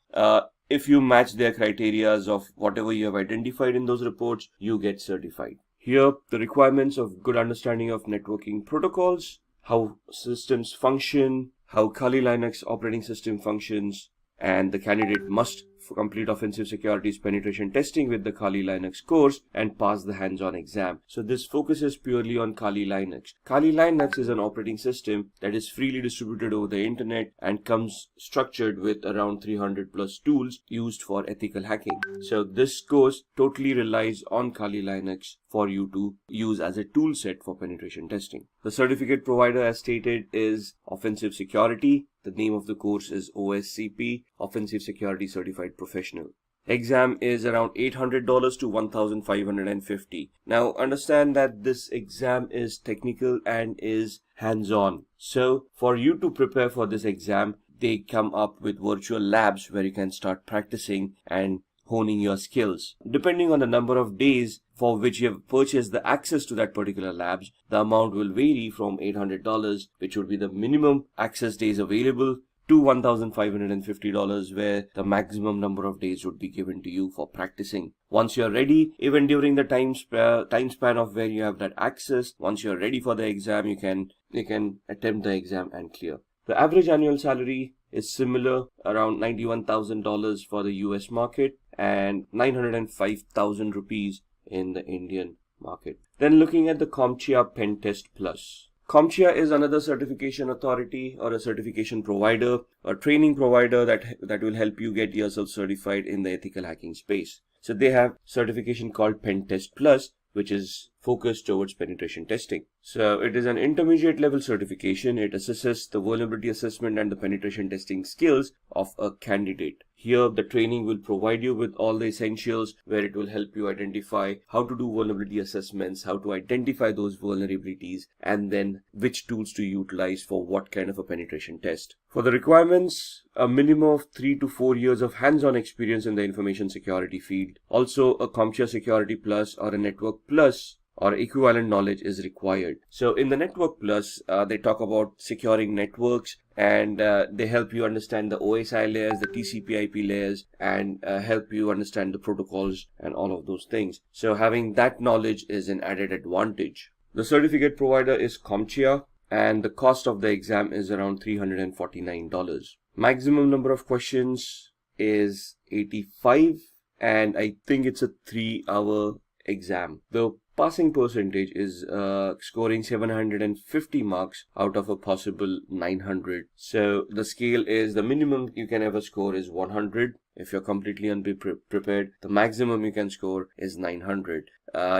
[SPEAKER 3] If you match their criteria of whatever you have identified in those reports, you get certified. Here, the requirements of good understanding of networking protocols, how systems function, how Kali Linux operating system functions, and the candidate must complete Offensive Security's penetration testing with the Kali Linux course and pass the hands-on exam. So this focuses purely on Kali Linux. Kali Linux is an operating system that is freely distributed over the internet and comes structured with around 300 plus tools used for ethical hacking. So this course totally relies on Kali Linux for you to use as a tool set for penetration testing. The certificate provider, as stated, is Offensive Security. The name of the course is OSCP, Offensive Security Certified Professional. Exam is around $800 to $1,550. Now understand that this exam is technical and is hands-on. So for you to prepare for this exam, they come up with virtual labs where you can start practicing and honing your skills. Depending on the number of days for which you have purchased the access to that particular labs, the amount will vary from $800, which would be the minimum access days available, to $1,550, where the maximum number of days would be given to you for practicing. Once you're ready, even during the time span of where you have that access, once you're ready for the exam, you can attempt the exam and clear. The average annual salary is similar, around $91,000 for the US market and 905,000 rupees in the Indian market. Then looking at the CompTIA Pen Test Plus. CompTIA is another certification authority or a certification provider, a training provider that will help you get yourself certified in the ethical hacking space. So they have certification called Pen Test Plus, which is focused towards penetration testing. So it is an intermediate level certification. It assesses the vulnerability assessment and the penetration testing skills of a candidate. Here, the training will provide you with all the essentials, where it will help you identify how to do vulnerability assessments, how to identify those vulnerabilities, and then which tools to utilize for what kind of a penetration test. For the requirements, a minimum of 3 to 4 years of hands-on experience in the information security field. Also, a CompTIA Security Plus or a Network Plus or equivalent knowledge is required. So in the Network Plus, they talk about securing networks, and they help you understand the OSI layers, the TCP/IP layers, and help you understand the protocols and all of those things. So having that knowledge is an added advantage. The certificate provider is CompTIA, and the cost of the exam is around $349. Maximum number of questions is 85, and I think it's a 3-hour exam. The passing percentage is scoring 750 marks out of a possible 900. So the scale is, the minimum you can ever score is 100. If you're completely unprepared, the maximum you can score is 900.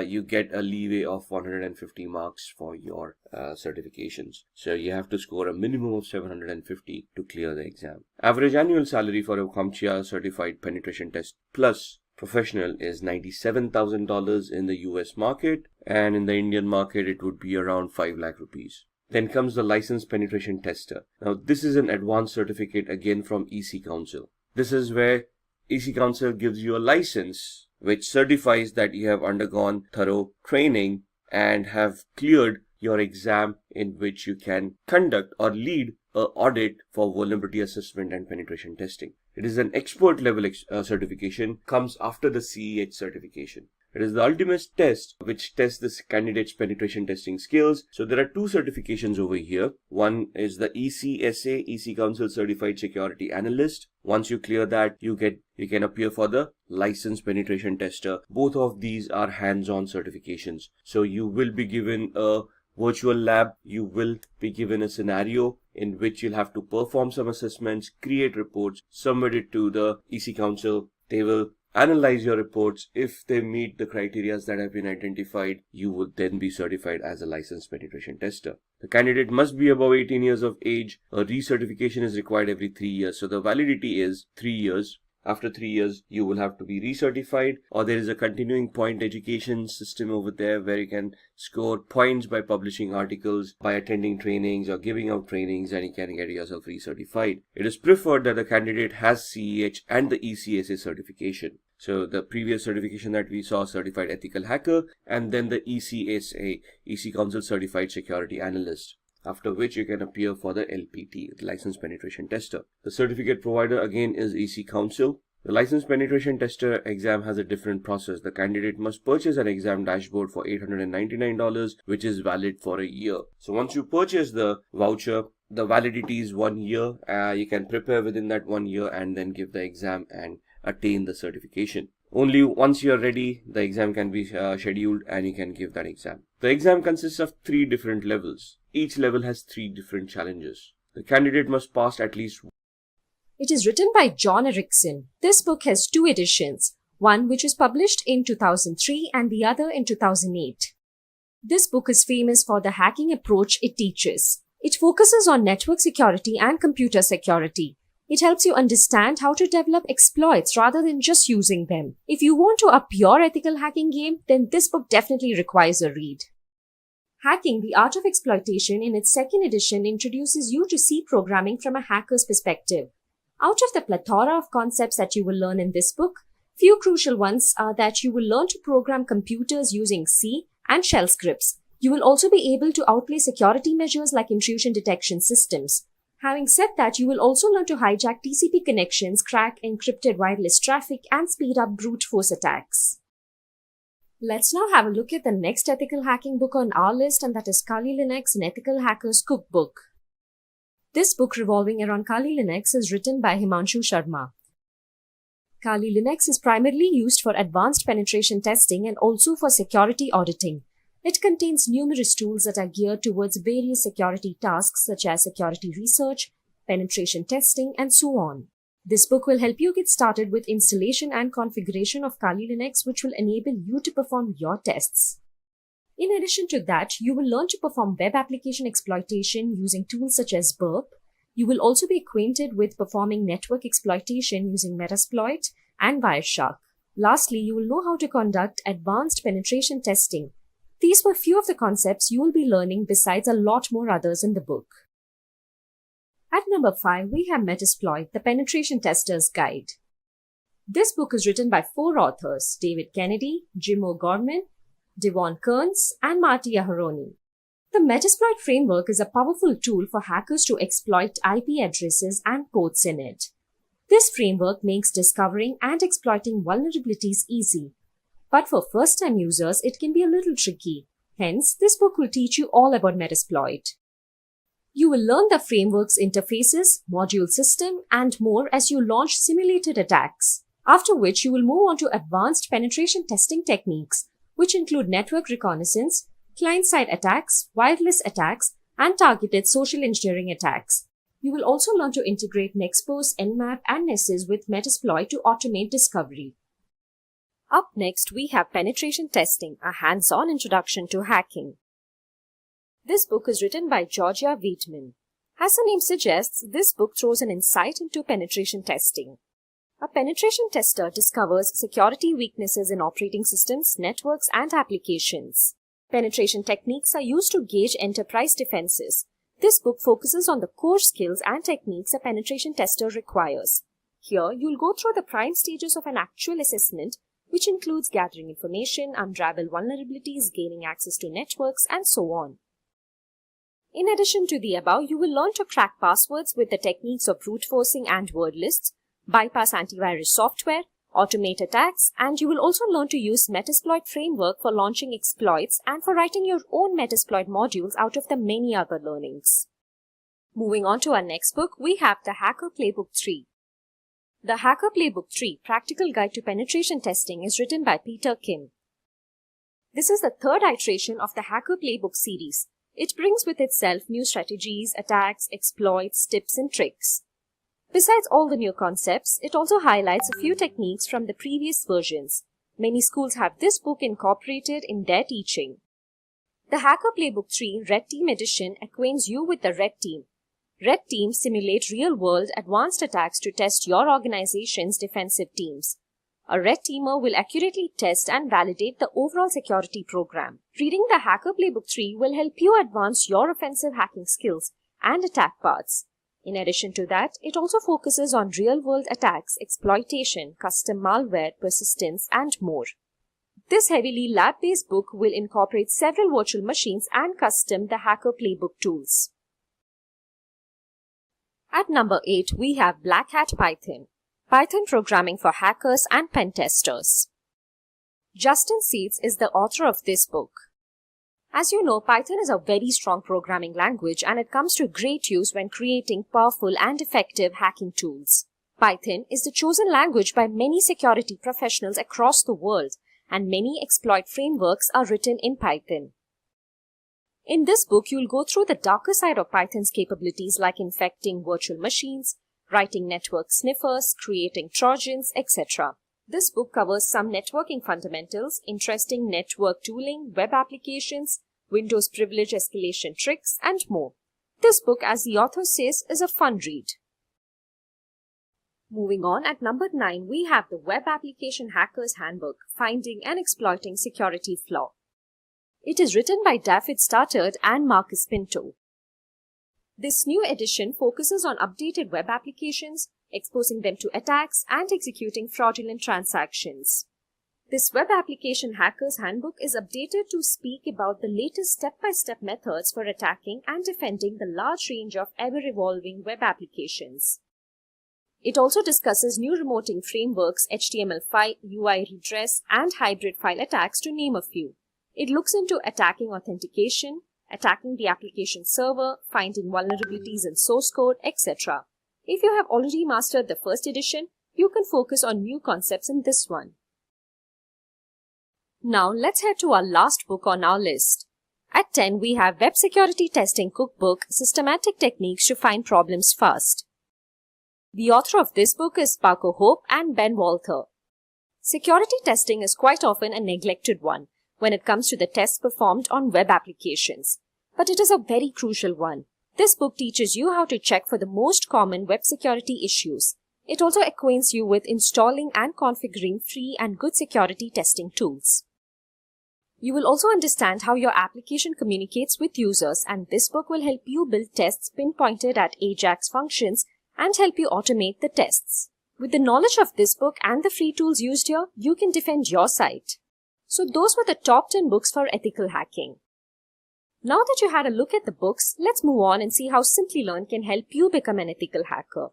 [SPEAKER 3] You get a leeway of 150 marks for your certifications. So you have to score a minimum of 750 to clear the exam. Average annual salary for a CompTIA Certified Penetration Test Plus Professional is $97,000 in the US market, and in the Indian market it would be around 5 lakh rupees. Then comes the Licensed Penetration Tester. Now this is an advanced certificate again from EC Council. This is where EC Council gives you a license which certifies that you have undergone thorough training and have cleared your exam in which you can conduct or lead an audit for vulnerability assessment and penetration testing. It is an expert level certification, comes after the CEH certification. It is the ultimate test which tests the candidate's penetration testing skills. So there are two certifications over here. One is the ECSA, EC Council Certified Security Analyst. Once you clear that, you can appear for the licensed penetration tester. Both of these are hands-on certifications. So you will be given a virtual lab. You will be given a scenario in which you'll have to perform some assessments, create reports, submit it to the EC Council. They will analyze your reports. If they meet the criteria that have been identified, you would then be certified as a licensed penetration tester. The candidate must be above 18 years of age. A recertification is required every 3 years. So the validity is 3 years. After 3 years, you will have to be recertified, or there is a continuing point education system over there where you can score points by publishing articles, by attending trainings or giving out trainings, and you can get yourself recertified. It is preferred that the candidate has CEH and the ECSA certification. So the previous certification that we saw, Certified Ethical Hacker, and then the ECSA, EC Council Certified Security Analyst, after which you can appear for the LPT, Licensed Penetration Tester. The certificate provider again is EC Council. The Licensed Penetration Tester exam has a different process. The candidate must purchase an exam dashboard for $899, which is valid for a year. So once you purchase the voucher, the validity is 1 year. You can prepare within that 1 year and then give the exam and attain the certification. Only once you're ready, the exam can be scheduled and you can give that exam. The exam consists of 3 different levels. Each level has 3 different challenges. The candidate must pass at least.
[SPEAKER 1] It is written by John Erickson. This book has 2 editions, one which was published in 2003 and the other in 2008. This book is famous for the hacking approach it teaches. It focuses on network security and computer security. It helps you understand how to develop exploits rather than just using them. If you want to up your ethical hacking game, then this book definitely requires a read. Hacking: The Art of Exploitation in its 2nd edition introduces you to C programming from a hacker's perspective. Out of the plethora of concepts that you will learn in this book, few crucial ones are that you will learn to program computers using C and shell scripts. You will also be able to outplay security measures like intrusion detection systems. Having said that, you will also learn to hijack TCP connections, crack encrypted wireless traffic, and speed up brute force attacks. Let's now have a look at the next ethical hacking book on our list, and that is Kali Linux, an ethical hacker's cookbook. This book revolving around Kali Linux is written by Himanshu Sharma. Kali Linux is primarily used for advanced penetration testing and also for security auditing. It contains numerous tools that are geared towards various security tasks such as security research, penetration testing, and so on. This book will help you get started with installation and configuration of Kali Linux, which will enable you to perform your tests. In addition to that, you will learn to perform web application exploitation using tools such as Burp. You will also be acquainted with performing network exploitation using Metasploit and Wireshark. Lastly, you will know how to conduct advanced penetration testing. These were few of the concepts you will be learning besides a lot more others in the book. At number 5, we have Metasploit, the Penetration Tester's Guide. This book is written by 4 authors: David Kennedy, Jim O'Gorman, Devon Kearns, and Marty Aharoni. The Metasploit framework is a powerful tool for hackers to exploit IP addresses and ports in it. This framework makes discovering and exploiting vulnerabilities easy. But for first-time users, it can be a little tricky. Hence, this book will teach you all about Metasploit. You will learn the framework's interfaces, module system, and more as you launch simulated attacks. After which, you will move on to advanced penetration testing techniques, which include network reconnaissance, client-side attacks, wireless attacks, and targeted social engineering attacks. You will also learn to integrate Nexpose, Nmap, and Nessus with Metasploit to automate discovery. Up next, we have Penetration Testing, a hands-on introduction to hacking. This book is written by Georgia Wiedemann. As the name suggests, this book throws an insight into penetration testing. A penetration tester discovers security weaknesses in operating systems, networks, and applications. Penetration techniques are used to gauge enterprise defenses. This book focuses on the core skills and techniques a penetration tester requires. Here, you'll go through the prime stages of an actual assessment, which includes gathering information, unravel vulnerabilities, gaining access to networks, and so on. In addition to the above, you will learn to crack passwords with the techniques of brute forcing and word lists, bypass antivirus software, automate attacks, and you will also learn to use Metasploit framework for launching exploits and for writing your own Metasploit modules out of the many other learnings. Moving on to our next book, we have the Hacker Playbook 3. The Hacker Playbook 3, Practical Guide to Penetration Testing, is written by Peter Kim. This is the third iteration of the Hacker Playbook series. It brings with itself new strategies, attacks, exploits, tips, and tricks. Besides all the new concepts, it also highlights a few techniques from the previous versions. Many schools have this book incorporated in their teaching. The Hacker Playbook 3 Red Team Edition acquaints you with the Red Team. Red Teams simulate real-world advanced attacks to test your organization's defensive teams. A red teamer will accurately test and validate the overall security program. Reading the Hacker Playbook 3 will help you advance your offensive hacking skills and attack paths. In addition to that, it also focuses on real-world attacks, exploitation, custom malware, persistence, and more. This heavily lab-based book will incorporate several virtual machines and custom the Hacker Playbook tools. At number 8, we have Black Hat Python. Python programming for hackers and pen testers. Justin Seeds is the author of this book. As you know, Python is a very strong programming language and it comes to great use when creating powerful and effective hacking tools. Python is the chosen language by many security professionals across the world, and many exploit frameworks are written in Python. In this book, you'll go through the darker side of Python's capabilities like infecting virtual machines, writing network sniffers, creating trojans, etc. This book covers some networking fundamentals, interesting network tooling, web applications, Windows privilege escalation tricks, and more. This book, as the author says, is a fun read. Moving on, at number 9, we have the Web Application Hacker's Handbook, Finding and Exploiting Security Flaw. It is written by David Stoddard and Marcus Pinto. This new edition focuses on updated web applications, exposing them to attacks, and executing fraudulent transactions. This Web Application Hacker's Handbook is updated to speak about the latest step-by-step methods for attacking and defending the large range of ever-evolving web applications. It also discusses new remoting frameworks, HTML5, UI redress, and hybrid file attacks, to name a few. It looks into attacking authentication, attacking the application server, finding vulnerabilities in source code, etc. If you have already mastered the first edition, you can focus on new concepts in this one. Now let's head to our last book on our list. At 10, we have Web Security Testing Cookbook, Systematic Techniques to Find Problems Fast. The author of this book is Paco Hope and Ben Walther. Security testing is quite often a neglected one when it comes to the tests performed on web applications. But it is a very crucial one. This book teaches you how to check for the most common web security issues. It also acquaints you with installing and configuring free and good security testing tools. You will also understand how your application communicates with users, and this book will help you build tests pinpointed at AJAX functions and help you automate the tests. With the knowledge of this book and the free tools used here, you can defend your site. So those were the top 10 books for ethical hacking. Now that you had a look at the books, let's move on and see how Simplilearn can help you become an ethical hacker.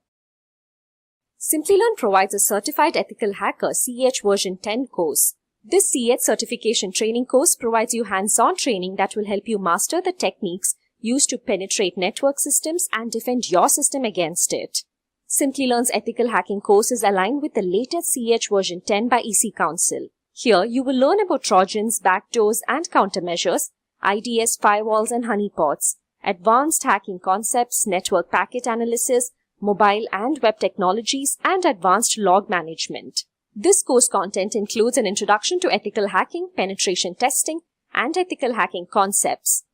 [SPEAKER 1] Simplilearn provides a Certified Ethical Hacker CH version 10 course. This CH certification training course provides you hands-on training that will help you master the techniques used to penetrate network systems and defend your system against it. Simplilearn's ethical hacking course is aligned with the latest CH version 10 by EC Council. Here, you will learn about Trojans, backdoors, and countermeasures, IDS firewalls and honeypots, advanced hacking concepts, network packet analysis, mobile and web technologies, and advanced log management. This course content includes an introduction to ethical hacking, penetration testing, and ethical hacking concepts.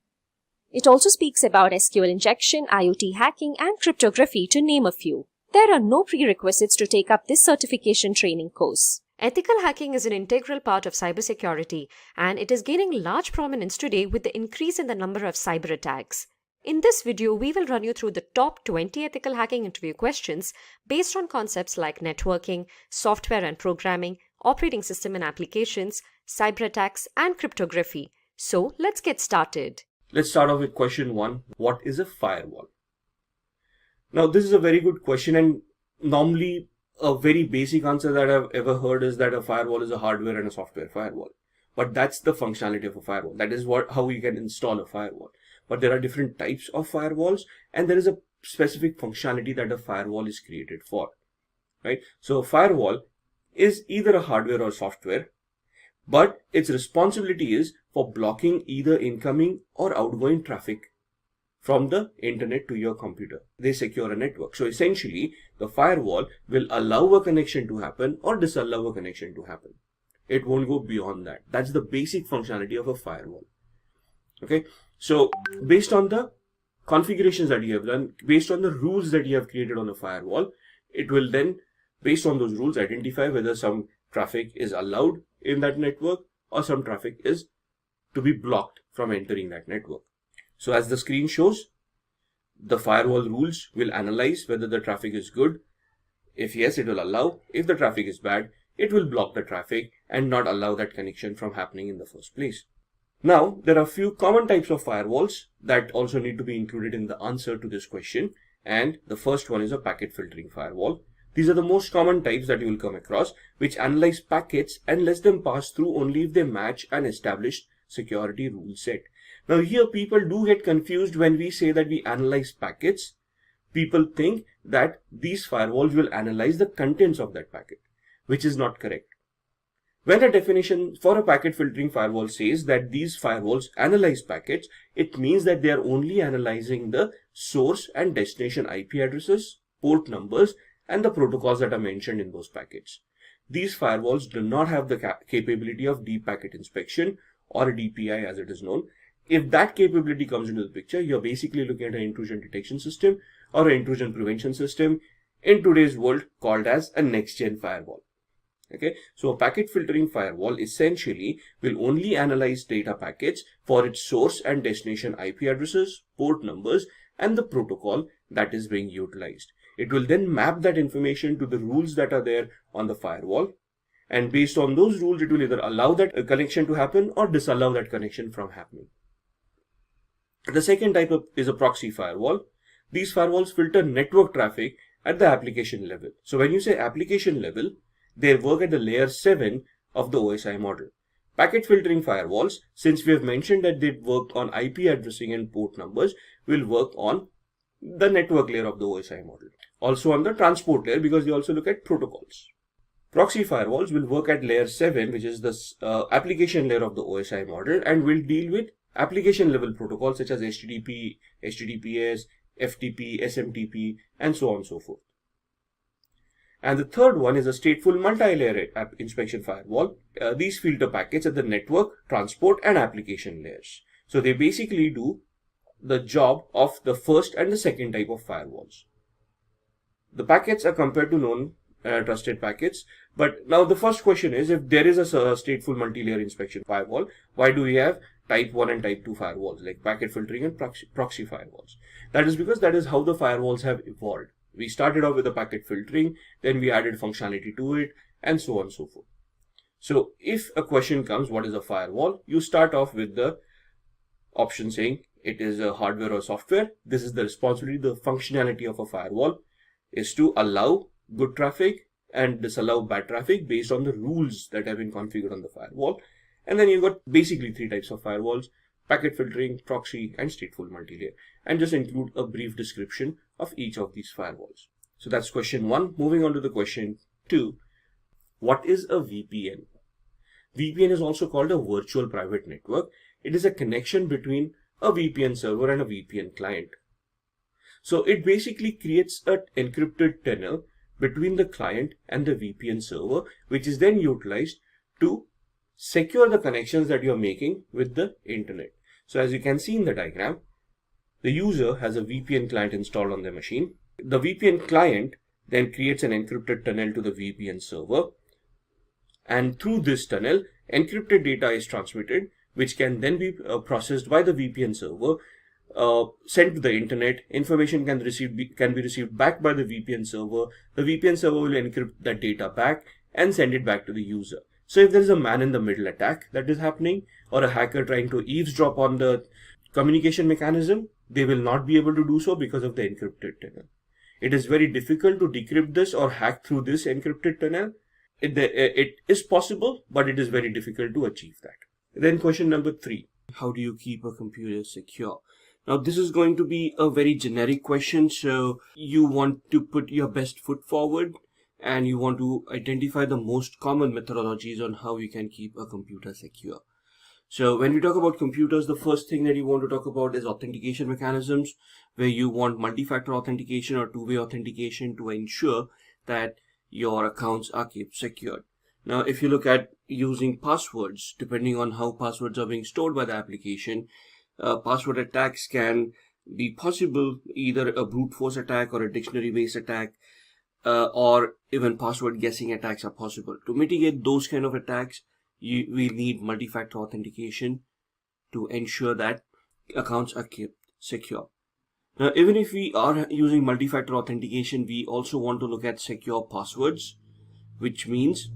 [SPEAKER 1] It also speaks about SQL injection, IoT hacking, and cryptography, to name a few. There are no prerequisites to take up this certification training course. Ethical hacking is an integral part of cybersecurity, and it is gaining large prominence today with the increase in the number of cyber attacks. In this video, we will run you through the top 20 ethical hacking interview questions based on concepts like networking, software and programming, operating system and applications, cyber attacks, and cryptography. So let's get started.
[SPEAKER 3] Let's start off with question 1. What is a firewall? Now, this is a very good question, and normally a very basic answer that I've ever heard is that a firewall is a hardware and a software firewall. But that's the functionality of a firewall. That is how you can install a firewall. But there are different types of firewalls, and there is a specific functionality that a firewall is created for, right? So a firewall is either a hardware or software, but its responsibility is for blocking either incoming or outgoing traffic from the internet to your computer. They secure a network. So essentially, the firewall will allow a connection to happen or disallow a connection to happen. It won't go beyond that. That's the basic functionality of a firewall. Okay, so based on the configurations that you have done, based on the rules that you have created on a firewall, it will then, based on those rules, identify whether some traffic is allowed in that network or some traffic is to be blocked from entering that network. So as the screen shows, the firewall rules will analyze whether the traffic is good. If yes, it will allow. If the traffic is bad, it will block the traffic and not allow that connection from happening in the first place. Now, there are a few common types of firewalls that also need to be included in the answer to this question. And the first one is a packet filtering firewall. These are the most common types that you will come across, which analyze packets and lets them pass through only if they match an established security rule set. Now here people do get confused when we say that we analyze packets. People think that these firewalls will analyze the contents of that packet, which is not correct. When a definition for a packet filtering firewall says that these firewalls analyze packets, it means that they are only analyzing the source and destination IP addresses, port numbers, and the protocols that are mentioned in those packets. These firewalls do not have the capability of deep packet inspection, or DPI as it is known. If that capability comes into the picture, you're basically looking at an intrusion detection system or an intrusion prevention system in today's world called as a next-gen firewall. Okay, so a packet filtering firewall essentially will only analyze data packets for its source and destination IP addresses, port numbers, and the protocol that is being utilized. It will then map that information to the rules that are there on the firewall. And based on those rules, it will either allow that connection to happen or disallow that connection from happening. The second type is a proxy firewall. These firewalls filter network traffic at the application level. So when you say application level, they work at the layer 7 of the OSI model. Packet filtering firewalls, since we have mentioned that they work on IP addressing and port numbers, will work on the network layer of the OSI model. Also on the transport layer, because they also look at protocols. Proxy firewalls will work at layer 7, which is the application layer of the OSI model, and will deal with application level protocols such as HTTP, HTTPS, FTP, SMTP, and so on and so forth. And the third one is a stateful multi-layer inspection firewall. These filter packets at the network, transport, and application layers. So they basically do the job of the first and the second type of firewalls. The packets are compared to known trusted packets. But now the first question is, if there is a stateful multi-layer inspection firewall, why do we have type 1 and type 2 firewalls like packet filtering and proxy firewalls? That is because that is how the firewalls have evolved. We started off with the packet filtering, then we added functionality to it, and so on and so forth. So if a question comes, what is a firewall? You start off with the option saying it is a hardware or software. This is the responsibility, the functionality of a firewall is to allow good traffic and disallow bad traffic based on the rules that have been configured on the firewall. And then you've got basically 3 types of firewalls: packet filtering, proxy, and stateful multi-layer. And just include a brief description of each of these firewalls. So that's question 1. Moving on to the question 2. What is a VPN? VPN is also called a virtual private network. It is a connection between a VPN server and a VPN client. So it basically creates an encrypted tunnel between the client and the VPN server, which is then utilized to secure the connections that you're making with the internet. So as you can see in the diagram, the user has a VPN client installed on their machine. The VPN client then creates an encrypted tunnel to the VPN server. And through this tunnel, encrypted data is transmitted, which can then be processed by the VPN server sent to the internet. Information can be received back by the VPN server. The VPN server will encrypt that data back and send it back to the user. So if there is a man-in-the-middle attack that is happening, or a hacker trying to eavesdrop on the communication mechanism, they will not be able to do so because of the encrypted tunnel. It is very difficult to decrypt this or hack through this encrypted tunnel. It is possible, but it is very difficult to achieve that. Then question number 3. How do you keep a computer secure? Now this is going to be a very generic question, so you want to put your best foot forward and you want to identify the most common methodologies on how you can keep a computer secure. So when we talk about computers, the first thing that you want to talk about is authentication mechanisms, where you want multi-factor authentication or two-way authentication to ensure that your accounts are kept secured. Now, if you look at using passwords, depending on how passwords are being stored by the application, password attacks can be possible, either a brute force attack or a dictionary-based attack, or even password guessing attacks are possible. To mitigate those kind of attacks, we need multi-factor authentication to ensure that accounts are kept secure. Now, even if we are using multi-factor authentication, we also want to look at secure passwords, which means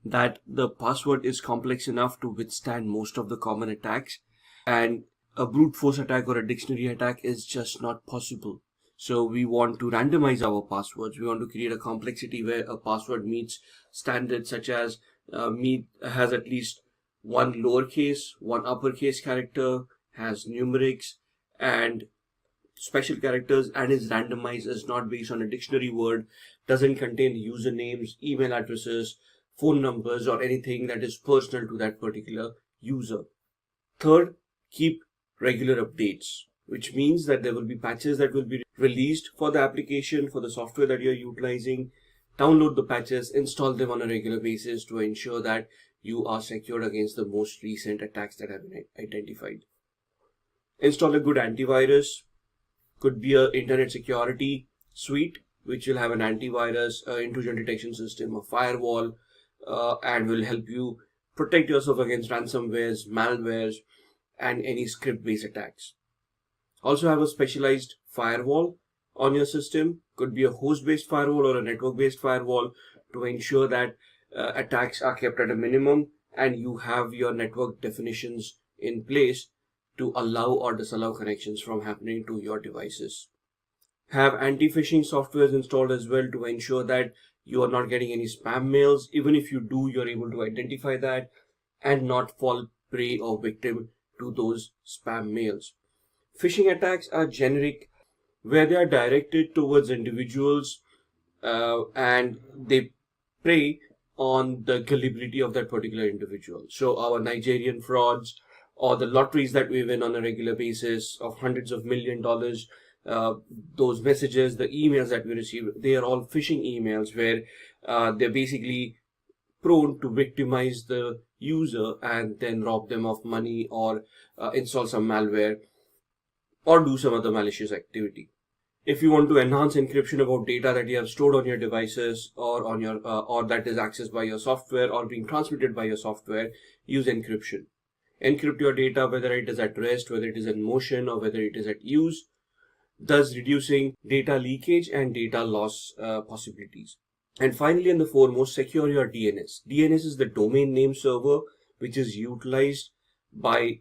[SPEAKER 3] that the password is complex enough to withstand most of the common attacks, and a brute force attack or a dictionary attack is just not possible. So we want to randomize our passwords. We want to create a complexity where a password meets standards such as has at least one lowercase, one uppercase character, has numerics and special characters, and is randomized, is not based on a dictionary word, doesn't contain usernames, email addresses, phone numbers, or anything that is personal to that particular user. Third, keep regular updates, which means that there will be patches that will be released for the application, for the software that you're utilizing. Download the patches, install them on a regular basis to ensure that you are secured against the most recent attacks that have been identified. Install a good antivirus. Could be an internet security suite, which will have an antivirus, intrusion detection system, a firewall, and will help you protect yourself against ransomwares, malwares, and any script-based attacks. Also have a specialized firewall on your system. Could be a host-based firewall or a network-based firewall to ensure that attacks are kept at a minimum, and you have your network definitions in place to allow or disallow connections from happening to your devices. Have anti-phishing softwares installed as well to ensure that you are not getting any spam mails. Even if you do, you're able to identify that and not fall prey or victim to those spam mails. Phishing attacks are generic, where they are directed towards individuals and they prey on the gullibility of that particular individual. So our Nigerian frauds, or the lotteries that we win on a regular basis of hundreds of $millions, those messages, the emails that we receive, they are all phishing emails where they're basically prone to victimize the user and then rob them of money, or install some malware, or do some other malicious activity. If you want to enhance encryption about data that you have stored on your devices or on your or that is accessed by your software or being transmitted by your software, use encryption. Encrypt your data, whether it is at rest, whether it is in motion, or whether it is at use, thus reducing data leakage and data loss possibilities. And finally, and the foremost, secure your DNS. DNS is the domain name server, which is utilized by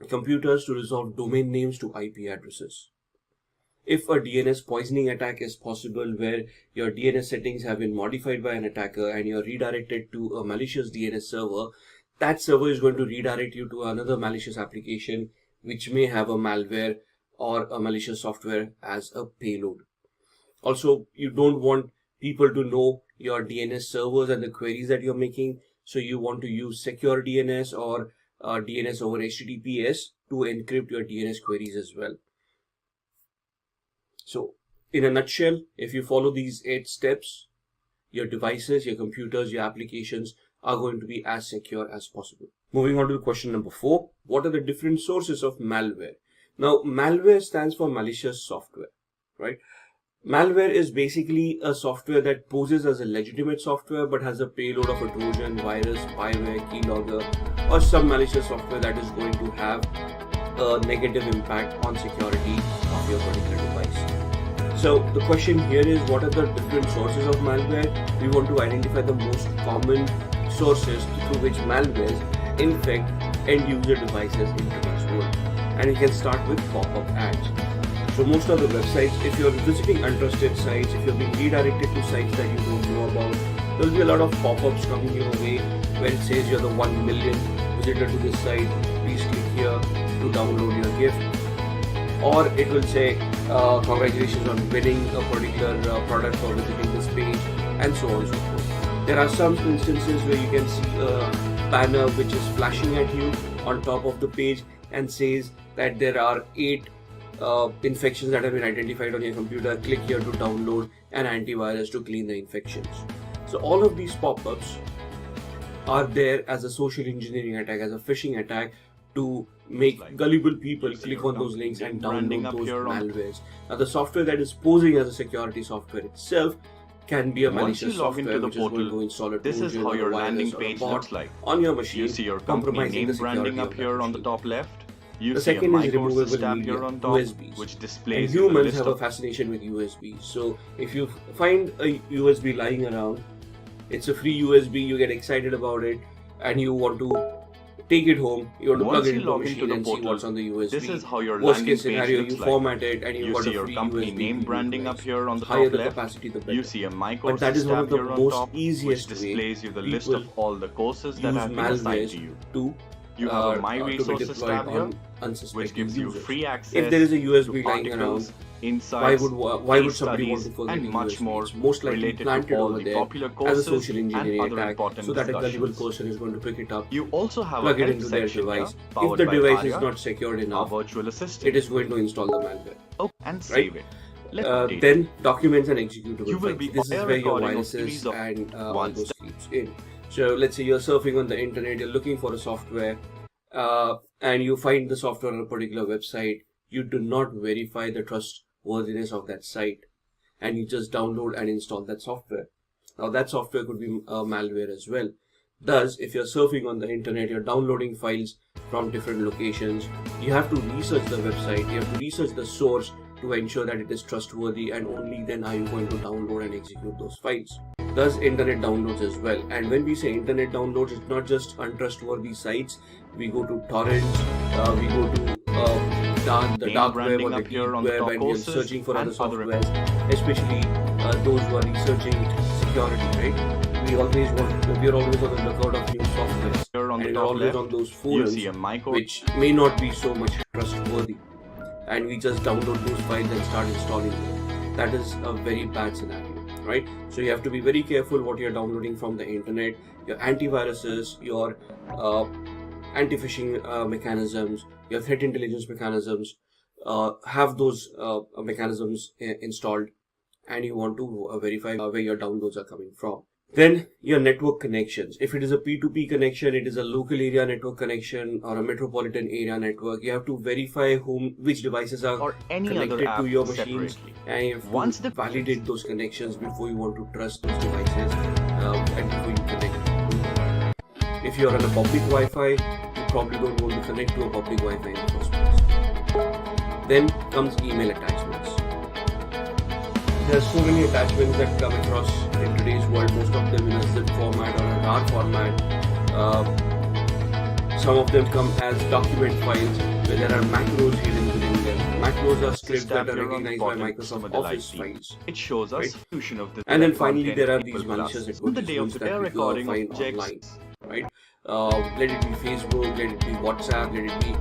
[SPEAKER 3] computers to resolve domain names to IP addresses. If a DNS poisoning attack is possible, where your DNS settings have been modified by an attacker and you're redirected to a malicious DNS server, that server is going to redirect you to another malicious application which may have a malware or a malicious software as a payload. Also, you don't want people to know your DNS servers and the queries that you're making, so you want to use secure DNS or DNS over HTTPS to encrypt your DNS queries as well. So, in a nutshell, if you follow these 8 steps, your devices, your computers, your applications are going to be as secure as possible. Moving on to question number 4. What are the different sources of malware? Now, malware stands for malicious software, right? Malware is basically a software that poses as a legitimate software but has a payload of a Trojan, virus, spyware, keylogger, or some malicious software that is going to have a negative impact on security of your particular device. So the question here is, what are the different sources of malware? We want to identify the most common sources through which malwares infect end user devices in today's world. And we can start with pop-up ads. So most of the websites, if you're visiting untrusted sites, if you're being redirected to sites that you don't know about, there will be a lot of pop-ups coming your way where it says you're the 1 millionth visitor to this site, please click here to download your gift. Or it will say congratulations on winning a particular product for visiting this page, and so on and so forth. There are some instances where you can see a banner which is flashing at you on top of the page and says that there are 8 infections that have been identified on your computer. Click here to download an antivirus to clean the infections. So all of these pop-ups are there as a social engineering attack, as a phishing attack, to make gullible people click on those links and download those malwares. Now the software that is posing as a security software itself can be a malicious software which is going to install a
[SPEAKER 5] this is how your landing page looks like.
[SPEAKER 3] On your machine,
[SPEAKER 5] You see your company name branding up here on the top left. You see a
[SPEAKER 3] second is removable
[SPEAKER 5] microSys tab
[SPEAKER 3] media,
[SPEAKER 5] here on top,
[SPEAKER 3] USBs.
[SPEAKER 5] which
[SPEAKER 3] And
[SPEAKER 5] displays you the
[SPEAKER 3] humans
[SPEAKER 5] list
[SPEAKER 3] have a
[SPEAKER 5] of
[SPEAKER 3] fascination with USBs. So if you find a USB lying around, it's a free USB, you get excited about it, and you want to take it home, you want to
[SPEAKER 5] Once
[SPEAKER 3] plug it
[SPEAKER 5] you
[SPEAKER 3] into the
[SPEAKER 5] log into
[SPEAKER 3] machine
[SPEAKER 5] the
[SPEAKER 3] and see
[SPEAKER 5] portal,
[SPEAKER 3] what's on the USB.
[SPEAKER 5] this is how your
[SPEAKER 3] Worst
[SPEAKER 5] landing
[SPEAKER 3] case scenario,
[SPEAKER 5] page
[SPEAKER 3] you
[SPEAKER 5] looks
[SPEAKER 3] format
[SPEAKER 5] like.
[SPEAKER 3] it and you
[SPEAKER 5] You
[SPEAKER 3] got
[SPEAKER 5] see
[SPEAKER 3] a
[SPEAKER 5] your
[SPEAKER 3] free
[SPEAKER 5] company
[SPEAKER 3] USB
[SPEAKER 5] name branding up
[SPEAKER 3] device.
[SPEAKER 5] here on the
[SPEAKER 3] Higher
[SPEAKER 5] top
[SPEAKER 3] the
[SPEAKER 5] left.
[SPEAKER 3] capacity, the better.
[SPEAKER 5] You see a
[SPEAKER 3] But
[SPEAKER 5] microSys
[SPEAKER 3] that is one
[SPEAKER 5] tab
[SPEAKER 3] of the
[SPEAKER 5] here on
[SPEAKER 3] most
[SPEAKER 5] top, which
[SPEAKER 3] easiest way
[SPEAKER 5] displays you the list
[SPEAKER 3] people
[SPEAKER 5] of all the courses that
[SPEAKER 3] use
[SPEAKER 5] have been assigned to
[SPEAKER 3] malwares
[SPEAKER 5] you.
[SPEAKER 3] to
[SPEAKER 5] You have a My
[SPEAKER 3] to be
[SPEAKER 5] Resources
[SPEAKER 3] deployed
[SPEAKER 5] tab here,
[SPEAKER 3] on unsuspecting
[SPEAKER 5] which gives you
[SPEAKER 3] users.
[SPEAKER 5] free access
[SPEAKER 3] If there is a USB
[SPEAKER 5] to
[SPEAKER 3] lying around,
[SPEAKER 5] articles,
[SPEAKER 3] why
[SPEAKER 5] insights,
[SPEAKER 3] would
[SPEAKER 5] case
[SPEAKER 3] somebody want
[SPEAKER 5] studies,
[SPEAKER 3] to forget
[SPEAKER 5] and
[SPEAKER 3] a
[SPEAKER 5] much
[SPEAKER 3] USB?
[SPEAKER 5] more
[SPEAKER 3] It's most likely
[SPEAKER 5] related
[SPEAKER 3] planted
[SPEAKER 5] to all
[SPEAKER 3] over
[SPEAKER 5] the
[SPEAKER 3] there
[SPEAKER 5] popular
[SPEAKER 3] as a
[SPEAKER 5] courses
[SPEAKER 3] social
[SPEAKER 5] and
[SPEAKER 3] engineering
[SPEAKER 5] other
[SPEAKER 3] attack,
[SPEAKER 5] important
[SPEAKER 3] so that a gullible
[SPEAKER 5] discussions.
[SPEAKER 3] person is going to pick it up,
[SPEAKER 5] You also have
[SPEAKER 3] plug
[SPEAKER 5] a
[SPEAKER 3] it
[SPEAKER 5] help
[SPEAKER 3] into their
[SPEAKER 5] section here,
[SPEAKER 3] device. If
[SPEAKER 5] powered
[SPEAKER 3] the
[SPEAKER 5] by
[SPEAKER 3] device is
[SPEAKER 5] Arya,
[SPEAKER 3] not secured
[SPEAKER 5] our
[SPEAKER 3] enough,
[SPEAKER 5] virtual assistant.
[SPEAKER 3] it is going to install the malware.
[SPEAKER 5] Oh, and save it. Let's update it.
[SPEAKER 3] Then documents and executable
[SPEAKER 5] You will
[SPEAKER 3] files.
[SPEAKER 5] be
[SPEAKER 3] This is
[SPEAKER 5] a
[SPEAKER 3] where your
[SPEAKER 5] recording of
[SPEAKER 3] viruses
[SPEAKER 5] series of
[SPEAKER 3] and all
[SPEAKER 5] one
[SPEAKER 3] those
[SPEAKER 5] step.
[SPEAKER 3] keeps in. So let's say you're surfing on the internet, you're looking for a software, and you find the software on a particular website. You do not verify the trustworthiness of that site, and you just download and install that software. Now that software could be malware as well. Thus, if you're surfing on the internet, you're downloading files from different locations, you have to research the website, you have to research the source to ensure that it is trustworthy, and only then are you going to download and execute those files. Thus, internet downloads as well. And when we say internet downloads, it's not just untrustworthy sites. We go to torrents, we go to the
[SPEAKER 5] Name
[SPEAKER 3] dark web
[SPEAKER 5] branding
[SPEAKER 3] or the
[SPEAKER 5] up
[SPEAKER 3] deep
[SPEAKER 5] here on the
[SPEAKER 3] web,
[SPEAKER 5] top
[SPEAKER 3] and we're
[SPEAKER 5] courses
[SPEAKER 3] searching for
[SPEAKER 5] and
[SPEAKER 3] other
[SPEAKER 5] other
[SPEAKER 3] softwares, especially those who are researching security, right? We're always on the lookout of new softwares,
[SPEAKER 5] Here on the
[SPEAKER 3] and we're
[SPEAKER 5] top
[SPEAKER 3] always
[SPEAKER 5] left,
[SPEAKER 3] on those
[SPEAKER 5] you
[SPEAKER 3] forums
[SPEAKER 5] see a micro.
[SPEAKER 3] which may not be so much trustworthy, and we just download those files and start installing them. That is a very bad scenario, right? So you have to be very careful what you're downloading from the internet. Your antiviruses, your anti-phishing mechanisms, your threat intelligence mechanisms, have those mechanisms installed, and you want to verify where your downloads are coming from. Then your network connections. If it is a P2P connection, it is a local area network connection or a metropolitan area network, you have to verify which devices are
[SPEAKER 5] or any
[SPEAKER 3] connected
[SPEAKER 5] other app
[SPEAKER 3] to your machines,
[SPEAKER 5] separately.
[SPEAKER 3] and you have
[SPEAKER 5] Once
[SPEAKER 3] to
[SPEAKER 5] the
[SPEAKER 3] validate those connections before you want to trust those devices, and before you connect to them. If you are on a public Wi-Fi, you probably don't want to connect to a public Wi-Fi in the first place. Then comes email attachments. There are so many attachments that come across in today's world, most of them in a zip format or a RAR format. Some of them come as document files where there are macros hidden within them. Macros are scripts that are recognized by Microsoft Office files.
[SPEAKER 5] It shows us
[SPEAKER 3] right?
[SPEAKER 5] solution of this.
[SPEAKER 3] And then finally there are
[SPEAKER 5] content
[SPEAKER 3] these
[SPEAKER 5] people
[SPEAKER 3] malicious
[SPEAKER 5] plus. On the day of
[SPEAKER 3] advertisements
[SPEAKER 5] today
[SPEAKER 3] that we
[SPEAKER 5] recording
[SPEAKER 3] find
[SPEAKER 5] of Jake's
[SPEAKER 3] online, right? Let it be Facebook, let it be WhatsApp, let it be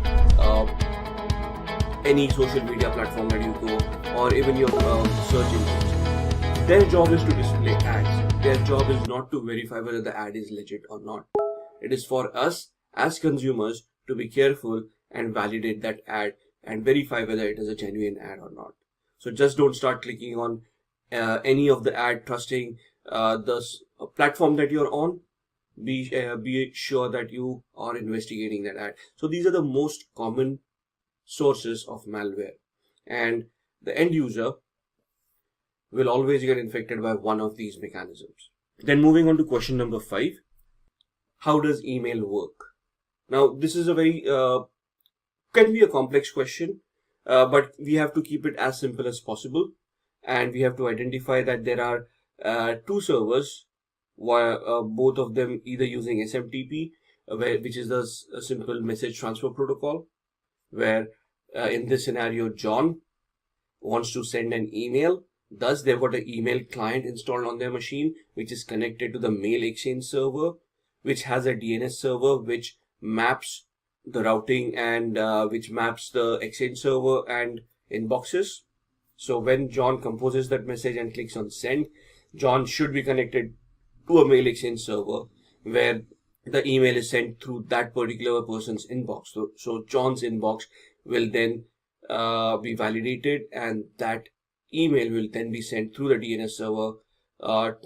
[SPEAKER 3] any social media platform that you go, or even your search engines. Their job is to display ads. Their job is not to verify whether the ad is legit or not. It is for us as consumers to be careful and validate that ad and verify whether it is a genuine ad or not. So just don't start clicking on any of the ad, trusting the platform that you're on. Be sure that you are investigating that ad. So these are the most common sources of malware, and the end user will always get infected by one of these mechanisms. Then moving on to question number 5, how does email work? Now this is a very Can be a complex question, but we have to keep it as simple as possible. And we have to identify that there are two servers, both of them either using SMTP, which is the simple message transfer protocol, where in this scenario, John wants to send an email. Thus, they've got an email client installed on their machine, which is connected to the mail exchange server, which has a DNS server, which maps the routing and which maps the exchange server and inboxes. So when John composes that message and clicks on send, John should be connected to a mail exchange server where the email is sent through that particular person's inbox. So John's inbox will then be validated, and that email will then be sent through the DNS server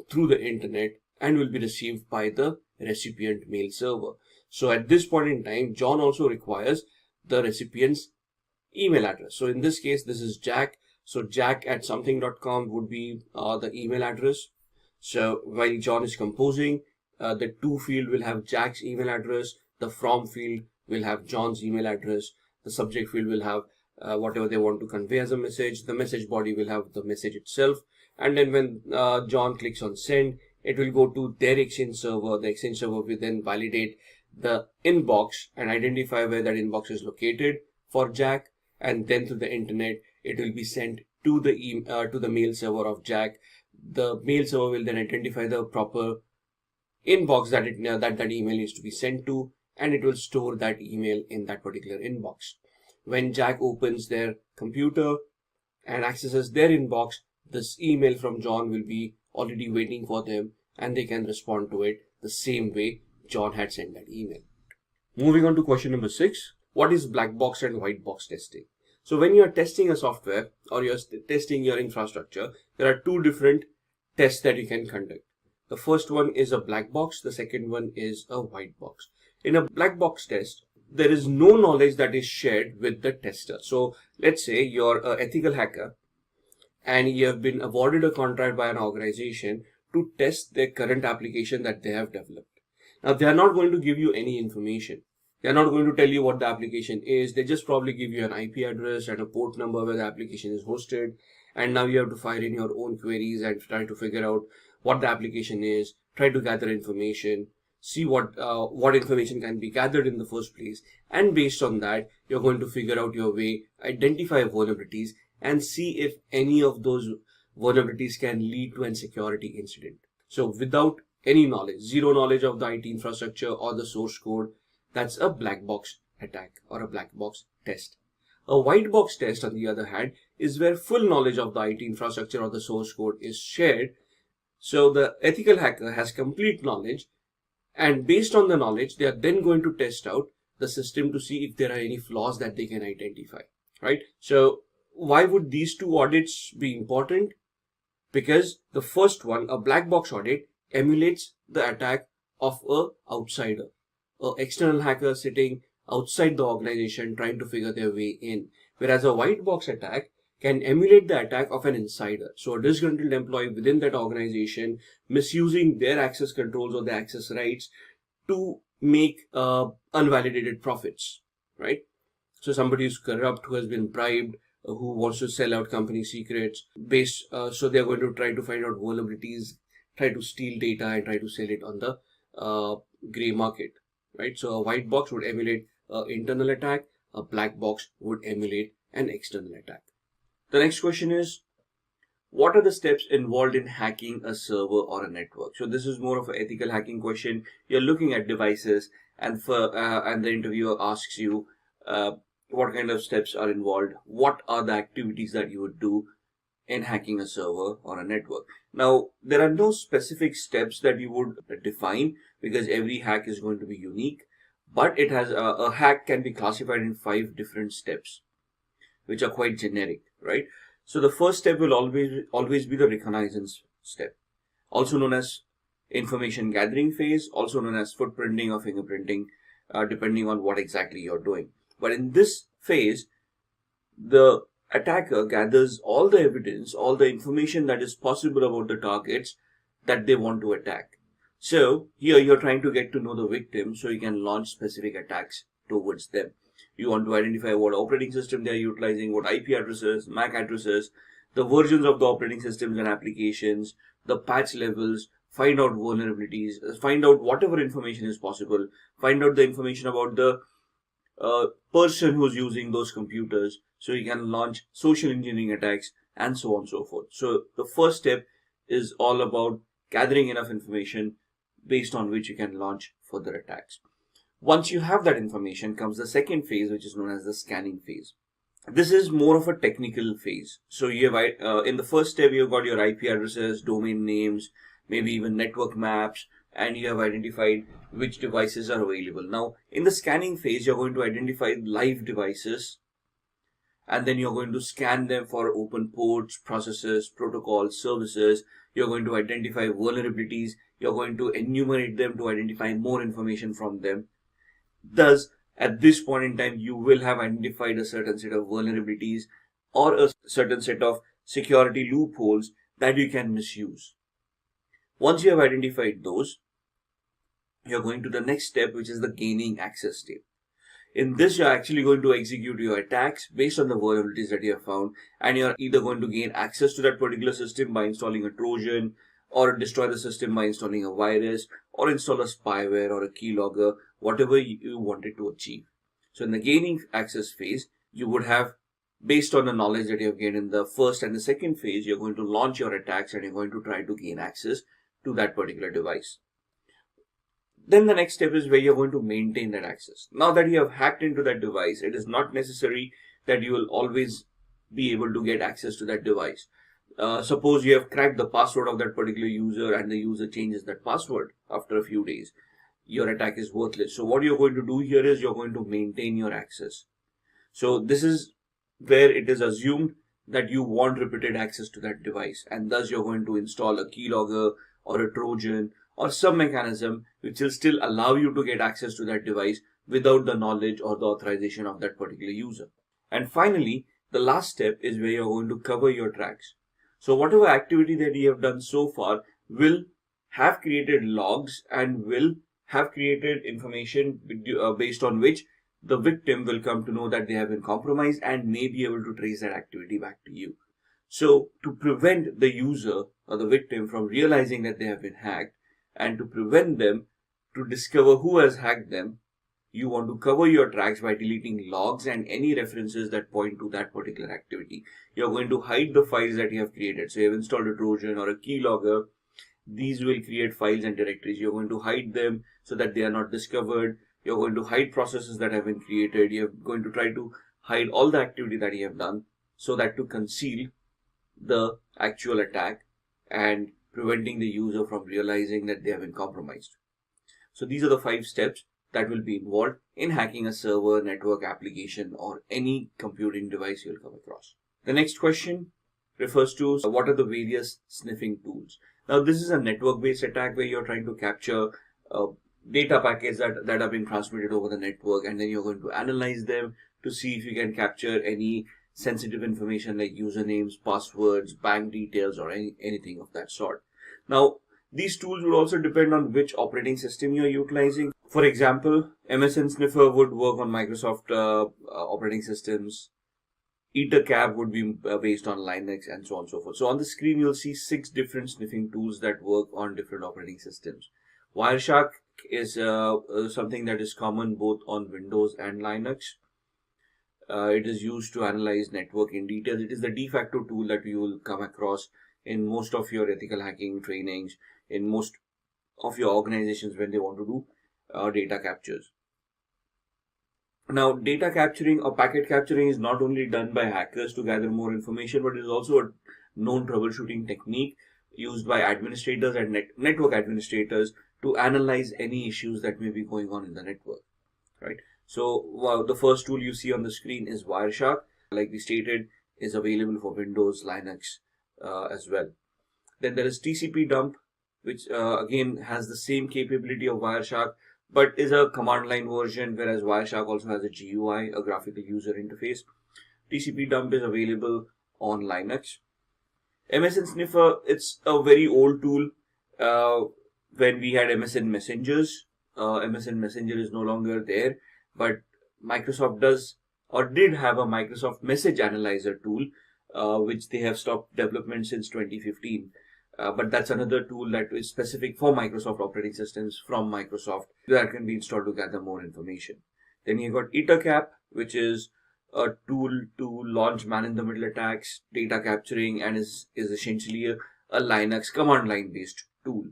[SPEAKER 3] through the internet and will be received by the recipient mail server. So at this point in time, John also requires the recipient's email address. So in this case, this is Jack. So jack@something.com would be the email address. So while John is composing, the to field will have Jack's email address. The from field will have John's email address. The subject field will have whatever they want to convey as a message. The message body will have the message itself. And then when John clicks on send, it will go to their exchange server. The exchange server will then validate the inbox and identify where that inbox is located for Jack. And then through the internet, it will be sent to the mail server of Jack. The mail server will then identify the proper inbox that email needs to be sent to, and it will store that email in that particular inbox. When Jack opens their computer and accesses their inbox, this email from John will be already waiting for them, and they can respond to it the same way John had sent that email. Moving on to question number 6. What is black box and white box testing? So when you are testing a software or you're testing your infrastructure, there are two different tests that you can conduct. The first one is a black box. The second one is a white box. In a black box test, there is no knowledge that is shared with the tester. So let's say you're an ethical hacker and you have been awarded a contract by an organization to test their current application that they have developed. Now, they are not going to give you any information. They are not going to tell you what the application is. They just probably give you an IP address and a port number where the application is hosted. And now you have to fire in your own queries and try to figure out what the application is, try to gather information, see what information can be gathered in the first place. And based on that, you're going to figure out your way, identify vulnerabilities, and see if any of those vulnerabilities can lead to an security incident. So without any knowledge, zero knowledge of the IT infrastructure or the source code, that's a black box attack or a black box test. A white box test, on the other hand, is where full knowledge of the IT infrastructure or the source code is shared. So the ethical hacker has complete knowledge, and based on the knowledge, they are then going to test out the system to see if there are any flaws that they can identify, right? So why would these two audits be important? Because the first one, a black box audit, emulates the attack of an outsider, an external hacker sitting outside the organization trying to figure their way in. Whereas a white box attack can emulate the attack of an insider. So a disgruntled employee within that organization misusing their access controls or their access rights to make unvalidated profits, right? So somebody who's corrupt, who has been bribed, who wants to sell out company secrets, so they're going to try to find out vulnerabilities, try to steal data and try to sell it on the gray market, right? So a white box would emulate an internal attack, a black box would emulate an external attack. The next question is, what are the steps involved in hacking a server or a network? So this is more of an ethical hacking question. You're looking at devices, and the interviewer asks you what kind of steps are involved. What are the activities that you would do in hacking a server or a network? Now, there are no specific steps that you would define because every hack is going to be unique. But it has a hack can be classified in 5 different steps, which are quite generic, right? So the first step will always be the reconnaissance step, also known as information gathering phase, also known as footprinting or fingerprinting, depending on what exactly you're doing. But in this phase, the attacker gathers all the evidence, all the information that is possible about the targets that they want to attack. So here you're trying to get to know the victim so you can launch specific attacks towards them. You want to identify what operating system they are utilizing, what IP addresses, MAC addresses, the versions of the operating systems and applications, the patch levels, find out vulnerabilities, find out whatever information is possible, find out the information about the person who's using those computers, so you can launch social engineering attacks and so on and so forth. So the first step is all about gathering enough information based on which you can launch further attacks. Once you have that information comes the second phase, which is known as the scanning phase. This is more of a technical phase. So you have in the first step you've got your IP addresses, domain names, maybe even network maps, and you have identified which devices are available. Now in the scanning phase you're going to identify live devices, and then you're going to scan them for open ports, processes, protocols, services. You're going to identify vulnerabilities. You're going to enumerate them to identify more information from them. Thus, at this point in time, you will have identified a certain set of vulnerabilities or a certain set of security loopholes that you can misuse. Once you have identified those, you're going to the next step, which is the gaining access step. In this, you're actually going to execute your attacks based on the vulnerabilities that you have found, and you're either going to gain access to that particular system by installing a Trojan, or destroy the system by installing a virus, or install a spyware or a keylogger, whatever you wanted to achieve. So in the gaining access phase, you would have, based on the knowledge that you have gained in the first and the second phase, you're going to launch your attacks and you're going to try to gain access to that particular device. Then the next step is where you're going to maintain that access. Now that you have hacked into that device, it is not necessary that you will always be able to get access to that device. Suppose you have cracked the password of that particular user and the user changes that password after a few days. Your attack is worthless. So what you're going to do here is you're going to maintain your access. So this is where it is assumed that you want repeated access to that device, and thus you're going to install a keylogger or a Trojan or some mechanism which will still allow you to get access to that device without the knowledge or the authorization of that particular user. And finally, the last step is where you're going to cover your tracks. So whatever activity that you have done so far will have created logs and will have created information based on which the victim will come to know that they have been compromised and may be able to trace that activity back to you. So to prevent the user or the victim from realizing that they have been hacked, and to prevent them to discover who has hacked them, you want to cover your tracks by deleting logs and any references that point to that particular activity. You're going to hide the files that you have created. So you have installed a Trojan or a keylogger. These will create files and directories. You're going to hide them so that they are not discovered. You're going to hide processes that have been created. You're going to try to hide all the activity that you have done so that to conceal the actual attack and preventing the user from realizing that they have been compromised. So these are the 5 steps that will be involved in hacking a server, network, application, or any computing device you'll come across. The next question refers to what are the various sniffing tools. Now this is a network-based attack where you're trying to capture data packets that are being transmitted over the network, and then you're going to analyze them to see if you can capture any sensitive information like usernames, passwords, bank details, or anything of that sort. Now, these tools will also depend on which operating system you're utilizing. For example, MSN Sniffer would work on Microsoft operating systems. EtherCap would be based on Linux, and so on and so forth. So on the screen, you'll see 6 different sniffing tools that work on different operating systems. Wireshark is something that is common both on Windows and Linux. It is used to analyze network in detail. It is the de facto tool that you will come across in most of your ethical hacking trainings, in most of your organizations when they want to do data captures. Now, data capturing or packet capturing is not only done by hackers to gather more information, but it is also a known troubleshooting technique used by administrators and network administrators to analyze any issues that may be going on in the network, right? So the first tool you see on the screen is Wireshark. Like we stated, is available for Windows, Linux as well. Then there is TCP dump, which again has the same capability of Wireshark, but is a command line version, whereas Wireshark also has a GUI, a graphical user interface. TCP dump is available on Linux. MSN Sniffer, it's a very old tool. When we had MSN Messengers, MSN Messenger is no longer there, but Microsoft does or did have a Microsoft Message Analyzer tool, which they have stopped development since 2015. But that's another tool that is specific for Microsoft operating systems from Microsoft that can be installed to gather more information. Then you got EtherCap, which is a tool to launch man-in-the-middle attacks, data capturing, and is essentially a Linux command line based tool.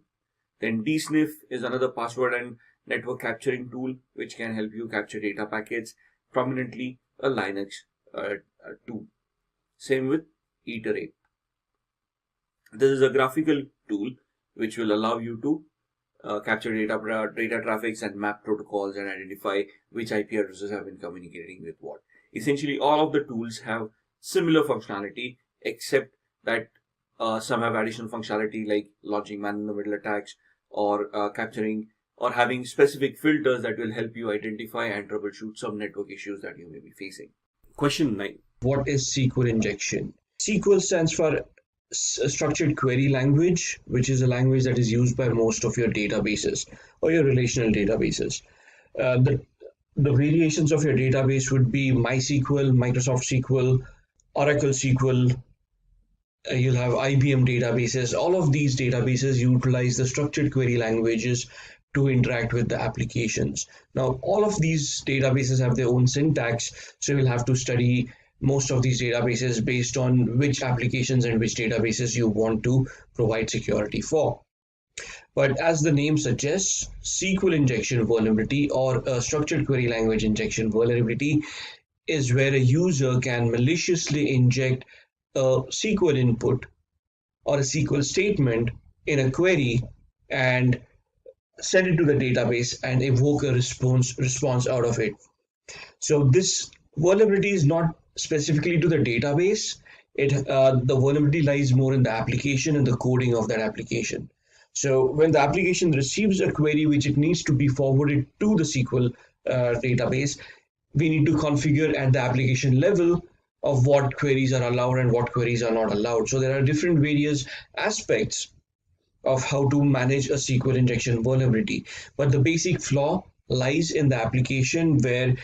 [SPEAKER 3] Then DSniff is another password and network capturing tool which can help you capture data packets, prominently a Linux tool. Same with Iterate. This is a graphical tool which will allow you to capture data traffics and map protocols and identify which IP addresses have been communicating with what. Essentially, all of the tools have similar functionality, except that some have additional functionality like launching man-in-the-middle attacks or capturing or having specific filters that will help you identify and troubleshoot some network issues that you may be facing. Question 9.
[SPEAKER 6] What is SQL injection? SQL stands for structured query language, which is a language that is used by most of your databases or your relational databases. The variations of your database would be MySQL, Microsoft SQL, Oracle SQL. You'll have IBM databases. All of these databases utilize the structured query languages to interact with the applications. Now, all of these databases have their own syntax, so you'll have to study most of these databases based on which applications and which databases you want to provide security for. But as the name suggests, SQL injection vulnerability or a structured query language injection vulnerability is where a user can maliciously inject a SQL input or a SQL statement in a query and send it to the database and evoke a response out of it. So this vulnerability is not specifically to the database. The vulnerability lies more in the application and the coding of that application. So when the application receives a query which it needs to be forwarded to the SQL database, we need to configure at the application level of what queries are allowed and what queries are not allowed. So there are different various aspects of how to manage a SQL injection vulnerability. But the basic flaw lies in the application where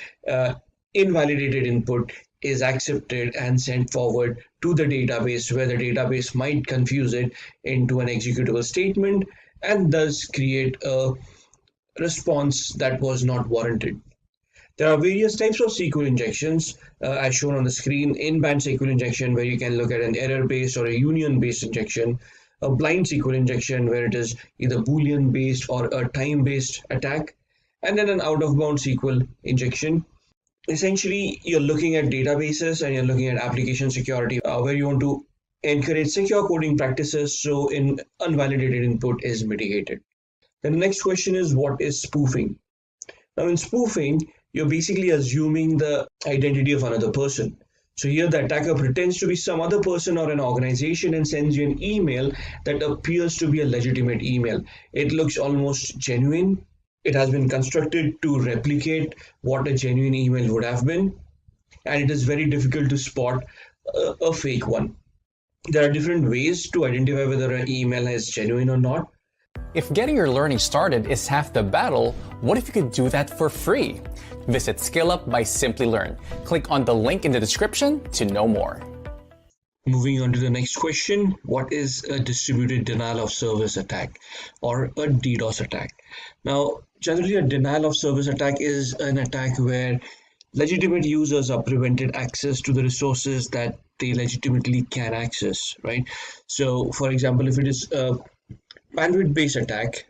[SPEAKER 6] invalidated input is accepted and sent forward to the database, where the database might confuse it into an executable statement and thus create a response that was not warranted. There are various types of SQL injections as shown on the screen. In-band SQL injection, where you can look at an error-based or a union-based injection. A blind SQL injection, where it is either Boolean-based or a time-based attack. And then an out-of-bound SQL injection. Essentially, you're looking at databases and you're looking at application security, where you want to encourage secure coding practices so unvalidated input is mitigated. Then the next question is, what is spoofing? Now in spoofing, you're basically assuming the identity of another person. So here the attacker pretends to be some other person or an organization and sends you an email that appears to be a legitimate email. It looks almost genuine. It has been constructed to replicate what a genuine email would have been, and it is very difficult to spot a fake one. There are different ways to identify whether an email is genuine or not.
[SPEAKER 7] If getting your learning started is half the battle, what if you could do that for free? Visit SkillUp by Simplilearn. Click on the link in the description to know more.
[SPEAKER 6] Moving on to the next question, what is a distributed denial of service attack or a DDoS attack? Now, generally a denial of service attack is an attack where legitimate users are prevented access to the resources that they legitimately can access, right? So, for example, if it is a bandwidth-based attack,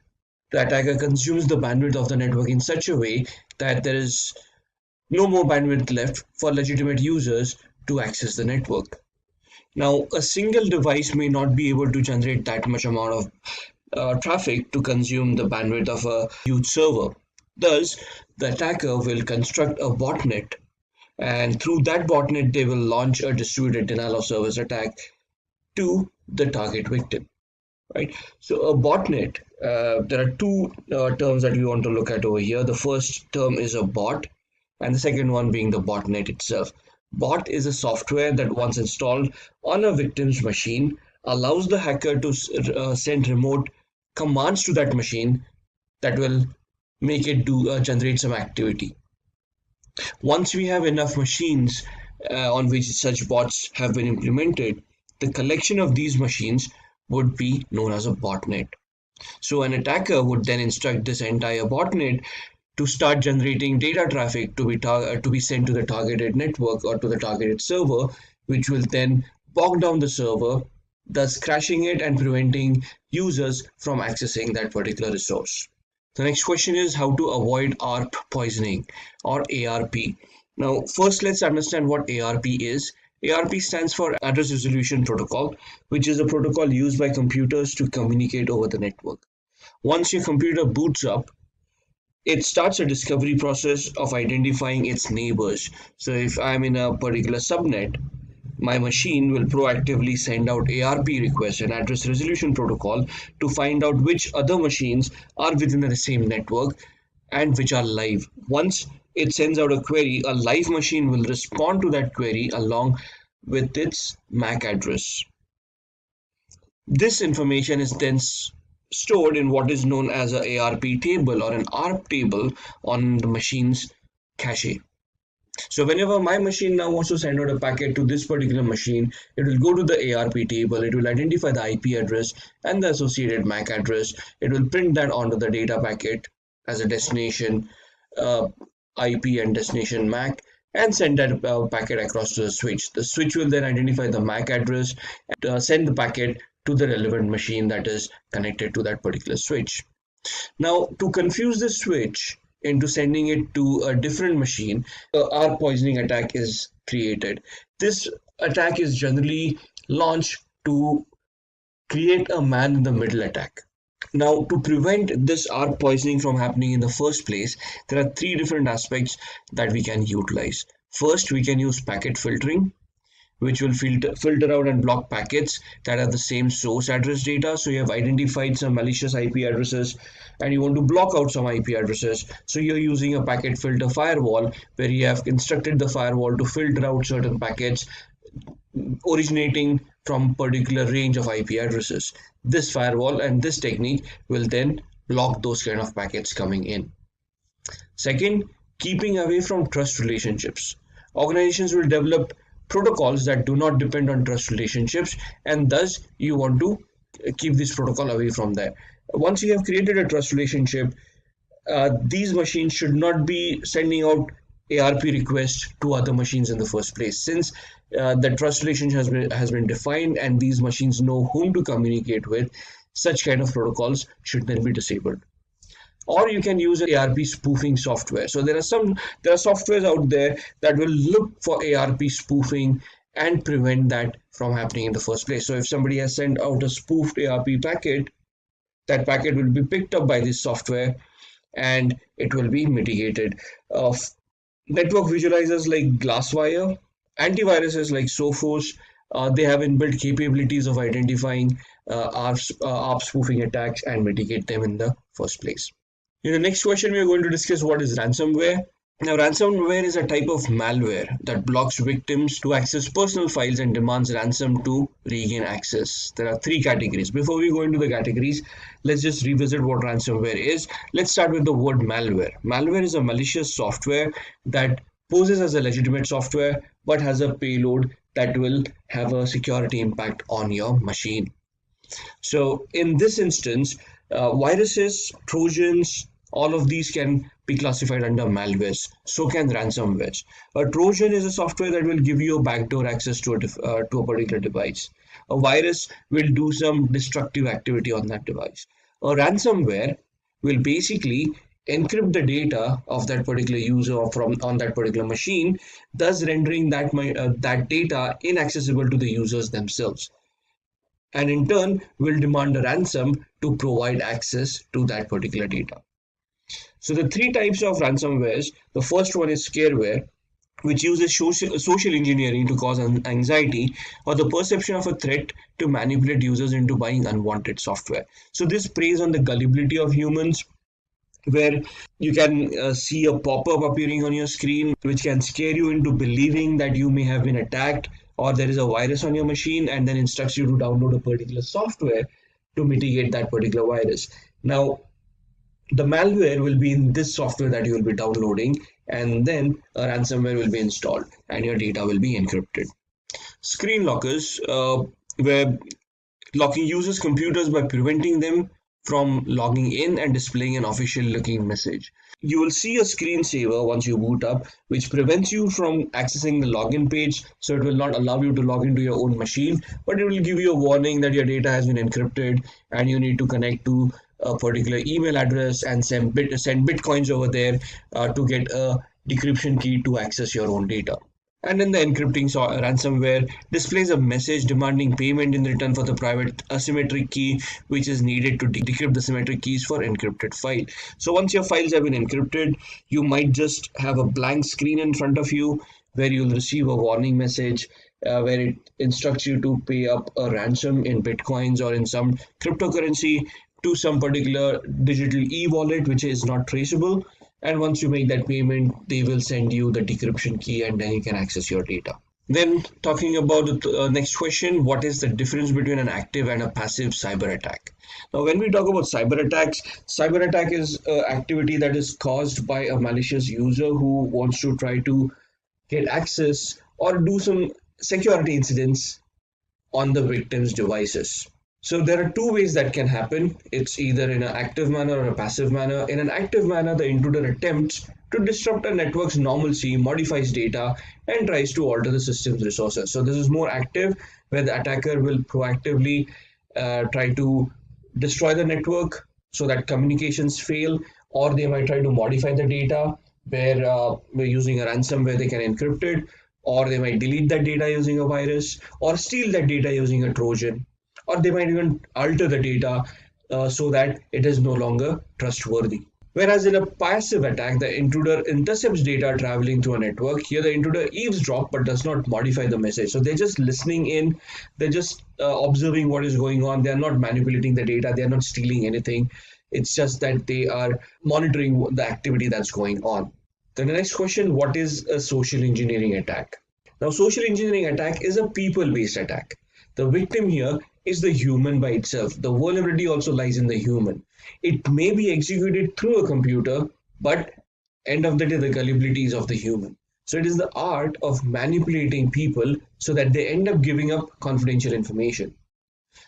[SPEAKER 6] the attacker consumes the bandwidth of the network in such a way that there is no more bandwidth left for legitimate users to access the network. Now, a single device may not be able to generate that much amount of traffic to consume the bandwidth of a huge server. Thus, the attacker will construct a botnet, and through that botnet, they will launch a distributed denial of service attack to the target victim. Right. So a botnet, there are two terms that we want to look at over here. The first term is a bot, and the second one being the botnet itself. Bot is a software that once installed on a victim's machine allows the hacker to send remote commands to that machine that will make it generate some activity. Once we have enough machines on which such bots have been implemented, the collection of these machines would be known as a botnet. So an attacker would then instruct this entire botnet to start generating data traffic to be sent to the targeted network or to the targeted server, which will then bog down the server, thus crashing it and preventing users from accessing that particular resource. The next question is how to avoid ARP poisoning or ARP. Now, first let's understand what ARP is. ARP stands for Address Resolution Protocol, which is a protocol used by computers to communicate over the network. Once your computer boots up, it starts a discovery process of identifying its neighbors. So if I'm in a particular subnet, my machine will proactively send out ARP requests, an address resolution protocol, to find out which other machines are within the same network and which are live. Once it sends out a query, a live machine will respond to that query along with its MAC address. This information is then stored in what is known as an ARP table or an ARP table on the machine's cache. So whenever my machine now wants to send out a packet to this particular machine, it will go to the ARP table, it will identify the IP address and the associated MAC address. It will print that onto the data packet as a destination IP and destination MAC and send that packet across to the switch. The switch will then identify the MAC address and send the packet to the relevant machine that is connected to that particular switch. Now, to confuse the switch into sending it to a different machine, ARP poisoning attack is created. This attack is generally launched to create a man-in-the-middle attack. Now, to prevent this ARP poisoning from happening in the first place, there are three different aspects that we can utilize. First, we can use packet filtering, which will filter out and block packets that have the same source address data. So you have identified some malicious IP addresses and you want to block out some IP addresses. So you're using a packet filter firewall where you have instructed the firewall to filter out certain packets originating from particular range of IP addresses. This firewall and this technique will then block those kind of packets coming in. Second, keeping away from trust relationships. Organizations will develop protocols that do not depend on trust relationships, and thus you want to keep this protocol away from there. Once you have created a trust relationship, these machines should not be sending out ARP requests to other machines in the first place. Since the trust relationship has been defined and these machines know whom to communicate with, such kind of protocols should then be disabled. Or you can use ARP spoofing software. So there are softwares out there that will look for ARP spoofing and prevent that from happening in the first place. So if somebody has sent out a spoofed ARP packet, that packet will be picked up by this software and it will be mitigated. Network visualizers like Glasswire, antiviruses like Sophos, they have inbuilt capabilities of identifying ARP spoofing attacks and mitigate them in the first place. In the next question, we are going to discuss what is ransomware. Now, ransomware is a type of malware that blocks victims to access personal files and demands ransom to regain access. There are three categories. Before we go into the categories, let's just revisit what ransomware is. Let's start with the word malware. Malware is a malicious software that poses as a legitimate software but has a payload that will have a security impact on your machine. So in this instance, viruses, trojans, all of these can be classified under malwares. So can ransomwares. A trojan is a software that will give you a backdoor access to a particular device. A virus will do some destructive activity on that device. A ransomware will basically encrypt the data of that particular user on that particular machine, thus rendering that data inaccessible to the users themselves, and in turn will demand a ransom to provide access to that particular data. So the three types of ransomwares, the first one is scareware, which uses social engineering to cause anxiety or the perception of a threat to manipulate users into buying unwanted software. So this preys on the gullibility of humans, where you can see a pop-up appearing on your screen which can scare you into believing that you may have been attacked or there is a virus on your machine, and then instructs you to download a particular software to mitigate that particular virus. Now, the malware will be in this software that you will be downloading, and then a ransomware will be installed and your data will be encrypted. Screen lockers, where locking users' computers by preventing them from logging in and displaying an official looking message. You will see a screensaver once you boot up, which prevents you from accessing the login page, so it will not allow you to log into your own machine, but it will give you a warning that your data has been encrypted and you need to connect to a particular email address and send bitcoins over there to get a decryption key to access your own data. And then the encrypting ransomware displays a message demanding payment in return for the private asymmetric key, which is needed to decrypt the symmetric keys for encrypted file. So once your files have been encrypted, you might just have a blank screen in front of you where you'll receive a warning message where it instructs you to pay up a ransom in bitcoins or in some cryptocurrency to some particular digital e-wallet which is not traceable. And once you make that payment, they will send you the decryption key and then you can access your data. Then talking about the next question, what is the difference between an active and a passive cyber attack? Now, when we talk about cyber attacks, cyber attack is activity that is caused by a malicious user who wants to try to get access or do some security incidents on the victim's devices. So there are two ways that can happen. It's either in an active manner or a passive manner. In an active manner, the intruder attempts to disrupt a network's normalcy, modifies data, and tries to alter the system's resources. So this is more active, where the attacker will proactively try to destroy the network so that communications fail, or they might try to modify the data where we're using a ransom where they can encrypt it, or they might delete that data using a virus, or steal that data using a Trojan, or they might even alter the data so that it is no longer trustworthy. Whereas in a passive attack, the intruder intercepts data traveling through a network. Here the intruder eavesdrops but does not modify the message. So they're just listening in, they're just observing what is going on. They're not manipulating the data, they're not stealing anything. It's just that they are monitoring the activity that's going on. Then the next question, what is a social engineering attack? Now, social engineering attack is a people-based attack. The victim here is the human by itself. The vulnerability also lies in the human. It may be executed through a computer, but end of the day, the gullibility is of the human. So it is the art of manipulating people so that they end up giving up confidential information.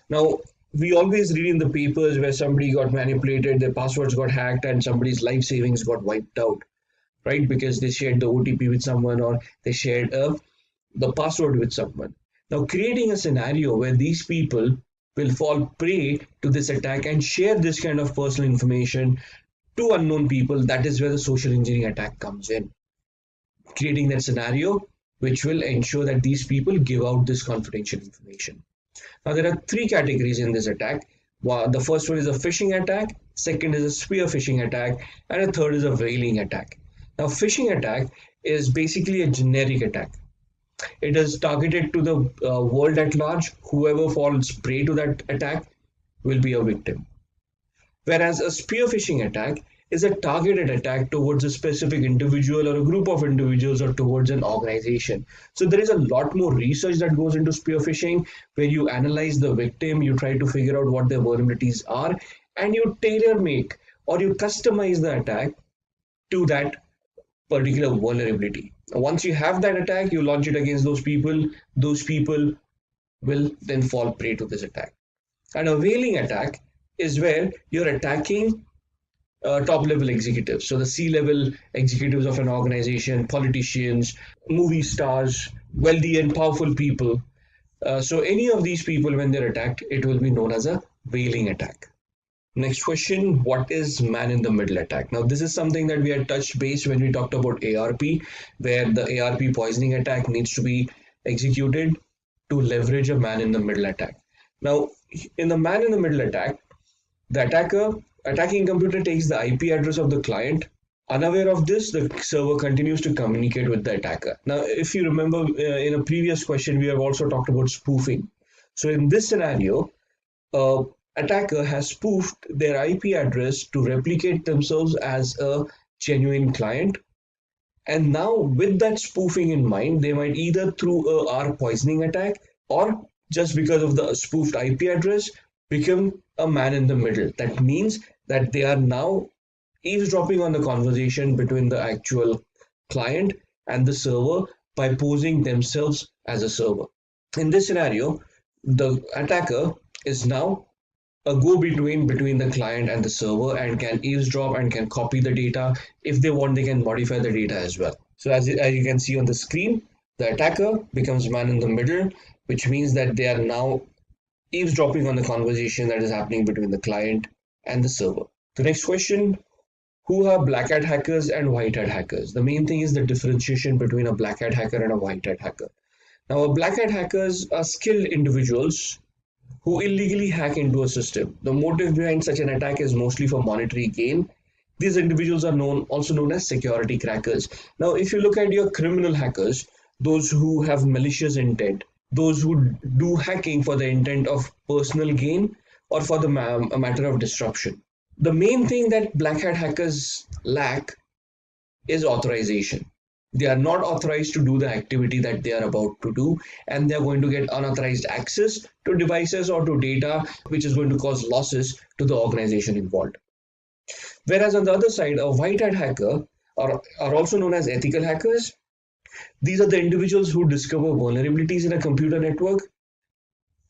[SPEAKER 6] Now, we always read in the papers where somebody got manipulated, their passwords got hacked, and somebody's life savings got wiped out, right? Because they shared the OTP with someone or they shared the password with someone. Now, creating a scenario where these people will fall prey to this attack and share this kind of personal information to unknown people, that is where the social engineering attack comes in. Creating that scenario which will ensure that these people give out this confidential information. Now, there are three categories in this attack. The first one is a phishing attack, second is a spear phishing attack, and a third is a whaling attack. Now, phishing attack is basically a generic attack. It is targeted to the world at large. Whoever falls prey to that attack will be a victim. Whereas a spear phishing attack is a targeted attack towards a specific individual or a group of individuals or towards an organization. So there is a lot more research that goes into spear phishing, where you analyze the victim, you try to figure out what their vulnerabilities are, and you tailor make or you customize the attack to that particular vulnerability. Once you have that attack, you launch it against those people will then fall prey to this attack. And a whaling attack is where you're attacking top level executives. So the C-level executives of an organization, politicians, movie stars, wealthy and powerful people. So any of these people, when they're attacked, it will be known as a whaling attack. Next question, what is man-in-the-middle attack? Now, this is something that we had touched base when we talked about ARP, where the ARP poisoning attack needs to be executed to leverage a man-in-the-middle attack. Now, in the man-in-the-middle attack, the attacking computer takes the IP address of the client. Unaware of this, the server continues to communicate with the attacker. Now, if you remember in a previous question, we have also talked about spoofing. So in this scenario, attacker has spoofed their IP address to replicate themselves as a genuine client. And now with that spoofing in mind, they might either through a ARP poisoning attack or just because of the spoofed IP address become a man in the middle. That means that they are now eavesdropping on the conversation between the actual client and the server by posing themselves as a server. In this scenario, the attacker is now a go-between between the client and the server and can eavesdrop and can copy the data. If they want, they can modify the data as well. So as you can see on the screen, the attacker becomes man in the middle, which means that they are now eavesdropping on the conversation that is happening between the client and the server. The next question, who are black hat hackers and white hat hackers? The main thing is the differentiation between a black hat hacker and a white hat hacker. Now, black hat hackers are skilled individuals who illegally hack into a system. The motive behind such an attack is mostly for monetary gain. These individuals are also known as security crackers. Now, if you look at your criminal hackers, those who have malicious intent, those who do hacking for the intent of personal gain or for the matter of disruption. The main thing that black hat hackers lack is authorization. They are not authorized to do the activity that they are about to do, and they are going to get unauthorized access to devices or to data, which is going to cause losses to the organization involved. Whereas on the other side, a white hat hacker are also known as ethical hackers. These are the individuals who discover vulnerabilities in a computer network,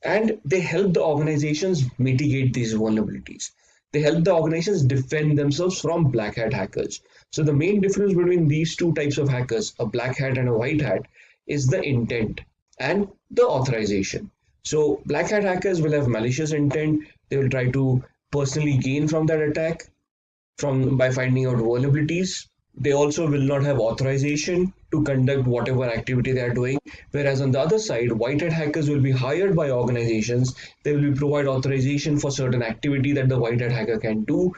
[SPEAKER 6] and they help the organizations mitigate these vulnerabilities. They help the organizations defend themselves from black hat hackers. So the main difference between these two types of hackers, a black hat and a white hat, is the intent and the authorization. So black hat hackers will have malicious intent. They will try to personally gain from that attack by finding out vulnerabilities. They also will not have authorization to conduct whatever activity they are doing. Whereas on the other side, white hat hackers will be hired by organizations. They will provide authorization for certain activity that the white hat hacker can do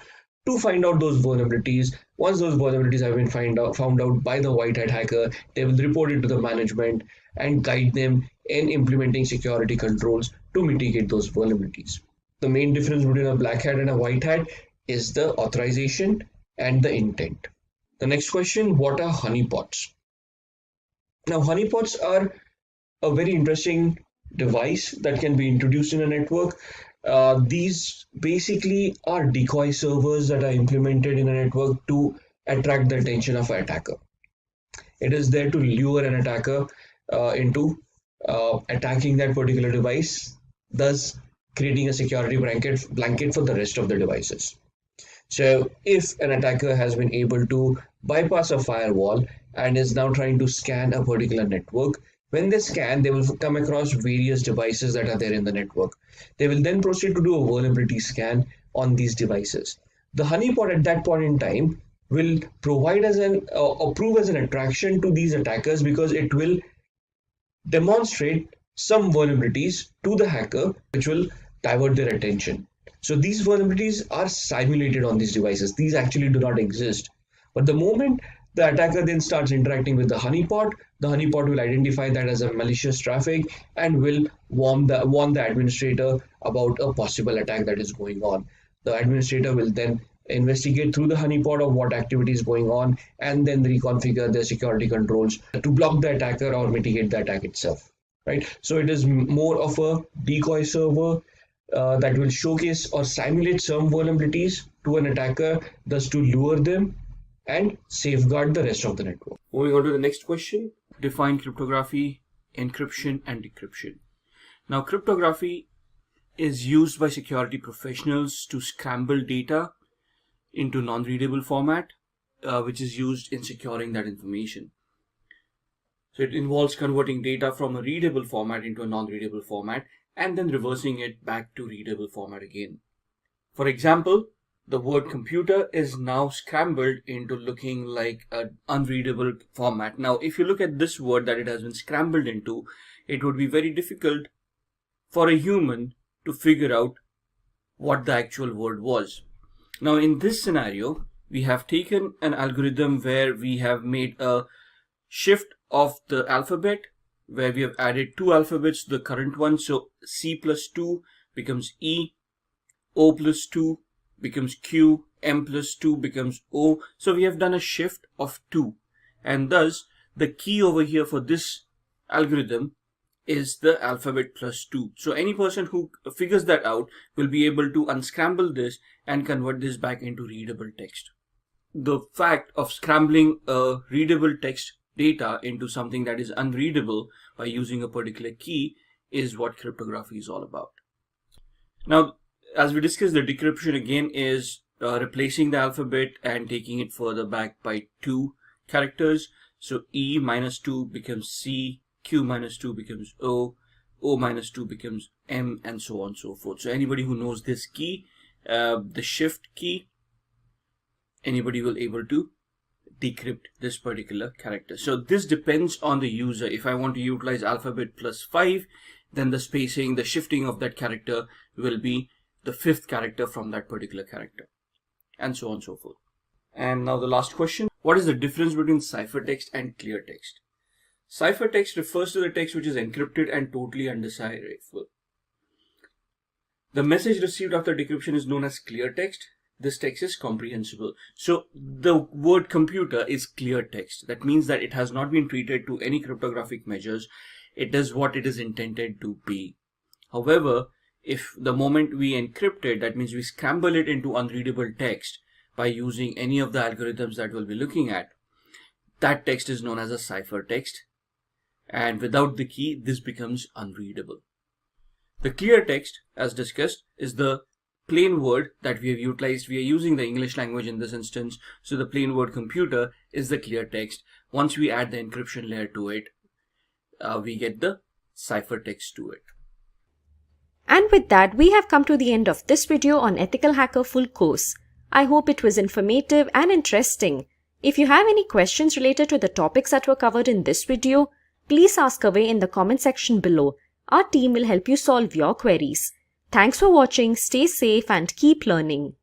[SPEAKER 6] to find out those vulnerabilities. Once those vulnerabilities have been found out by the white hat hacker, they will report it to the management and guide them in implementing security controls to mitigate those vulnerabilities. The main difference between a black hat and a white hat is the authorization and the intent. The next question, what are honeypots? Now, honeypots are a very interesting device that can be introduced in a network. These basically are decoy servers that are implemented in a network to attract the attention of an attacker. It is there to lure an attacker into attacking that particular device, thus creating a security blanket for the rest of the devices. So if an attacker has been able to bypass a firewall and is now trying to scan a particular network, when they scan, they will come across various devices that are there in the network. They will then proceed to do a vulnerability scan on these devices. The honeypot at that point in time will provide as prove as an attraction to these attackers because it will demonstrate some vulnerabilities to the hacker, which will divert their attention. So these vulnerabilities are simulated on these devices. These actually do not exist. But the moment the attacker then starts interacting with the honeypot will identify that as a malicious traffic and will warn the administrator about a possible attack that is going on. The administrator will then investigate through the honeypot of what activity is going on and then reconfigure their security controls to block the attacker or mitigate the attack itself. Right? So it is more of a decoy server that will showcase or simulate some vulnerabilities to an attacker, thus to lure them and safeguard the rest of the network.
[SPEAKER 3] Moving on to the next question, define cryptography, encryption and decryption. Now, cryptography is used by security professionals to scramble data into non-readable format, which is used in securing that information. So it involves converting data from a readable format into a non-readable format and then reversing it back to readable format again. For example, the word computer is now scrambled into looking like an unreadable format. Now, if you look at this word that it has been scrambled into, it would be very difficult for a human to figure out what the actual word was. Now, in this scenario, we have taken an algorithm where we have made a shift of the alphabet, where we have added 2 alphabets to the current one. So C plus 2 becomes E, O plus 2 becomes Q, M plus 2 becomes O. So we have done a shift of 2, and thus the key over here for this algorithm is the alphabet plus 2. So any person who figures that out will be able to unscramble this and convert this back into readable text. the fact of scrambling a readable text data into something that is unreadable by using a particular key is what cryptography is all about. Now, as we discussed, the decryption again is replacing the alphabet and taking it further back by 2 characters. So E minus 2 becomes C, Q minus 2 becomes O, O minus 2 becomes M, and so on and so forth. So anybody who knows this key, the shift key, anybody will able to decrypt this particular character. So this depends on the user. If I want to utilize alphabet plus 5, then the spacing, the shifting of that character will be the 5th character from that particular character, and so on and so forth. And now the last question: what is the difference between ciphertext and clear text? Ciphertext refers to the text which is encrypted and totally undecipherable. The message received after decryption is known as clear text. This text is comprehensible. So the word computer is clear text. That means that it has not been treated to any cryptographic measures. It does what it is intended to be. However, if the moment we encrypt it, that means we scramble it into unreadable text by using any of the algorithms that we'll be looking at, that text is known as a ciphertext. And without the key, this becomes unreadable. The clear text, as discussed, is the plain word that we have utilized. We are using the English language in this instance. So the plain word computer is the clear text. Once we add the encryption layer to it, we get the ciphertext to it.
[SPEAKER 1] And with that, we have come to the end of this video on Ethical Hacker full course. I hope it was informative and interesting. If you have any questions related to the topics that were covered in this video, please ask away in the comment section below. Our team will help you solve your queries. Thanks for watching, stay safe and keep learning.